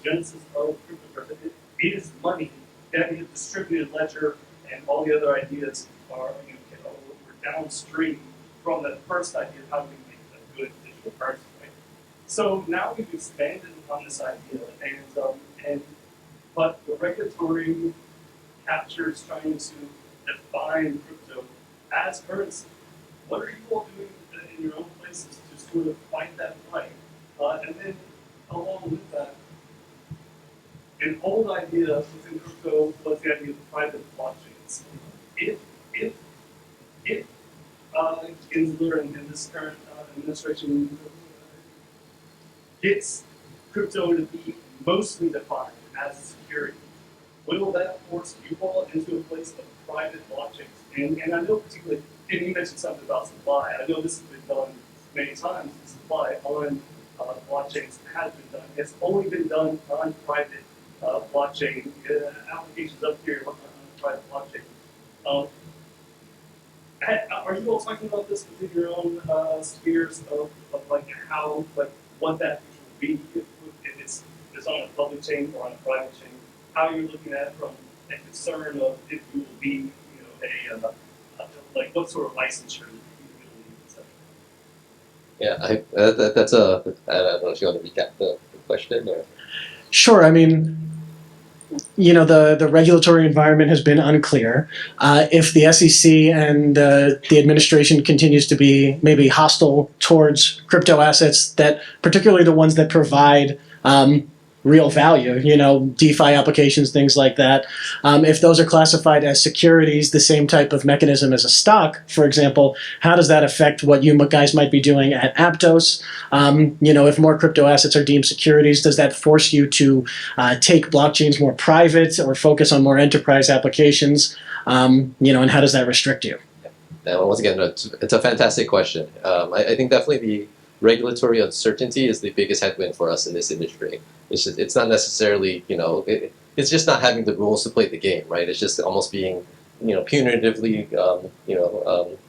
genesis of cryptocurrency, it is money, and the distributed ledger and all the other ideas are we're downstream from that first idea of how we make a good digital currency. Right? So now we've expanded on this idea, but the regulatory capture is trying to define crypto as currency. What are you all doing in your own places to sort of fight that fight? And then along with that, an old idea within crypto was the idea of private blockchains. If Gensler and this current administration gets crypto to be mostly defined as a security, will that force you all into a place of private blockchains? And I know particularly, and you mentioned something about supply. I know this has been done many times. The supply on blockchains has been done. It's only been done on private blockchain applications up here on private blockchain. Are you all talking about this within your own spheres of like how, like what that future will be if it's on a public chain or on a private chain? How you're looking at it from a concern of if you will be, like what sort of licensure you will need, etc. Yeah, that's a. I don't know if you want to recap the question or. Sure. I mean, the regulatory environment has been unclear. If the SEC and the administration continues to be maybe hostile towards crypto assets, that particularly the ones that provide real value, DeFi applications, things like that. If those are classified as securities, the same type of mechanism as a stock, for example, how does that affect what you guys might be doing at Aptos? If more crypto assets are deemed securities, does that force you to take blockchains more private or focus on more enterprise applications? And how does that restrict you? And once again, it's a fantastic question. I think definitely the regulatory uncertainty is the biggest headwind for us in this industry. It's not necessarily, it's just not having the rules to play the game, right? It's just almost being, punitively,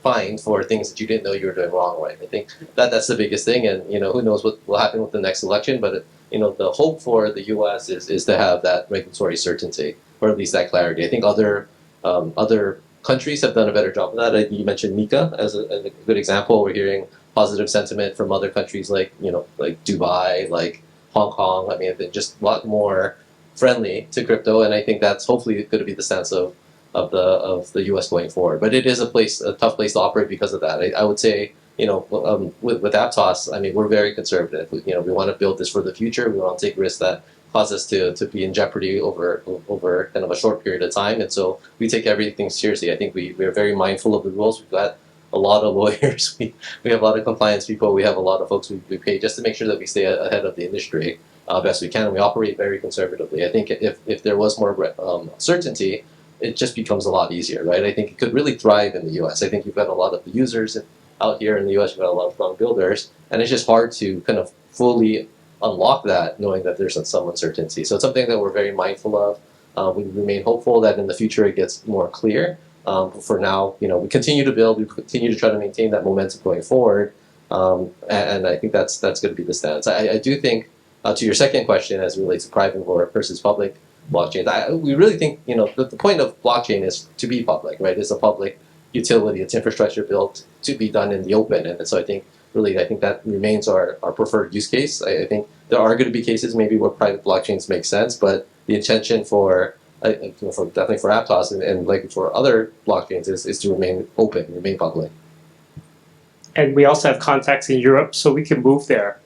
fined for things that you didn't know you were doing wrong, right? I think that's the biggest thing, and who knows what will happen with the next election, but the hope for the U.S. is to have that regulatory certainty, or at least that clarity. I think other countries have done a better job of that. You mentioned MiCA as a good example. We're hearing positive sentiment from other countries like like Dubai, like Hong Kong. I mean, they're just a lot more friendly to crypto, and I think that's hopefully going to be the stance of the U.S. going forward. But it is a tough place to operate because of that. I would say, with Aptos, I mean, we're very conservative. We want to build this for the future. We want to take risks that cause us to be in jeopardy over kind of a short period of time, and so we take everything seriously. I think we're very mindful of the rules. We've got a lot of lawyers. We have a lot of compliance people. We have a lot of folks we pay just to make sure that we stay ahead of the industry best we can. We operate very conservatively. I think if there was more certainty, it just becomes a lot easier, right? I think it could really thrive in the U.S. I think you've got a lot of the users out here in the U.S. You've got a lot of strong builders, and it's just hard to kind of fully unlock that, knowing that there's some uncertainty. So it's something that we're very mindful of. We remain hopeful that in the future it gets more clear. For now, we continue to build, we continue to try to maintain that momentum going forward, and I think that's going to be the stance. I do think, to your second question, as it relates to private versus public blockchains, we really think the point of blockchain is to be public, right? It's a public utility, it's infrastructure built to be done in the open, and so I think that remains our preferred use case. I think there are going to be cases maybe where private blockchains make sense, but the intention for definitely for Aptos and like for other blockchains is to remain open, remain public. And we also have contacts in Europe, so we can move there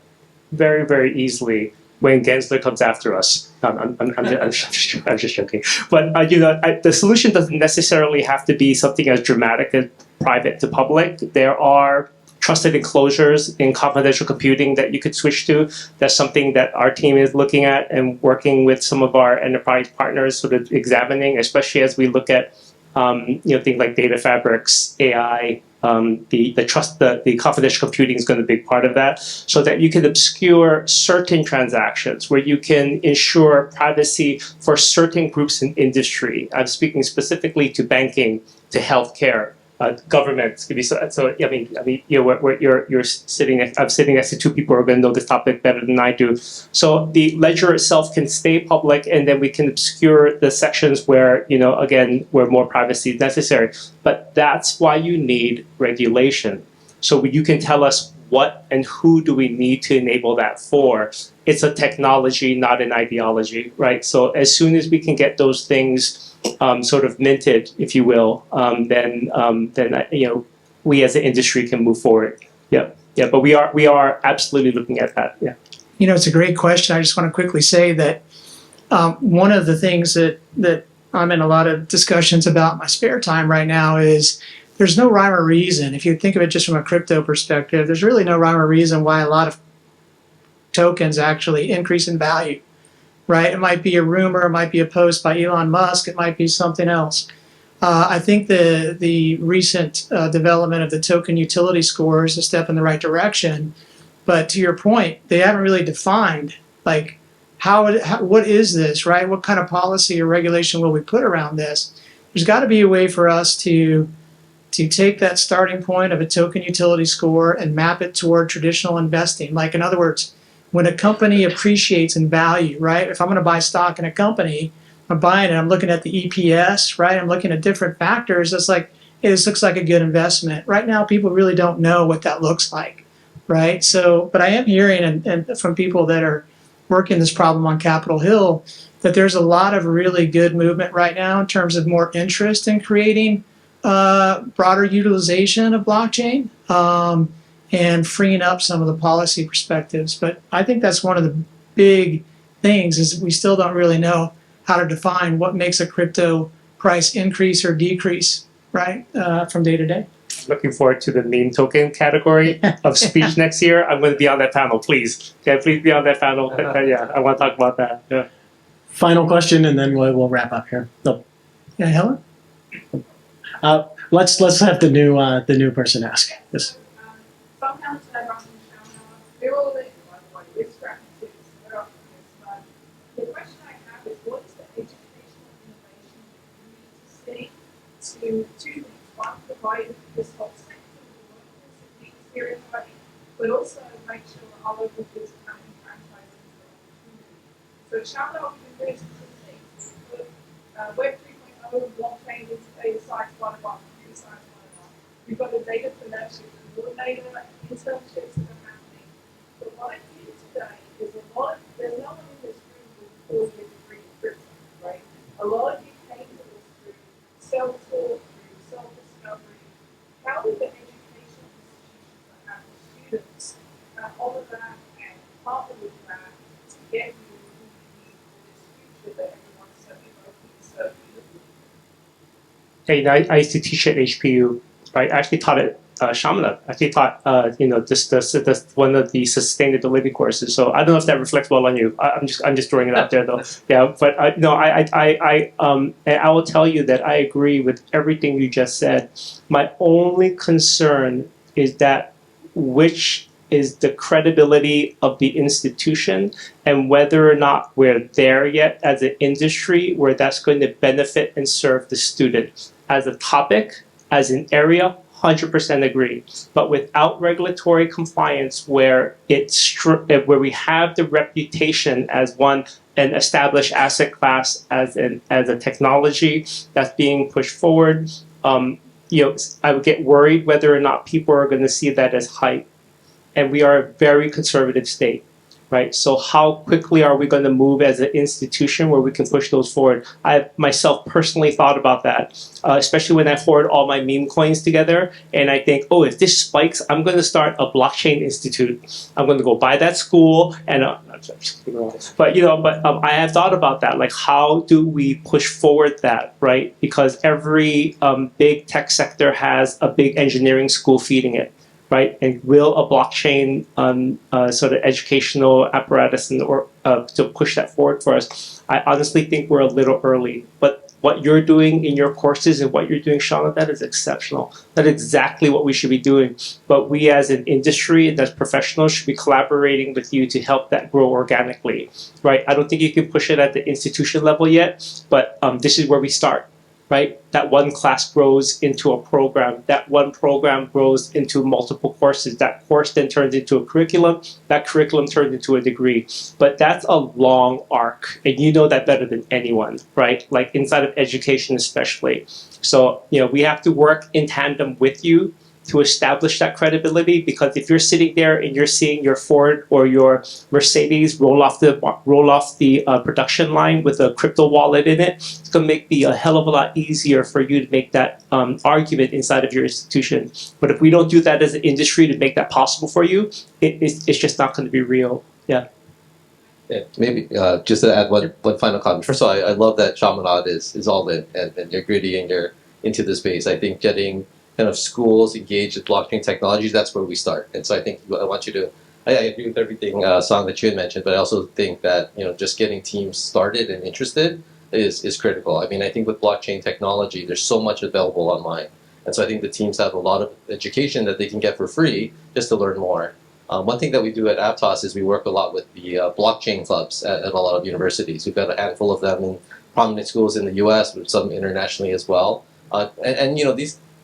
very, very easily when Gensler comes after us. I'm just joking. But the solution doesn't necessarily have to be something as dramatic as private to public. There are trusted enclosures in confidential computing that you could switch to. That's something that our team is looking at and working with some of our enterprise partners, sort of examining, especially as we look at things like data fabrics, AI. The confidential computing is going to be a big part of that, so that you can obscure certain transactions where you can ensure privacy for certain groups in industry. I'm speaking specifically to banking, to healthcare, government. You're sitting. I'm sitting next to two people who are going to know this topic better than I do. So the ledger itself can stay public, and then we can obscure the sections where where more privacy is necessary. But that's why you need regulation. So you can tell us what and who do we need to enable that for. It's a technology, not an ideology, right? So as soon as we can get those things sort of minted, if you will, then we as an industry can move forward. Yeah. But we are absolutely looking at that. Yeah. It's a great question. I just want to quickly say that one of the things that I'm in a lot of discussions about in my spare time right now is there's no rhyme or reason. If you think of it just from a crypto perspective, there's really no rhyme or reason why a lot of tokens actually increase in value, right? It might be a rumor, it might be a post by Elon Musk, it might be something else. I think the recent development of the token utility score is a step in the right direction. But to your point, they haven't really defined like what is this, right? What kind of policy or regulation will we put around this? There's got to be a way for us to take that starting point of a token utility score and map it toward traditional investing. Like, in other words, when a company appreciates in value, right? If I'm going to buy stock in a company, I'm buying it, I'm looking at the EPS, right? I'm looking at different factors. It's like, hey, this looks like a good investment. Right now, people really don't know what that looks like, right? So, but I am hearing and from people that are working this problem on Capitol Hill that there's a lot of really good movement right now in terms of more interest in creating broader utilization of blockchain and freeing up some of the policy perspectives. But I think that's one of the big things is we still don't really know how to define what makes a crypto price increase or decrease, right, from day to day. Looking forward to the meme token category of speech next year. I'm going to be on that panel, please. Yeah, please be on that panel. Yeah, I want to talk about that. Yeah. Final question, and then we'll wrap up here. No. Yeah, Helen? Let's have the new person ask. Yes. The question I have is, what is the educational innovation you need to see to two things? One, provide this whole sector with experience, but also make sure our local kids are coming franchising the opportunity. So shout out to this things. Web 3.0, blockchain is data science 101, computer science 101. We've got a data production coordinator, internships that are happening. But what I hear today is there's no one in this room with 4 years degree in crypto, right? A lot of you came to this through self-taught, through self-discovery. How do the educational institutions that have the students all of that and partner with that to get you who you need for this future that everyone's so looking for? Hey, I used to teach at HPU. Right, I actually taught at Shamana. I actually taught this one of the sustainability courses. So I don't know if that reflects well on you. I'm just throwing it out there though. Yeah, but no, and I will tell you that I agree with everything you just said. My only concern is that which is the credibility of the institution and whether or not we're there yet as an industry where that's going to benefit and serve the student. as a topic, as an area, 100% agree. But without regulatory compliance, where where we have the reputation as an established asset class, as a technology that's being pushed forward, I would get worried whether or not people are going to see that as hype. And we are a very conservative state, right? So how quickly are we going to move as an institution where we can push those forward? I myself personally thought about that, especially when I hoard all my meme coins together, and I think, oh, if this spikes, I'm going to start a blockchain institute. I'm going to go buy that school, and I have thought about that. Like, how do we push forward that, right? Because every big tech sector has a big engineering school feeding it. Right, and will a blockchain sort of educational apparatus to push that forward for us? I honestly think we're a little early, but what you're doing in your courses and what you're doing, Shauna, that is exceptional. That is exactly what we should be doing. But we as an industry and as professionals should be collaborating with you to help that grow organically, right? I don't think you can push it at the institution level yet, but this is where we start. Right? That one class grows into a program. That one program grows into multiple courses. That course then turns into a curriculum. That curriculum turns into a degree. But that's a long arc, and you know that better than anyone, right? Like inside of education especially. So, we have to work in tandem with you to establish that credibility, because if you're sitting there and you're seeing your Ford or your Mercedes roll off the production line with a crypto wallet in it, it's going to be a hell of a lot easier for you to make that argument inside of your institution. But if we don't do that as an industry to make that possible for you, it's just not going to be real. Yeah. Yeah, maybe just to add one final comment. First of all, I love that Chaminade is all in and you're gritty and you're into the space. I think getting kind of schools engaged with blockchain technologies, that's where we start. And so I think I want you to, I agree with everything, Song, that you had mentioned, but I also think that, just getting teams started and interested is critical. I mean, I think with blockchain technology, there's so much available online. And so I think the teams have a lot of education that they can get for free just to learn more. One thing that we do at Aptos is we work a lot with the blockchain clubs at a lot of universities. We've got a handful of them in prominent schools in the US, but some internationally as well.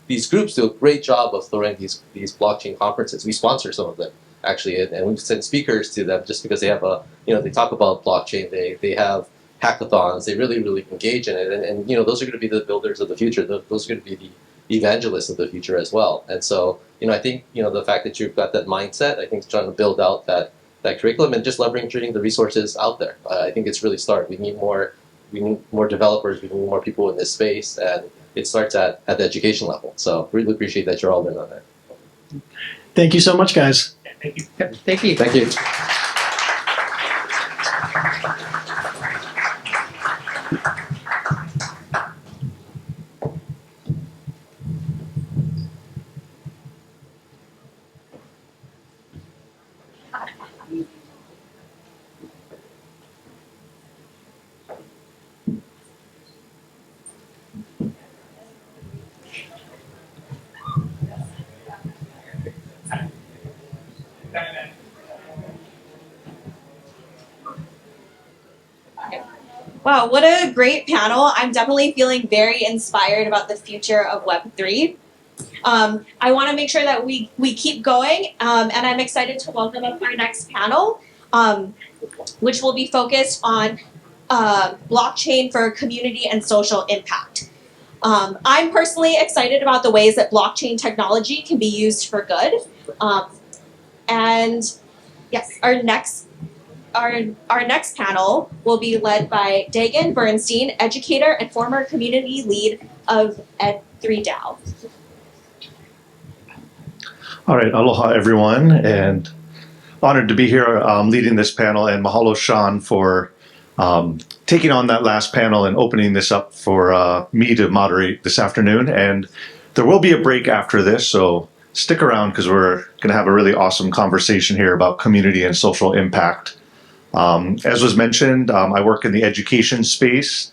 These groups do a great job of throwing these blockchain conferences. We sponsor some of them, actually, and we've sent speakers to them just because they have they talk about blockchain, they have hackathons, they really, really engage in it, and those are going to be the builders of the future. Those are going to be the evangelists of the future as well. And so, I think, the fact that you've got that mindset, I think trying to build out that curriculum and just leveraging the resources out there. I think it's really we need more developers, we need more people in this space, and it starts at the education level. So really appreciate that you're all in on that. Thank you so much, guys. Thank you. Thank you. Thank you. Wow, what a great panel. I'm definitely feeling very inspired about the future of Web3. I want to make sure that we keep going, and I'm excited to welcome up our next panel, which will be focused on blockchain for community and social impact. I'm personally excited about the ways that blockchain technology can be used for good. And yes, our next panel will be led by Dagan Bernstein, educator and former community lead of Ed3 DAO. All right, aloha everyone, and honored to be here leading this panel, and mahalo Sean for taking on that last panel and opening this up for me to moderate this afternoon. And there will be a break after this, so stick around because we're going to have a really awesome conversation here about community and social impact. As was mentioned, I work in the education space,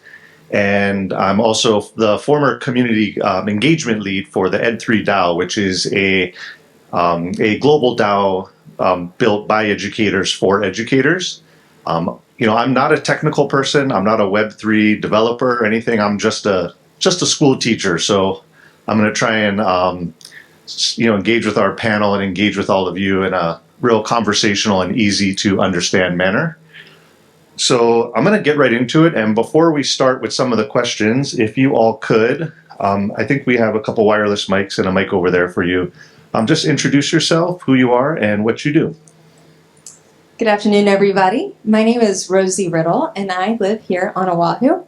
and I'm also the former community engagement lead for the Ed3 DAO, which is a global DAO built by educators for educators. I'm not a technical person. I'm not a Web3 developer or anything. I'm just a just a school teacher. So I'm going to try and engage with our panel and engage with all of you in a real conversational and easy to understand manner. So I'm going to get right into it. And before we start with some of the questions, if you all could, I think we have a couple wireless mics and a mic over there for you. Just introduce yourself, who you are, and what you do. Good afternoon, everybody. My name is Rosie Riddle, and I live here on Oahu.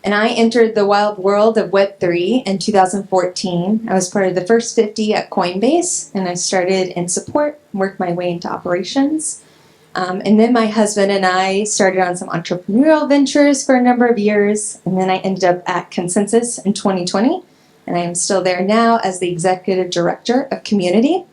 And I entered the wild world of Web3 in 2014. I was part of the first 50 at Coinbase, and I started in support, worked my way into operations. And then my husband and I started on some entrepreneurial ventures for a number of years, and then I ended up at Consensus in 2020, and I am still there now as the executive director of community.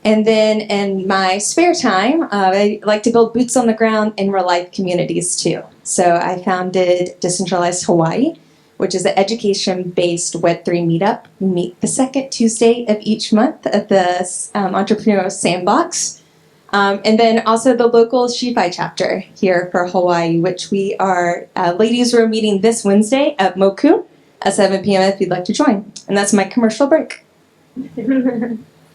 And then in my spare time, I like to build boots on the ground in real life communities too. So I founded Decentralized Hawaii, which is an education-based Web3 meetup. We meet the second Tuesday of each month at the Entrepreneurial Sandbox. And then also the local Shipai chapter here for Hawaii, which we are, ladies room meeting this Wednesday at Moku at 7 p.m. if you'd like to join. And that's my commercial break.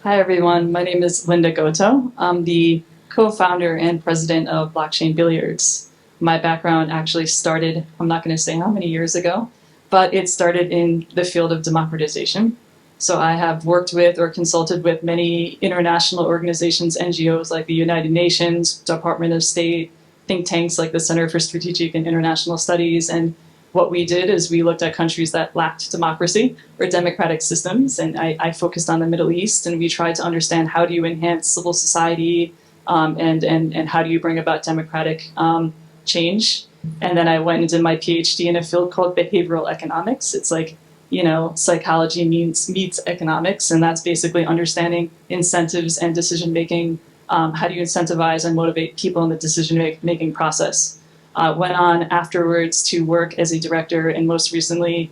Hi, everyone. My name is Linda Goto. I'm the co-founder and president of Blockchain Billiards. My background actually started, I'm not going to say how many years ago, but it started in the field of democratization. So I have worked with or consulted with many international organizations, NGOs like the United Nations, Department of State, think tanks like the Center for Strategic and International Studies, and what we did is we looked at countries that lacked democracy or democratic systems, and I focused on the Middle East, and we tried to understand how do you enhance civil society and how do you bring about democratic change. And then I went and did my PhD in a field called behavioral economics. It's like, psychology meets economics, and that's basically understanding incentives and decision making. How do you incentivize and motivate people in the decision making process? Went on afterwards to work as a director and most recently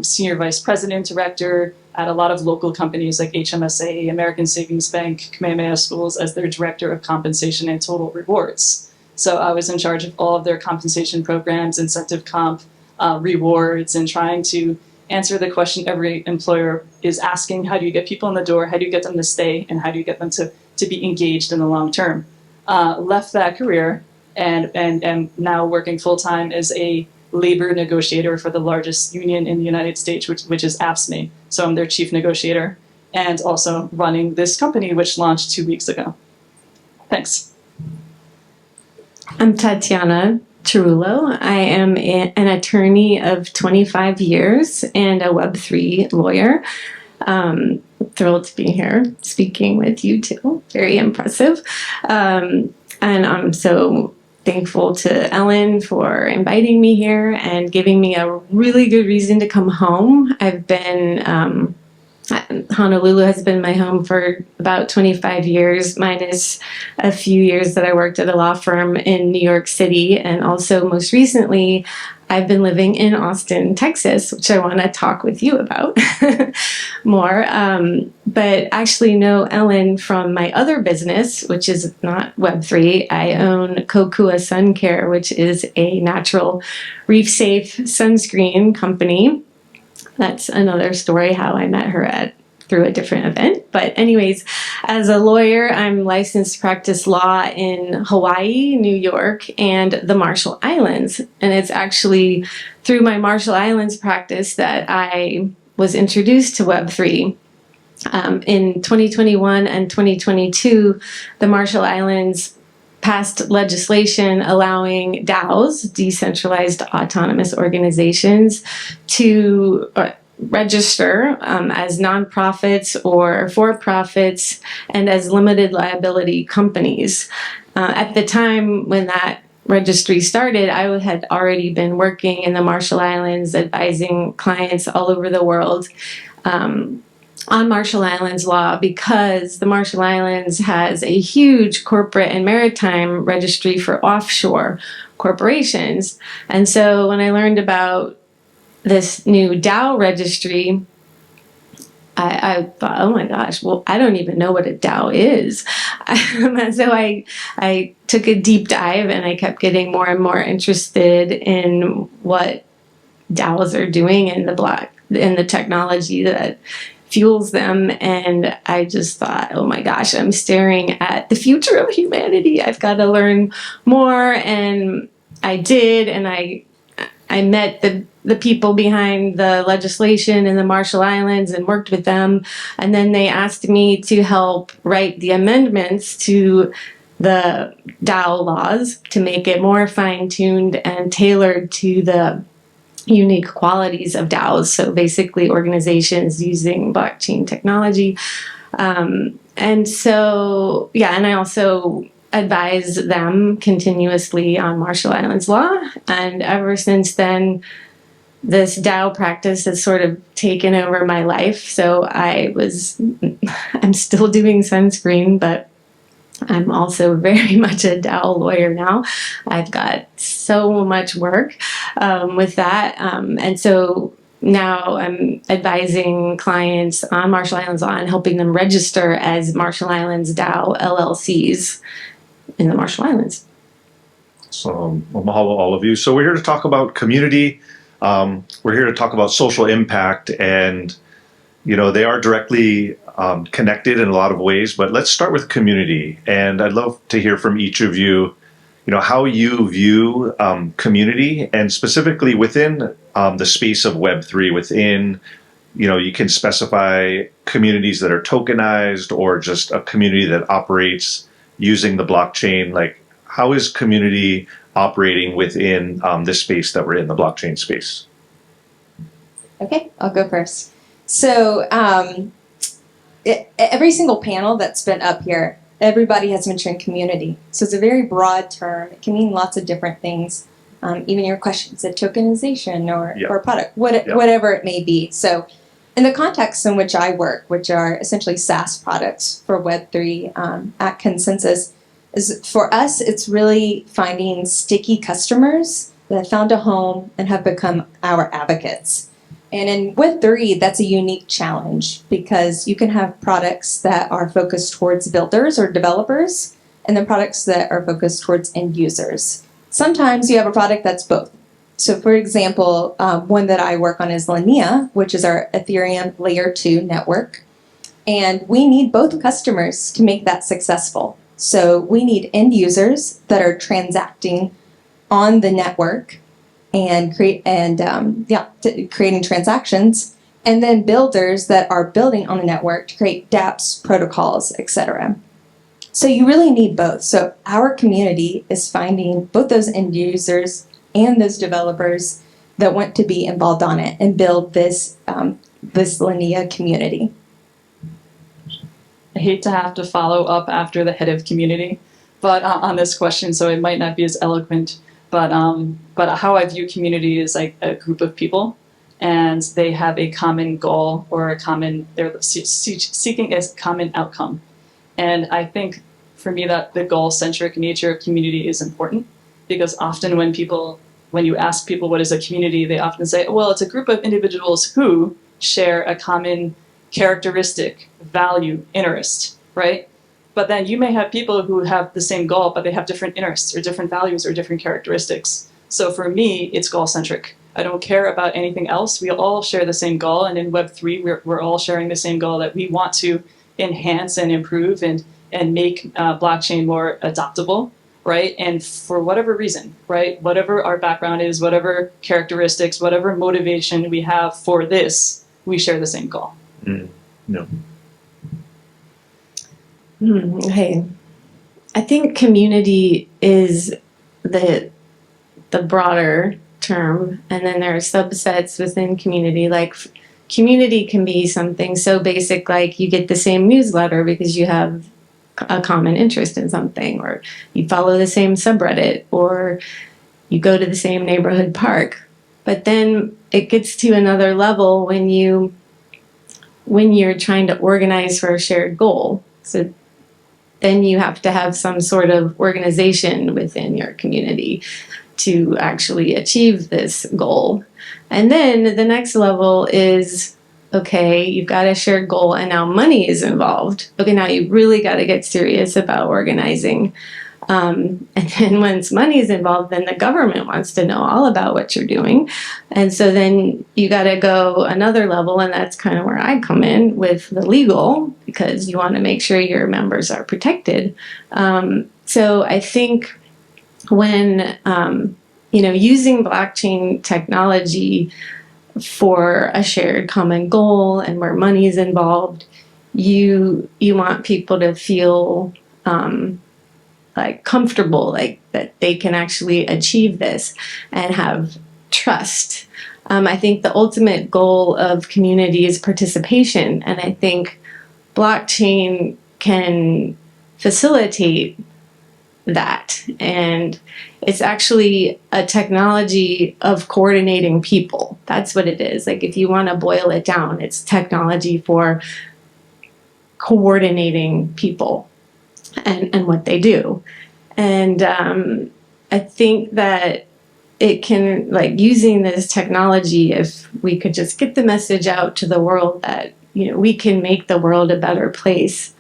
senior vice president director at a lot of local companies like HMSA, American Savings Bank, Kamehameha Schools as their director of compensation and total rewards. So I was in charge of all of their compensation programs, incentive comp, rewards, and trying to answer the question every employer is asking: how do you get people in the door, how do you get them to stay, and how do you get them to be engaged in the long term? Left that career and am now working full-time as a labor negotiator for the largest union in the United States, which is AFSCME. So I'm their chief negotiator and also running this company, which launched 2 weeks ago. Thanks. I'm Tatiana Tarullo. I am an attorney of 25 years and a Web3 lawyer. Thrilled to be here speaking with you too. Very impressive. And I'm so thankful to Ellen for inviting me here and giving me a really good reason to come home. I've been, Honolulu has been my home for about 25 years, minus a few years that I worked at a law firm in New York City. And also most recently, I've been living in Austin, Texas, which I want to talk with you about more. But actually know Ellen from my other business, which is not Web3. I own Kokua Sun Care, which is a natural reef-safe sunscreen company. That's another story how I met her through a different event. But anyways, as a lawyer, I'm licensed to practice law in Hawaii, New York, and the Marshall Islands. And it's actually through my Marshall Islands practice that I was introduced to Web3. In 2021 and 2022, the Marshall Islands passed legislation allowing DAOs, decentralized autonomous organizations, to register as nonprofits or for-profits and as limited liability companies. At the time when that registry started, I had already been working in the Marshall Islands, advising clients all over the world on Marshall Islands law, because the Marshall Islands has a huge corporate and maritime registry for offshore corporations. And so when I learned about this new DAO registry, I thought, oh my gosh, well, I don't even know what a DAO is. So I took a deep dive and I kept getting more and more interested in what DAOs are doing and the technology that fuels them. And I just thought, oh my gosh, I'm staring at the future of humanity. I've got to learn more. And I did, and I met the people behind the legislation in the Marshall Islands and worked with them. And then they asked me to help write the amendments to the DAO laws to make it more fine-tuned and tailored to the unique qualities of DAOs. So basically organizations using blockchain technology. And so, yeah, and I also advise them continuously on Marshall Islands law. And ever since then, this DAO practice has sort of taken over my life. So I'm still doing sunscreen, but I'm also very much a DAO lawyer now. I've got so much work with that. And so now I'm advising clients on Marshall Islands law and helping them register as Marshall Islands DAO LLCs in the Marshall Islands. So, well, mahalo all of you. So we're here to talk about community. We're here to talk about social impact, and they are directly connected in a lot of ways. But let's start with community, and I'd love to hear from each of you. How you view community, and specifically within the space of Web3. Within, you can specify communities that are tokenized, or just a community that operates using the blockchain. Like, how is community operating within this space that we're in, the blockchain space? Okay, I'll go first. So every single panel that's been up here, everybody has mentioned community. So it's a very broad term. It can mean lots of different things. Even your questions of tokenization or product, whatever it may be. So in the context in which I work, which are essentially SaaS products for Web3 at Consensus, is for us, it's really finding sticky customers that have found a home and have become our advocates. And in Web3, that's a unique challenge because you can have products that are focused towards builders or developers, and then products that are focused towards end users. Sometimes you have a product that's both. So for example, one that I work on is Linea, which is our Ethereum Layer 2 network. And we need both customers to make that successful. So we need end users that are transacting on the network and creating transactions, and then builders that are building on the network to create DApps, protocols, etc. So you really need both. So our community is finding both those end users and those developers that want to be involved on it and build this Linea community. I hate to have to follow up after the head of community, but on this question, so it might not be as eloquent. But how I view community is like a group of people, and they have a common goal or they're seeking a common outcome. And I think for me that the goal-centric nature of community is important, because often when you ask people what is a community, they often say, well, it's a group of individuals who share a common characteristic, value, interest, right? But then you may have people who have the same goal, but they have different interests or different values or different characteristics. So for me, it's goal-centric. I don't care about anything else. We all share the same goal, and in Web3, we're all sharing the same goal, that we want to enhance and improve and make blockchain more adoptable, right? And for whatever reason, right? Whatever our background is, whatever characteristics, whatever motivation we have for this, we share the same goal. No. Okay. I think community is the broader term, and then there are subsets within community. Like community can be something so basic like you get the same newsletter because you have a common interest in something, or you follow the same subreddit, or you go to the same neighborhood park. But then it gets to another level when you're trying to organize for a shared goal. So then you have to have some sort of organization within your community to actually achieve this goal. And then the next level is, okay, you've got a shared goal and now money is involved. Okay, now you really got to get serious about organizing. And then once money is involved, then the government wants to know all about what you're doing. And so then you got to go another level, and that's kind of where I come in with the legal, because you want to make sure your members are protected. So I think when, using blockchain technology for a shared common goal and where money is involved, you want people to feel like comfortable, like that they can actually achieve this and have trust. I think the ultimate goal of community is participation, and I think blockchain can facilitate that. And it's actually a technology of coordinating people. That's what it is. Like, if you want to boil it down, it's technology for coordinating people and what they do. And I think that it can, like, using this technology, if we could just get the message out to the world that, we can make the world a better place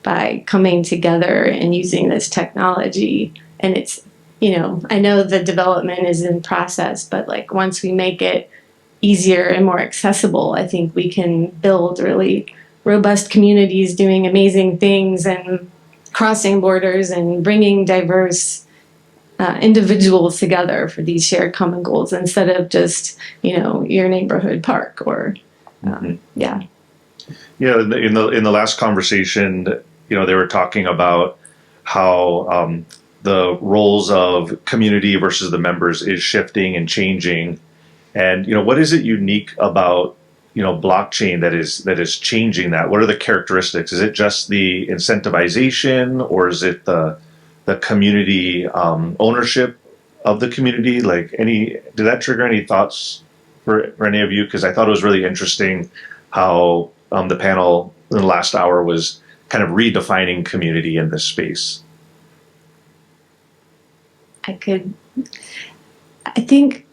by coming together and using this technology. And it's, I know the development is in process, but like, once we make it easier and more accessible, I think we can build really robust communities doing amazing things and crossing borders and bringing diverse individuals together for these shared common goals, instead of just, your neighborhood park or, yeah. Yeah, in the last conversation, they were talking about how the roles of community versus the members is shifting and changing, and what is it unique about blockchain that is changing that? What are the characteristics? Is it just the incentivization, or is it the community ownership of the community? Like, did that trigger any thoughts for any of you? Because I thought it was really interesting how the panel in the last hour was kind of redefining community in this space. I think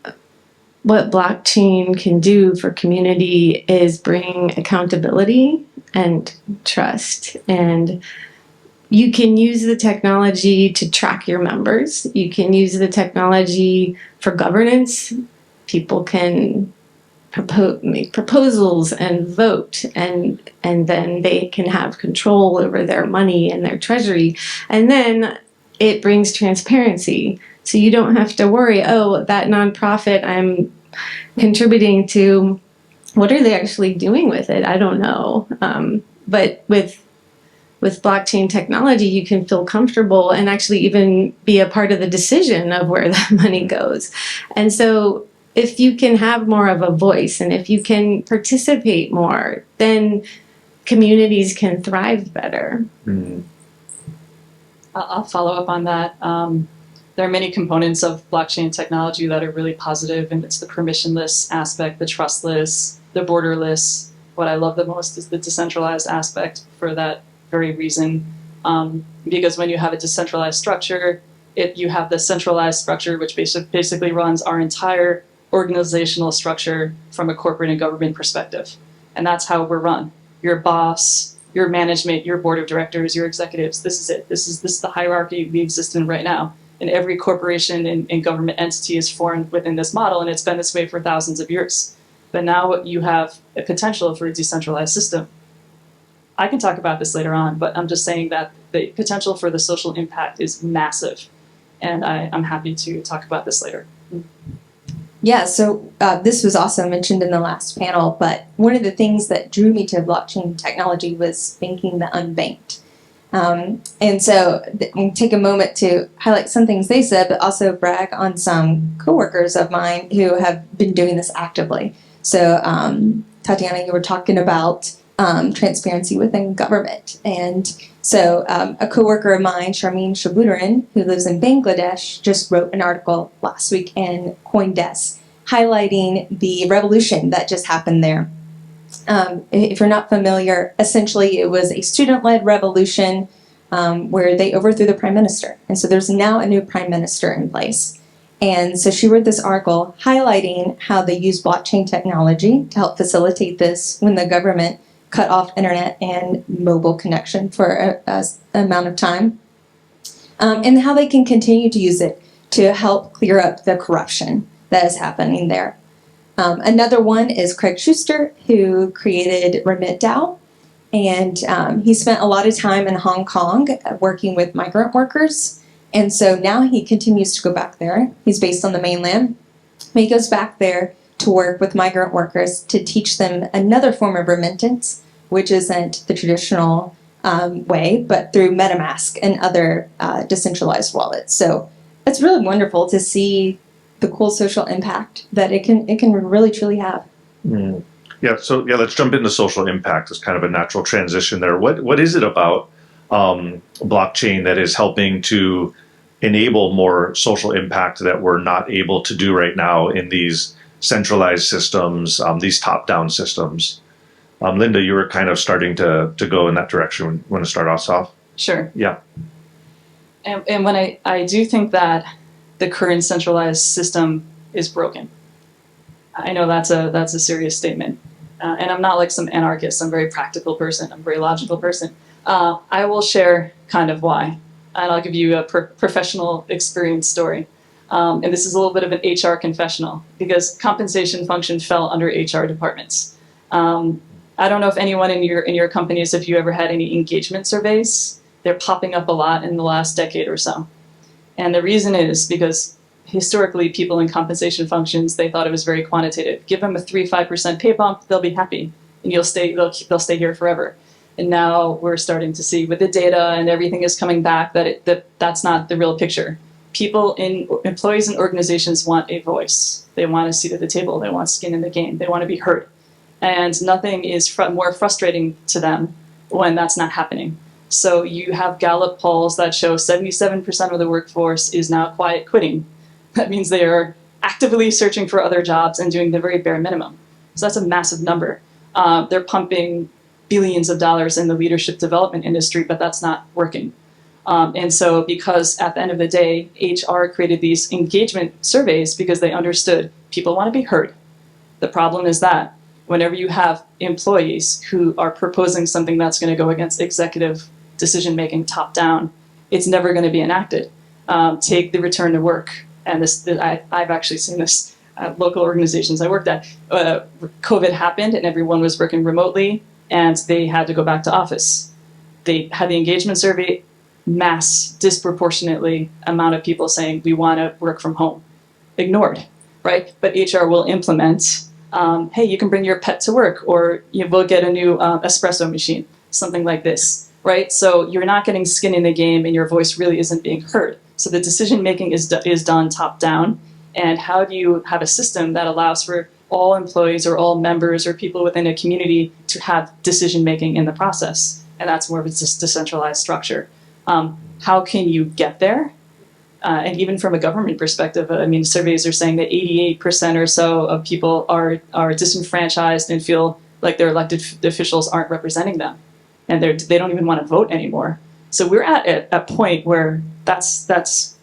what blockchain can do for community is bring accountability and trust. And you can use the technology to track your members. You can use the technology for governance. People can make proposals and vote, and then they can have control over their money and their treasury. And then it brings transparency. So you don't have to worry, oh, that nonprofit I'm contributing to, what are they actually doing with it? I don't know. But with blockchain technology, you can feel comfortable and actually even be a part of the decision of where that money goes. And so if you can have more of a voice and if you can participate more, then communities can thrive better. Mm-hmm. I'll follow up on that. There are many components of blockchain technology that are really positive, and it's the permissionless aspect, the trustless, the borderless. What I love the most is the decentralized aspect for that very reason. Because when you have a decentralized structure, you have the centralized structure, which basically runs our entire organizational structure from a corporate and government perspective. And that's how we're run. Your boss, your management, your board of directors, your executives, this is it. This is the hierarchy we exist in right now. And every corporation and government entity is formed within this model, and it's been this way for thousands of years. But now you have a potential for a decentralized system. I can talk about this later on, but I'm just saying that the potential for the social impact is massive. And I'm happy to talk about this later. Yeah, so this was also mentioned in the last panel, but one of the things that drew me to blockchain technology was banking the unbanked. And so I'll take a moment to highlight some things they said, but also brag on some coworkers of mine who have been doing this actively. So Tatiana, you were talking about transparency within government. And so a coworker of mine, Sharmeen Shabudaran, who lives in Bangladesh, just wrote an article last week in CoinDesk highlighting the revolution that just happened there. If you're not familiar, essentially it was a student-led revolution where they overthrew the prime minister. And so there's now a new prime minister in place. And so she wrote this article highlighting how they use blockchain technology to help facilitate this when the government cut off internet and mobile connection for an amount of time. and how they can continue to use it to help clear up the corruption that is happening there. Another one is Craig Schuster, who created RemitDAO, and he spent a lot of time in Hong Kong working with migrant workers, and so now he continues to go back there. He's based on the mainland. He goes back there to work with migrant workers to teach them another form of remittance, which isn't the traditional way, but through MetaMask and other decentralized wallets. So it's really wonderful to see the cool social impact that it can really truly have. Mm. Yeah, so let's jump into social impact as kind of a natural transition there. What is it about blockchain that is helping to enable more social impact that we're not able to do right now in these centralized systems, these top-down systems? Linda, you were kind of starting to go in that direction. Want to start us off? Sure. Yeah. And when I do think that the current centralized system is broken. I know that's a serious statement. And I'm not like some anarchist. I'm a very practical person. I'm a very logical person. I will share kind of why. And I'll give you a professional experience story. And this is a little bit of an HR confessional because compensation function fell under HR departments. I don't know if anyone in your companies, if you ever had any engagement surveys, they're popping up a lot in the last decade or so. And the reason is because historically people in compensation functions, they thought it was very quantitative. Give them a 3-5% pay bump, they'll be happy and they'll stay here forever. And now we're starting to see with the data and everything is coming back that that's not the real picture. Employees in organizations want a voice. They want a seat at the table. They want skin in the game. They want to be heard. And nothing is more frustrating to them when that's not happening. So you have Gallup polls that show 77% of the workforce is now quiet quitting. That means they are actively searching for other jobs and doing the very bare minimum. So that's a massive number. They're pumping billions of dollars in the leadership development industry, but that's not working. And so because at the end of the day, HR created these engagement surveys because they understood people want to be heard. The problem is that whenever you have employees who are proposing something that's going to go against executive decision-making top down, it's never going to be enacted. Take the return to work. And I've actually seen this at local organizations I worked at. COVID happened and everyone was working remotely and they had to go back to office. They had the engagement survey, disproportionately amount of people saying we want to work from home. Ignored, right? But HR will implement, hey, you can bring your pet to work or you will get a new espresso machine, something like this, right? So you're not getting skin in the game and your voice really isn't being heard. So the decision making is done top down. And how do you have a system that allows for all employees or all members or people within a community to have decision making in the process? And that's more of a decentralized structure. How can you get there? And even from a government perspective, I mean, surveys are saying that 88% or so of people are disenfranchised and feel like their elected officials aren't representing them. And they don't even want to vote anymore. So we're at a point where that's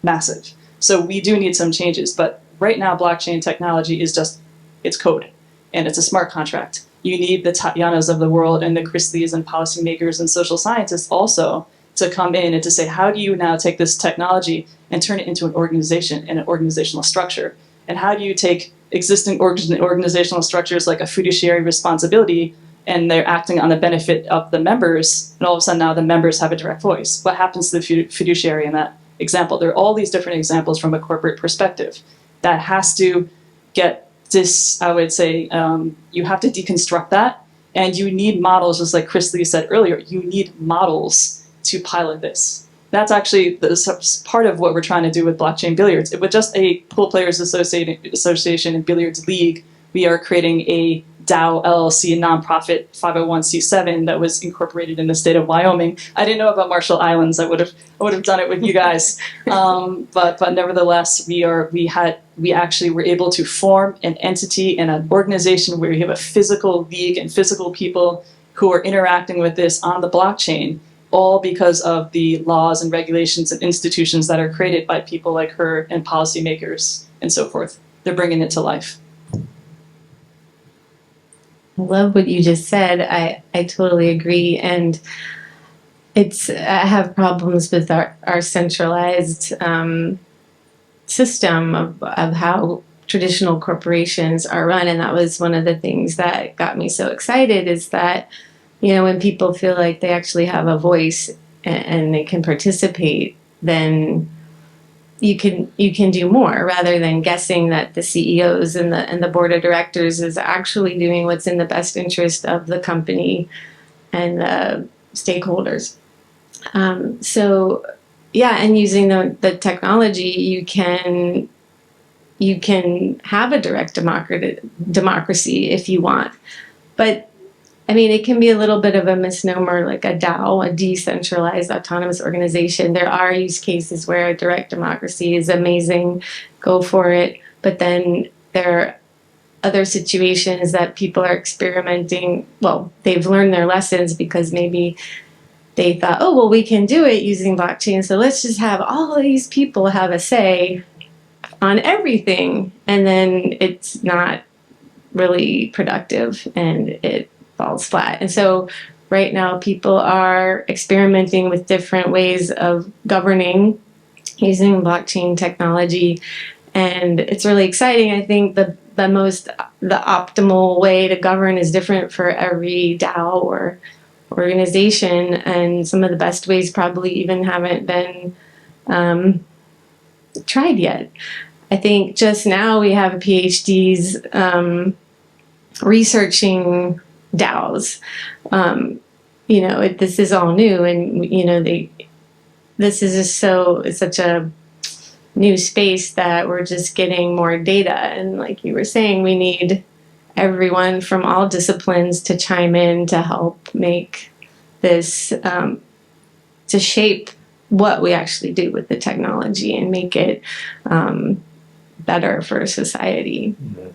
massive. So we do need some changes. But right now, blockchain technology is it's code. And it's a smart contract. You need the Tatyanas of the world and the Chris Lees and policymakers and social scientists also to come in and to say, how do you now take this technology and turn it into an organization and an organizational structure? And how do you take existing organizational structures like a fiduciary responsibility and they're acting on the benefit of the members, and all of a sudden now the members have a direct voice? What happens to the fiduciary in that example? There are all these different examples from a corporate perspective that has to get this, I would say, you have to deconstruct that, and you need models, just like Chris Lee said earlier, you need models to pilot this. That's actually part of what we're trying to do with blockchain billiards. With just a pool players association and billiards league, we are creating a DAO LLC, a nonprofit 501c7 that was incorporated in the state of Wyoming. I didn't know about Marshall Islands. I would have done it with you guys. But nevertheless, we actually were able to form an entity and an organization where you have a physical league and physical people who are interacting with this on the blockchain, all because of the laws and regulations and institutions that are created by people like her and policymakers and so forth. They're bringing it to life. I love what you just said. I totally agree. And I have problems with our centralized system of how traditional corporations are run, and that was one of the things that got me so excited, is that, you know, when people feel like they actually have a voice and they can participate, then you can do more, rather than guessing that the CEOs and the board of directors is actually doing what's in the best interest of the company and the stakeholders. So yeah, and using the technology, you can have a direct democracy if you want. But I mean, it can be a little bit of a misnomer, like a DAO, a decentralized autonomous organization. There are use cases where direct democracy is amazing, go for it. But then there are other situations that people are experimenting. Well, they've learned their lessons because maybe they thought, oh, well, we can do it using blockchain, so let's just have all of these people have a say on everything. And then it's not really productive and it falls flat. And so right now people are experimenting with different ways of governing using blockchain technology, and it's really exciting. I think the optimal way to govern is different for every DAO or organization, and some of the best ways probably even haven't been tried yet. I think just now we have PhDs researching DAOs. You know, this is all new, and you know, this is just it's such a new space that we're just getting more data. And like you were saying, we need everyone from all disciplines to chime in to help make this, to shape what we actually do with the technology and make it better for society. Mm-hmm.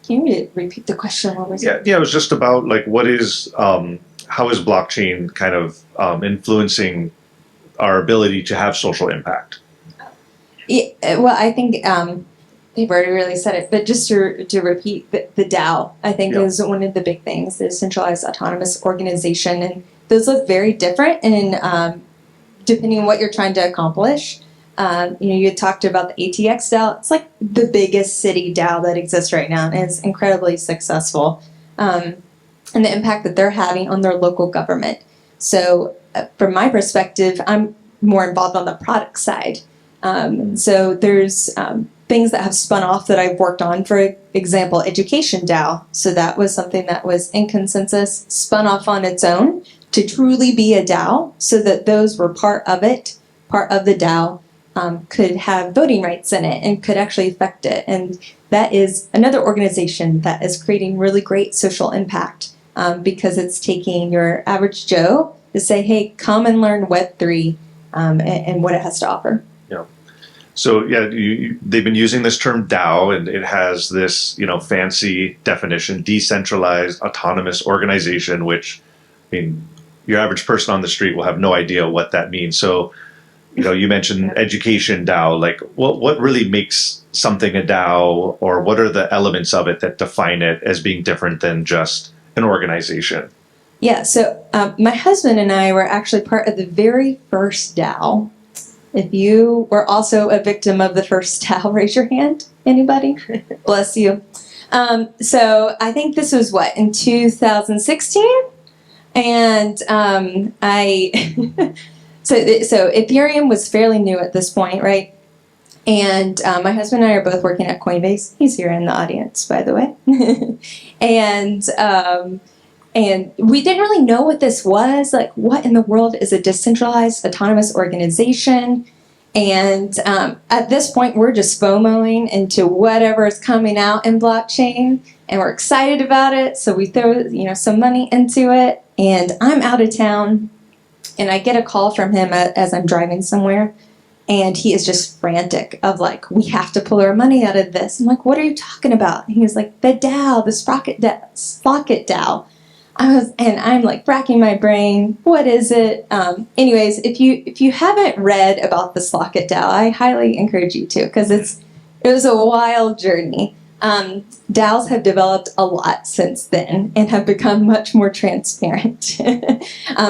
Can you repeat the question? Yeah, it was just about like how is blockchain kind of influencing our ability to have social impact? Yeah, well, I think they've already really said it, but just to repeat, the DAO, I think, is one of the big things, the Decentralized Autonomous Organization, and those look very different in depending on what you're trying to accomplish. You know, you had talked about the ATX DAO. It's like the biggest city DAO that exists right now, and it's incredibly successful. And the impact that they're having on their local government. So from my perspective, I'm more involved on the product side. So there's things that have spun off that I've worked on. For example, Education DAO. So that was something that was in consensus, spun off on its own to truly be a DAO, so that those were part of it, part of the DAO, could have voting rights in it and could actually affect it. And that is another organization that is creating really great social impact, because it's taking your average Joe to say, hey, come and learn Web3 and what it has to offer. Yeah. So yeah, they've been using this term DAO, and it has this, you know, fancy definition: decentralized autonomous organization, which, I mean, your average person on the street will have no idea what that means. So, you know, you mentioned Education DAO. Like, what really makes something a DAO, or what are the elements of it that define it as being different than just an organization? Yeah, so my husband and I were actually part of the very first DAO. If you were also a victim of the first DAO, raise your hand. Anybody? Bless you. So I think this was in 2016? And so Ethereum was fairly new at this point, right? And my husband and I are both working at Coinbase. He's here in the audience, by the way. And we didn't really know what this was. Like, what in the world is a decentralized autonomous organization? And at this point, we're just FOMOing into whatever is coming out in blockchain, and we're excited about it. So we throw, some money into it. And I'm out of town, and I get a call from him as I'm driving somewhere, and he is just frantic of like, we have to pull our money out of this. I'm like, what are you talking about? And he was like, the DAO, the Sprocket DAO. I'm like racking my brain. What is it? Anyways, if you haven't read about the Sprocket DAO, I highly encourage you to, because it was a wild journey. DAOs have developed a lot since then and have become much more transparent.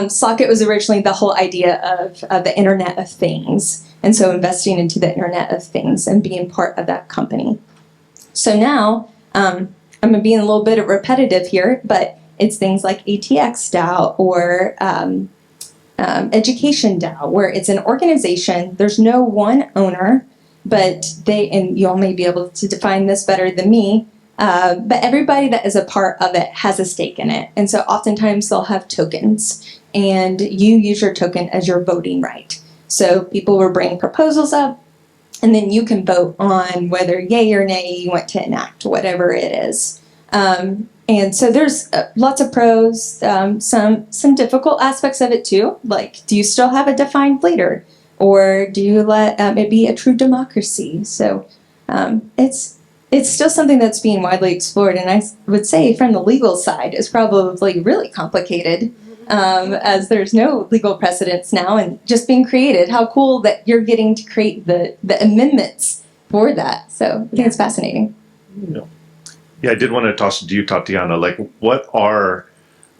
Socket was originally the whole idea of the Internet of Things, and so investing into the Internet of Things and being part of that company. So now, I'm being a little bit repetitive here, but it's things like ATX DAO or Education DAO, where it's an organization, there's no one owner, but and you all may be able to define this better than me, but everybody that is a part of it has a stake in it. And so oftentimes they'll have tokens, and you use your token as your voting right. So people will bring proposals up, and then you can vote on whether yay or nay you want to enact whatever it is. And so there's lots of pros, some difficult aspects of it too. Like, do you still have a defined leader? Or do you let it be a true democracy? So it's still something that's being widely explored. And I would say from the legal side, it's probably really complicated as there's no legal precedents now and just being created. How cool that you're getting to create the amendments for that. So I think it's fascinating. Yeah, I did want to toss it to you, Tatiana. Like, what are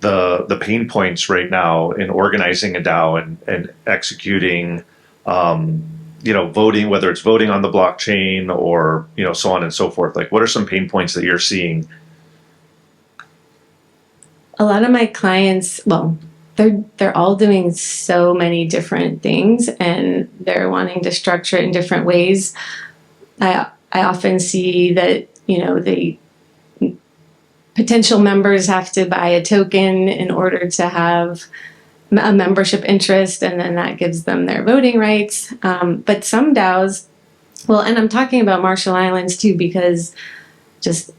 the pain points right now in organizing a DAO and executing, voting, whether it's voting on the blockchain or, so on and so forth? Like, what are some pain points that you're seeing? A lot of my clients, well, they're all doing so many different things and they're wanting to structure it in different ways. I often see that, the potential members have to buy a token in order to have a membership interest, and then that gives them their voting rights. But some DAOs, well, and I'm talking about Marshall Islands too, because just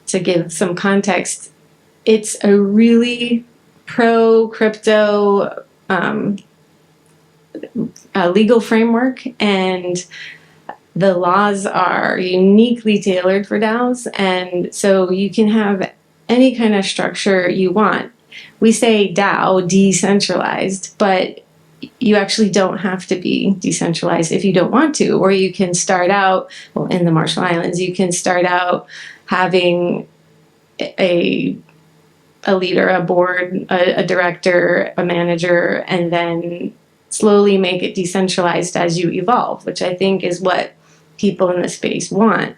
to give some context, it's a really pro-crypto legal framework, and the laws are uniquely tailored for DAOs, and so you can have any kind of structure you want. We say DAO, decentralized, but you actually don't have to be decentralized if you don't want to. Or you can start out, well, in the Marshall Islands, you can start out having a leader, a board, a director, a manager, and then slowly make it decentralized as you evolve, which I think is what people in the space want.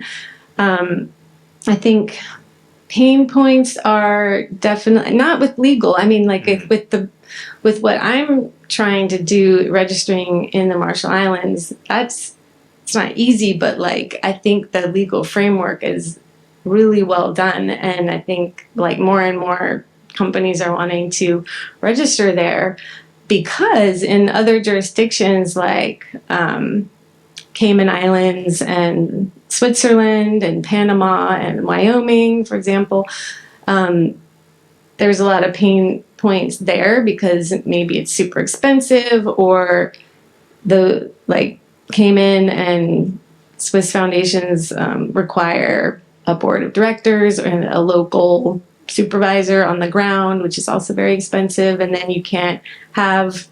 I think pain points are definitely not with legal. I mean, like with what I'm trying to do, registering in the Marshall Islands, it's not easy, but like I think the legal framework is really well done, and I think like more and more companies are wanting to register there because in other jurisdictions like Cayman Islands and Switzerland and Panama and Wyoming, for example, there's a lot of pain points there because maybe it's super expensive, or the Cayman and Swiss foundations require a board of directors and a local supervisor on the ground, which is also very expensive, and then you can't have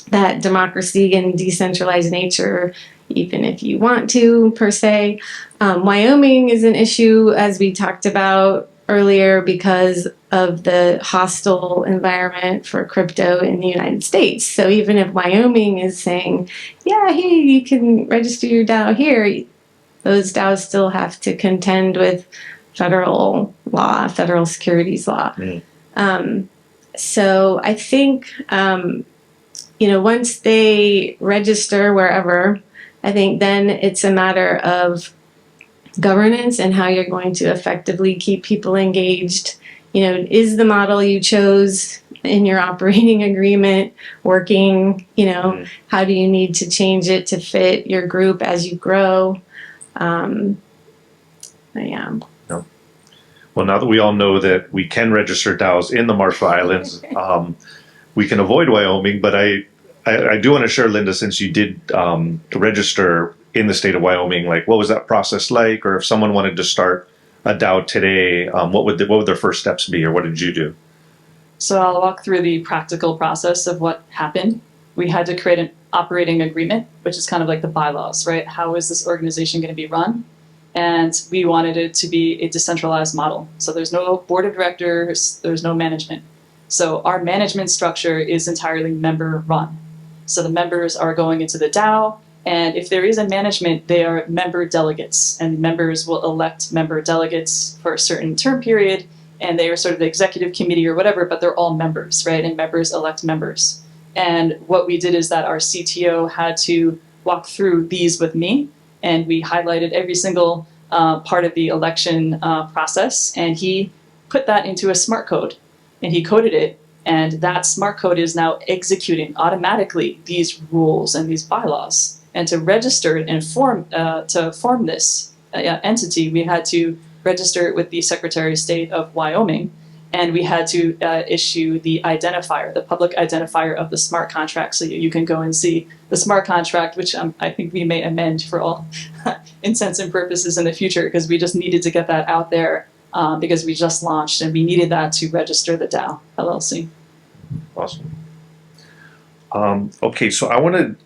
that democracy and decentralized nature even if you want to, per se. Wyoming is an issue, as we talked about earlier, because of the hostile environment for crypto in the United States. So even if Wyoming is saying, yeah, hey, you can register your DAO here, those DAOs still have to contend with federal law, federal securities law. So I think, once they register wherever, I think then it's a matter of governance and how you're going to effectively keep people engaged. Is the model you chose in your operating agreement working? How do you need to change it to fit your group as you grow? Yeah. Well, now that we all know that we can register DAOs in the Marshall Islands, we can avoid Wyoming, but I do want to share, Linda, since you did register in the state of Wyoming, like what was that process like? Or if someone wanted to start a DAO today, what would their first steps be, or what did you do? So I'll walk through the practical process of what happened. We had to create an operating agreement, which is kind of like the bylaws, right? How is this organization going to be run? And we wanted it to be a decentralized model. So there's no board of directors, there's no management. So our management structure is entirely member run. So the members are going into the DAO, and if there is a management, they are member delegates, and members will elect member delegates for a certain term period, and they are sort of the executive committee or whatever, but they're all members, right? And members elect members. And what we did is that our CTO had to walk through these with me, and we highlighted every single part of the election process, and he put that into a smart code, and he coded it, and that smart code is now executing automatically these rules and these bylaws. And to register it and form this entity, we had to register it with the Secretary of State of Wyoming, and we had to issue the identifier, the public identifier of the smart contract, so you can go and see the smart contract, which I think we may amend for all intents and purposes in the future, because we just needed to get that out there because we just launched and we needed that to register the DAO LLC. Awesome. Okay, so I want to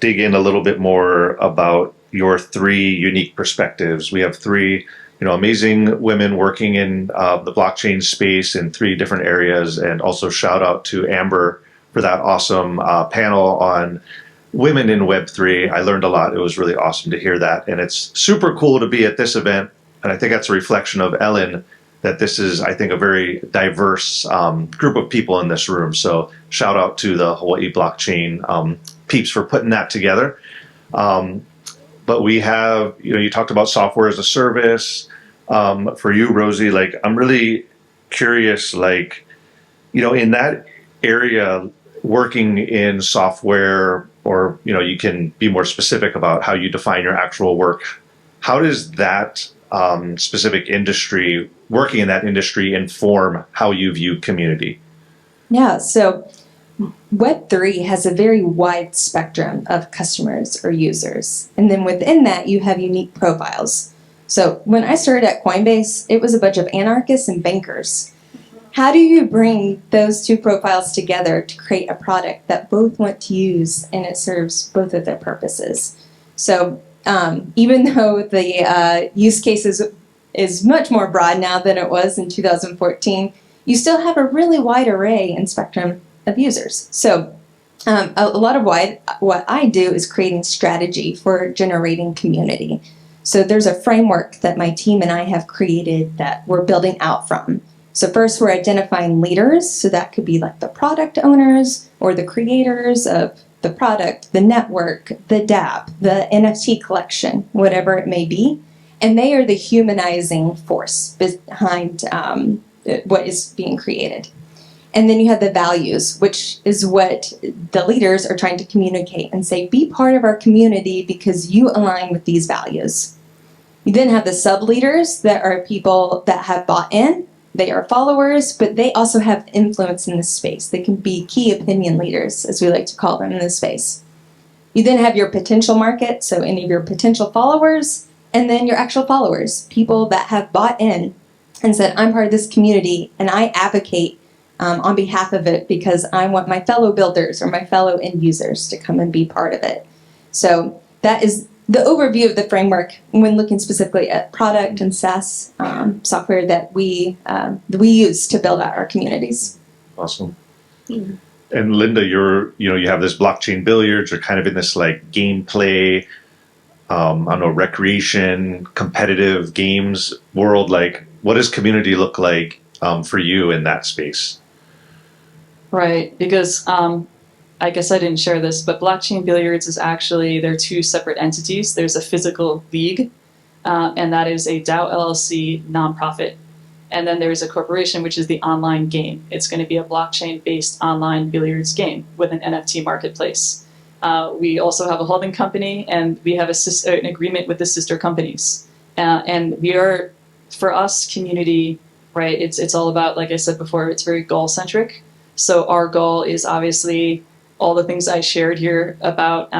dig in a little bit more about your three unique perspectives. We have three, amazing women working in the blockchain space in three different areas, and also shout out to Amber for that awesome panel on women in Web3. I learned a lot. It was really awesome to hear that, and it's super cool to be at this event. And I think that's a reflection of Ellen, that this is, I think, a very diverse group of people in this room. So shout out to the Hawaii blockchain peeps for putting that together. But we have, you talked about software as a service. For you, Rosie, I'm really curious, in that area, working in software, or, you can be more specific about how you define your actual work. How does that specific industry, working in that industry, inform how you view community? Yeah, so Web3 has a very wide spectrum of customers or users. And then within that, you have unique profiles. So when I started at Coinbase, it was a bunch of anarchists and bankers. How do you bring those two profiles together to create a product that both want to use and it serves both of their purposes? So even though the use case is much more broad now than it was in 2014, you still have a really wide array and spectrum of users. So a lot of what I do is creating strategy for generating community. So there's a framework that my team and I have created that we're building out from. So first we're identifying leaders, so that could be like the product owners or the creators of the product, the network, the DApp, the NFT collection, whatever it may be. And they are the humanizing force behind what is being created. And then you have the values, which is what the leaders are trying to communicate and say, be part of our community because you align with these values. You then have the sub-leaders that are people that have bought in. They are followers, but they also have influence in this space. They can be key opinion leaders, as we like to call them in this space. You then have your potential market, so any of your potential followers, and then your actual followers, people that have bought in and said, I'm part of this community, and I advocate on behalf of it because I want my fellow builders or my fellow end users to come and be part of it. So that is the overview of the framework when looking specifically at product and SaaS software that we use to build out our communities. Awesome. Mm-hmm. And Linda, you have this blockchain billiards, you're kind of in this gameplay, recreation, competitive games world. What does community look like for you in that space? Right, because I guess I didn't share this, but blockchain billiards is actually, they're two separate entities. There's a physical league, and that is a DAO LLC nonprofit. And then there's a corporation, which is the online game. It's going to be a blockchain-based online billiards game with an NFT marketplace. We also have a holding company, and we have an agreement with the sister companies. And we are, for us, community, right, it's all about, like I said before, it's very goal-centric. So our goal is obviously all the things I shared here about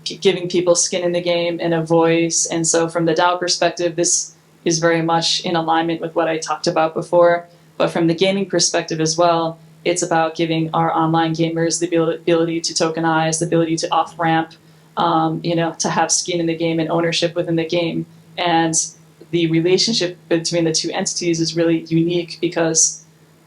giving people skin in the game and a voice. And so from the DAO perspective, this is very much in alignment with what I talked about before. But from the gaming perspective as well, it's about giving our online gamers the ability to tokenize, the ability to off-ramp, to have skin in the game and ownership within the game. And the relationship between the two entities is really unique because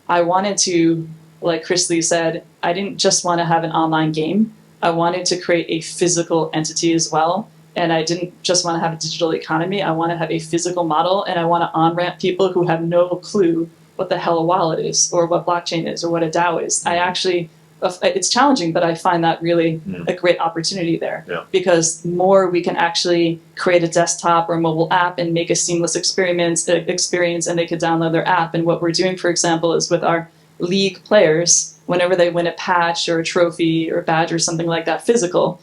I wanted to, like Chris Lee said, I didn't just want to have an online game. I wanted to create a physical entity as well. And I didn't just want to have a digital economy. I want to have a physical model, and I want to on-ramp people who have no clue what the hell a wallet is or what blockchain is or what a DAO is. I actually, it's challenging, but I find that really a great opportunity there. Yeah. Because the more we can actually create a desktop or mobile app and make a seamless experience and they could download their app. And what we're doing, for example, is with our league players, whenever they win a patch or a trophy or a badge or something like that physical,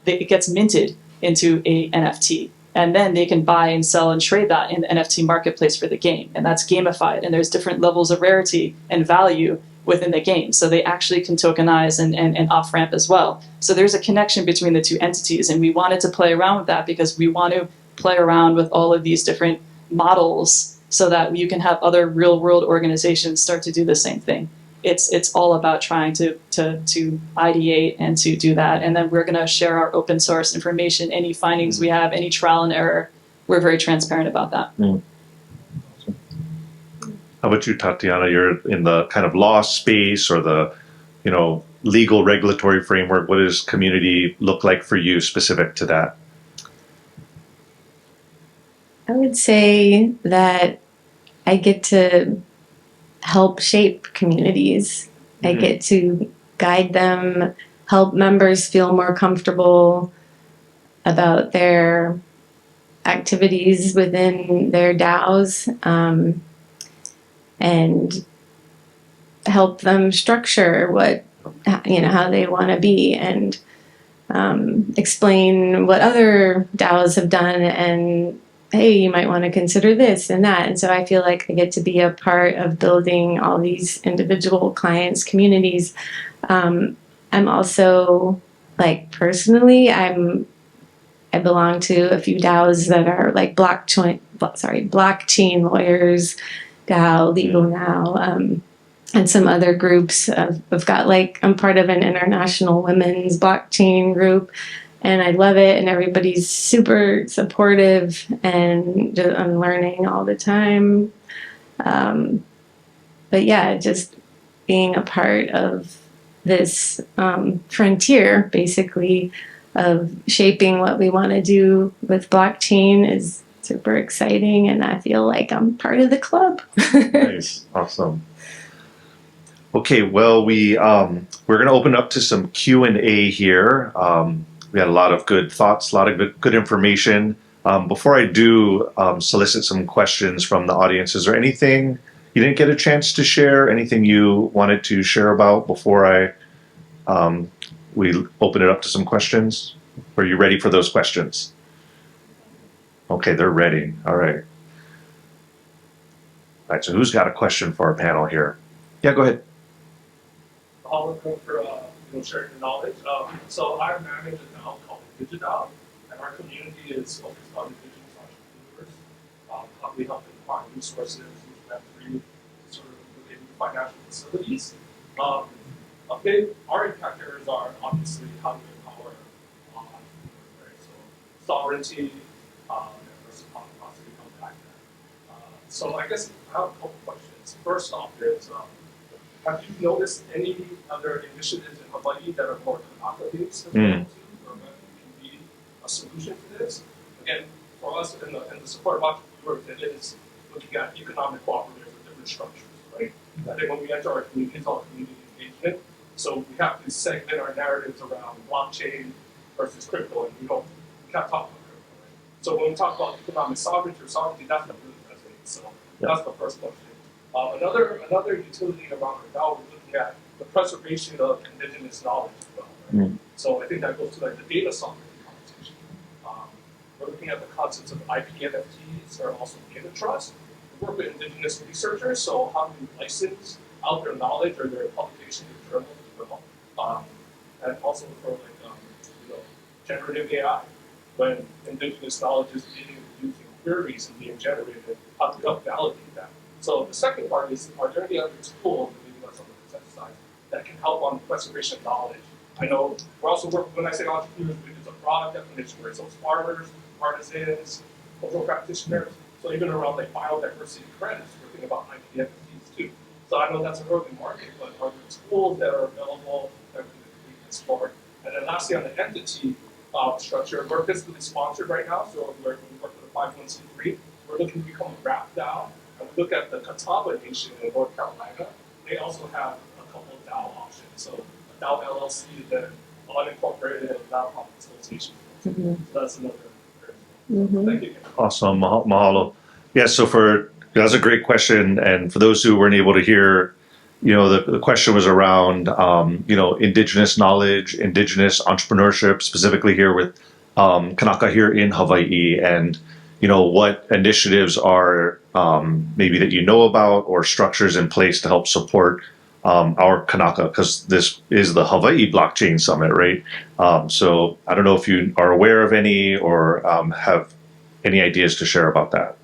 it gets minted into a NFT. And then they can buy and sell and trade that in the NFT marketplace for the game. And that's gamified. And there's different levels of rarity and value within the game. So they actually can tokenize and off-ramp as well. So there's a connection between the two entities. And we wanted to play around with that because we want to play around with all of these different models so that you can have other real-world organizations start to do the same thing. It's all about trying to ideate and to do that. And then we're going to share our open source information, any findings we have, any trial and error. We're very transparent about that. How about you, Tatiana? You're in the kind of law space or the, legal regulatory framework. What does community look like for you specific to that? I would say that I get to help shape communities. I get to guide them, help members feel more comfortable about their activities within their DAOs, and help them structure how they want to be, and explain what other DAOs have done, and hey, you might want to consider this and that. And so I feel like I get to be a part of building all these individual clients' communities. I'm also, personally, I belong to a few DAOs that are like blockchain lawyers, DAO, Legal Now, and some other groups. I've got I'm part of an international women's blockchain group. And I love it, and everybody's super supportive, and I'm learning all the time. But yeah, just being a part of this frontier, basically, of shaping what we want to do with blockchain is super exciting, and I feel like I'm part of the club. Nice, awesome. Okay, well, we're going to open up to some Q&A here. We had a lot of good thoughts, a lot of good information. Before I do solicit some questions from the audience, is there anything you didn't get a chance to share? Anything you wanted to share about before we open it up to some questions? Are you ready for those questions? Okay, they're ready. All right. All right, so who's got a question for our panel here? Yeah, go ahead. All looking for sharing your knowledge. So I manage a DAO called Diligence, and our community is focused on indigenous entrepreneurs. How we help them find resources, use Web3, sort of related to financial facilities. Our impact areas are obviously how to empower entrepreneurs, right? So sovereignty, and reciprocity come back there. So I guess I have a couple questions. First off is, have you noticed any other initiatives in Hawaii that are more Tanaka-based as well, too, or that can be a solution to this? Again, for us in the support of entrepreneurs, it is looking at economic cooperatives with different structures, right? I think when we enter our community, it's all community engagement. So we have to segment our narratives around blockchain versus crypto, and we can't talk about crypto, right? So when we talk about economic sovereignty, that's not really resonating. So that's the first question. Another utility around our DAO, we're looking at the preservation of indigenous knowledge as well. Right? So I think that goes to the data sovereignty conversation. We're looking at the concepts of IP NFTs or also data trust. We work with indigenous researchers, so how do we license out their knowledge or their publication in journals as well? And also for generative AI, when indigenous knowledge is being used in queries and being generated, how do we validate that? So the second part is, are there any other tools, maybe that's on the consensus side, that can help on preservation of knowledge? I know we're also working, when I say entrepreneurs, it's a broad definition, right? So it's farmers, artisans, cultural practitioners. So even around like biodiversity credits, we're thinking about IP NFTs too. So I know that's an early market, but are there tools that are available that we can explore? And then lastly, on the entity structure, we're fiscally sponsored right now, so we work with a 501c3. We're looking to become a wrap DAO, and we look at the Catawba Nation in North Carolina. They also have a couple of DAO options. So a DAO LLC is then unincorporated and DAO facilitation. So that's another. Thank you. Awesome, mahalo. Yeah, so that's a great question, and for those who weren't able to hear, the question was around, indigenous knowledge, indigenous entrepreneurship, specifically here with Kanaka here in Hawaii, and what initiatives are maybe that you know about or structures in place to help support our Kanaka, because this is the Hawaii Blockchain Summit, right? So I don't know if you are aware of any or have any ideas to share about that.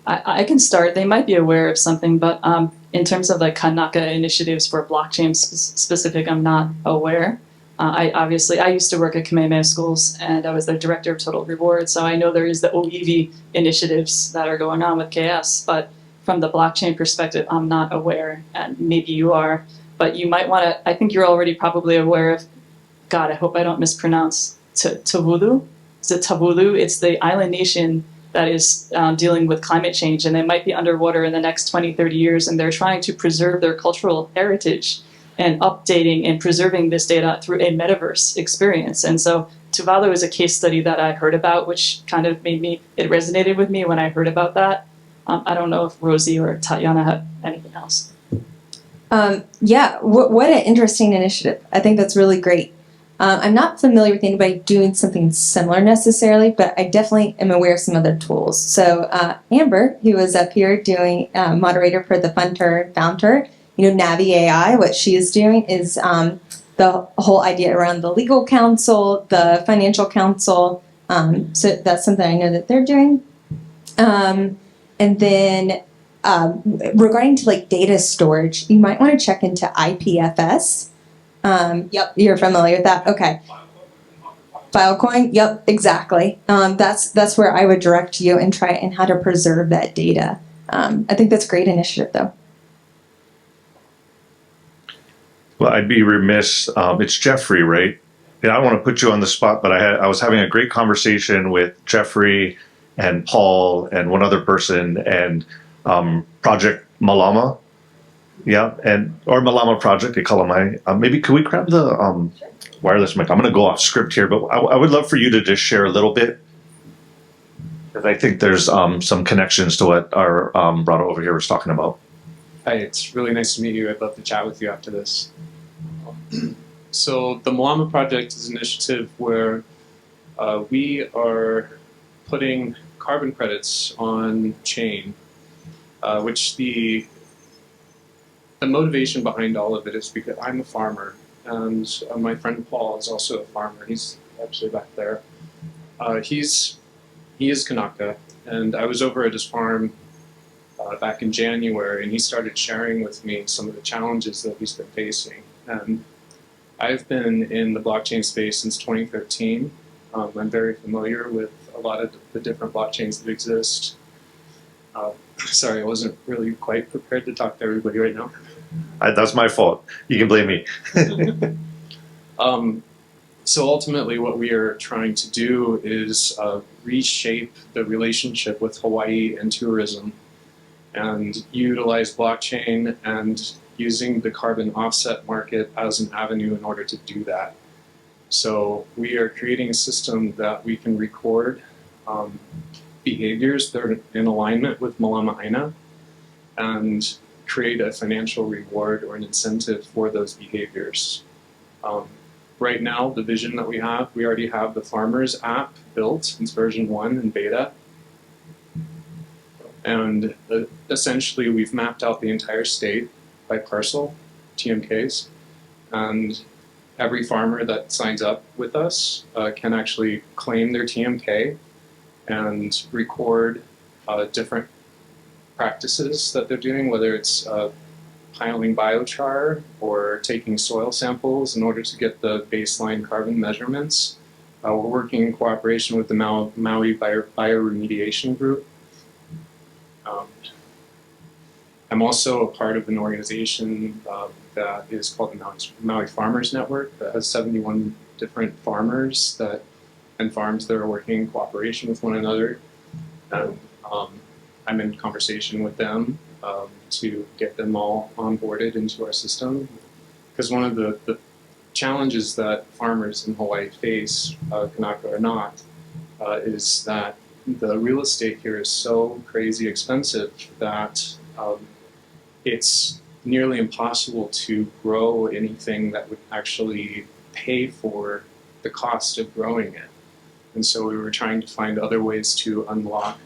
I can start. They might be aware of something, but in terms of like Kanaka initiatives for blockchain specific, I'm not aware. I used to work at Kamehameha Schools, and I was the director of Total Reward, so I know there is the OEV initiatives that are going on with KS, but from the blockchain perspective, I'm not aware, and maybe you are, but you might want to, I think you're already probably aware of, God, I hope I don't mispronounce, Tuvalu? Is it Tuvalu? It's the island nation that is dealing with climate change, and they might be underwater in the next 20, 30 years, and they're trying to preserve their cultural heritage and updating and preserving this data through a metaverse experience. And so Tuvalu is a case study that I heard about, which kind of it resonated with me when I heard about that. I don't know if Rosie or Tatiana have anything else. Yeah, what an interesting initiative. I think that's really great. I'm not familiar with anybody doing something similar necessarily, but I definitely am aware of some other tools. So Amber, who was up here doing moderator for the founder, Navi AI, what she is doing is the whole idea around the legal counsel, the financial counsel. So that's something I know that they're doing. And then regarding to like data storage, you might want to check into IPFS. Yep, you're familiar with that. Okay. Filecoin. Yep, exactly. That's where I would direct you and try and how to preserve that data. I think that's a great initiative, though. Well, I'd be remiss. It's Jeffrey, right? And I don't want to put you on the spot, but I was having a great conversation with Jeffrey and Paul and one other person and Project Malama. Yeah, or Malama Project, they call them. Maybe could we grab the wireless mic? I'm going to go off script here, but I would love for you to just share a little bit, because I think there's some connections to what our brother over here was talking about. Hi, it's really nice to meet you. I'd love to chat with you after this. So the Malama Project is an initiative where we are putting carbon credits on chain, which the motivation behind all of it is because I'm a farmer, and my friend Paul is also a farmer. He's actually back there. He is Kanaka, and I was over at his farm back in January, and he started sharing with me some of the challenges that he's been facing. And I've been in the blockchain space since 2013. I'm very familiar with a lot of the different blockchains that exist. Sorry, I wasn't really quite prepared to talk to everybody right now. That's my fault. You can blame me. So ultimately what we are trying to do is reshape the relationship with Hawaii and tourism and utilize blockchain and using the carbon offset market as an avenue in order to do that. So we are creating a system that we can record behaviors that are in alignment with Malama Aina and create a financial reward or an incentive for those behaviors. Right now, the vision that we already have the Farmers app built. It's version 1 in beta. And essentially, we've mapped out the entire state by parcel, TMKs. And every farmer that signs up with us can actually claim their TMK and record different practices that they're doing, whether it's piling biochar or taking soil samples in order to get the baseline carbon measurements. We're working in cooperation with the Maui Bioremediation Group. I'm also a part of an organization that is called the Maui Farmers Network that has 71 different farmers and farms that are working in cooperation with one another. And, I'm in conversation with them to get them all onboarded into our system. Because one of the challenges that farmers in Hawaii face, Kanaka or not, is that the real estate here is so crazy expensive that it's nearly impossible to grow anything that would actually pay for the cost of growing it. And so we were trying to find other ways to unlock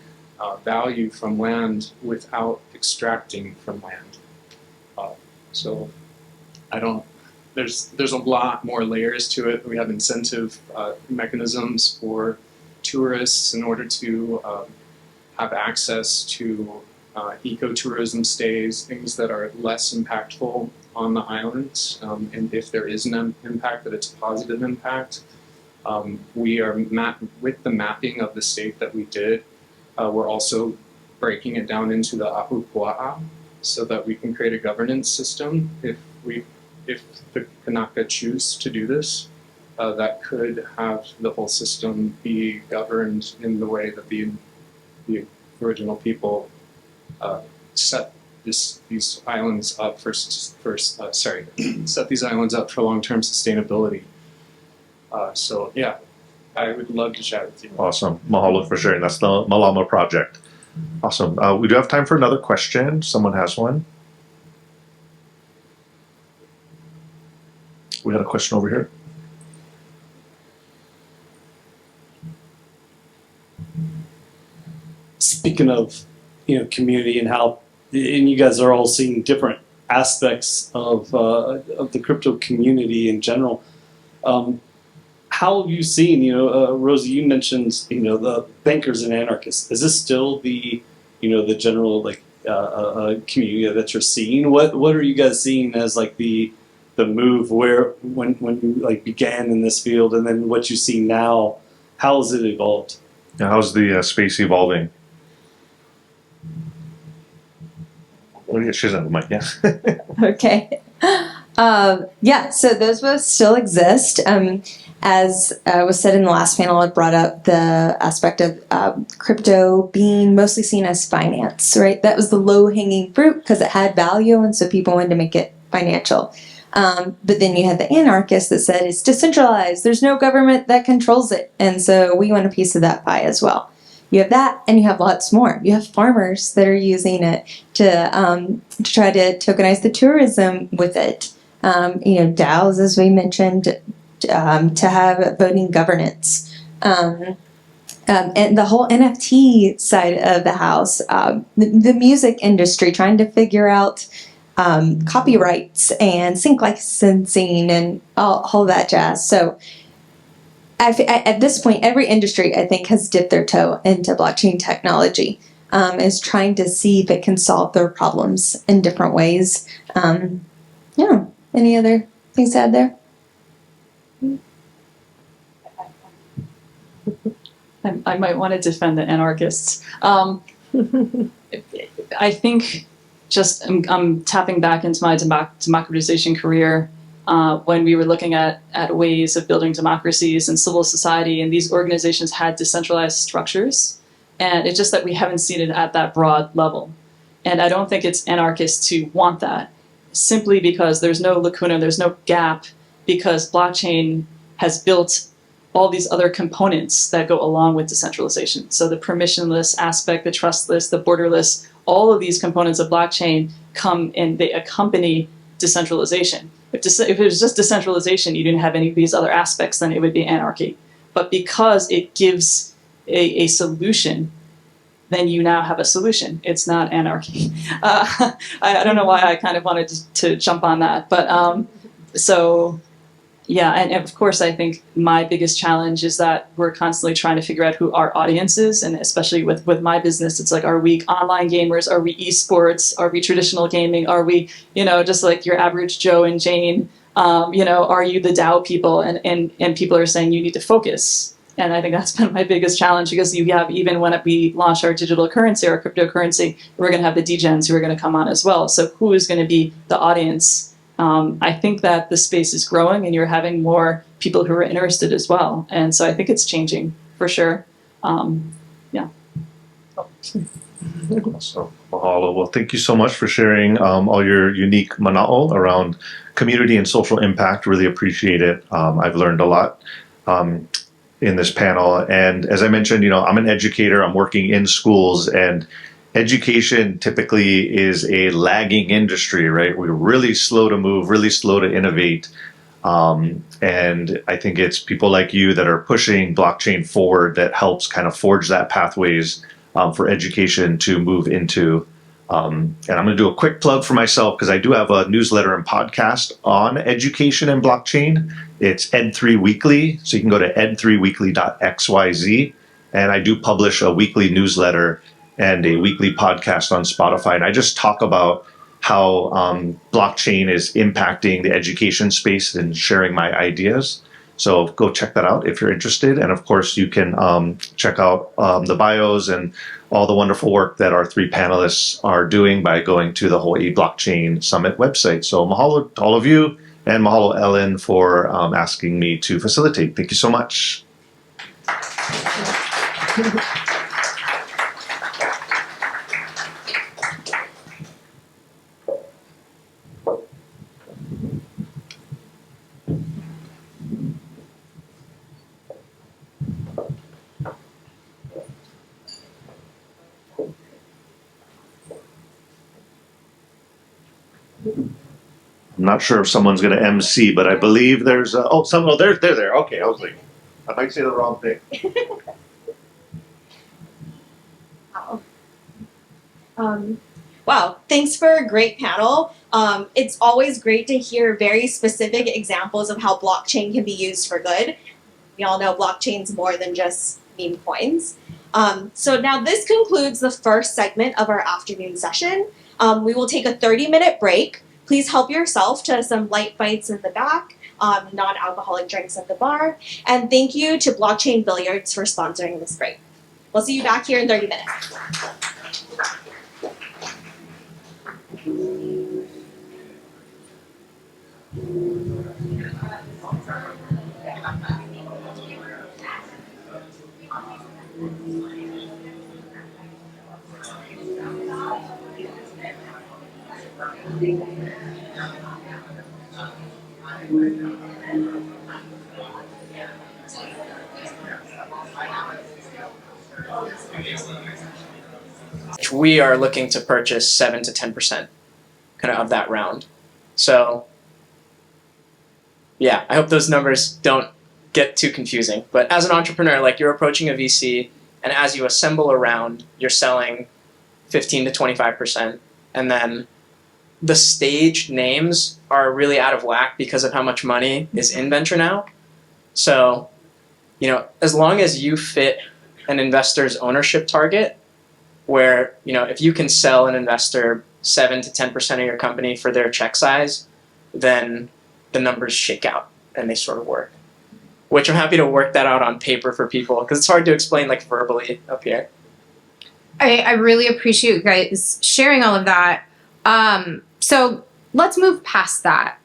value from land without extracting from land. So there's a lot more layers to it. We have incentive mechanisms for tourists in order to have access to ecotourism stays, things that are less impactful on the islands, and if there is an impact, that it's a positive impact. We are with the mapping of the state that we did, we're also breaking it down into the ahupua'a so that we can create a governance system if the Kanaka choose to do this, that could have the whole system be governed in the way that the original people set these islands up set these islands up for long-term sustainability. So yeah, I would love to chat with you. Awesome. Mahalo for sharing. That's the Malama project. Awesome. We do have time for another question. Someone has one. We had a question over here. Speaking of, community and how, and you guys are all seeing different aspects of the crypto community in general. How have you seen, Rosie, you mentioned, the bankers and anarchists. Is this still the, the general community that you're seeing? What are you guys seeing as the move when you began in this field, and then what you see now? How has it evolved? Yeah, how's the space evolving? She's on the mic, yeah. Okay. Yeah, so those both still exist. As was said in the last panel, it brought up the aspect of crypto being mostly seen as finance, right? That was the low-hanging fruit because it had value, and so people wanted to make it financial. But then you had the anarchists that said it's decentralized. There's no government that controls it, and so we want a piece of that pie as well. You have that, and you have lots more. You have farmers that are using it to try to tokenize the tourism with it. DAOs, as we mentioned, to have voting governance. And the whole NFT side of the house, the music industry, trying to figure out copyrights and sync licensing and all that jazz. So at this point, every industry, I think, has dipped their toe into blockchain technology, is trying to see if it can solve their problems in different ways. Any other things to add there? I might want to defend the anarchists. I think I'm tapping back into my democratization career when we were looking at ways of building democracies and civil society, and these organizations had decentralized structures, and it's just that we haven't seen it at that broad level. And I don't think it's anarchists who want that, simply because there's no lacuna, there's no gap, because blockchain has built all these other components that go along with decentralization. So the permissionless aspect, the trustless, the borderless, all of these components of blockchain come and they accompany decentralization. If it was just decentralization, you didn't have any of these other aspects, then it would be anarchy. But because it gives a solution, then you now have a solution. It's not anarchy. I don't know why I kind of wanted to jump on that. But yeah, and of course, I think my biggest challenge is that we're constantly trying to figure out who our audience is, and especially with my business, it's like, are we online gamers? Are we esports? Are we traditional gaming? Are we, just like your average Joe and Jane? Are you the DAO people? And people are saying you need to focus. And I think that's been my biggest challenge, because you have, even when we launch our digital currency or cryptocurrency, we're going to have the degens who are going to come on as well. So who is going to be the audience? I think that the space is growing and you're having more people who are interested as well. And so I think it's changing for sure. Yeah. So, mahalo. Well, thank you so much for sharing all your unique mana'o around community and social impact. Really appreciate it. I've learned a lot in this panel. And as I mentioned, I'm an educator. I'm working in schools, and education typically is a lagging industry, right? We're really slow to move, really slow to innovate. And I think it's people like you that are pushing blockchain forward that helps kind of forge that pathways for education to move into. And I'm going to do a quick plug for myself, because I do have a newsletter and podcast on education and blockchain. It's Ed3 Weekly, so you can go to ed3weekly.xyz. And I do publish a weekly newsletter and a weekly podcast on Spotify. And I just talk about how blockchain is impacting the education space and sharing my ideas. So go check that out if you're interested. And of course, you can check out the bios and all the wonderful work that our three panelists are doing by going to the Hawaii Blockchain Summit website. So mahalo to all of you, and mahalo Ellen for asking me to facilitate. Thank you so much. I'm not sure if someone's going to MC, but I believe there's they're there. Okay, I was like, I might say the wrong thing. Wow, thanks for a great panel. It's always great to hear very specific examples of how blockchain can be used for good. We all know blockchain's more than just meme coins. So now this concludes the first segment of our afternoon session. We will take a 30-minute break. Please help yourself to some light bites in the back, non-alcoholic drinks at the bar. And thank you to Blockchain Billiards for sponsoring this break. We'll see you back here in 30 minutes. We are looking to purchase 7 to 10% kind of that round. So yeah, I hope those numbers don't get too confusing. But as an entrepreneur, like, you're approaching a VC, and as you assemble a round, you're selling 15 to 25%. And then the stage names are really out of whack because of how much money is in venture now. So, as long as you fit an investor's ownership target, where, if you can sell an investor 7 to 10% of your company for their check size, then the numbers shake out and they sort of work. Which I'm happy to work that out on paper for people, because it's hard to explain like verbally up here. I really appreciate you guys sharing all of that. So let's move past that.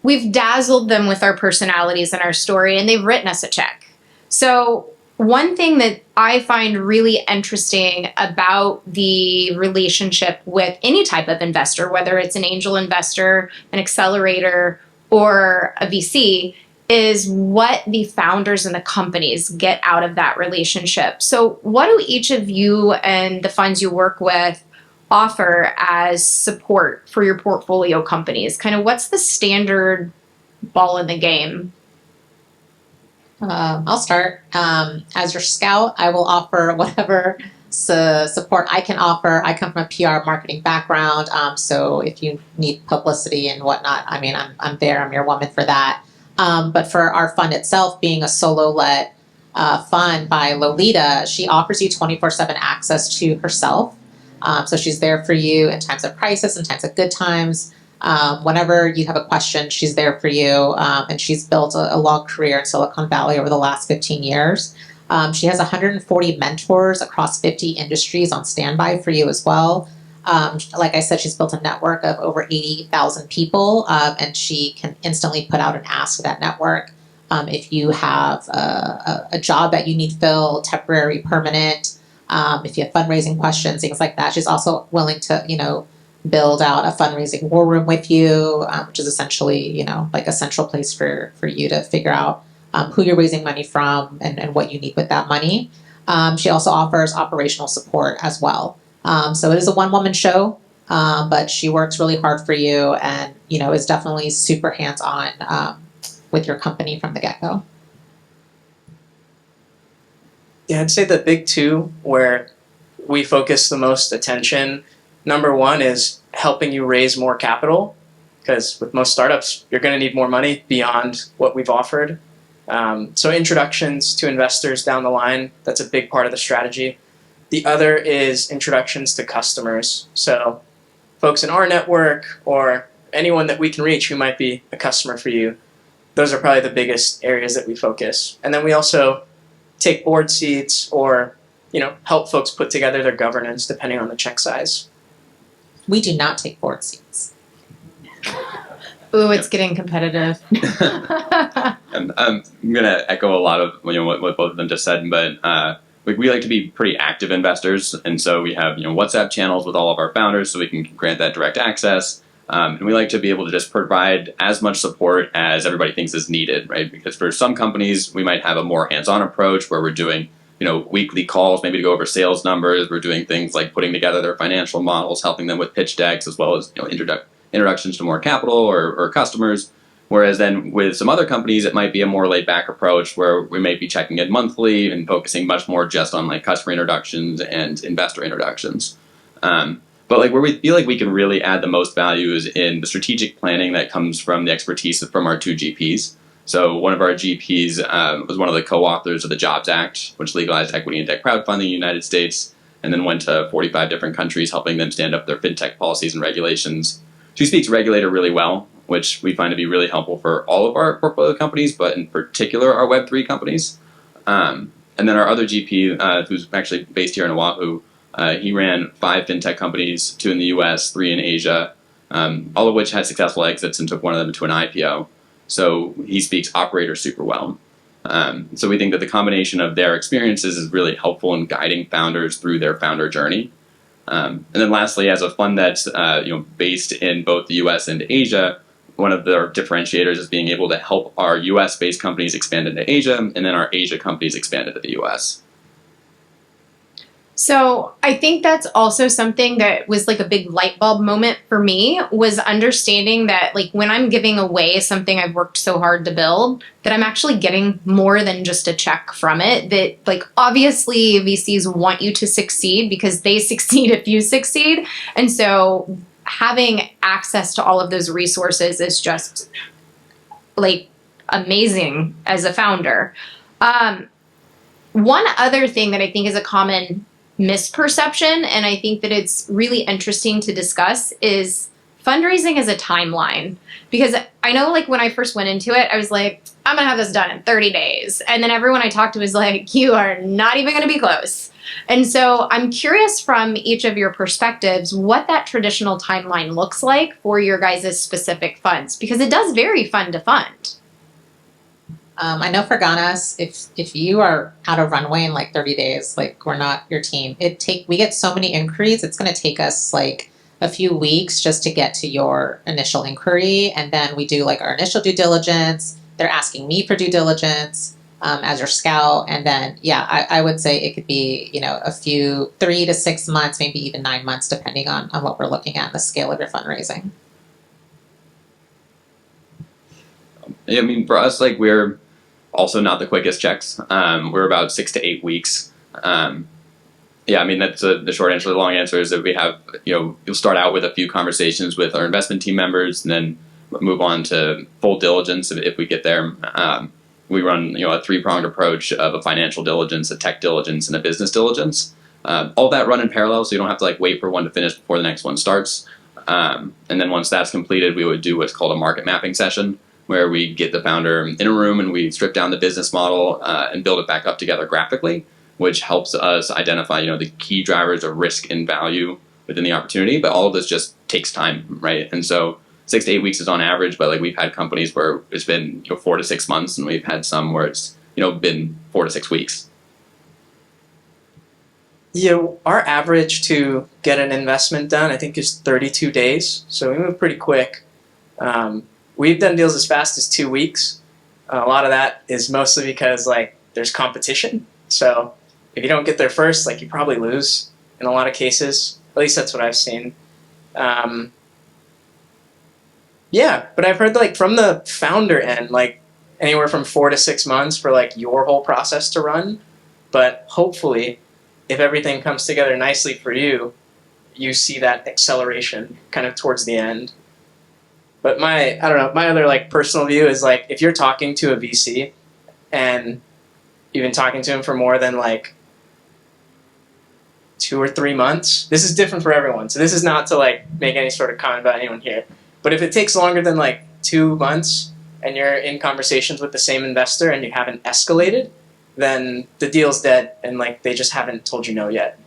We've dazzled them with our personalities and our story, and they've written us a check. So one thing that I find really interesting about the relationship with any type of investor, whether it's an angel investor, an accelerator, or a VC, is what the founders and the companies get out of that relationship. So what do each of you and the funds you work with offer as support for your portfolio companies? Kind of what's the standard ball in the game? I'll start. As your scout, I will offer whatever support I can offer. I come from a PR marketing background, so if you need publicity and whatnot, I'm there. I'm your woman for that. But for our fund itself, being a solo-led fund by Lolita, she offers you 24/7 access to herself. So she's there for you in times of crisis, in times of good times. Whenever you have a question, she's there for you. And she's built a long career in Silicon Valley over the last 15 years. She has 140 mentors across 50 industries on standby for you as well. Like I said, she's built a network of over 80,000 people, and she can instantly put out an ask to that network. If you have a job that you need filled, temporary, permanent, if you have fundraising questions, things like that, she's also willing to, build out a fundraising war room with you, which is essentially, like a central place for you to figure out who you're raising money from and what you need with that money. She also offers operational support as well. So it is a one-woman show, but she works really hard for you and, is definitely super hands-on with your company from the get-go. Yeah, I'd say the big two where we focus the most attention, number one is helping you raise more capital, because with most startups, you're going to need more money beyond what we've offered. So introductions to investors down the line, that's a big part of the strategy. The other is introductions to customers. So folks in our network or anyone that we can reach who might be a customer for you, those are probably the biggest areas that we focus. And then we also take board seats or, help folks put together their governance depending on the check size. We do not take board seats. Ooh, it's getting competitive. I'm going to echo a lot of what both of them just said, but we like to be pretty active investors, and so we have WhatsApp channels with all of our founders so we can grant that direct access. And we like to be able to just provide as much support as everybody thinks is needed, right? Because for some companies, we might have a more hands-on approach where we're doing weekly calls, maybe to go over sales numbers. We're doing things like putting together their financial models, helping them with pitch decks, as well as introductions to more capital or customers. Whereas then with some other companies, it might be a more laid-back approach where we may be checking in monthly and focusing much more just on like customer introductions and investor introductions. But where we feel like we can really add the most value is in the strategic planning that comes from the expertise from our two GPs. So one of our GPs was one of the co-authors of the Jobs Act, which legalized equity and tech crowdfunding in the United States, and then went to 45 different countries helping them stand up their fintech policies and regulations. She speaks regulator really well, which we find to be really helpful for all of our portfolio companies, but in particular our Web3 companies. And then our other GP, who's actually based here in Oahu, he ran 5 fintech companies, 2 in the US, 3 in Asia, all of which had successful exits and took one of them to an IPO. So he speaks operator super well. So we think that the combination of their experiences is really helpful in guiding founders through their founder journey. And then lastly, as a fund that's based in both the US and Asia, one of their differentiators is being able to help our US-based companies expand into Asia, and then our Asia companies expand into the US. So I think that's also something that was like a big light bulb moment for me, was understanding that like when I'm giving away something I've worked so hard to build, that I'm actually getting more than just a check from it. That like obviously VCs want you to succeed because they succeed if you succeed. And so having access to all of those resources is just like amazing as a founder. One other thing that I think is a common misperception, and I think that it's really interesting to discuss, is fundraising as a timeline. Because I know like when I first went into it, I was like, I'm gonna have this done in 30 days. And then everyone I talked to was like, you are not even gonna be close. And so I'm curious from each of your perspectives what that traditional timeline looks like for your guys' specific funds, because it does vary fund to fund. I know for Ganas, if you are out of runway in like 30 days, like we're not your team. We get so many inquiries, it's going to take us like a few weeks just to get to your initial inquiry, and then we do like our initial due diligence. They're asking me for due diligence as your scout, and then I would say it could be a few 3 to 6 months, maybe even 9 months, depending on what we're looking at and the scale of your fundraising. I mean, for us, like we're also not the quickest checks. We're about 6 to 8 weeks. I mean, that's the short answer. The long answer is that we have, you'll start out with a few conversations with our investment team members and then move on to full diligence if we get there. We run, a 3-pronged approach of a financial diligence, a tech diligence, and a business diligence. All that run in parallel, so you don't have to like wait for one to finish before the next one starts. And then once that's completed, we would do what's called a market mapping session, where we get the founder in a room and we strip down the business model and build it back up together graphically, which helps us identify, the key drivers of risk and value within the opportunity. But all of this just takes time, right? And so 6 to 8 weeks is on average, but like we've had companies where it's been 4 to 6 months, and we've had some where it's been 4 to 6 weeks. Our average to get an investment done, I think, is 32 days. So we move pretty quick. We've done deals as fast as 2 weeks. A lot of that is mostly because there's competition. So if you don't get there first, you probably lose in a lot of cases. At least that's what I've seen. Yeah, but I've heard from the founder end, anywhere from 4 to 6 months for your whole process to run. But hopefully, if everything comes together nicely for you, you see that acceleration kind of towards the end. But my other personal view is if you're talking to a VC and you've been talking to him for more than 2 or 3 months, this is different for everyone. So this is not to make any sort of comment about anyone here. But if it takes longer than 2 months and you're in conversations with the same investor and you haven't escalated, then the deal's dead and they just haven't told you no yet.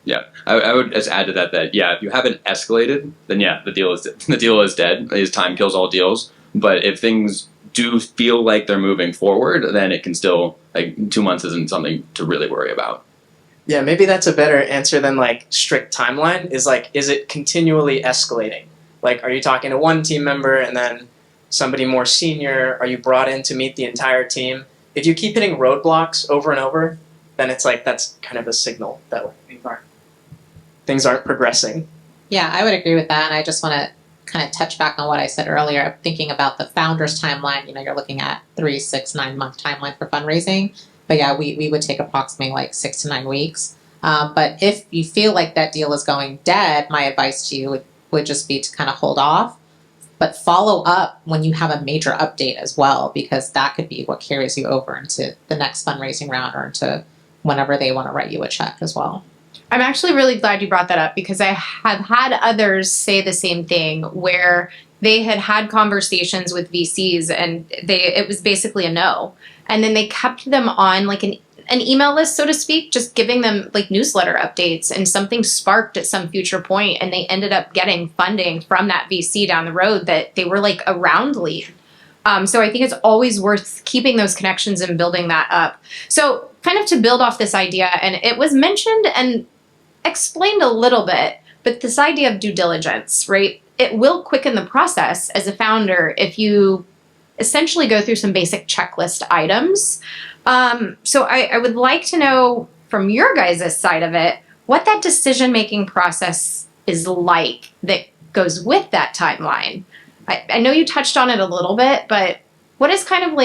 Yeah, I would just add to that if you haven't escalated, then the deal is dead. Time kills all deals. But if things do feel like they're moving forward, then it can still 2 months isn't something to really worry about. Yeah, maybe that's a better answer than strict timeline. Is it continually escalating? Are you talking to one team member and then somebody more senior? Are you brought in to meet the entire team? If you keep hitting roadblocks over and over, then it's that's kind of a signal that things aren't progressing. Yeah, I would agree with that. And I just want to kind of touch back on what I said earlier, thinking about the founder's timeline. You're looking at 3, 6, 9 month timeline for fundraising. But yeah, we would take approximately 6 to 9 weeks. But if you feel like that deal is going dead, my advice to you would just be to kind of hold off, but follow up when you have a major update as well, because that could be what carries you over into the next fundraising round or into whenever they want to write you a check as well. I'm actually really glad you brought that up because I have had others say the same thing where they had conversations with VCs and it was basically a no. And then they kept them on an email list, so to speak, just giving them newsletter updates, and something sparked at some future point and they ended up getting funding from that VC down the road that they were a round lead. So I think it's always worth keeping those connections and building that up. So kind of to build off this idea, and it was mentioned and explained a little bit, but this idea of due diligence, right? It will quicken the process as a founder if you essentially go through some basic checklist items. So I would like to know from your guys' side of it, what that decision-making process is like that goes with that timeline. I know you touched on it a little bit, but what is kind of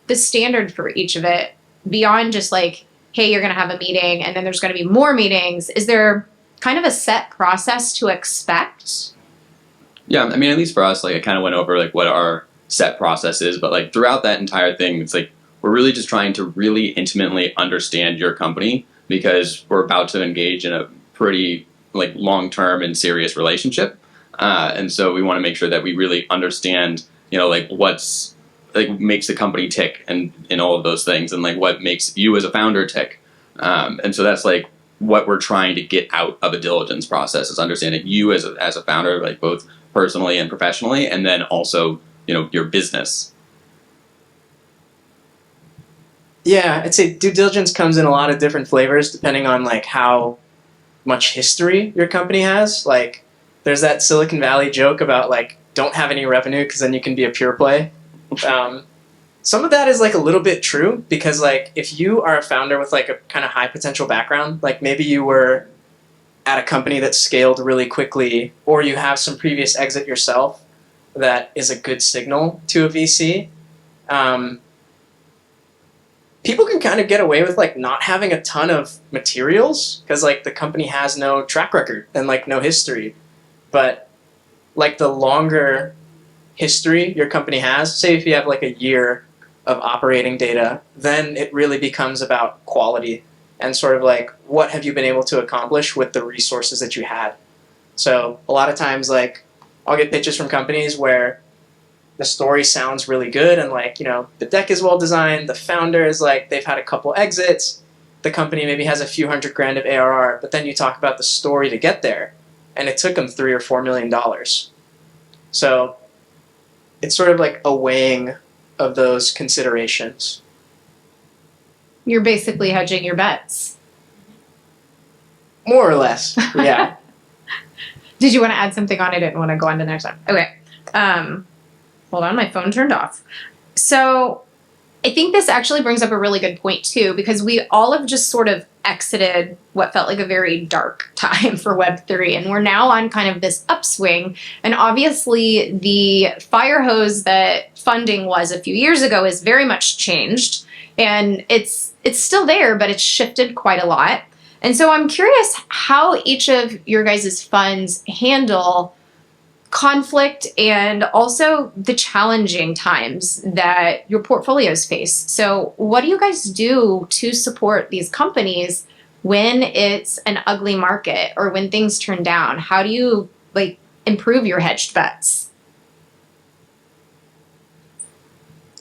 the standard for each of it beyond just hey, you're going to have a meeting and then there's going to be more meetings? Is there kind of a set process to expect? Yeah, I mean, at least for us, I kind of went over what our set process is, but throughout that entire thing, it's we're really just trying to really intimately understand your company, because we're about to engage in a pretty long-term and serious relationship, and so we want to make sure that we really understand, what's makes the company tick, and all of those things, and what makes you as a founder tick, and so that's what we're trying to get out of a diligence process, is understanding you as a founder, both personally and professionally, and then also your business. Yeah, I'd say due diligence comes in a lot of different flavors depending on how much history your company has. There's that Silicon Valley joke about don't have any revenue because then you can be a pure play. Some of that is a little bit true because if you are a founder with a kind of high potential background, maybe you were at a company that scaled really quickly, or you have some previous exit yourself, that is a good signal to a VC. People can kind of get away with not having a ton of materials because the company has no track record and no history. But the longer history your company has, say if you have a year of operating data, then it really becomes about quality and sort of what have you been able to accomplish with the resources that you had. So a lot of times I'll get pitches from companies where the story sounds really good and like, you know, the deck is well designed, the founder is like, they've had a couple exits, the company maybe has a few $100,000 of ARR, but then you talk about the story to get there and it took them $3 or $4 million. So it's sort of like a weighing of those considerations. You're basically hedging your bets. More or less, yeah. Did you want to add something on? I didn't want to go on to the next one. Okay. Hold on, my phone turned off. So I think this actually brings up a really good point too, because we all have just sort of exited what felt like a very dark time for Web3, and we're now on kind of this upswing. And obviously the fire hose that funding was a few years ago is very much changed, and it's still there, but it's shifted quite a lot. And so I'm curious how each of your guys' funds handle conflict and also the challenging times that your portfolios face. So what do you guys do to support these companies when it's an ugly market or when things turn down? How do you like improve your hedged bets?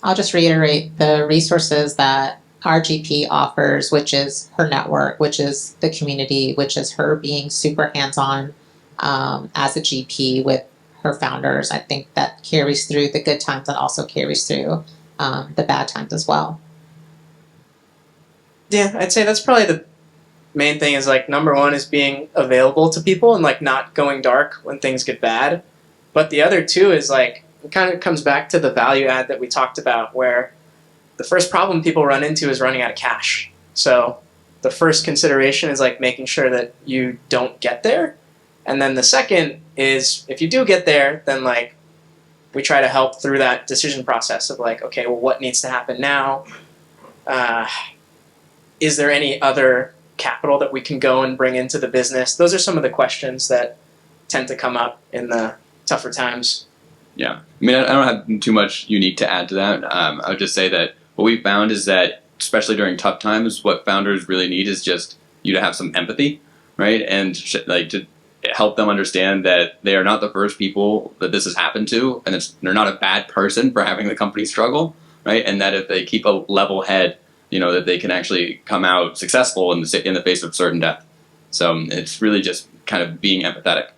I'll just reiterate the resources that our GP offers, which is her network, which is the community, which is her being super hands-on as a GP with her founders. I think that carries through the good times and also carries through the bad times as well. Yeah, I'd say that's probably the main thing is like number one is being available to people and like not going dark when things get bad. But the other two is like, it kind of comes back to the value add that we talked about where the first problem people run into is running out of cash. So the first consideration is like making sure that you don't get there. And then the second is if you do get there, then like we try to help through that decision process of like, okay, well, what needs to happen now? Is there any other capital that we can go and bring into the business? Those are some of the questions that tend to come up in the tougher times. Yeah, I mean, I don't have too much unique to add to that. I would just say that what we found is that, especially during tough times, what founders really need is just you to have some empathy, right? And like to help them understand that they are not the first people that this has happened to, and they're not a bad person for having the company struggle, right? And that if they keep a level head, you know, that they can actually come out successful in the face of certain death. So it's really just kind of being empathetic.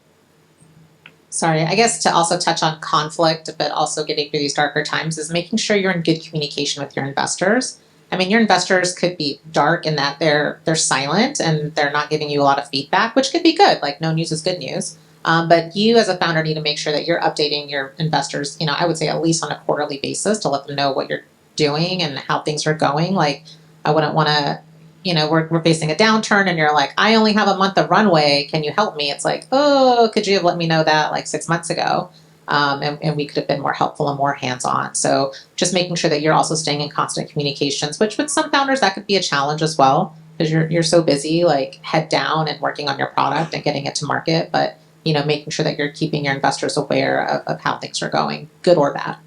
Sorry, I guess to also touch on conflict, but also getting through these darker times is making sure you're in good communication with your investors. I mean, your investors could be dark in that they're silent and they're not giving you a lot of feedback, which could be good. Like no news is good news. But you as a founder need to make sure that you're updating your investors, you know, I would say at least on a quarterly basis to let them know what you're doing and how things are going. Like I wouldn't want to, you know, we're facing a downturn and you're like, I only have a month of runway. Can you help me? It's like, oh, could you have let me know that like 6 months ago? And we could have been more helpful and more hands-on. So just making sure that you're also staying in constant communications, which with some founders, that could be a challenge as well, because you're so busy, like head down and working on your product and getting it to market. But, you know, making sure that you're keeping your investors aware of how things are going, good or bad.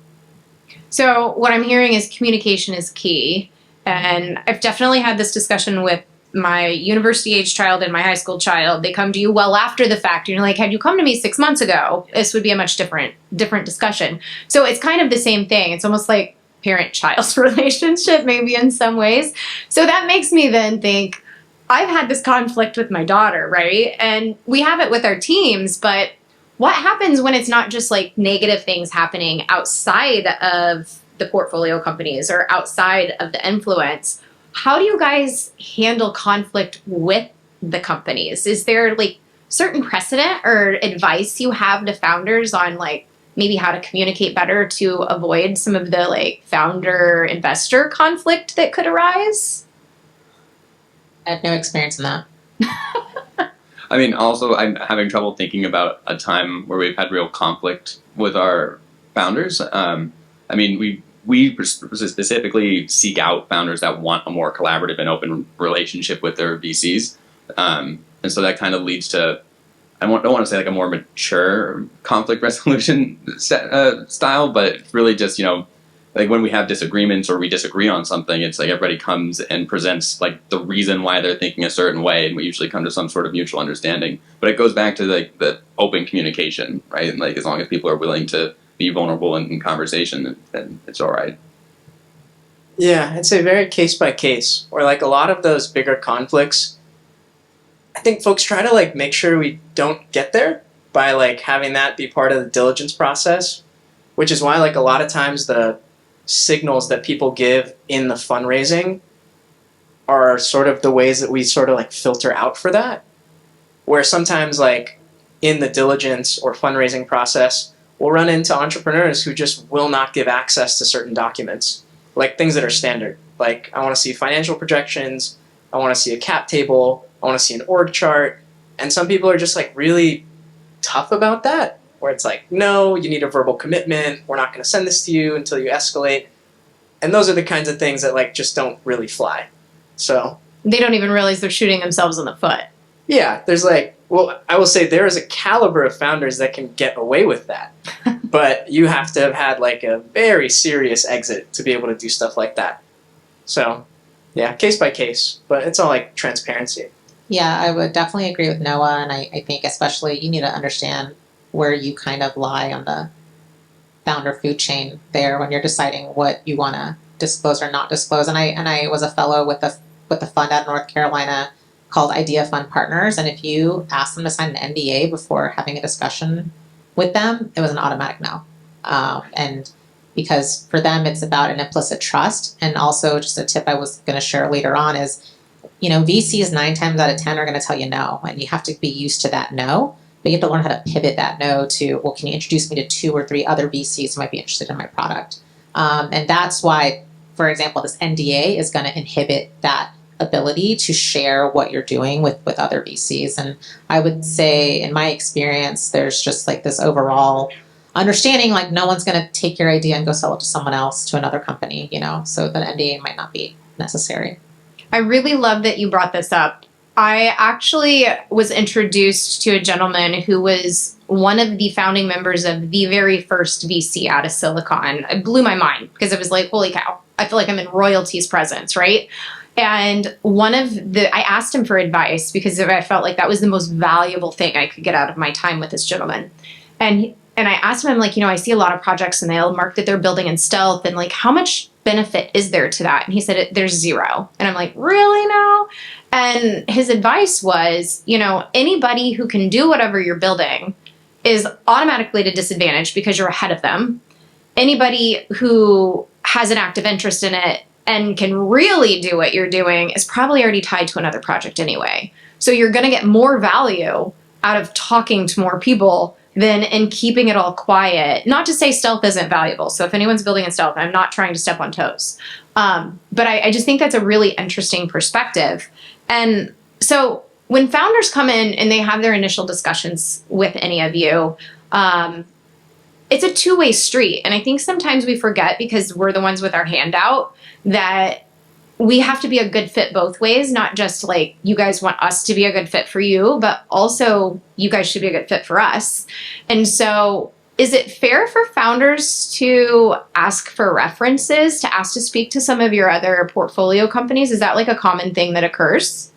So what I'm hearing is communication is key. And I've definitely had this discussion with my university age child and my high school child. They come to you well after the fact. You're like, had you come to me 6 months ago, this would be a much different discussion. So it's kind of the same thing. It's almost like parent-child relationship, maybe in some ways. So that makes me then think, I've had this conflict with my daughter, right? And we have it with our teams, but what happens when it's not just like negative things happening outside of the portfolio companies or outside of the influence? How do you guys handle conflict with the companies? Is there like certain precedent or advice you have to founders on like maybe how to communicate better to avoid some of the like founder investor conflict that could arise? I had no experience in that. I mean, also, I'm having trouble thinking about a time where we've had real conflict with our founders. I mean, we specifically seek out founders that want a more collaborative and open relationship with their VCs. And so that kind of leads to, I don't want to say like a more mature conflict resolution style, but it's really just, you know, like when we have disagreements or we disagree on something, it's like everybody comes and presents like the reason why they're thinking a certain way, and we usually come to some sort of mutual understanding. But it goes back to like the open communication, right? And like as long as people are willing to be vulnerable in conversation, then it's all right. Yeah, I'd say very case by case, or like a lot of those bigger conflicts, I think folks try to like make sure we don't get there by like having that be part of the diligence process, which is why like a lot of times the signals that people give in the fundraising are sort of the ways that we sort of like filter out for that, where sometimes like in the diligence or fundraising process, we'll run into entrepreneurs who just will not give access to certain documents, like things that are standard. Like I want to see financial projections, I want to see a cap table, I want to see an org chart, and some people are just like really tough about that, where it's like, no, you need a verbal commitment, we're not going to send this to you until you escalate. And those are the kinds of things that like just don't really fly. So They don't even realize they're shooting themselves in the foot. yeah, there's like, well, I will say there is a caliber of founders that can get away with that. But you have to have had like a very serious exit to be able to do stuff like that. So yeah, case by case, but it's all like transparency. Yeah, I would definitely agree with Noah, and I think especially you need to understand where you kind of lie on the founder food chain there when you're deciding what you want to disclose or not disclose. And I was a fellow with a fund out of North Carolina called Idea Fund Partners, and if you ask them to sign an NDA before having a discussion with them, it was an automatic no. And because for them it's about an implicit trust, and also just a tip I was going to share later on is, you know, VCs 9 times out of 10 are going to tell you no, and you have to be used to that no. But you have to learn how to pivot that no to, well, can you introduce me to 2 or 3 other VCs who might be interested in my product? And that's why, for example, this NDA is going to inhibit that ability to share what you're doing with other VCs. And I would say, in my experience, there's just like this overall understanding, like no one's going to take your idea and go sell it to someone else, to another company, you know, so the NDA might not be necessary. I really love that you brought this up. I actually was introduced to a gentleman who was one of the founding members of the very first VC out of Silicon. It blew my mind because it was like, holy cow, I feel like I'm in royalty's presence, right? And I asked him for advice because I felt like that was the most valuable thing I could get out of my time with this gentleman. And I asked him, I'm like, you know, I see a lot of projects and they'll mark that they're building in stealth, and like, how much benefit is there to that? And he said, there's 0. And I'm like, really now? And his advice was, you know, anybody who can do whatever you're building is automatically at a disadvantage because you're ahead of them. Anybody who has an active interest in it and can really do what you're doing is probably already tied to another project anyway. So you're going to get more value out of talking to more people than in keeping it all quiet. Not to say stealth isn't valuable. So if anyone's building in stealth, I'm not trying to step on toes. But I just think that's a really interesting perspective. And so when founders come in and they have their initial discussions with any of you, it's a two-way street. And I think sometimes we forget, because we're the ones with our hand out, that we have to be a good fit both ways, not just like you guys want us to be a good fit for you, but also you guys should be a good fit for us. And so is it fair for founders to ask for references, to ask to speak to some of your other portfolio companies? Is that like a common thing that occurs?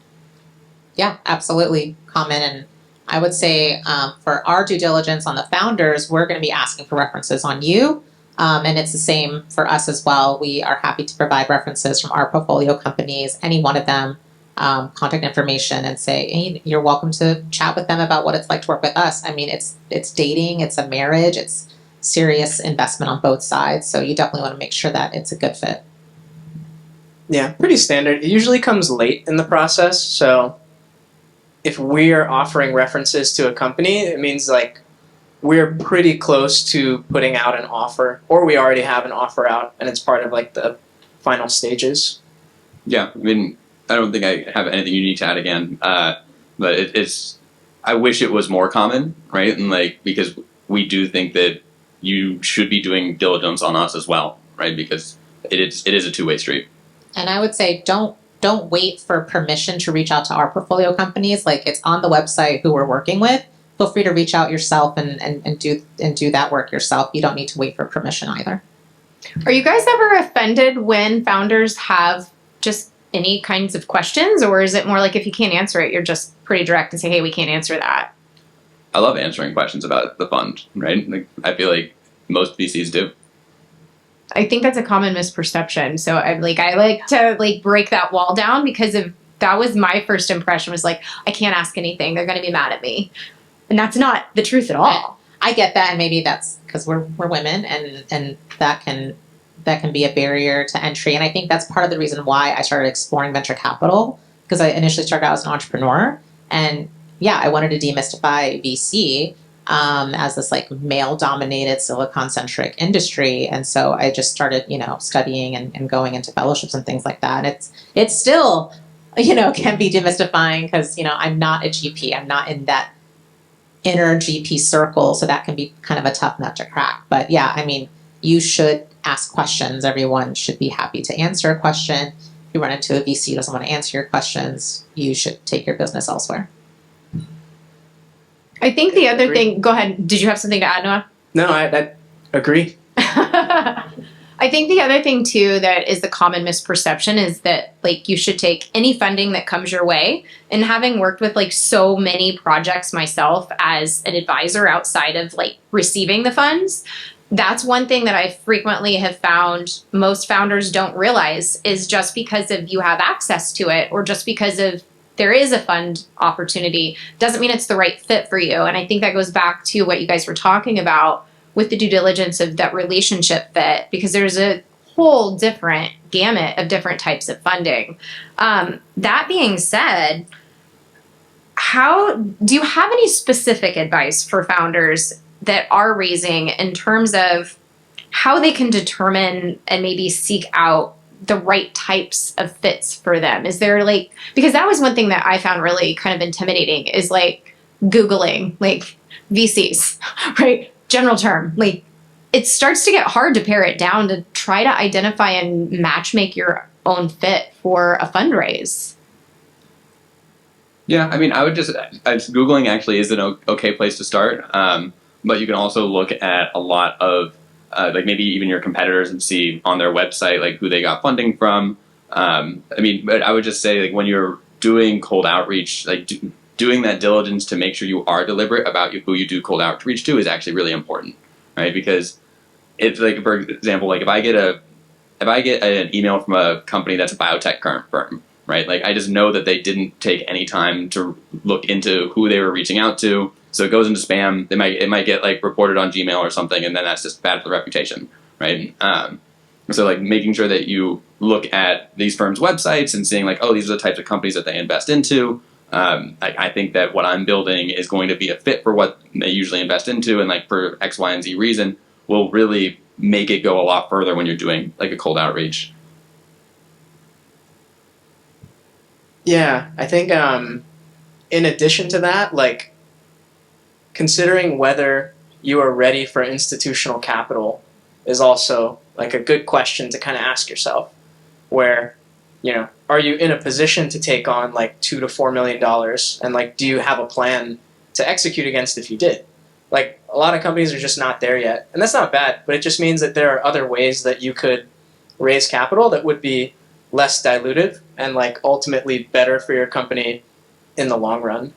Yeah, absolutely common. And I would say for our due diligence on the founders, we're going to be asking for references on you. And it's the same for us as well. We are happy to provide references from our portfolio companies, any one of them, contact information, and say, hey, you're welcome to chat with them about what it's like to work with us. I mean, it's dating, it's a marriage, it's serious investment on both sides. So you definitely want to make sure that it's a good fit. Yeah, pretty standard. It usually comes late in the process. So if we're offering references to a company, it means like we're pretty close to putting out an offer, or we already have an offer out and it's part of like the final stages. Yeah, I mean, I don't think I have anything unique to add again, but it's. I wish it was more common, right? And like, because we do think that you should be doing diligence on us as well, right? Because it is a two-way street. And I would say don't wait for permission to reach out to our portfolio companies. Like, it's on the website who we're working with. Feel free to reach out yourself and do that work yourself. You don't need to wait for permission either. Are you guys ever offended when founders have just any kinds of questions, or is it more like if you can't answer it, you're just pretty direct and say, hey, we can't answer that? I love answering questions about the fund, right? Like, I feel like most VCs do. I think that's a common misperception. So I like to break that wall down, because that was my first impression, was like, I can't ask anything. They're going to be mad at me. And that's not the truth at all. I get that, and maybe that's because we're women, and that can be a barrier to entry. And I think that's part of the reason why I started exploring venture capital, because I initially started out as an entrepreneur, and yeah, I wanted to demystify VC as this like male-dominated Silicon-centric industry, and so I just started, studying and going into fellowships and things like that. And it's still, can be demystifying, because I'm not a GP, I'm not in that inner GP circle, so that can be kind of a tough nut to crack. But yeah, I mean, you should ask questions. Everyone should be happy to answer a question. If you run into a VC who doesn't want to answer your questions, you should take your business elsewhere. I think the other thing, go ahead. Did you have something to add, Noah? No, I agree. I think the other thing too that is the common misperception is that you should take any funding that comes your way. And having worked with so many projects myself as an advisor outside of receiving the funds, that's one thing that I frequently have found most founders don't realize is just because of you have access to it, or just because of there is a fund opportunity, doesn't mean it's the right fit for you. And I think that goes back to what you guys were talking about with the due diligence of that relationship fit, because there's a whole different gamut of different types of funding. That being said, do you have any specific advice for founders that are raising in terms of how they can determine and maybe seek out the right types of fits for them? Is there because that was one thing that I found really kind of intimidating, is Googling VCs, right? General term, it starts to get hard to pare it down to try to identify and match make your own fit for a fundraise. Yeah, I mean, I would just, Googling actually is an okay place to start, but you can also look at a lot of, maybe even your competitors and see on their website, who they got funding from. But I would just say, when you're doing cold outreach, doing that diligence to make sure you are deliberate about who you do cold outreach to is actually really important, right? Because it's for example, if I get an email from a company that's a biotech firm, right? I just know that they didn't take any time to look into who they were reaching out to, so it goes into spam. It might get reported on Gmail or something, and then that's just bad for the reputation, right? So making sure that you look at these firms' websites and seeing oh, these are the types of companies that they invest into. I think that what I'm building is going to be a fit for what they usually invest into, and for X, Y, and Z reason will really make it go a lot further when you're doing a cold outreach. Yeah, I think in addition to that, considering whether you are ready for institutional capital is also a good question to kind of ask yourself, where are you in a position to take on $2 to $4 million, and do you have a plan to execute against if you did? A lot of companies are just not there yet, and that's not bad, but it just means that there are other ways that you could raise capital that would be less dilutive and ultimately better for your company in the long run.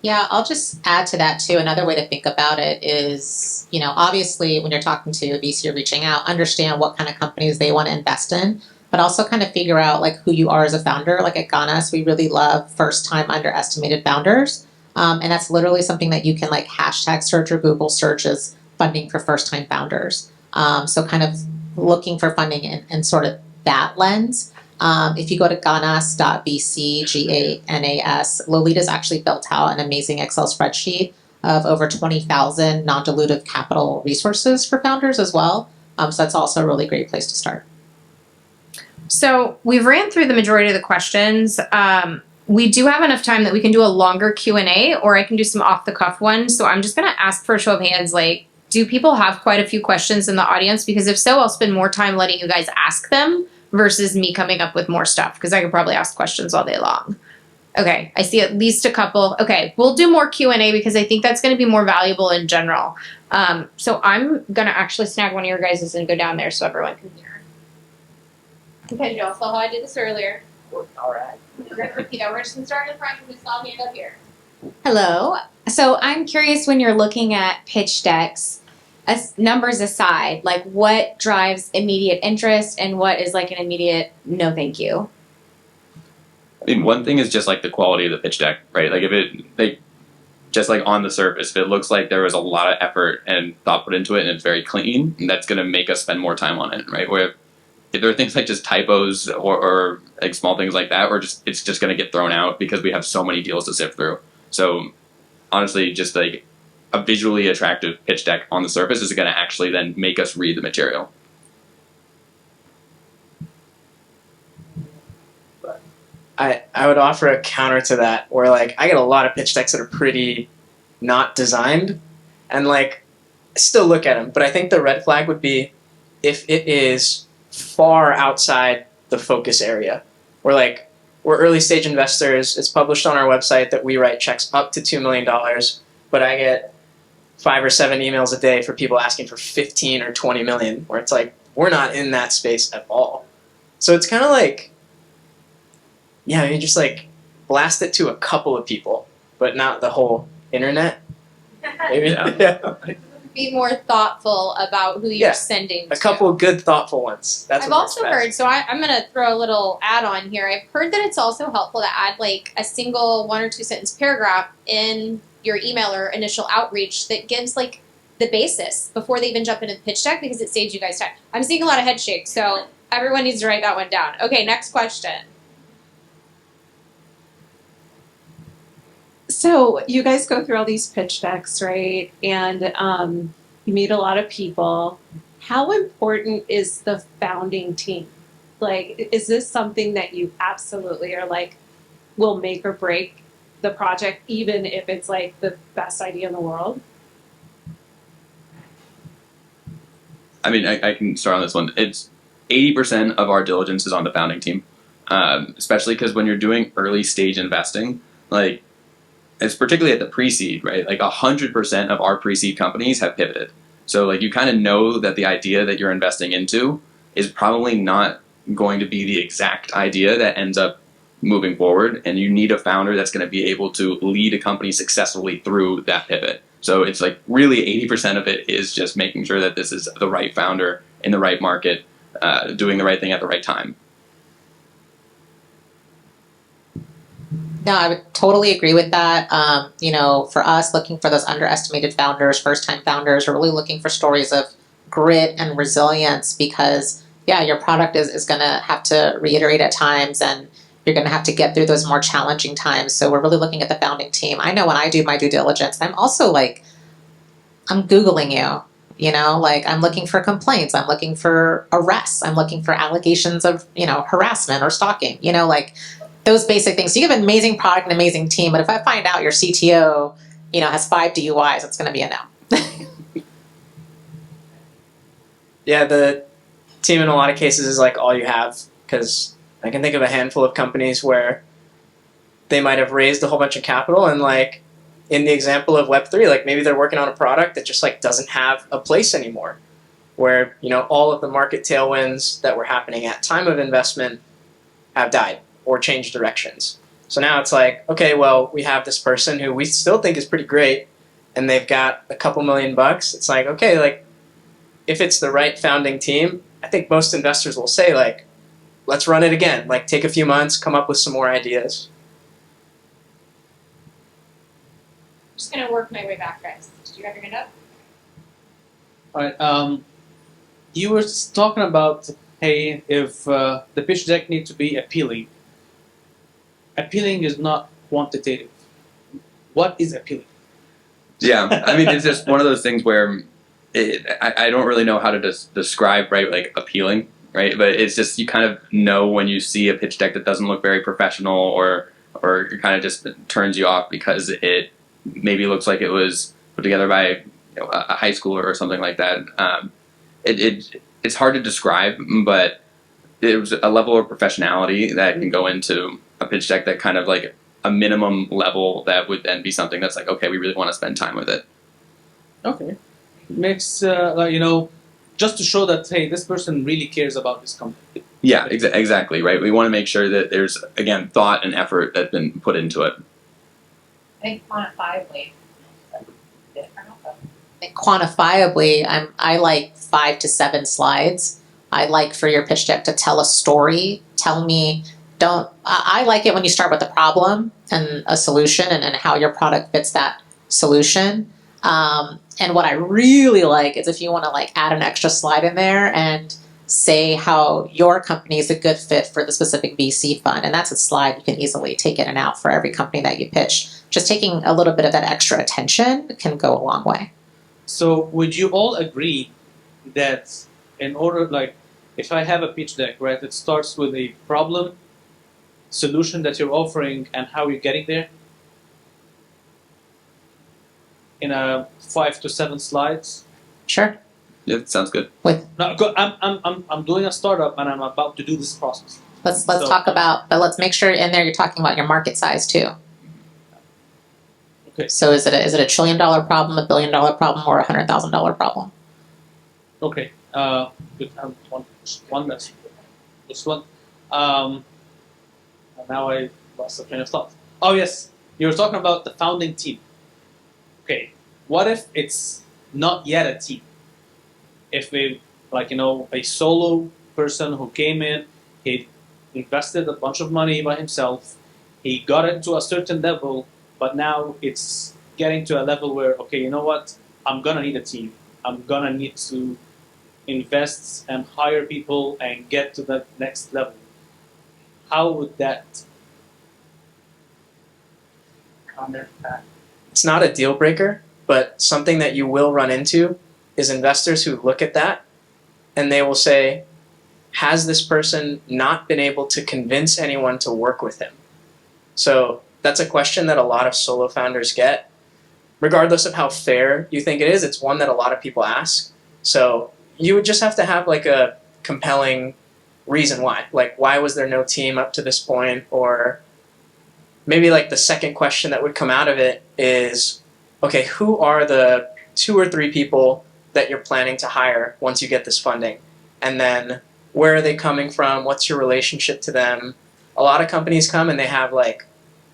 Yeah, I'll just add to that too. Another way to think about it is, obviously when you're talking to a VC or reaching out, understand what kind of companies they want to invest in, but also kind of figure out who you are as a founder. At Ganas, we really love first-time underestimated founders. And that's literally something that you can hashtag search or Google search as funding for first-time founders. So kind of looking for funding in sort of that lens. If you go to ganas.vc, Ganas, Lolita's actually built out an amazing Excel spreadsheet of over 20,000 non-dilutive capital resources for founders as well. So that's also a really great place to start. So we've ran through the majority of the questions. We do have enough time that we can do a longer Q&A, or I can do some off-the-cuff ones. So I'm just going to ask for a show of hands, do people have quite a few questions in the audience? Because if so, I'll spend more time letting you guys ask them versus me coming up with more stuff, because I could probably ask questions all day long. Okay, I see at least a couple. Okay, we'll do more Q&A because I think that's going to be more valuable in general. So I'm going to actually snag one of your guys' and go down there so everyone can hear. Okay, y'all saw how I did this earlier. All right. We're going to repeat that. We're just going to start in the front and just all hand up here. Hello. So I'm curious, when you're looking at pitch decks, as numbers aside, like what drives immediate interest and what is like an immediate no thank you? I mean, one thing is just like the quality of the pitch deck, right? Like if it, like, just like on the surface, if it looks like there was a lot of effort and thought put into it and it's very clean, that's going to make us spend more time on it, right? Where if there are things like just typos or like small things like that, or just it's just going to get thrown out because we have so many deals to sift through. So honestly, just like a visually attractive pitch deck on the surface is going to actually then make us read the material. I would offer a counter to that where like I get a lot of pitch decks that are pretty not designed and like I still look at them, but I think the red flag would be if it is far outside the focus area. We're early stage investors. It's published on our website that we write checks up to $2 million, but I get 5 or 7 emails a day for people asking for 15 or 20 million, where it's like we're not in that space at all. So it's kind of like, yeah, you just like blast it to a couple of people, but not the whole internet. Maybe. Yeah. Be more thoughtful about who you're sending to. A couple of good, thoughtful ones. That's I've what also heard, so I'm going to throw a little add on here. I've heard that it's also helpful to add like a single 1 or 2 sentence paragraph in your email or initial outreach that gives like the basis before they even jump into the pitch deck because it saves you guys time. I'm seeing a lot of head shakes, so everyone needs to write that one down. Okay, next question. So you guys go through all these pitch decks, right? And you meet a lot of people. How important is the founding team? Like, is this something that you absolutely are like, will make or break the project, even if it's like the best idea in the world? I mean, I can start on this one. It's 80% of our diligence is on the founding team, especially because when you're doing early stage investing, like, it's particularly at the pre-seed, right? Like 100% of our pre-seed companies have pivoted. So like you kind of know that the idea that you're investing into is probably not going to be the exact idea that ends up moving forward. And you need a founder that's going to be able to lead a company successfully through that pivot. So it's like really 80% of it is just making sure that this is the right founder in the right market, doing the right thing at the right time. No, I would totally agree with that. You know, for us, looking for those underestimated founders, first-time founders, we're really looking for stories of grit and resilience because, yeah, your product is going to have to reiterate at times and you're going to have to get through those more challenging times. So we're really looking at the founding team. I know when I do my due diligence, I'm also like, I'm Googling you. You know, like I'm looking for complaints. I'm looking for arrests. I'm looking for allegations of, you know, harassment or stalking. You know, like those basic things. So you have an amazing product, an amazing team, but if I find out your CTO, you know, has 5 DUIs, it's going to be a no. Yeah, the team in a lot of cases is like all you have, because I can think of a handful of companies where they might have raised a whole bunch of capital and like in the example of Web3, like maybe they're working on a product that just like doesn't have a place anymore, where, you know, all of the market tailwinds that were happening at time of investment have died or changed directions. So now it's like, okay, well, we have this person who we still think is pretty great and they've got a couple $1 million. It's like, okay, like if it's the right founding team, I think most investors will say like, let's run it again. Like take a few months, come up with some more ideas. I'm just going to work my way back, guys. Did you have your hand up? All right. You were talking about, hey, if the pitch deck needs to be appealing. Appealing is not quantitative. What is appealing? Yeah, I mean, it's just one of those things where I don't really know how to describe, right, like appealing, right? But it's just you kind of know when you see a pitch deck that doesn't look very professional or it kind of just turns you off because it maybe looks like it was put together by, you know, a high schooler or something like that. It's hard to describe, but it was a level of professionality that can go into a pitch deck that kind of like a minimum level that would then be something that's like, okay, we really want to spend time with it. Okay, makes just to show that hey, this person really cares about this company. Yeah, exactly, right? We want to make sure that there's, again, thought and effort that's been put into it. I think quantifiably. I like 5 to 7 slides. I like for your pitch deck to tell a story. Tell me, I like it when you start with a problem and a solution and how your product fits that solution. And what I really like is if you want to like add an extra slide in there and say how your company is a good fit for the specific VC fund. And that's a slide you can easily take in and out for every company that you pitch. Just taking a little bit of that extra attention can go a long way. So would you all agree that in order, like, if I have a pitch deck, right, it starts with a problem, solution that you're offering, and how you're getting there? In a 5 to 7 slides? Sure. Yeah, sounds good. No, I'm doing a startup and I'm about to do this process. Let's talk about, but let's make sure in there you're talking about your market size too. Okay. So is it a $1 trillion problem, $1 billion problem, or a $100,000 problem? Okay. Good. One less. This one. Now I lost the train of thought. Oh yes, you were talking about the founding team. Okay. What if it's not yet a team? If a solo person who came in, he invested a bunch of money by himself, he got it to a certain level, but now it's getting to a level where, okay, you know what? I'm gonna need a team. I'm gonna need to invest and hire people and get to that next level. How would that comment back? It's not a deal breaker, but something that you will run into is investors who look at that and they will say, has this person not been able to convince anyone to work with him? So that's a question that a lot of solo founders get. Regardless of how fair you think it is, it's one that a lot of people ask. So you would just have to have like a compelling reason why. Like, why was there no team up to this point? Or maybe like the second question that would come out of it is, okay, who are the 2 or 3 people that you're planning to hire once you get this funding? And then where are they coming from? What's your relationship to them? A lot of companies come and they have like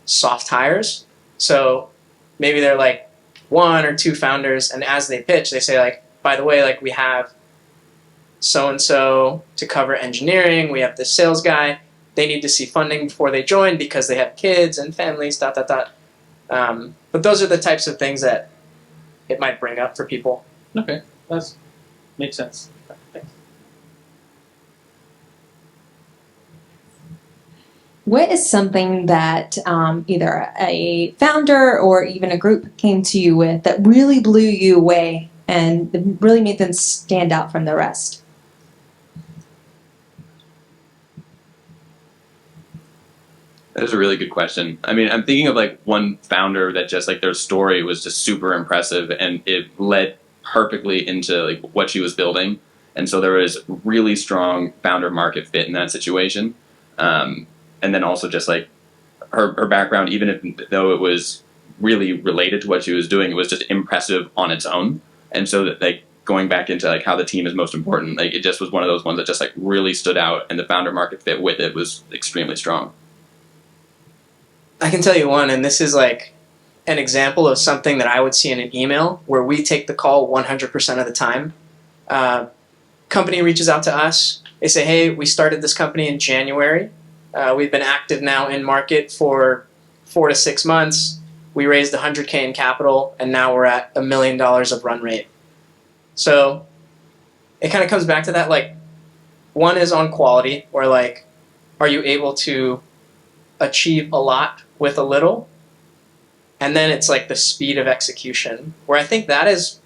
soft hires. So maybe they're like 1 or 2 founders, and as they pitch, they say like, by the way, like we have so-and-so to cover engineering, we have this sales guy, they need to see funding before they join because they have kids and families, ... But those are the types of things that it might bring up for people. Okay, that makes sense. Thanks. What is something that either a founder or even a group came to you with that really blew you away and really made them stand out from the rest? That is a really good question. I mean, I'm thinking of like one founder that just like their story was just super impressive and it led perfectly into like what she was building. And so there was really strong founder market fit in that situation. And then also just like her background, even though it was really related to what she was doing, it was just impressive on its own. And so that like going back into like how the team is most important, like it just was one of those ones that just like really stood out, and the founder market fit with it was extremely strong. I can tell you one, and this is like an example of something that I would see in an email where we take the call 100% of the time. Company reaches out to us. They say, hey, we started this company in January. We've been active now in market for 4 to 6 months. We raised $100K in capital, and now we're at $1 million of run rate. So it kind of comes back to that, like, one is on quality, or like, are you able to achieve a lot with a little? And then it's like the speed of execution, where I think that is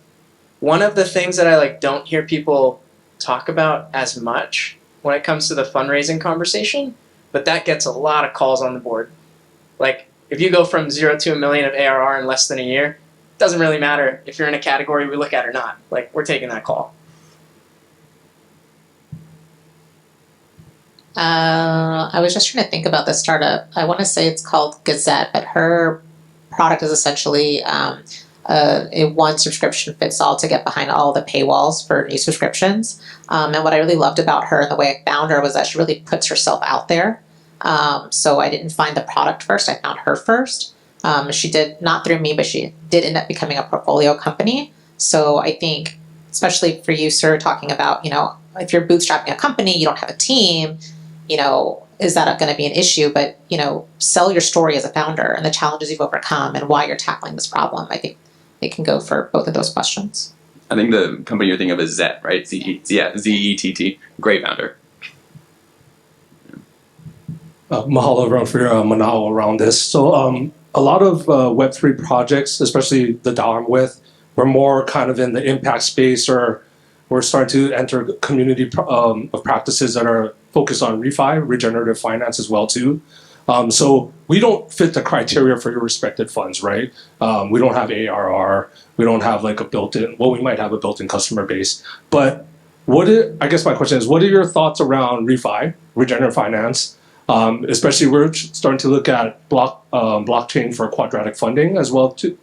one of the things that I like don't hear people talk about as much when it comes to the fundraising conversation, but that gets a lot of calls on the board. Like, if you go from 0 to $1 million of ARR in less than a year, it doesn't really matter if you're in a category we look at or not. Like, we're taking that call. I was just trying to think about this startup. I want to say it's called Gazette, but her product is essentially a one subscription fits all to get behind all the paywalls for new subscriptions. And what I really loved about her and the way I found her was that she really puts herself out there. So I didn't find the product first, I found her first. She did, not through me, but she did end up becoming a portfolio company. So I think, especially for you, sir, talking about, if you're bootstrapping a company, you don't have a team, is that going to be an issue? But, sell your story as a founder and the challenges you've overcome and why you're tackling this problem. I think it can go for both of those questions. I think the company you're thinking of is Zett, right? Z-E-T-T. Great founder. Mahalo around for Manao around this. So a lot of Web3 projects, especially the DAO I'm with, we're more kind of in the impact space, or we're starting to enter community of practices that are focused on refi, regenerative finance as well too. So we don't fit the criteria for your respected funds, right? We don't have ARR. We don't have like a built-in, well, we might have a built-in customer base. But I guess my question is, what are your thoughts around refi, regenerative finance? Especially we're starting to look at blockchain for quadratic funding as well too.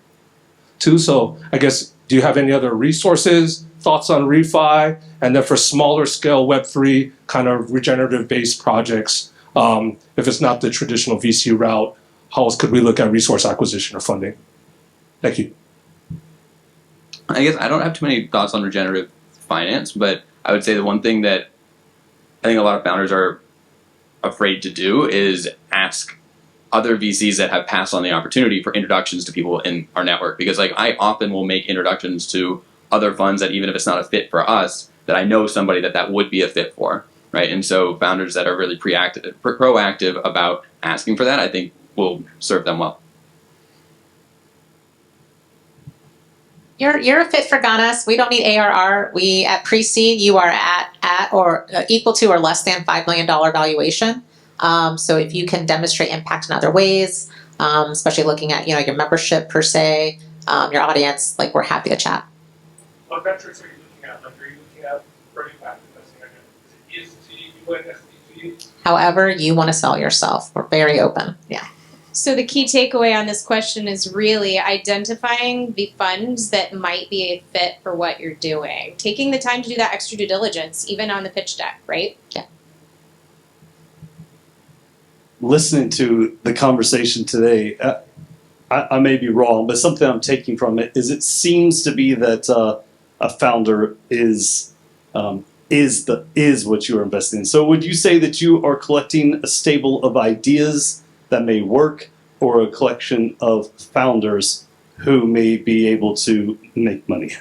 So I guess, do you have any other resources, thoughts on refi? And then for smaller scale Web3 kind of regenerative based projects, if it's not the traditional VC route, how else could we look at resource acquisition or funding? Thank you. I guess I don't have too many thoughts on regenerative finance, but I would say the one thing that I think a lot of founders are afraid to do is ask other VCs that have passed on the opportunity for introductions to people in our network. Because I often will make introductions to other funds that even if it's not a fit for us, that I know somebody that would be a fit for, right? And so founders that are really proactive about asking for that, I think will serve them well. You're a fit for Ganas. We don't need ARR. We at pre-seed, you are at or equal to or less than $5 million valuation. So if you can demonstrate impact in other ways, especially looking at your membership per se, your audience, we're happy to chat. What metrics are you looking at? Are you looking at early impact investing? Is it ESG, UNSDG? However you want to sell yourself. We're very open. Yeah. So the key takeaway on this question is really identifying the funds that might be a fit for what you're doing. Taking the time to do that extra due diligence, even on the pitch deck, right? Yeah. Listening to the conversation today, I may be wrong, but something I'm taking from it is it seems to be that a founder is what you are investing in. So would you say that you are collecting a stable of ideas that may work, or a collection of founders who may be able to make money?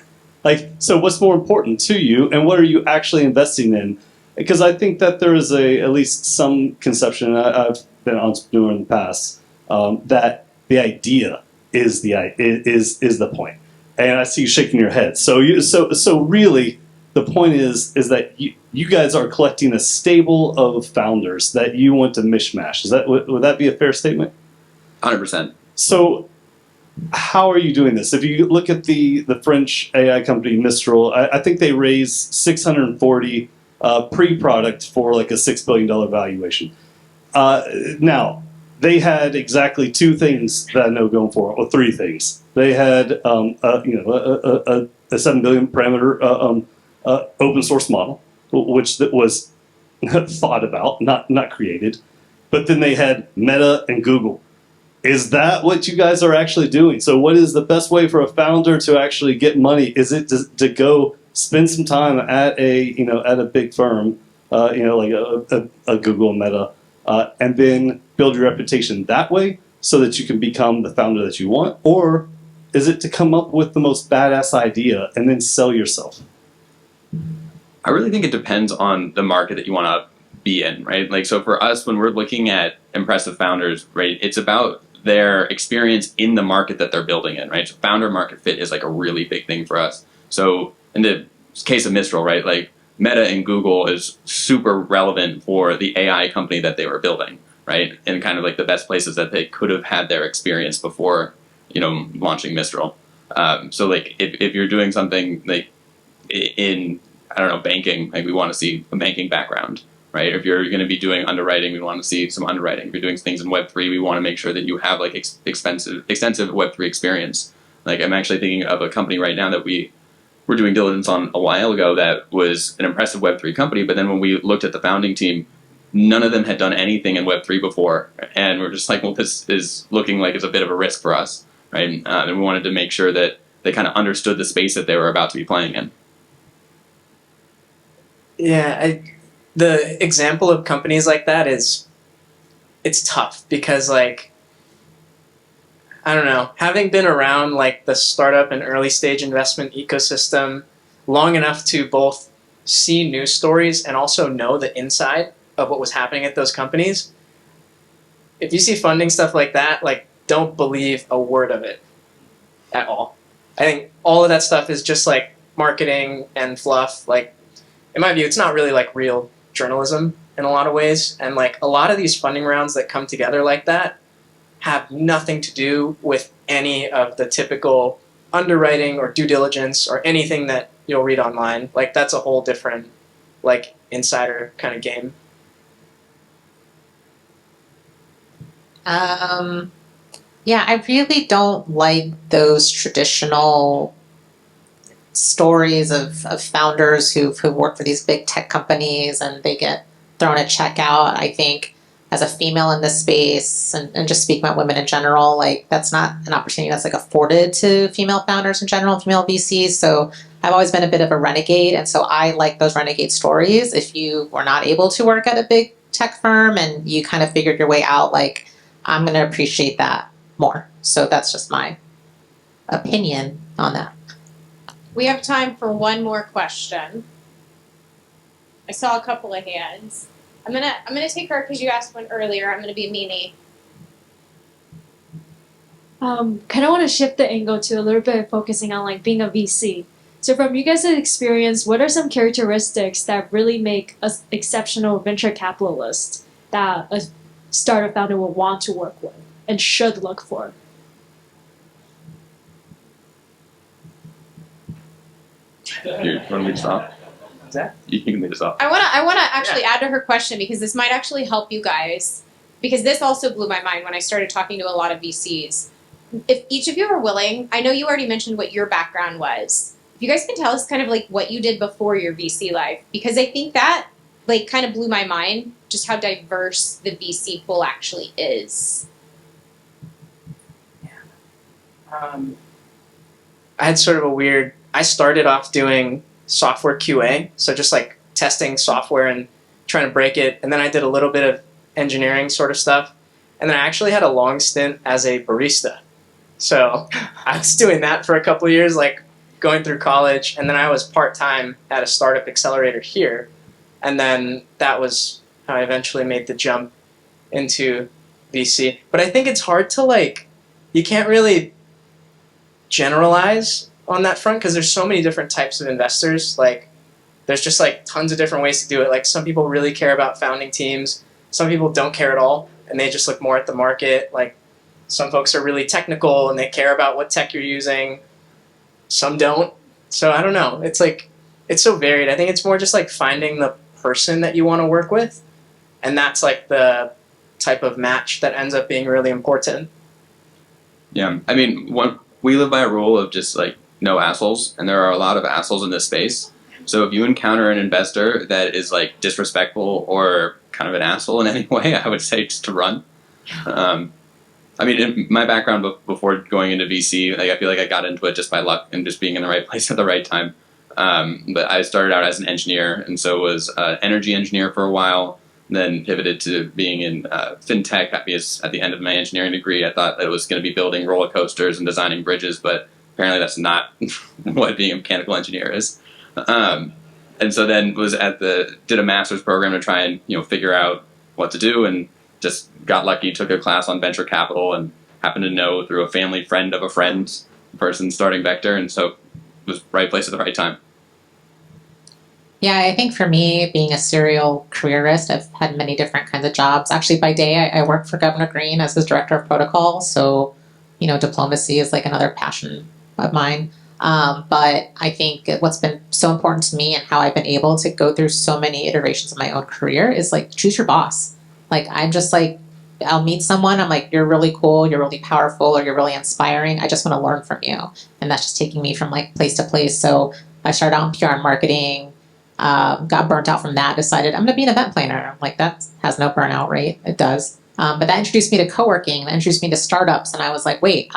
So what's more important to you, and what are you actually investing in? Because I think that there is at least some conception, I've been an entrepreneur in the past, that the idea is the point. And I see you shaking your head. So really, the point is that you guys are collecting a stable of founders that you want to mishmash. Would that be a fair statement? 100%. So how are you doing this? If you look at the French AI company Mistral, I think they raised 640 pre-product for like a $6 billion valuation. Now, they had exactly two things that I know going for, or three things. They had a 7 billion parameter open source model, which that was thought about, not created. But then they had Meta and Google. Is that what you guys are actually doing? So what is the best way for a founder to actually get money? Is it to go spend some time at a big firm, like a Google, Meta, and then build your reputation that way so that you can become the founder that you want? Or is it to come up with the most badass idea and then sell yourself? I really think it depends on the market that you want to be in, right? So for us, when we're looking at impressive founders, right, it's about their experience in the market that they're building in, right? So founder market fit is a really big thing for us. So in the case of Mistral, right, Meta and Google is super relevant for the AI company that they were building, right? And kind of the best places that they could have had their experience before, launching Mistral. So if you're doing something in, I don't know, banking, we want to see a banking background, right? If you're going to be doing underwriting, we want to see some underwriting. If you're doing things in Web3, we want to make sure that you have like extensive Web3 experience. Like I'm actually thinking of a company right now that we were doing diligence on a while ago that was an impressive Web3 company, but then when we looked at the founding team, none of them had done anything in Web3 before, and we're just like, well, this is looking like it's a bit of a risk for us, right? And we wanted to make sure that they kind of understood the space that they were about to be playing in. Yeah, the example of companies like that is, it's tough because like, I don't know, having been around like the startup and early stage investment ecosystem long enough to both see news stories and also know the inside of what was happening at those companies, if you see funding stuff like that, like don't believe a word of it at all. I think all of that stuff is just like marketing and fluff. Like in my view, it's not really like real journalism in a lot of ways. And like a lot of these funding rounds that come together like that have nothing to do with any of the typical underwriting or due diligence or anything that you'll read online. Like that's a whole different like insider kind of game. Yeah, I really don't like those traditional stories of founders who've worked for these big tech companies and they get thrown a check out. I think as a female in this space and just speaking about women in general, like that's not an opportunity that's like afforded to female founders in general, female VCs. So I've always been a bit of a renegade. And so I like those renegade stories. If you were not able to work at a big tech firm and you kind of figured your way out, like I'm going to appreciate that more. So that's just my opinion on that. We have time for one more question. I saw a couple of hands. I'm gonna take her because you asked one earlier. I'm gonna be a meanie. Kind of want to shift the angle to a little bit focusing on like being a VC. So from you guys' experience, what are some characteristics that really make an exceptional venture capitalist that a startup founder will want to work with and should look for? You want me to stop? What's that? You can lead us off. I wanna actually add to her question because this might actually help you guys. Because this also blew my mind when I started talking to a lot of VCs. If each of you are willing, I know you already mentioned what your background was. If you guys can tell us kind of like what you did before your VC life, because I think that like kind of blew my mind just how diverse the VC pool actually is. I had sort of a weird, I started off doing software QA, so just like testing software and trying to break it, and then I did a little bit of engineering sort of stuff, and then I actually had a long stint as a barista. So I was doing that for a couple of years, like going through college, and then I was part-time at a startup accelerator here, and then that was how I eventually made the jump into VC. But I think it's hard to like, you can't really generalize on that front because there's so many different types of investors. Like there's just like tons of different ways to do it. Like some people really care about founding teams, some people don't care at all and they just look more at the market. Like some folks are really technical and they care about what tech you're using, some don't. So I don't know, it's like it's so varied. I think it's more just like finding the person that you want to work with, and that's like the type of match that ends up being really important. Yeah, I mean, we live by a rule of just like no assholes, and there are a lot of assholes in this space. So if you encounter an investor that is like disrespectful or kind of an asshole in any way, I would say just to run. I mean, in my background before going into VC, like I feel like I got into it just by luck and just being in the right place at the right time. But I started out as an engineer, and so was an energy engineer for a while, then pivoted to being in fintech because at the end of my engineering degree, I thought that it was going to be building roller coasters and designing bridges, but apparently that's not what being a mechanical engineer is. And so then did a master's program to try and figure out what to do, and just got lucky, took a class on venture capital, and happened to know through a family friend of a friend person starting Vector, and so it was right place at the right time. Yeah, I think for me, being a serial careerist, I've had many different kinds of jobs. Actually, by day, I work for Governor Green as his director of protocol. So, diplomacy is like another passion of mine. But I think what's been so important to me and how I've been able to go through so many iterations of my own career is like choose your boss. Like I'm just like, I'll meet someone, I'm like, you're really cool, you're really powerful, or you're really inspiring. I just want to learn from you. And that's just taking me from like place to place. So I started out in PR and marketing, got burnt out from that, decided I'm going to be an event planner. I'm like, that has no burnout rate. It does. But that introduced me to co-working, that introduced me to startups. And I was like, wait,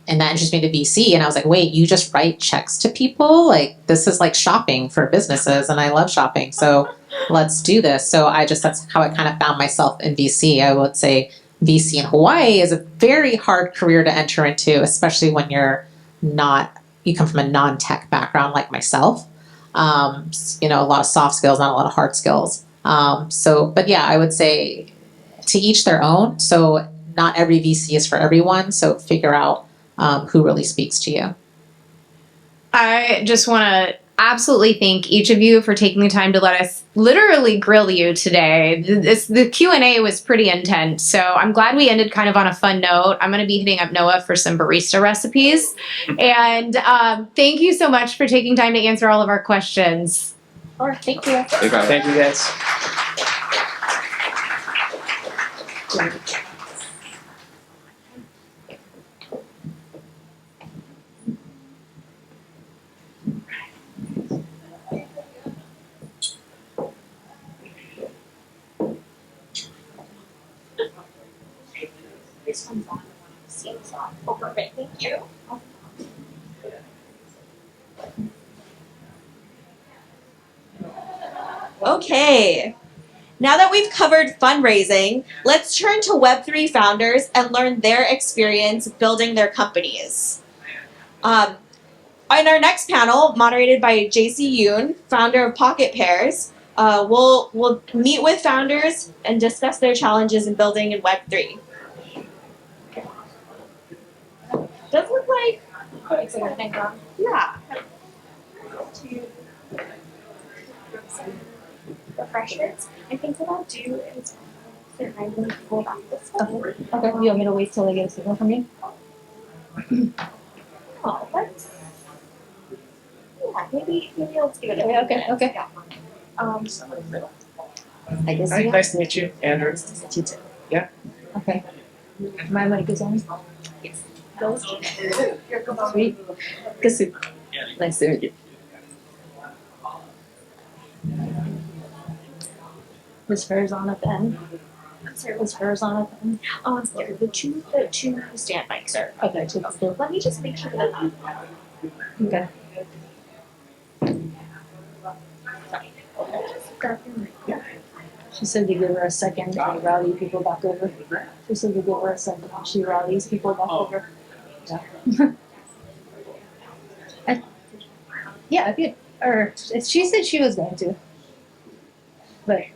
and that introduced me to VC. And I was like, wait, you just write checks to people? Like, this is like shopping for businesses. And I love shopping. So let's do this. So that's how I kind of found myself in VC. I would say VC in Hawaii is a very hard career to enter into, especially when you come from a non-tech background like myself. A lot of soft skills, not a lot of hard skills. But yeah, I would say to each their own. So not every VC is for everyone. So figure out who really speaks to you. I just want to absolutely thank each of you for taking the time to let us literally grill you today. The Q&A was pretty intense, so I'm glad we ended kind of on a fun note. I'm going to be hitting up Noah for some barista recipes. And thank you so much for taking time to answer all of our questions. Sure, thank you. Thank you, guys. This one's on. Oh, perfect. Thank you. Okay. Now that we've covered fundraising, let's turn to Web3 founders and learn their experience building their companies. On our next panel, moderated by JC Yoon, founder of Pocket Pairs, we'll meet with founders and discuss their challenges in building in Web3. Does look like yeah. Refreshments. I think what I'll do is randomly pull back this one. Okay, you want me to wait till I get a signal from you? Oh, let's. Yeah, maybe let's give it a Okay. Yeah. I guess. Hi, nice to meet you, Andrew. Nice to meet you too. Yeah. Okay. My mic is on? Yes. Sweet. Good. Nice to meet you. Was hers on a pen? I'm sorry, Was hers on a pen? Yeah, the two stand mics are. Okay, two. Let me just make sure that. Okay. Yeah. She said to give her a second to rally people back over. She said to give her a second. She rallies people back over. Yeah, I could. Or she said she was going to. But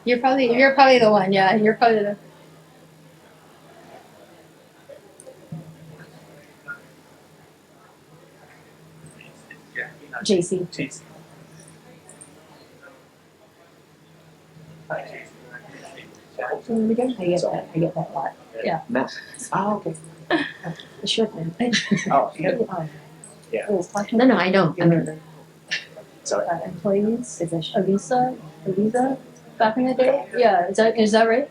you're probably the one. Yeah, you're probably the. JC. I get that a lot. Yeah. Oh, okay. The short one. Oh, yeah. No, I don't. I mean, employees, is it a visa back in the day? Yeah, is that right?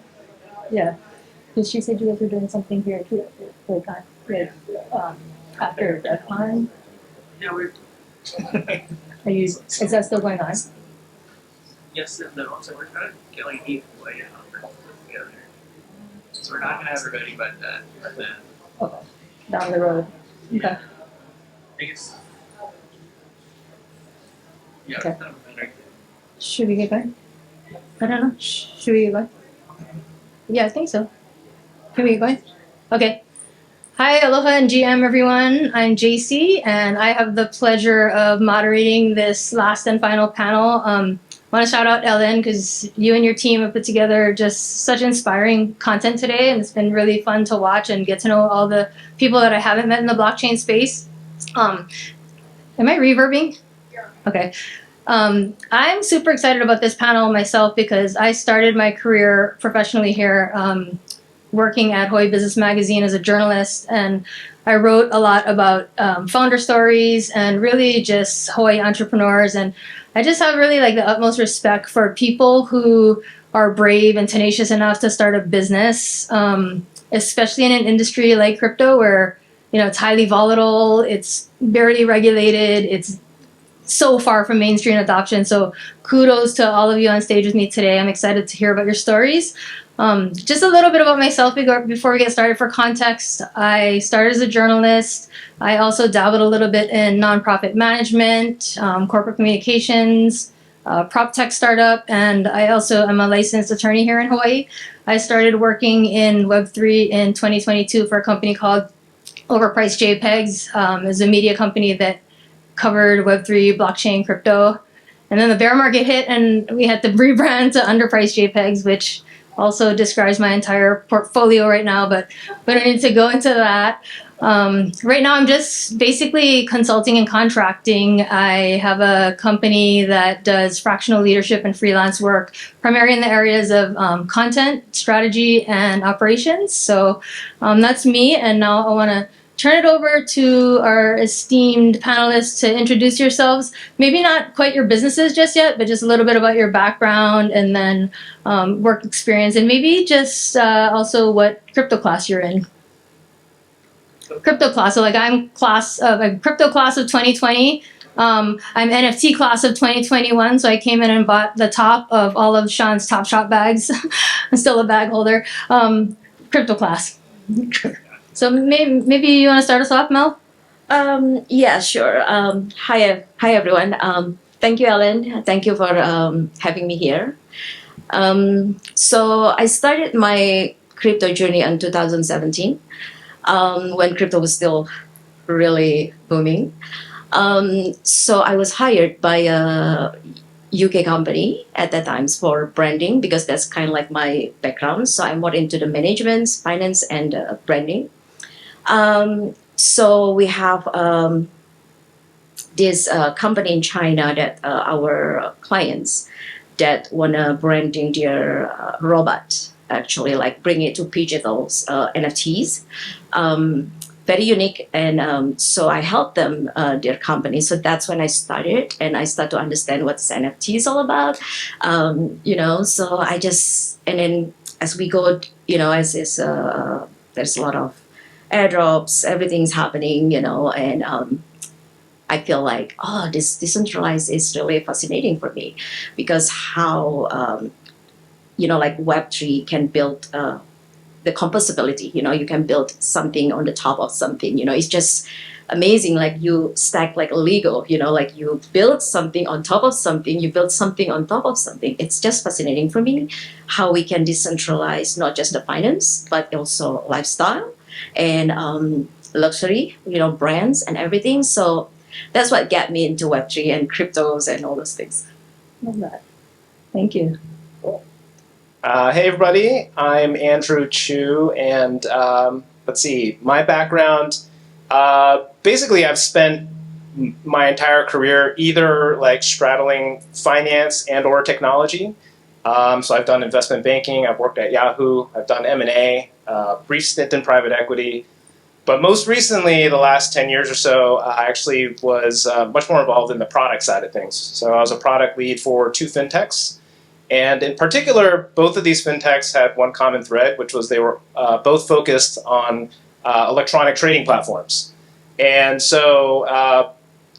Yeah. Because she said you guys were doing something here too, like after that time. Yeah, we're. Is that still going on? Yes and no. So we're trying to get like 8 employee together. So we're not gonna have everybody but then. Okay. Down the road. Okay. I guess. Yeah. Okay. Kind of better. Should we get going? I don't know. Should we get going? Yeah, I think so. Can we get going? Okay. Hi, aloha and GM everyone. I'm JC and I have the pleasure of moderating this last and final panel. I want to shout out Ellen because you and your team have put together just such inspiring content today, and it's been really fun to watch and get to know all the people that I haven't met in the blockchain space. Am I reverbing? Okay. I'm super excited about this panel myself because I started my career professionally here working at Hawaii Business Magazine as a journalist, and I wrote a lot about founder stories and really just Hawaii entrepreneurs. And I just have really like the utmost respect for people who are brave and tenacious enough to start a business, especially in an industry like crypto where, you know, it's highly volatile, it's barely regulated, it's so far from mainstream adoption. So kudos to all of you on stage with me today. I'm excited to hear about your stories. Just a little bit about myself before we get started. For context, I started as a journalist. I also dabbled a little bit in nonprofit management, corporate communications, prop tech startup, and I also am a licensed attorney here in Hawaii. I started working in Web3 in 2022 for a company called Overpriced JPEGs. It's a media company that covered Web3, blockchain, crypto. And then the bear market hit and we had to rebrand to Underpriced JPEGs, which also describes my entire portfolio right now, but we don't need to go into that. Right now I'm just basically consulting and contracting. I have a company that does fractional leadership and freelance work, primarily in the areas of content, strategy, and operations. So that's me, and now I want to turn it over to our esteemed panelists to introduce yourselves. Maybe not quite your businesses just yet, but just a little bit about your background and then work experience, and maybe just also what crypto class you're in. Crypto class, so like I'm crypto class of 2020. I'm NFT class of 2021, so I came in and bought the top of all of Sean's Top Shop bags. I'm still a bag holder. Crypto class. So maybe you want to start us off, Mel? Yeah, sure. Hi everyone. Thank you, Ellen. Thank you for having me here. So I started my crypto journey in 2017 when crypto was still really booming. So I was hired by a UK company at that time for branding because that's kind of like my background. So I'm more into the management, finance, and branding. So we have this company in China that our clients that wanna branding their robot, actually like bring it to digital NFTs. Very unique, and so I helped them their company. So that's when I started, and I started to understand what this NFT is all about. You know, so I just, and then as we go, you know, as is there's a lot of airdrops, everything's happening, you know, and I feel like, oh, this decentralized is really fascinating for me because how you know, like Web3 can build the composability, you know, you can build something on the top of something, you know, it's just amazing. Like you stack like Lego, you know, like you build something on top of something, you build something on top of something. It's just fascinating for me how we can decentralize not just the finance, but also lifestyle and luxury, you know, brands and everything. So that's what got me into Web3 and cryptos and all those things. Love that. Thank you. Hey everybody, I'm Andrew Chu, and let's see, my background, basically I've spent my entire career either like straddling finance and or technology. So I've done investment banking, I've worked at Yahoo, I've done M&A, brief stint in private equity, but most recently, the last 10 years or so, I actually was much more involved in the product side of things. So I was a product lead for 2 fintechs. And in particular, both of these fintechs had one common thread, which was they were both focused on electronic trading platforms. And so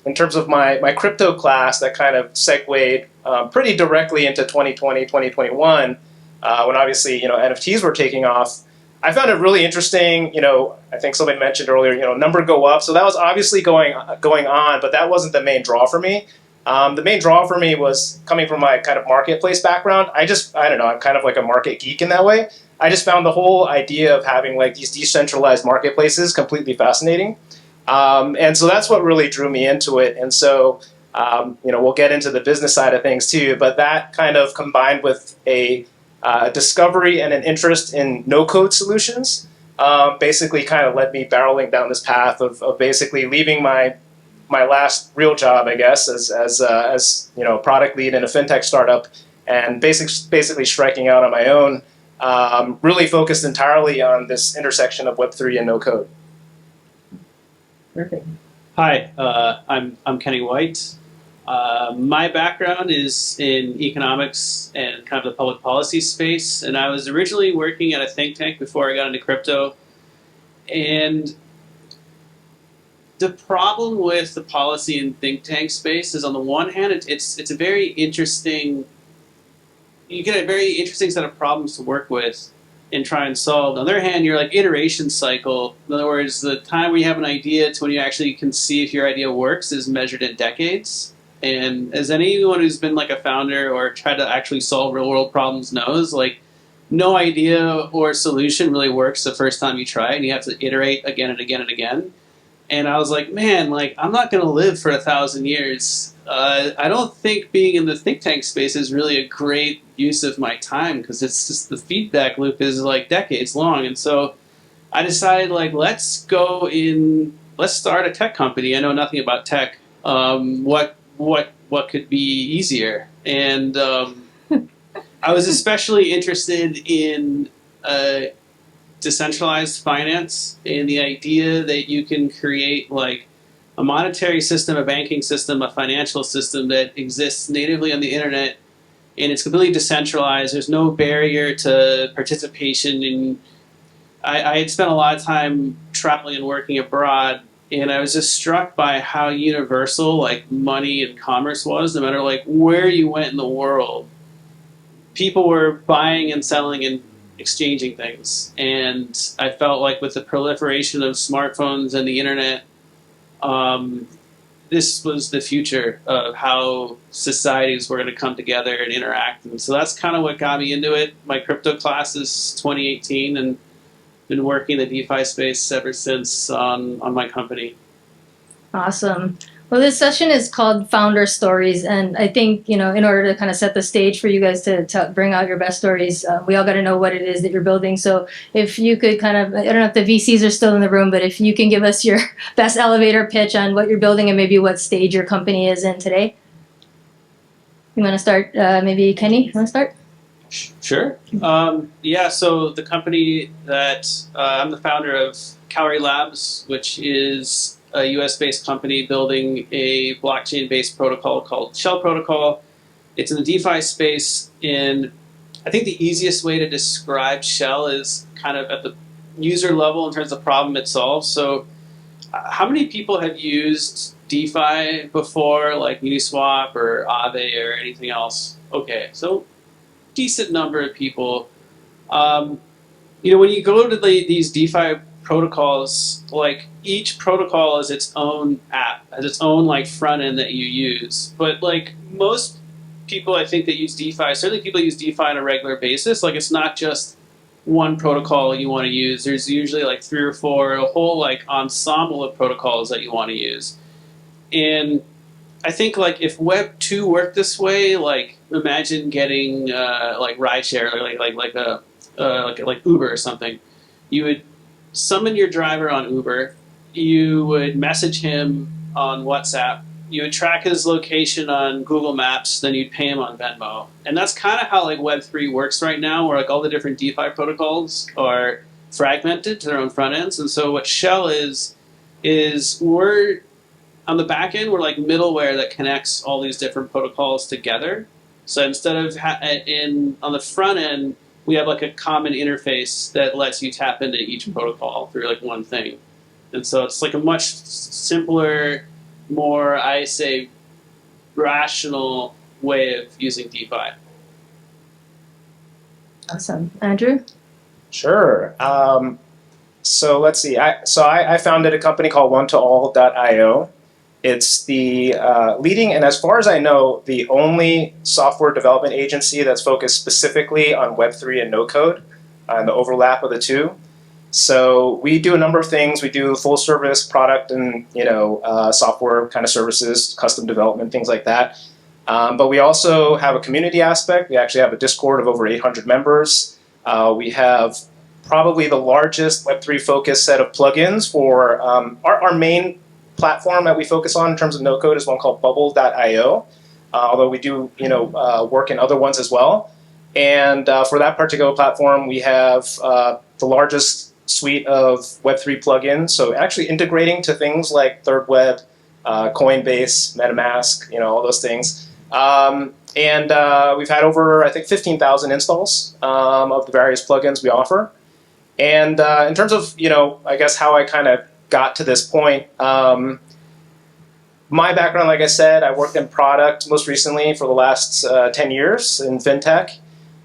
in terms of my crypto class, that kind of segued pretty directly into 2020, 2021, when obviously, you know, NFTs were taking off. I found it really interesting, you know, I think somebody mentioned earlier, you know, number go up. So that was obviously going on, but that wasn't the main draw for me. The main draw for me was coming from my kind of marketplace background. I don't know, I'm kind of like a market geek in that way. I just found the whole idea of having like these decentralized marketplaces completely fascinating. And so that's what really drew me into it. And so, you know, we'll get into the business side of things too, but that kind of combined with a discovery and an interest in no-code solutions basically kind of led me barreling down this path of basically leaving my last real job, I guess, as you know, product lead in a fintech startup, and basically striking out on my own really focused entirely on this intersection of Web3 and no code. Perfect. Hi, I'm Kenny White. My background is in economics and kind of the public policy space, and I was originally working at a think tank before I got into crypto. And the problem with the policy and think tank space is, on the one hand, it's a very interesting. You get a very interesting set of problems to work with and try and solve. On the other hand, your like iteration cycle, in other words, the time where you have an idea to when you actually can see if your idea works is measured in decades. And as anyone who's been like a founder or tried to actually solve real world problems knows, like no idea or solution really works the first time you try it, and you have to iterate again and again and again. And I was like, man, like I'm not going to live for 1,000 years. I don't think being in the think tank space is really a great use of my time, because it's just the feedback loop is like decades long. And so I decided, like, let's start a tech company. I know nothing about tech. What could be easier? And I was especially interested in decentralized finance and the idea that you can create like a monetary system, a banking system, a financial system that exists natively on the internet, and it's completely decentralized. There's no barrier to participation. And I had spent a lot of time traveling and working abroad, and I was just struck by how universal like money and commerce was. No matter like where you went in the world, people were buying and selling and exchanging things. And I felt like with the proliferation of smartphones and the internet, this was the future of how societies were going to come together and interact. And so that's kind of what got me into it. My crypto class is 2018, and been working in the DeFi space ever since on my company. Awesome. Well, this session is called Founder Stories, and I think, in order to kind of set the stage for you guys to bring out your best stories, we all got to know what it is that you're building. So if you could kind of, I don't know if the VCs are still in the room, but if you can give us your best elevator pitch on what you're building and maybe what stage your company is in today. You want to start, maybe Kenny, you want to start? Sure. Yeah, so the company that I'm the founder of, Calorie Labs, which is a US-based company building a blockchain-based protocol called Shell Protocol. It's in the DeFi space, and I think the easiest way to describe Shell is kind of at the user level in terms of the problem it solves. So how many people have used DeFi before, like Uniswap or Aave or anything else? Okay, so decent number of people. When you go to these DeFi protocols, like each protocol is its own app, has its own like front end that you use. But like most people, I think that use DeFi, certainly people use DeFi on a regular basis. Like it's not just one protocol you want to use. There's usually like 3 or 4, a whole like ensemble of protocols that you want to use. And I think like if Web 2 worked this way, like imagine getting like rideshare, like Uber or something. You would summon your driver on Uber, you would message him on WhatsApp, you would track his location on Google Maps, then you'd pay him on Venmo. And that's kind of how like Web3 works right now, where like all the different DeFi protocols are fragmented to their own front ends. And so what Shell is we're on the back end, we're like middleware that connects all these different protocols together. So instead of on the front end, we have like a common interface that lets you tap into each protocol through like one thing. And so it's like a much simpler, more, I say, rational way of using DeFi. Awesome. Andrew? Sure. So let's see. I founded a company called OneToAll.io. It's the leading, and as far as I know, the only software development agency that's focused specifically on Web3 and no-code and the overlap of the two. So we do a number of things. We do full service product and software kind of services, custom development, things like that. But we also have a community aspect. We actually have a Discord of over 800 members. We have probably the largest Web3 focused set of plugins for our main platform that we focus on in terms of no-code is one called Bubble.io, although we do work in other ones as well. And for that particular platform, we have the largest suite of Web3 plugins. So actually integrating to things like Third Web, Coinbase, MetaMask, all those things. And we've had over, I think, 15,000 installs of the various plugins we offer. And in terms of, I guess how I kind of got to this point, my background, like I said, I worked in product most recently for the last 10 years in fintech.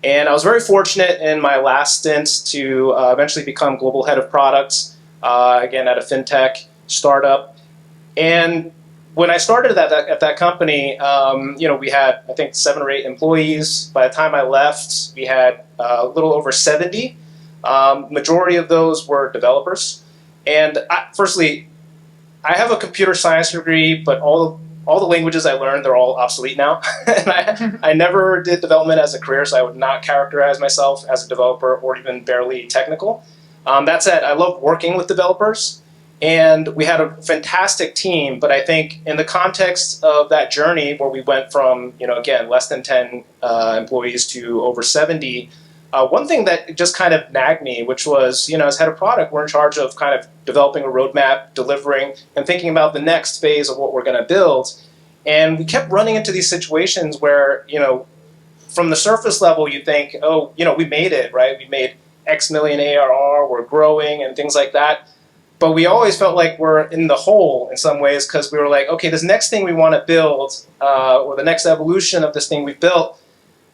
And I was very fortunate in my last stint to eventually become global head of products, again, at a fintech startup. And when I started at that company, we had, I think, 7 or 8 employees. By the time I left, we had a little over 70. Majority of those were developers. And firstly, I have a computer science degree, but all the languages I learned, they're all obsolete now. And I never did development as a career, so I would not characterize myself as a developer or even barely technical. That said, I love working with developers. And we had a fantastic team, but I think in the context of that journey where we went from, again, less than 10 employees to over 70, one thing that just kind of nagged me, which was, as head of product, we're in charge of kind of developing a roadmap, delivering, and thinking about the next phase of what we're going to build. And we kept running into these situations where, from the surface level, you think, oh, we made it, right? We made X million ARR, we're growing, and things like that. But we always felt like we're in the hole in some ways because we were like, okay, this next thing we want to build, or the next evolution of this thing we built,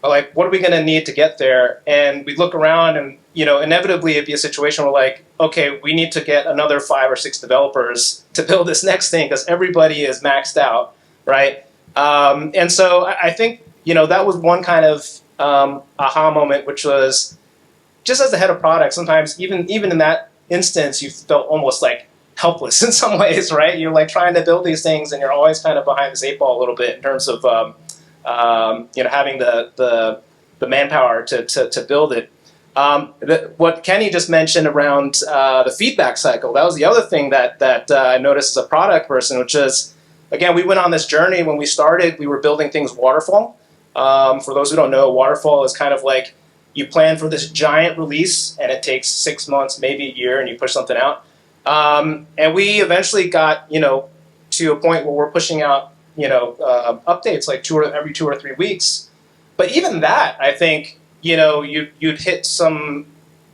like, what are we going to need to get there? And we look around and, inevitably it'd be a situation where like, okay, we need to get another 5 or 6 developers to build this next thing because everybody is maxed out, right? And so I think, that was one kind of aha moment, which was just as the head of product, sometimes even in that instance, you felt almost like helpless in some ways, right? You're like trying to build these things and you're always kind of behind this 8 ball a little bit in terms of, having the manpower to build it. What Kenny just mentioned around the feedback cycle, that was the other thing that I noticed as a product person, which is, again, we went on this journey. When we started, we were building things waterfall. For those who don't know, waterfall is kind of like you plan for this giant release and it takes 6 months, maybe a year, and you push something out. And we eventually got, to a point where we're pushing out, updates like every 2 or 3 weeks. But even that, I think, you'd hit some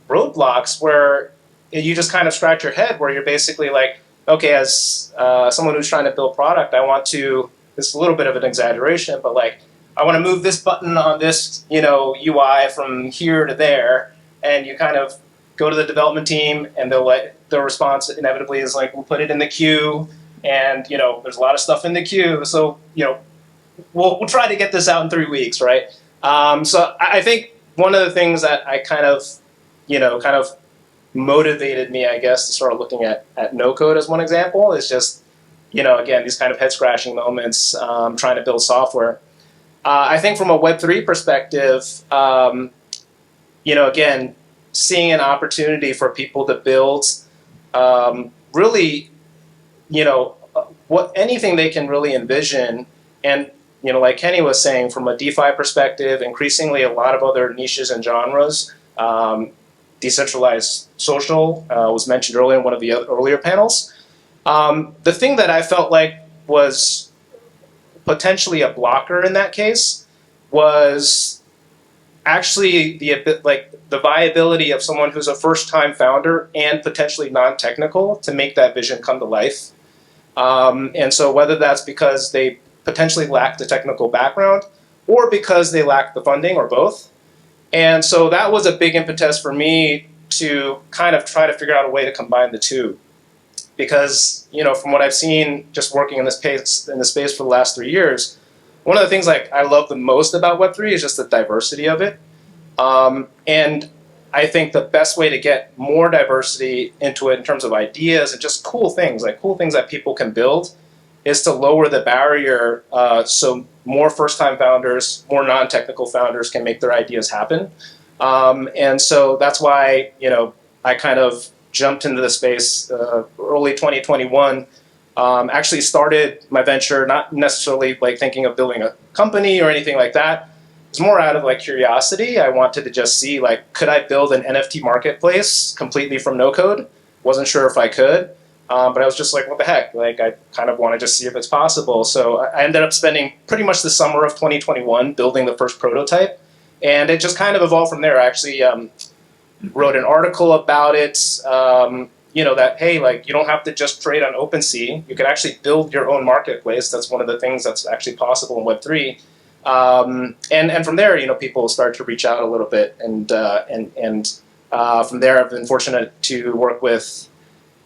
roadblocks where you just kind of scratch your head, where you're basically like, okay, as someone who's trying to build product, I want to, this is a little bit of an exaggeration, but like, I want to move this button on this, UI from here to there, and you kind of go to the development team, and their response inevitably is like, we'll put it in the queue, and there's a lot of stuff in the queue, so we'll try to get this out in 3 weeks, right? So I think one of the things that I kind of motivated me, I guess, to start looking at no code as one example is just, again, these kind of head scratching moments, trying to build software. I think from a Web3 perspective, again, seeing an opportunity for people to build really, anything they can really envision. And, like Kenny was saying, from a DeFi perspective, increasingly a lot of other niches and genres. Decentralized social was mentioned earlier in one of the earlier panels. The thing that I felt like was potentially a blocker in that case was actually the viability of someone who's a first-time founder and potentially non-technical to make that vision come to life. And so whether that's because they potentially lack the technical background or because they lack the funding or both. And so that was a big impetus for me to kind of try to figure out a way to combine the two. Because, from what I've seen just working in this space for the last 3 years, one of the things I love the most about Web3 is just the diversity of it. And I think the best way to get more diversity into it in terms of ideas and just cool things that people can build is to lower the barrier so more first-time founders, more non-technical founders can make their ideas happen. And so that's why, I kind of jumped into the space early 2021. Actually started my venture not necessarily like thinking of building a company or anything like that, was more out of like curiosity. I wanted to just see like, could I build an NFT marketplace completely from no code? Wasn't sure if I could, but I was just like, what the heck? Like, I kind of want to just see if it's possible. So I ended up spending pretty much the summer of 2021 building the first prototype, and it just kind of evolved from there. I actually wrote an article about it. You know, that, hey, like, you don't have to just trade on OpenSea. You can actually build your own marketplace. That's one of the things that's actually possible in Web3. And from there, you know, people start to reach out a little bit, and from there, I've been fortunate to work with,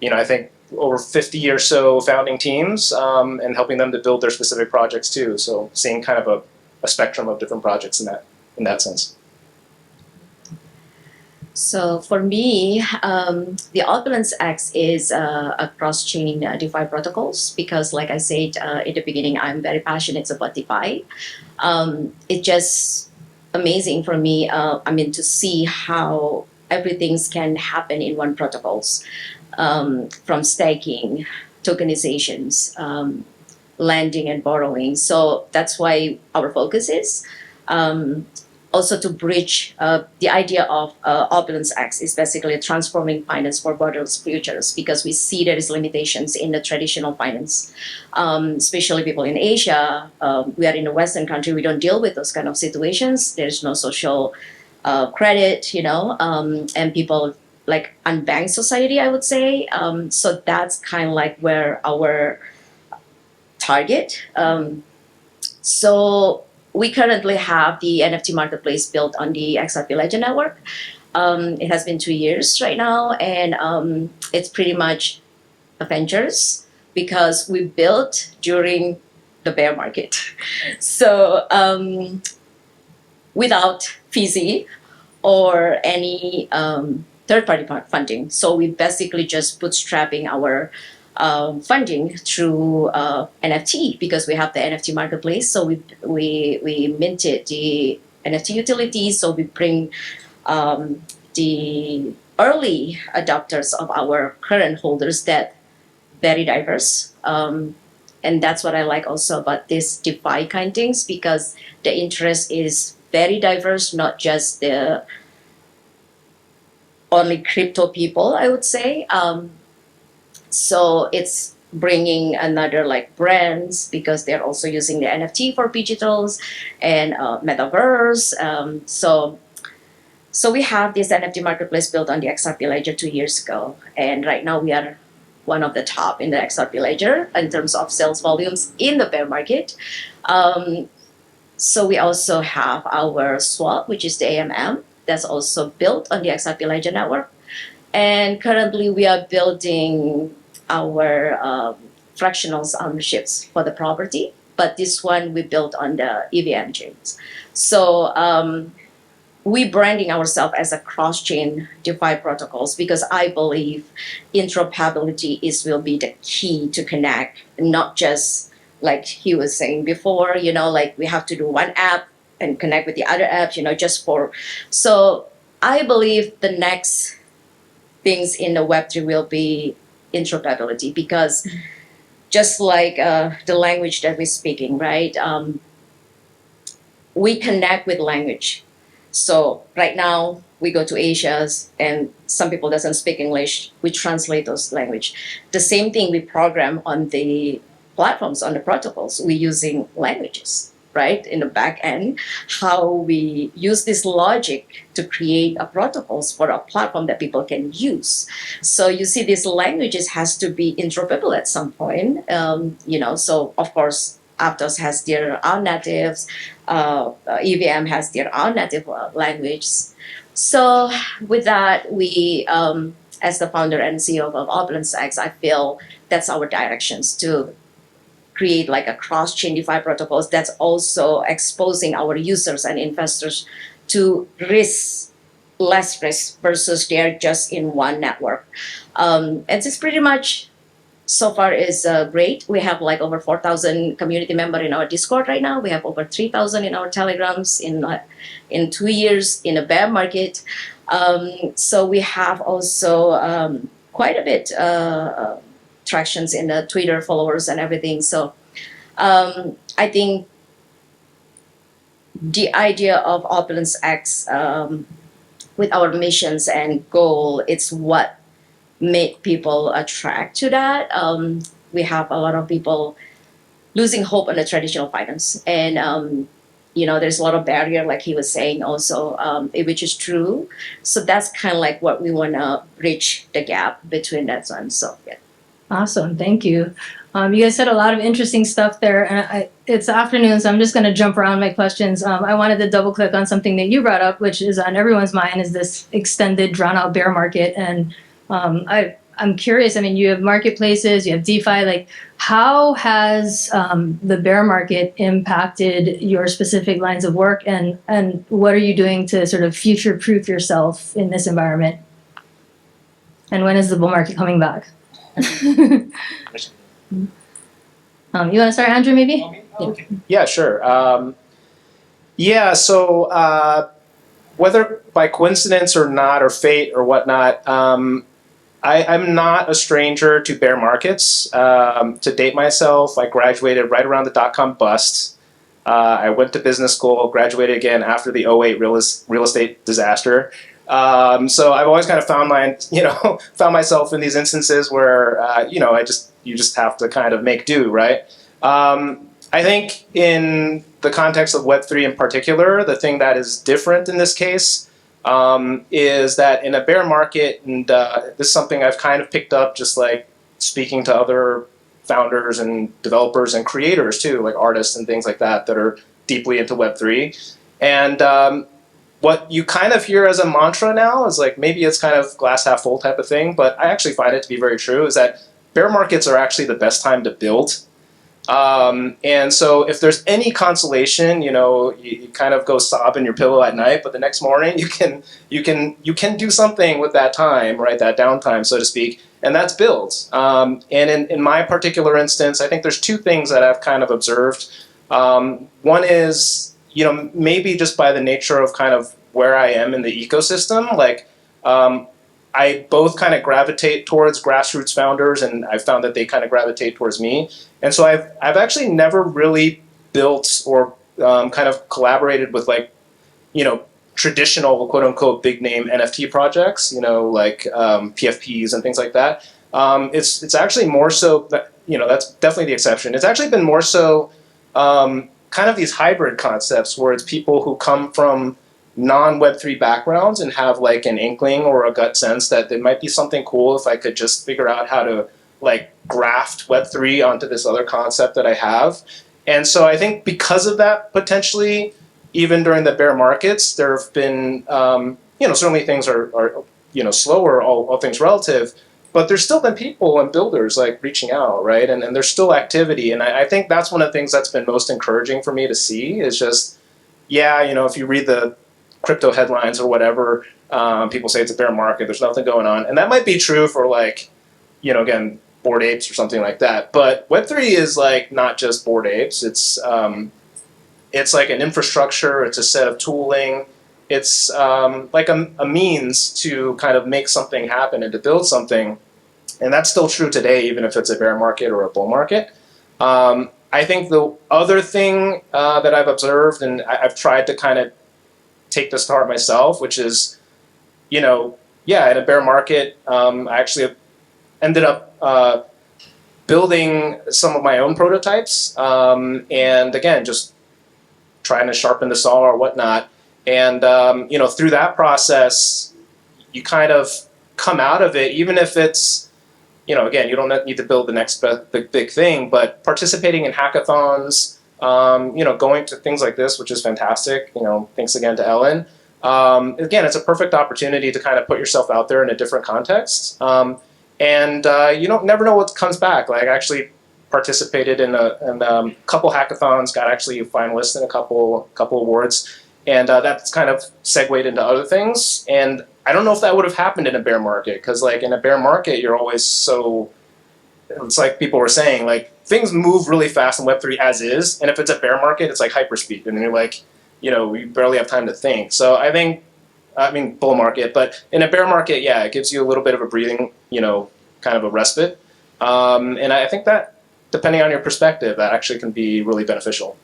you know, I think over 50 or so founding teams, and helping them to build their specific projects too. So seeing kind of a spectrum of different projects in that sense. So for me, the Opulence X is a cross-chain DeFi protocols because, like I said in the beginning, I'm very passionate about DeFi. It's just amazing for me. I mean, to see how everything can happen in one protocols, from staking, tokenizations, lending and borrowing. So that's why our focus is. Also to bridge the idea of Opulence X is basically transforming finance for borderless futures, because we see there is limitations in the traditional finance, especially people in Asia. We are in a Western country, we don't deal with those kind of situations. There's no social credit, you know, and people like unbanked society, I would say. So that's kind of like where our target. So we currently have the NFT marketplace built on the XRP Ledger network. It has been 2 years right now, and it's pretty much Avengers because we built during the bear market. So without VC or any third-party funding. So we basically just bootstrapping our funding through NFT because we have the NFT marketplace. So we minted the NFT utilities. So we bring the early adopters of our current holders that very diverse. And that's what I like also about this DeFi kind things, because the interest is very diverse, not just the only crypto people, I would say. So it's bringing another like brands because they're also using the NFT for digitals and metaverse. So we have this NFT marketplace built on the XRP Ledger 2 years ago, and right now we are one of the top in the XRP Ledger in terms of sales volumes in the bear market. So we also have our swap, which is the AMM, that's also built on the XRP Ledger network. And currently we are building our fractionals ownerships for the property, but this one we built on the EVM chains. So we branding ourselves as a cross-chain DeFi protocols because I believe interoperability will be the key to connect, not just like he was saying before, you know, like we have to do one app and connect with the other apps, you know, just for. So I believe the next things in the Web3 will be interoperability, because just like the language that we're speaking, right? We connect with language. So right now we go to Asia and some people doesn't speak English. We translate those language. The same thing we program on the platforms, on the protocols. We're using languages, right? In the back end, how we use this logic to create a protocols for a platform that people can use. So you see, these languages has to be interoperable at some point, you know. So of course, Aptos has their own natives, EVM has their own native language. So with that, we, as the founder and CEO of Opulence X, I feel that's our directions to create like a cross-chain DeFi protocols that's also exposing our users and investors to less risk versus they're just in one network. And it's pretty much so far is great. We have like over 4,000 community members in our Discord right now. We have over 3,000 in our Telegrams in 2 years in a bear market. So we have also quite a bit tractions in the Twitter followers and everything. So I think the idea of Opulence X with our missions and goal, it's what make people attract to that. We have a lot of people losing hope on the traditional finance, and there's a lot of barrier, like he was saying, also, which is true. So that's kind of like what we want to bridge the gap between that one. So yeah. Awesome, thank you. You guys said a lot of interesting stuff there, and it's afternoon, so I'm just going to jump around my questions. I wanted to double click on something that you brought up, which is on everyone's mind, is this extended, drawn out bear market. And I'm curious. I mean, you have marketplaces, you have DeFi. Like, how has the bear market impacted your specific lines of work, and what are you doing to sort of future proof yourself in this environment? And when is the bull market coming back? You want to start, Andrew, maybe? Yeah, sure. So whether by coincidence or not, or fate or whatnot, I'm not a stranger to bear markets. To date myself, I graduated right around the dot-com bust. I went to business school, graduated again after the '08 real estate disaster. So I've always kind of found myself in these instances where you just have to kind of make do, right? I think in the context of Web3 in particular, the thing that is different in this case is that in a bear market, and this is something I've kind of picked up just like speaking to other founders and developers and creators too, like artists and things like that are deeply into Web3. And what you kind of hear as a mantra now is like, maybe it's kind of glass half full type of thing, but I actually find it to be very true, is that bear markets are actually the best time to build. And so if there's any consolation, you kind of go sob in your pillow at night, but the next morning you can do something with that time, right? That downtime, so to speak, and that's builds. And in my particular instance, I think there's two things that I've kind of observed. One is, maybe just by the nature of kind of where I am in the ecosystem, like, I both kind of gravitate towards grassroots founders, and I've found that they kind of gravitate towards me. And so I've actually never really built or kind of collaborated with traditional quote unquote big name NFT projects, like PFPs and things like that. It's actually more so that, that's definitely the exception. It's actually been more so kind of these hybrid concepts where it's people who come from non-Web3 backgrounds and have like an inkling or a gut sense that there might be something cool if I could just figure out how to like graft Web3 onto this other concept that I have. And so I think because of that, potentially, even during the bear markets, there have been, certainly things are slower, all things relative, but there's still been people and builders like reaching out, right? And there's still activity. And I think that's one of the things that's been most encouraging for me to see is just, if you read the crypto headlines or whatever, people say it's a bear market, there's nothing going on. And that might be true for like, again, Bored Apes or something like that. But Web3 is like not just Bored Apes. It's like an infrastructure, it's a set of tooling, it's like a means to kind of make something happen and to build something. And that's still true today, even if it's a bear market or a bull market. I think the other thing that I've observed, and I've tried to kind of take this to heart myself, which is, in a bear market, I actually ended up building some of my own prototypes, and again, just trying to sharpen the saw or whatnot. And through that process, you kind of come out of it, even if it's, again, you don't need to build the next big thing, but participating in hackathons, going to things like this, which is fantastic. Thanks again to Ellen. Again, it's a perfect opportunity to kind of put yourself out there in a different context. And you don't never know what comes back. Like, I actually participated in a couple hackathons, got actually a finalist in a couple awards, and that's kind of segued into other things. And I don't know if that would have happened in a bear market, because like in a bear market, you're always so, it's like people were saying, like things move really fast in Web3 as is, and if it's a bear market, it's like hyperspeed, and you're like, you barely have time to think. So I mean bull market, but in a bear market, yeah, it gives you a little bit of a breathing, kind of a respite. And I think that, depending on your perspective, that actually can be really beneficial.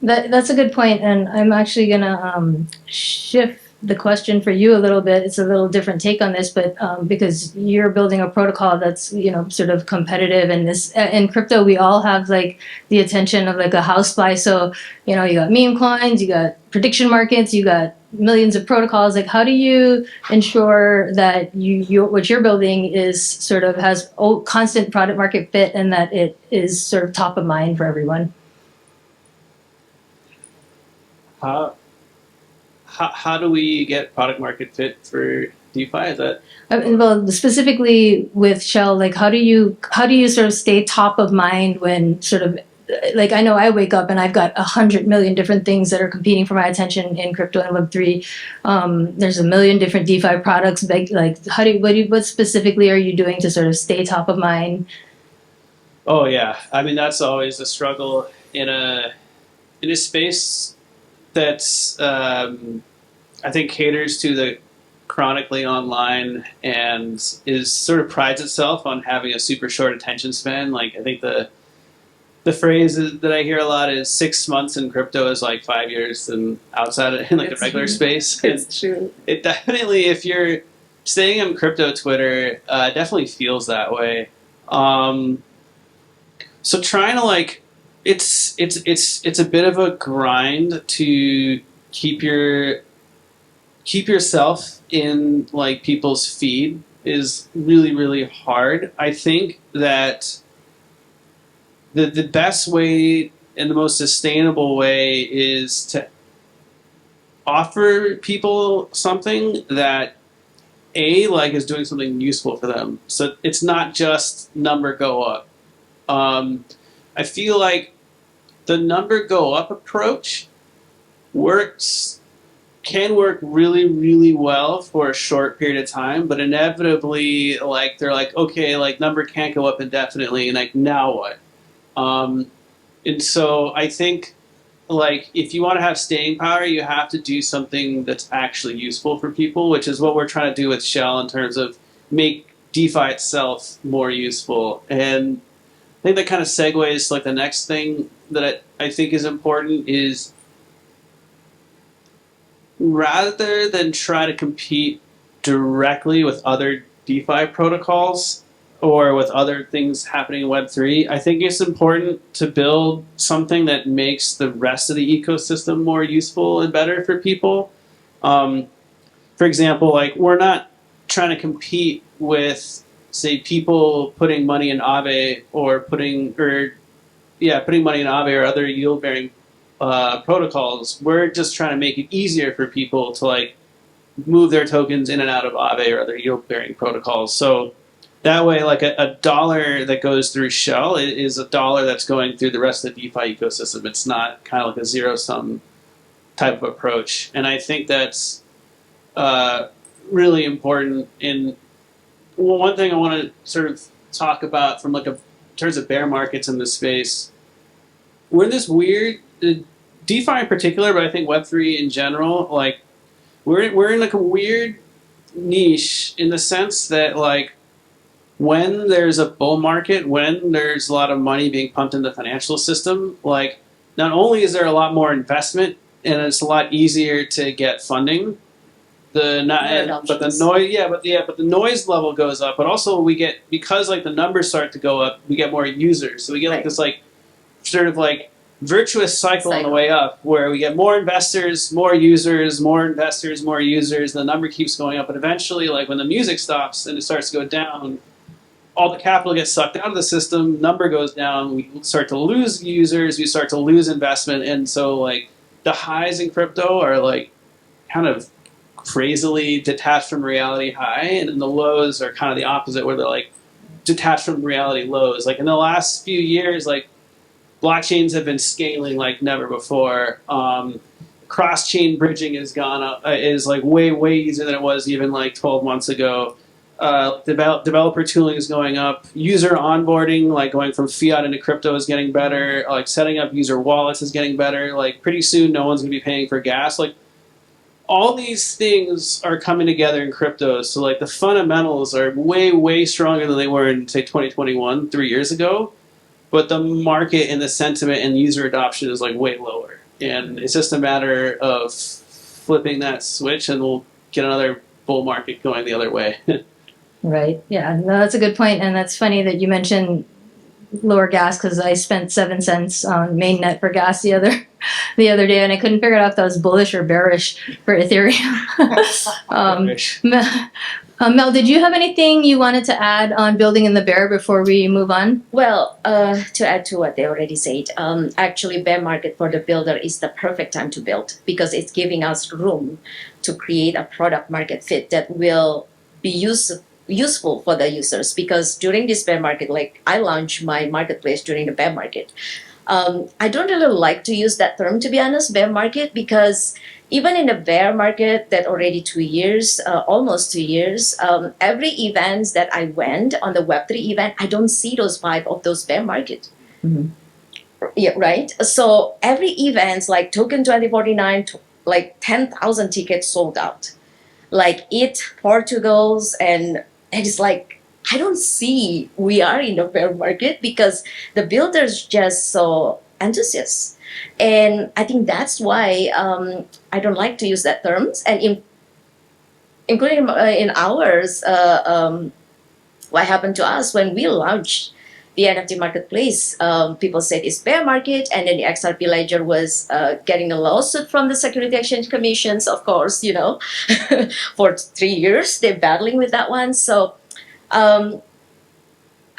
That's a good point, and I'm actually gonna shift the question for you a little bit. It's a little different take on this, but because you're building a protocol that's sort of competitive, and this in crypto we all have like the attention of like a house fly. So you got meme coins, you got prediction markets, you got millions of protocols. Like, how do you ensure that you what you're building is sort of has constant product market fit, and that it is sort of top of mind for everyone? How do we get product market fit for DeFi? Is that Well, specifically with Shell, like how do you sort of stay top of mind when sort of like I know I wake up and I've got 100 million different things that are competing for my attention in crypto and Web3. There's a million different DeFi products. Like what specifically are you doing to sort of stay top of mind? Oh yeah, I mean that's always a struggle in a space that's I think caters to the chronically online and is sort of prides itself on having a super short attention span. Like I think the phrase that I hear a lot is 6 months in crypto is like 5 years in outside in like the regular space. It's true. It definitely, if you're staying on crypto Twitter, definitely feels that way. So trying to like it's a bit of a grind to keep yourself in like people's feed is really, really hard. I think that the best way and the most sustainable way is to offer people something that is doing something useful for them. So it's not just number go up. I feel like the number go up approach can work really, really well for a short period of time, but inevitably, like they're like, okay, like number can't go up indefinitely, and like now what? And so I think like if you want to have staying power, you have to do something that's actually useful for people, which is what we're trying to do with Shell in terms of make DeFi itself more useful. And I think that kind of segues to like the next thing that I think is important is rather than try to compete directly with other DeFi protocols or with other things happening in Web3, I think it's important to build something that makes the rest of the ecosystem more useful and better for people. For example, like we're not trying to compete with, say, people putting money in Aave or putting money in Aave or other yield-bearing protocols. We're just trying to make it easier for people to like move their tokens in and out of Aave or other yield-bearing protocols. So that way, like a dollar that goes through Shell is a dollar that's going through the rest of the DeFi ecosystem. It's not kind of like a zero-sum type of approach. And I think that's really important. One thing I want to sort of talk about from like in terms of bear markets in this space, we're in this weird, DeFi in particular, but I think Web3 in general, like we're in like a weird niche in the sense that like when there's a bull market, when there's a lot of money being pumped in the financial system, like not only is there a lot more investment and it's a lot easier to get funding, but the noise level goes up, but also we get, because like the numbers start to go up, we get more users. So we get like this like sort of like virtuous cycle on the way up where we get more investors, more users, more investors, more users, and the number keeps going up. But eventually, like when the music stops and it starts to go down, all the capital gets sucked out of the system, number goes down, we start to lose users, we start to lose investment, and so like the highs in crypto are like kind of crazily detached from reality high, and then the lows are kind of the opposite where they're like detached from reality lows. Like in the last few years, like blockchains have been scaling like never before. Cross-chain bridging has gone up, is like way easier than it was even like 12 months ago. Developer tooling is going up. User onboarding, like going from fiat into crypto, is getting better. Like setting up user wallets is getting better. Like pretty soon, no one's gonna be paying for gas. Like all these things are coming together in crypto. So like the fundamentals are way stronger than they were in say 2021, 3 years ago. But the market and the sentiment and user adoption is like way lower. and it's just a matter of flipping that switch, and we'll get another bull market going the other way. Right. Yeah. No, that's a good point, and that's funny that you mentioned lower gas because I spent 7 cents on mainnet for gas the other day, and I couldn't figure out if that was bullish or bearish for Ethereum. Mel, did you have anything you wanted to add on building in the bear before we move on? Well, to add to what they already said, actually bear market for the builder is the perfect time to build because it's giving us room to create a product market fit that will be useful for the users. Because during this bear market, like I launched my marketplace during the bear market. I don't really like to use that term, to be honest, bear market, because even in the bear market that already 2 years, almost 2 years, every event that I went on the Web3 event, I don't see those vibe of those bear market. Yeah, right? So every event, like Token 2049, like 10,000 tickets sold out. Like Portugal's, and it's like, I don't see we are in the bear market because the builders just so enthusiastic. And I think that's why I don't like to use that terms. And including in ours, what happened to us when we launched the NFT marketplace, people said it's bear market, and then the XRP ledger was getting a lawsuit from the Security Exchange Commissions, of course, you know, for 3 years, they're battling with that one. So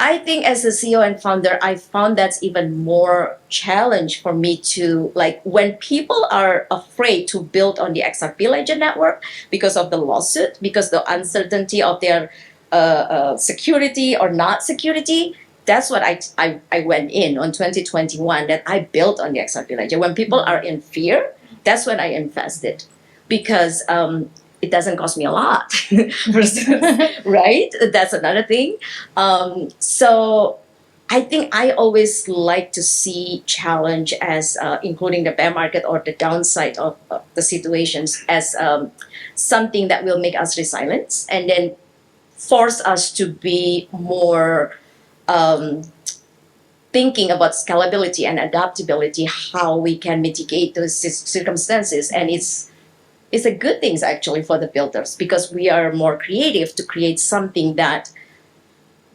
I think as a CEO and founder, I found that's even more challenge for me to, like, when people are afraid to build on the XRP ledger network because of the lawsuit, because the uncertainty of their security or not security. That's what I went in on 2021, that I built on the XRP ledger. When people are in fear, that's when I invested, because it doesn't cost me a lot, right? That's another thing. So I think I always like to see challenge as including the bear market or the downside of the situations as something that will make us resilient and then force us to be more thinking about scalability and adaptability, how we can mitigate those circumstances. And it's a good thing actually for the builders, because we are more creative to create something that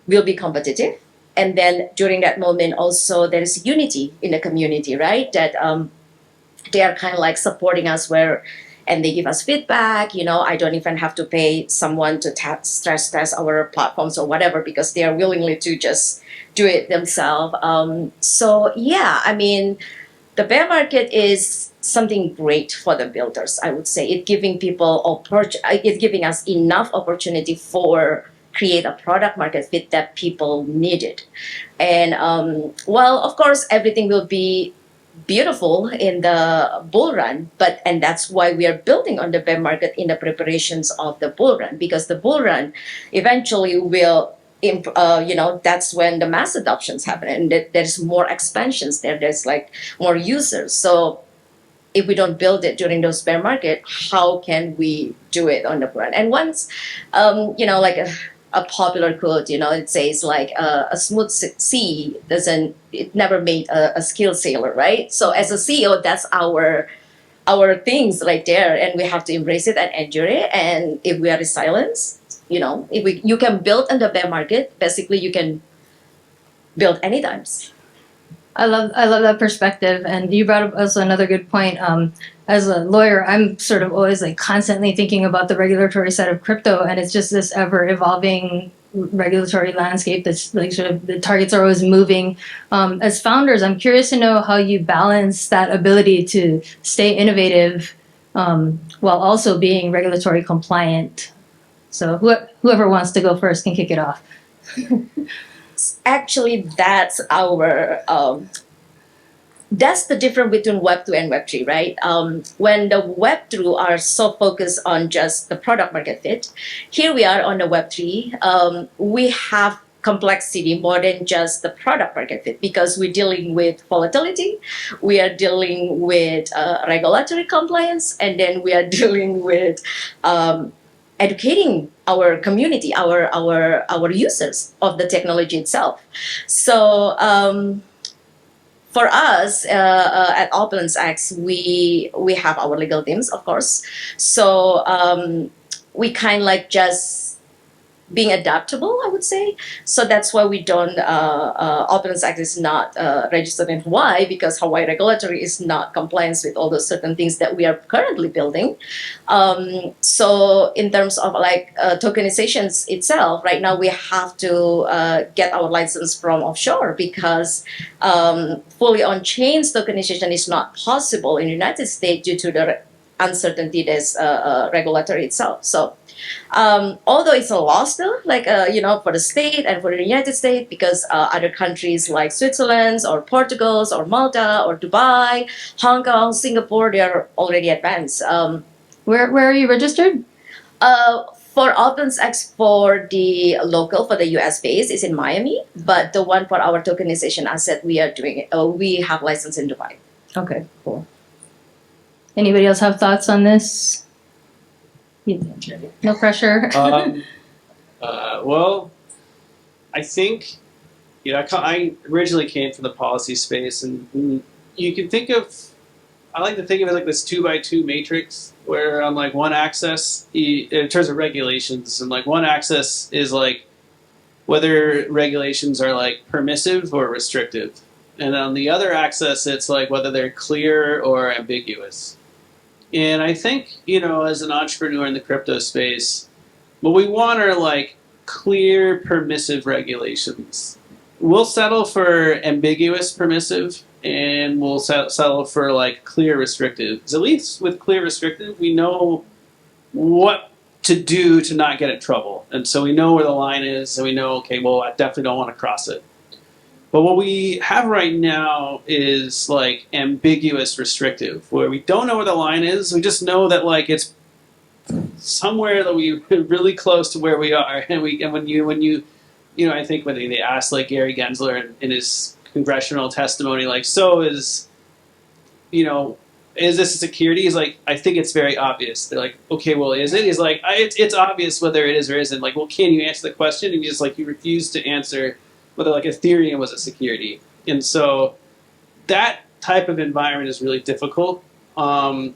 will be competitive. And then during that moment also there is unity in the community, right? That they are kind of like supporting us and they give us feedback. You know, I don't even have to pay someone to stress test our platforms or whatever, because they are willingly to just do it themselves. So yeah, I mean, the bear market is something great for the builders. I would say it's giving people it's giving us enough opportunity for create a product market fit that people needed. And well, of course, everything will be beautiful in the bull run, and that's why we are building on the bear market in the preparations of the bull run, because the bull run eventually will that's when the mass adoptions happen, and there's more expansions there's like more users. So if we don't build it during those bear market, how can we do it on the bull run? And once like a popular quote, it says like a smooth sea never made a skilled sailor, right? So as a CEO, that's our things right there, and we have to embrace it and endure it. And if we are resilient, if you can build in the bear market, basically you can build anytime. I love that perspective, and you brought up also another good point. As a lawyer, I'm sort of always like constantly thinking about the regulatory side of crypto, and it's just this ever evolving regulatory landscape that's like sort of the targets are always moving. As founders, I'm curious to know how you balance that ability to stay innovative while also being regulatory compliant. So whoever wants to go first can kick it off. Actually, that's that's the difference between Web2 and Web3, right? When the Web2 are so focused on just the product market fit, here we are on the Web3. We have complexity more than just the product market fit, because we're dealing with volatility, we are dealing with regulatory compliance, and then we are dealing with educating our community, our users of the technology itself. So for us at Opulence X, we have our legal teams, of course. So we kind of like just being adaptable, I would say. So that's why we don't, Opulence Act is not registered in Hawaii, because Hawaii regulatory is not compliant with all those certain things that we are currently building. So in terms of like tokenizations itself, right now we have to get our license from offshore, because fully on-chain tokenization is not possible in the United States due to the uncertainty that's regulatory itself. So although it's a law still, like, for the state and for the United States, because other countries like Switzerland or Portugal or Malta or Dubai, Hong Kong, Singapore, they are already advanced. Where are you registered? For Opulence X, for the local, for the US base, is in Miami, but the one for our tokenization asset, we are doing it. We have license in Dubai. Okay, cool. Anybody else have thoughts on this? No pressure. Well, I think, I originally came from the policy space, and you can think of, I like to think of it like this 2x2 matrix, where on like one axis, in terms of regulations, and like one axis is like whether regulations are like permissive or restrictive. And on the other axis, it's like whether they're clear or ambiguous. And I think, as an entrepreneur in the crypto space, what we want are like clear, permissive regulations. We'll settle for ambiguous permissive, and we'll settle for like clear restrictive. Because at least with clear restrictive, we know what to do to not get in trouble. And so we know where the line is, and we know, okay, well, I definitely don't want to cross it. But what we have right now is like ambiguous restrictive, where we don't know where the line is. We just know that like it's somewhere that we're really close to where we are. And when you I think when they asked like Gary Gensler in his congressional testimony, like, so is this a security? He's like, I think it's very obvious. They're like, okay, well, is it? He's like, it's obvious whether it is or isn't. Like, well, can you answer the question? And he refused to answer whether like Ethereum was a security. And so that type of environment is really difficult. And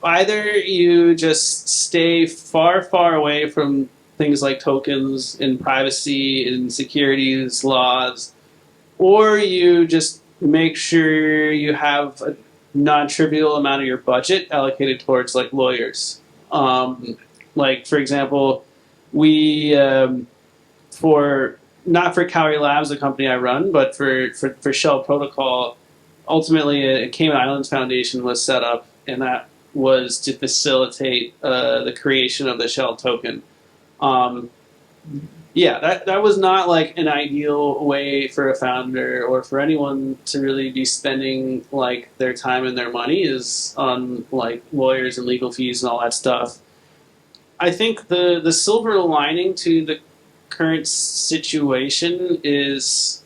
either you just stay far, far away from things like tokens and privacy and securities laws, or you just make sure you have a non-trivial amount of your budget allocated towards like lawyers. Like, for example, we, not for Cowrie Labs, the company I run, but for Shell Protocol, ultimately a Cayman Islands Foundation was set up, and that was to facilitate the creation of the Shell token. That was not like an ideal way for a founder or for anyone to really be spending like their time and their money is on like lawyers and legal fees and all that stuff. I think the silver lining to the current situation is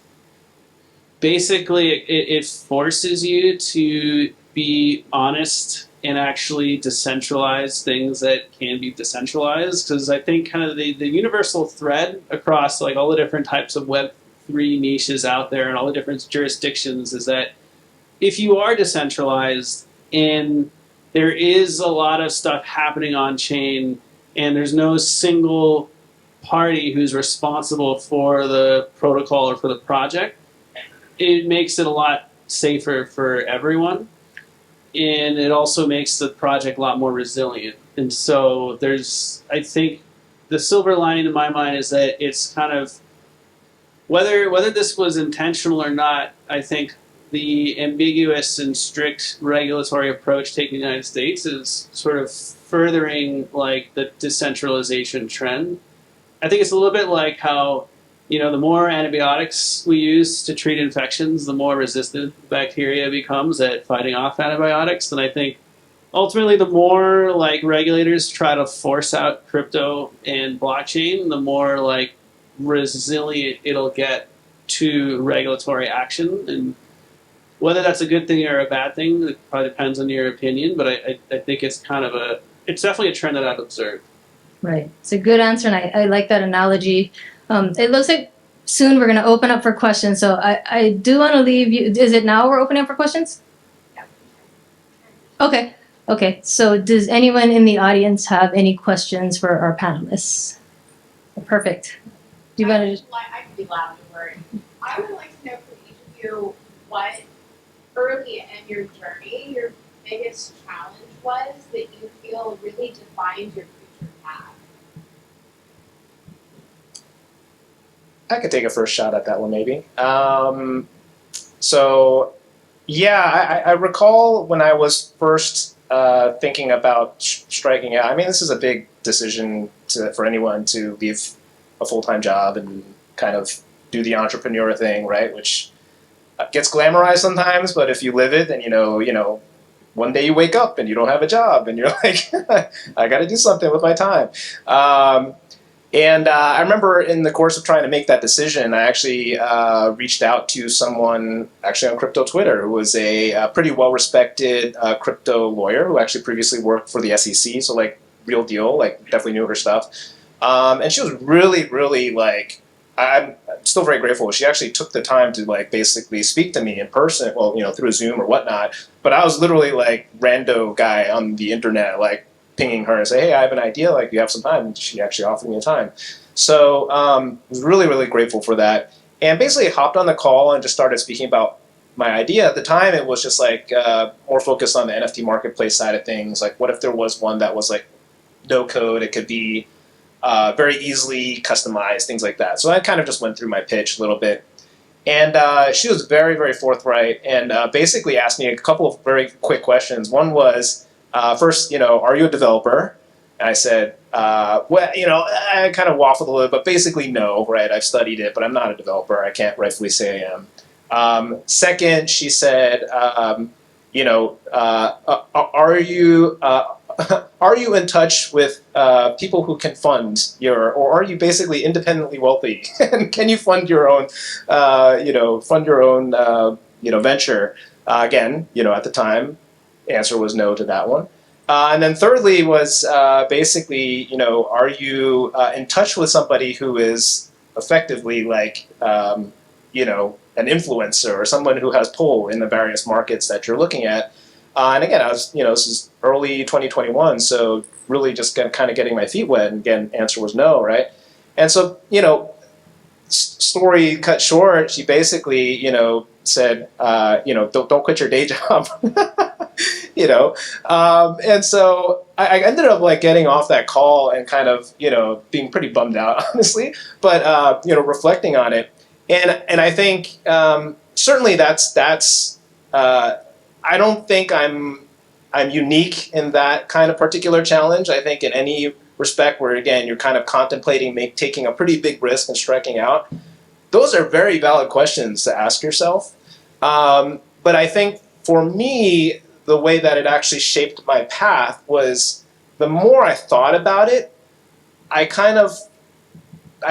basically it forces you to be honest and actually decentralize things that can be decentralized. Because I think kind of the universal thread across like all the different types of Web3 niches out there and all the different jurisdictions is that if you are decentralized and there is a lot of stuff happening on chain and there's no single party who's responsible for the protocol or for the project, it makes it a lot safer for everyone. And it also makes the project a lot more resilient. And so I think the silver lining in my mind is that it's kind of, whether this was intentional or not, I think the ambiguous and strict regulatory approach taken in the United States is sort of furthering like the decentralization trend. I think it's a little bit like how, the more antibiotics we use to treat infections, the more resistant bacteria becomes at fighting off antibiotics. And I think ultimately the more like regulators try to force out crypto and blockchain, the more like resilient it'll get to regulatory action. And whether that's a good thing or a bad thing, it probably depends on your opinion, but I think it's it's definitely a trend that I've observed. Right. It's a good answer, and I like that analogy. It looks like soon we're going to open up for questions. So I do want to leave you. Is it now we're opening up for questions? Okay. Okay. So does anyone in the audience have any questions for our panelists? Perfect. Do you want to? I can be loud, don't worry. I would like to know from each of you what early in your journey your biggest challenge was that you feel really defined your future path. I could take a first shot at that one, maybe. So, yeah, I recall when I was first thinking about striking out. I mean, this is a big decision for anyone to leave a full-time job and kind of do the entrepreneur thing, right? Which gets glamorized sometimes, but if you live it, then you know, one day you wake up and you don't have a job, and you're like, I got to do something with my time. And I remember in the course of trying to make that decision, I actually reached out to someone actually on crypto Twitter who was a pretty well-respected crypto lawyer who actually previously worked for the SEC, so like real deal, like definitely knew her stuff. And she was really, really like, I'm still very grateful. She actually took the time to like basically speak to me in person, well, you know, through Zoom or whatnot. But I was literally like rando guy on the internet, like pinging her and say, hey, I have an idea, like, you have some time? And she actually offered me a time. So I was really, really grateful for that. And basically hopped on the call and just started speaking about my idea. At the time, it was just like more focused on the NFT marketplace side of things. Like, what if there was one that was like no code? It could be very easily customized, things like that. So I kind of just went through my pitch a little bit. And she was very, very forthright and basically asked me a couple of very quick questions. One was, first, you know, are you a developer? And I said, well, you know, I kind of waffled a little bit, but basically no, right? I've studied it, but I'm not a developer. I can't rightfully say I am. Second, she said, you know, are you in touch with people who can fund or are you basically independently wealthy? And can you fund your own, venture? Again, you know, at the time, the answer was no to that one. And then thirdly was basically, you know, are you in touch with somebody who is effectively like, you know, an influencer or someone who has pull in the various markets that you're looking at? And again, I was, you know, this is early 2021, so really just kind of getting my feet wet. And again, answer was no, right? And so, you know, story cut short, she basically, you know, said, you know, don't quit your day job, you know. And so I ended up like getting off that call and kind of, you know, being pretty bummed out, honestly, but, you know, reflecting on it. And I think certainly that's I don't think I'm unique in that kind of particular challenge. I think in any respect where, again, you're kind of contemplating taking a pretty big risk and striking out, those are very valid questions to ask yourself. But I think for me, the way that it actually shaped my path was the more I thought about it, I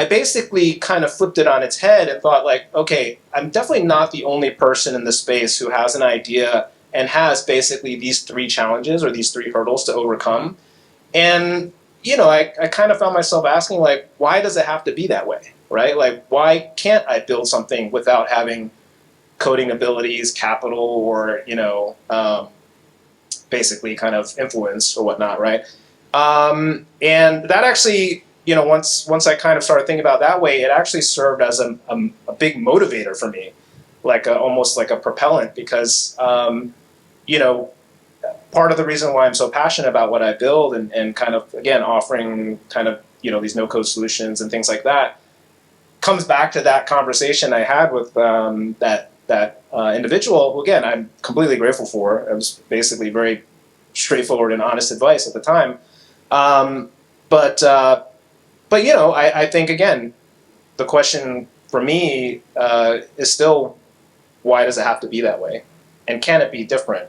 basically kind of flipped it on its head and thought like, okay, I'm definitely not the only person in the space who has an idea and has basically these three challenges or these three hurdles to overcome. And, you know, I kind of found myself asking like, why does it have to be that way, right? Like, why can't I build something without having coding abilities, capital, or, you know, basically kind of influence or whatnot, right? And that actually, you know, once I kind of started thinking about it that way, it actually served as a big motivator for me, like almost like a propellant, because, you know, part of the reason why I'm so passionate about what I build and kind of, again, offering kind of, you know, these no-code solutions and things like that, comes back to that conversation I had with that individual, who, again, I'm completely grateful for. It was basically very straightforward and honest advice at the time. But you know, I think, again, the question for me is still, why does it have to be that way? And can it be different?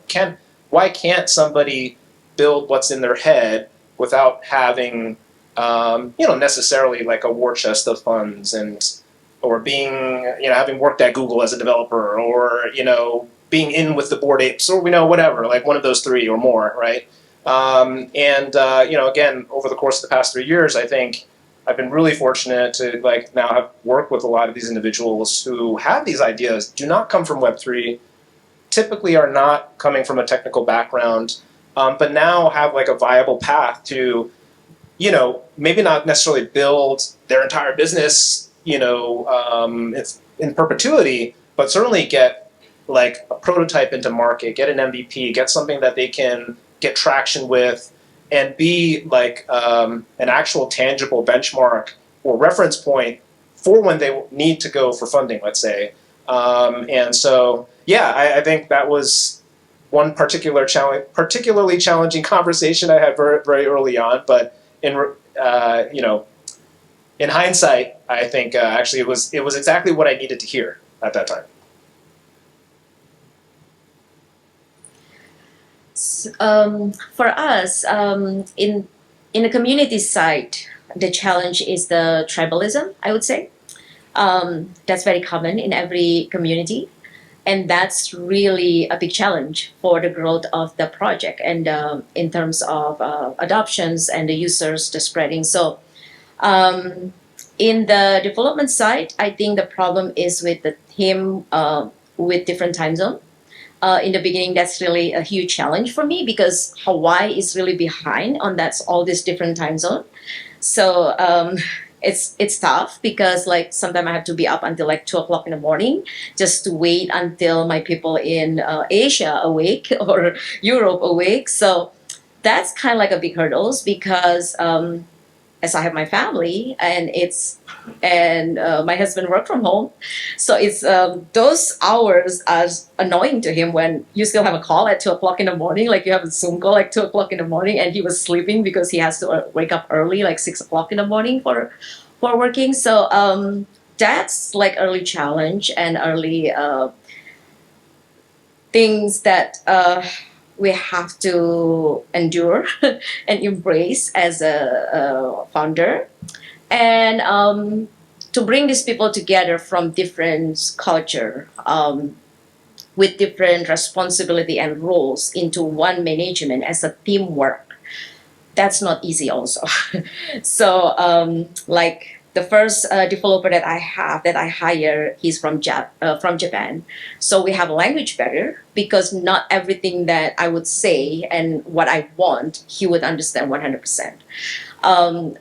Why can't somebody build what's in their head without having, you know, necessarily like a war chest of funds or being, you know, having worked at Google as a developer, or, you know, being in with the Bored Apes, or, you know, whatever, like one of those three or more, right? You know, again, over the course of the past 3 years, I think I've been really fortunate to like now have worked with a lot of these individuals who have these ideas, do not come from Web3, typically are not coming from a technical background, but now have like a viable path to, you know, maybe not necessarily build their entire business, you know, it's in perpetuity, but certainly get like a prototype into market, get an MVP, get something that they can get traction with, and be like an actual tangible benchmark or reference point for when they need to go for funding, let's say. And so, yeah, I think that was one particularly challenging conversation I had very, very early on. But in you know, in hindsight, I think actually it was exactly what I needed to hear at that time. For us, in the community side, the challenge is the tribalism, I would say. That's very common in every community. And that's really a big challenge for the growth of the project and in terms of adoptions and the users, the spreading. So in the development side, I think the problem is with the team with different time zone. In the beginning, that's really a huge challenge for me because Hawaii is really behind on all these different time zone. So it's tough because like sometimes I have to be up until like 2 o'clock in the morning just to wait until my people in Asia awake or Europe awake. So that's kind of like a big hurdles because as I have my family and my husband work from home, so it's those hours are annoying to him when you still have a call at 2 o'clock in the morning, like you have a Zoom call like 2 o'clock in the morning, and he was sleeping because he has to wake up early, like 6 o'clock in the morning for working. So that's like early challenge and early things that we have to endure and embrace as a founder. And to bring these people together from different culture with different responsibility and roles into one management as a teamwork, that's not easy also. So like the first developer that I hire, he's from Japan. So we have a language barrier because not everything that I would say and what I want, he would understand 100%.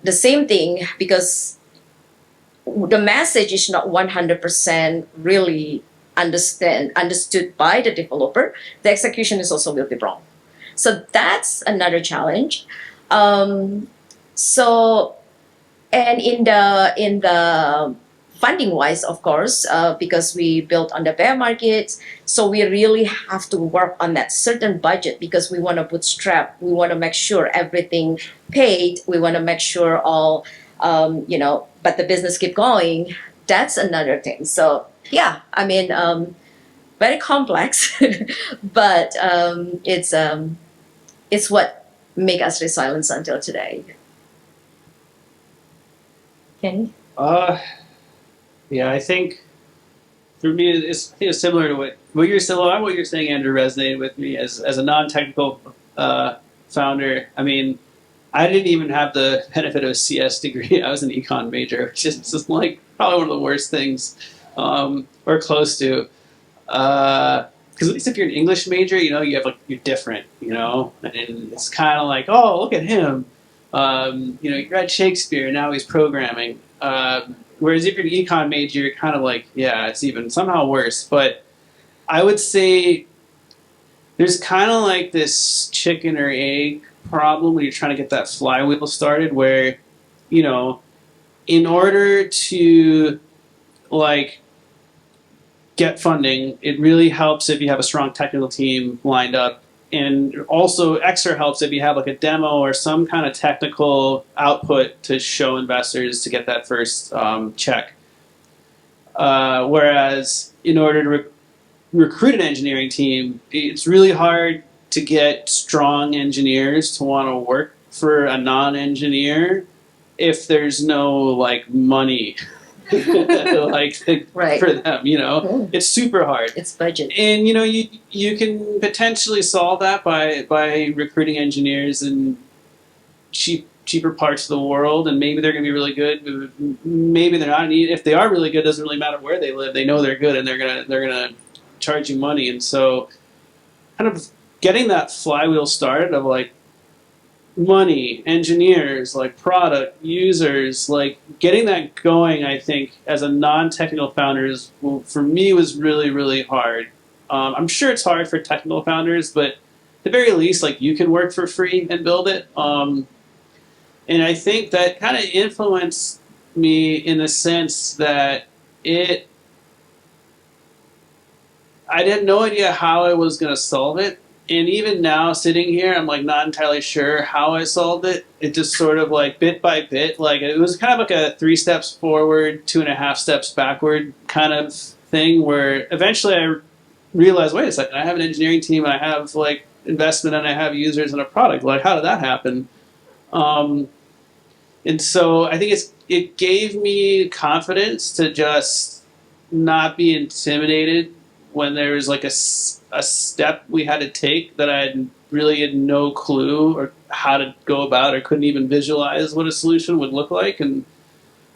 The same thing because the message is not 100% really understood by the developer. The execution is also will be wrong. So that's another challenge. And in the funding wise, of course, because we built on the bear market, so we really have to work on that certain budget because we want to bootstrap. We want to make sure everything paid. We want to make sure all, but the business keep going. That's another thing. So yeah, I mean, very complex, but it's what make us resilient until today. Kenny? Yeah, I think for me it's similar to what you're saying, Andrew, resonated with me as a non-technical founder. I mean, I didn't even have the benefit of a CS degree. I was an econ major, which is just like probably one of the worst things, or close to. Because at least if you're an English major, you know, you have you're different, you know, and it's kind of like, oh, look at him. You know, you read Shakespeare, now he's programming. Whereas if you're an econ major, you're kind of like, yeah, it's even somehow worse. But I would say there's kind of like this chicken or egg problem when you're trying to get that flywheel started where, you know, in order to like get funding, it really helps if you have a strong technical team lined up. And also extra helps if you have like a demo or some kind of technical output to show investors to get that first check. Whereas in order to recruit an engineering team, it's really hard to get strong engineers to want to work for a non-engineer if there's no like money like for them, you know. It's super hard. It's budget. And you know, you can potentially solve that by recruiting engineers and cheap cheaper parts of the world, and maybe they're going to be really good. Maybe they're not. And if they are really good, it doesn't really matter where they live. They know they're good, and they're gonna charge you money. And so, kind of getting that flywheel started of like money, engineers, like product, users, like getting that going, I think, as a non-technical founder is, well, for me, was really, really hard. I'm sure it's hard for technical founders, but at the very least, like you can work for free and build it. And I think that kind of influenced me in the sense that I had no idea how I was going to solve it. And even now, sitting here, I'm like not entirely sure how I solved it. It just sort of like bit by bit, like it was kind of like a 3 steps forward, 2.5 steps backward kind of thing. Where eventually I realized, wait a second, I have an engineering team, and I have like investment, and I have users and a product. Like, how did that happen? And so I think it gave me confidence to just not be intimidated when there was like a step we had to take that I had no clue or how to go about, or couldn't even visualize what a solution would look like. And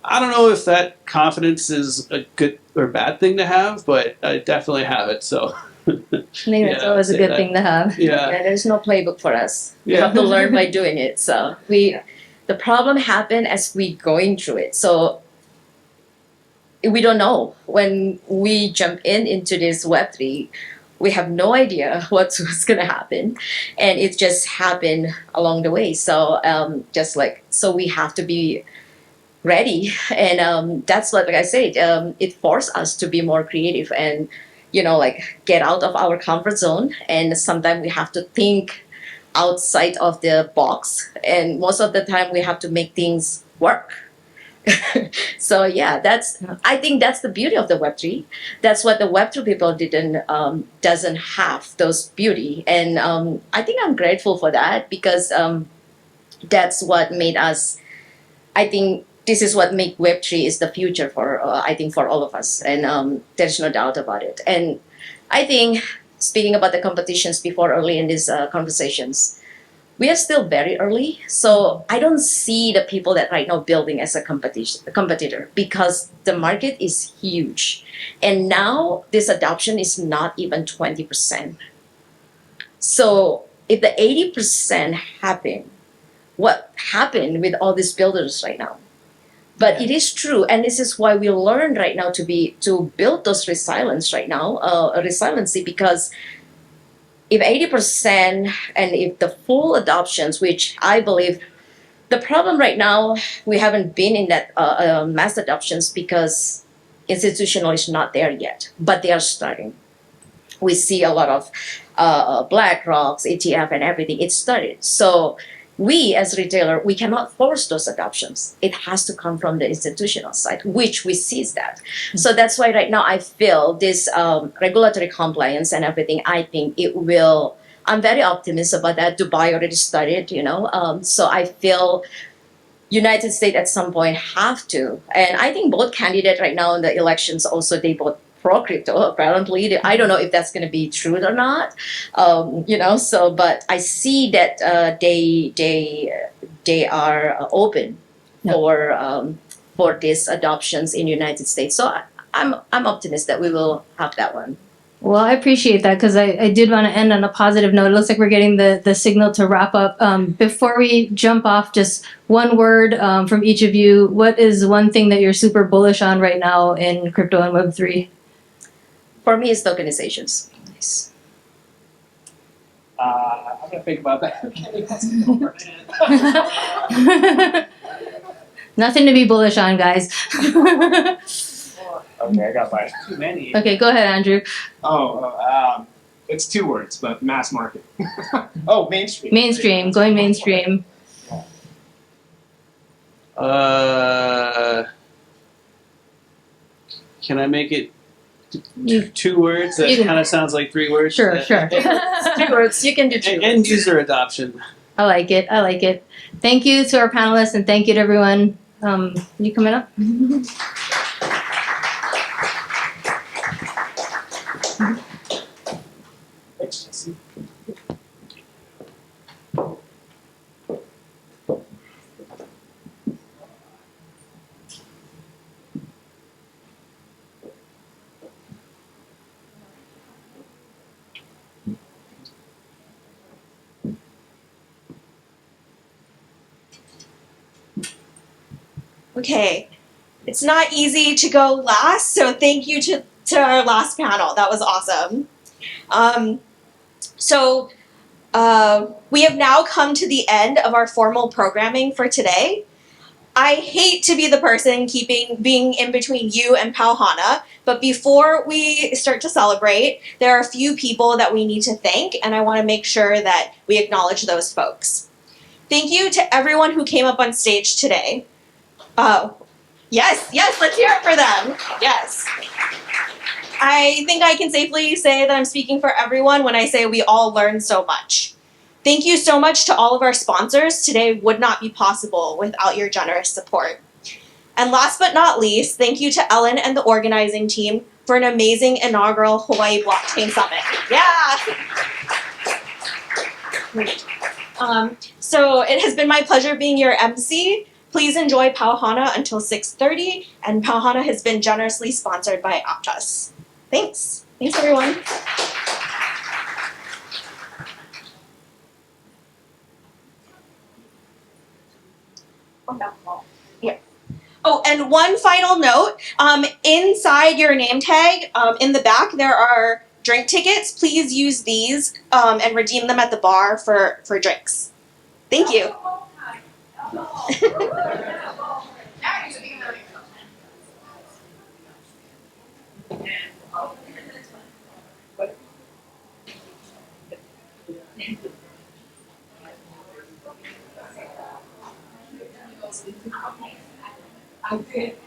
I don't know if that confidence is a good or bad thing to have, but I definitely have it. So I think that's always a good thing to have. Yeah. There's no playbook for us. We Yeah. have to learn by doing it. So the problem happened as we going through it. So we don't know. When we jump into this Web3, we have no idea what's going to happen, and it just happened along the way. So so we have to be ready, and that's what, like I said, it forced us to be more creative and like get out of our comfort zone. And sometimes we have to think outside of the box, and most of the time we have to make things work. So yeah, I think that's the beauty of the Web3. That's what the Web2 people doesn't have those beauty, and I think I'm grateful for that, because that's what made us. I think this is what make Web3 is the future for I think for all of us, and there's no doubt about it. And I think, speaking about the competitions before early in these conversations, we are still very early, so I don't see the people that right now building as a competitor, because the market is huge, and now this adoption is not even 20%. So if the 80% happen, what happened with all these builders right now? But it is true, and this is why we learn right now to build those resilience right now, resiliency, because if 80% and if the full adoptions, which I believe the problem right now, we haven't been in that mass adoptions because institutional is not there yet, but they are starting. We see a lot of BlackRock's, ETF and everything, it started. So we as retailer, we cannot force those adoptions. It has to come from the institutional side, which we sees that. So that's why right now I feel this regulatory compliance and everything, I think it will, I'm very optimistic about that. Dubai already started, so I feel United States at some point have to. And I think both candidates right now in the elections also, they both pro-crypto, apparently. I don't know if that's going to be true or not, but I see that they are open for these adoptions in United States. So I'm optimistic that we will have that one. Well, I appreciate that, because I did want to end on a positive note. It looks like we're getting the signal to wrap up. Before we jump off, just one word from each of you. What is one thing that you're super bullish on right now in crypto and Web3? For me, it's tokenizations. Nice. I'm going to think about that. Nothing to be bullish on, guys. Okay, I got mine. Too many. Okay, go ahead, Andrew. It's 2 words, but mass market. Oh, mainstream. Mainstream, going mainstream. Can I make it 2 words? That kind of sounds like 3 words. Sure. 2 words. You can do 2 End user adoption. I like it. Thank you to our panelists, and thank you to everyone. You coming up? Thanks, Jesse. Okay, it's not easy to go last, so thank you to our last panel. That was awesome. We have now come to the end of our formal programming for today. I hate to be the person being in between you and Pauhana, but before we start to celebrate, there are a few people that we need to thank, and I want to make sure that we acknowledge those folks. Thank you to everyone who came up on stage today. Yes, let's hear it for them. Yes. I think I can safely say that I'm speaking for everyone when I say we all learned so much. Thank you so much to all of our sponsors. Today would not be possible without your generous support. And last but not least, thank you to Ellen and the organizing team for an amazing inaugural Hawaii Blockchain Summit. Yeah! So it has been my pleasure being your MC. Please enjoy Pauhana until 6:30, and Pauhana has been generously sponsored by Aptos. Thanks. Thanks, everyone. Yeah. Oh, and one final note. Inside your name tag, in the back, there are drink tickets. Please use these and redeem them at the bar for drinks. Thank you. I did.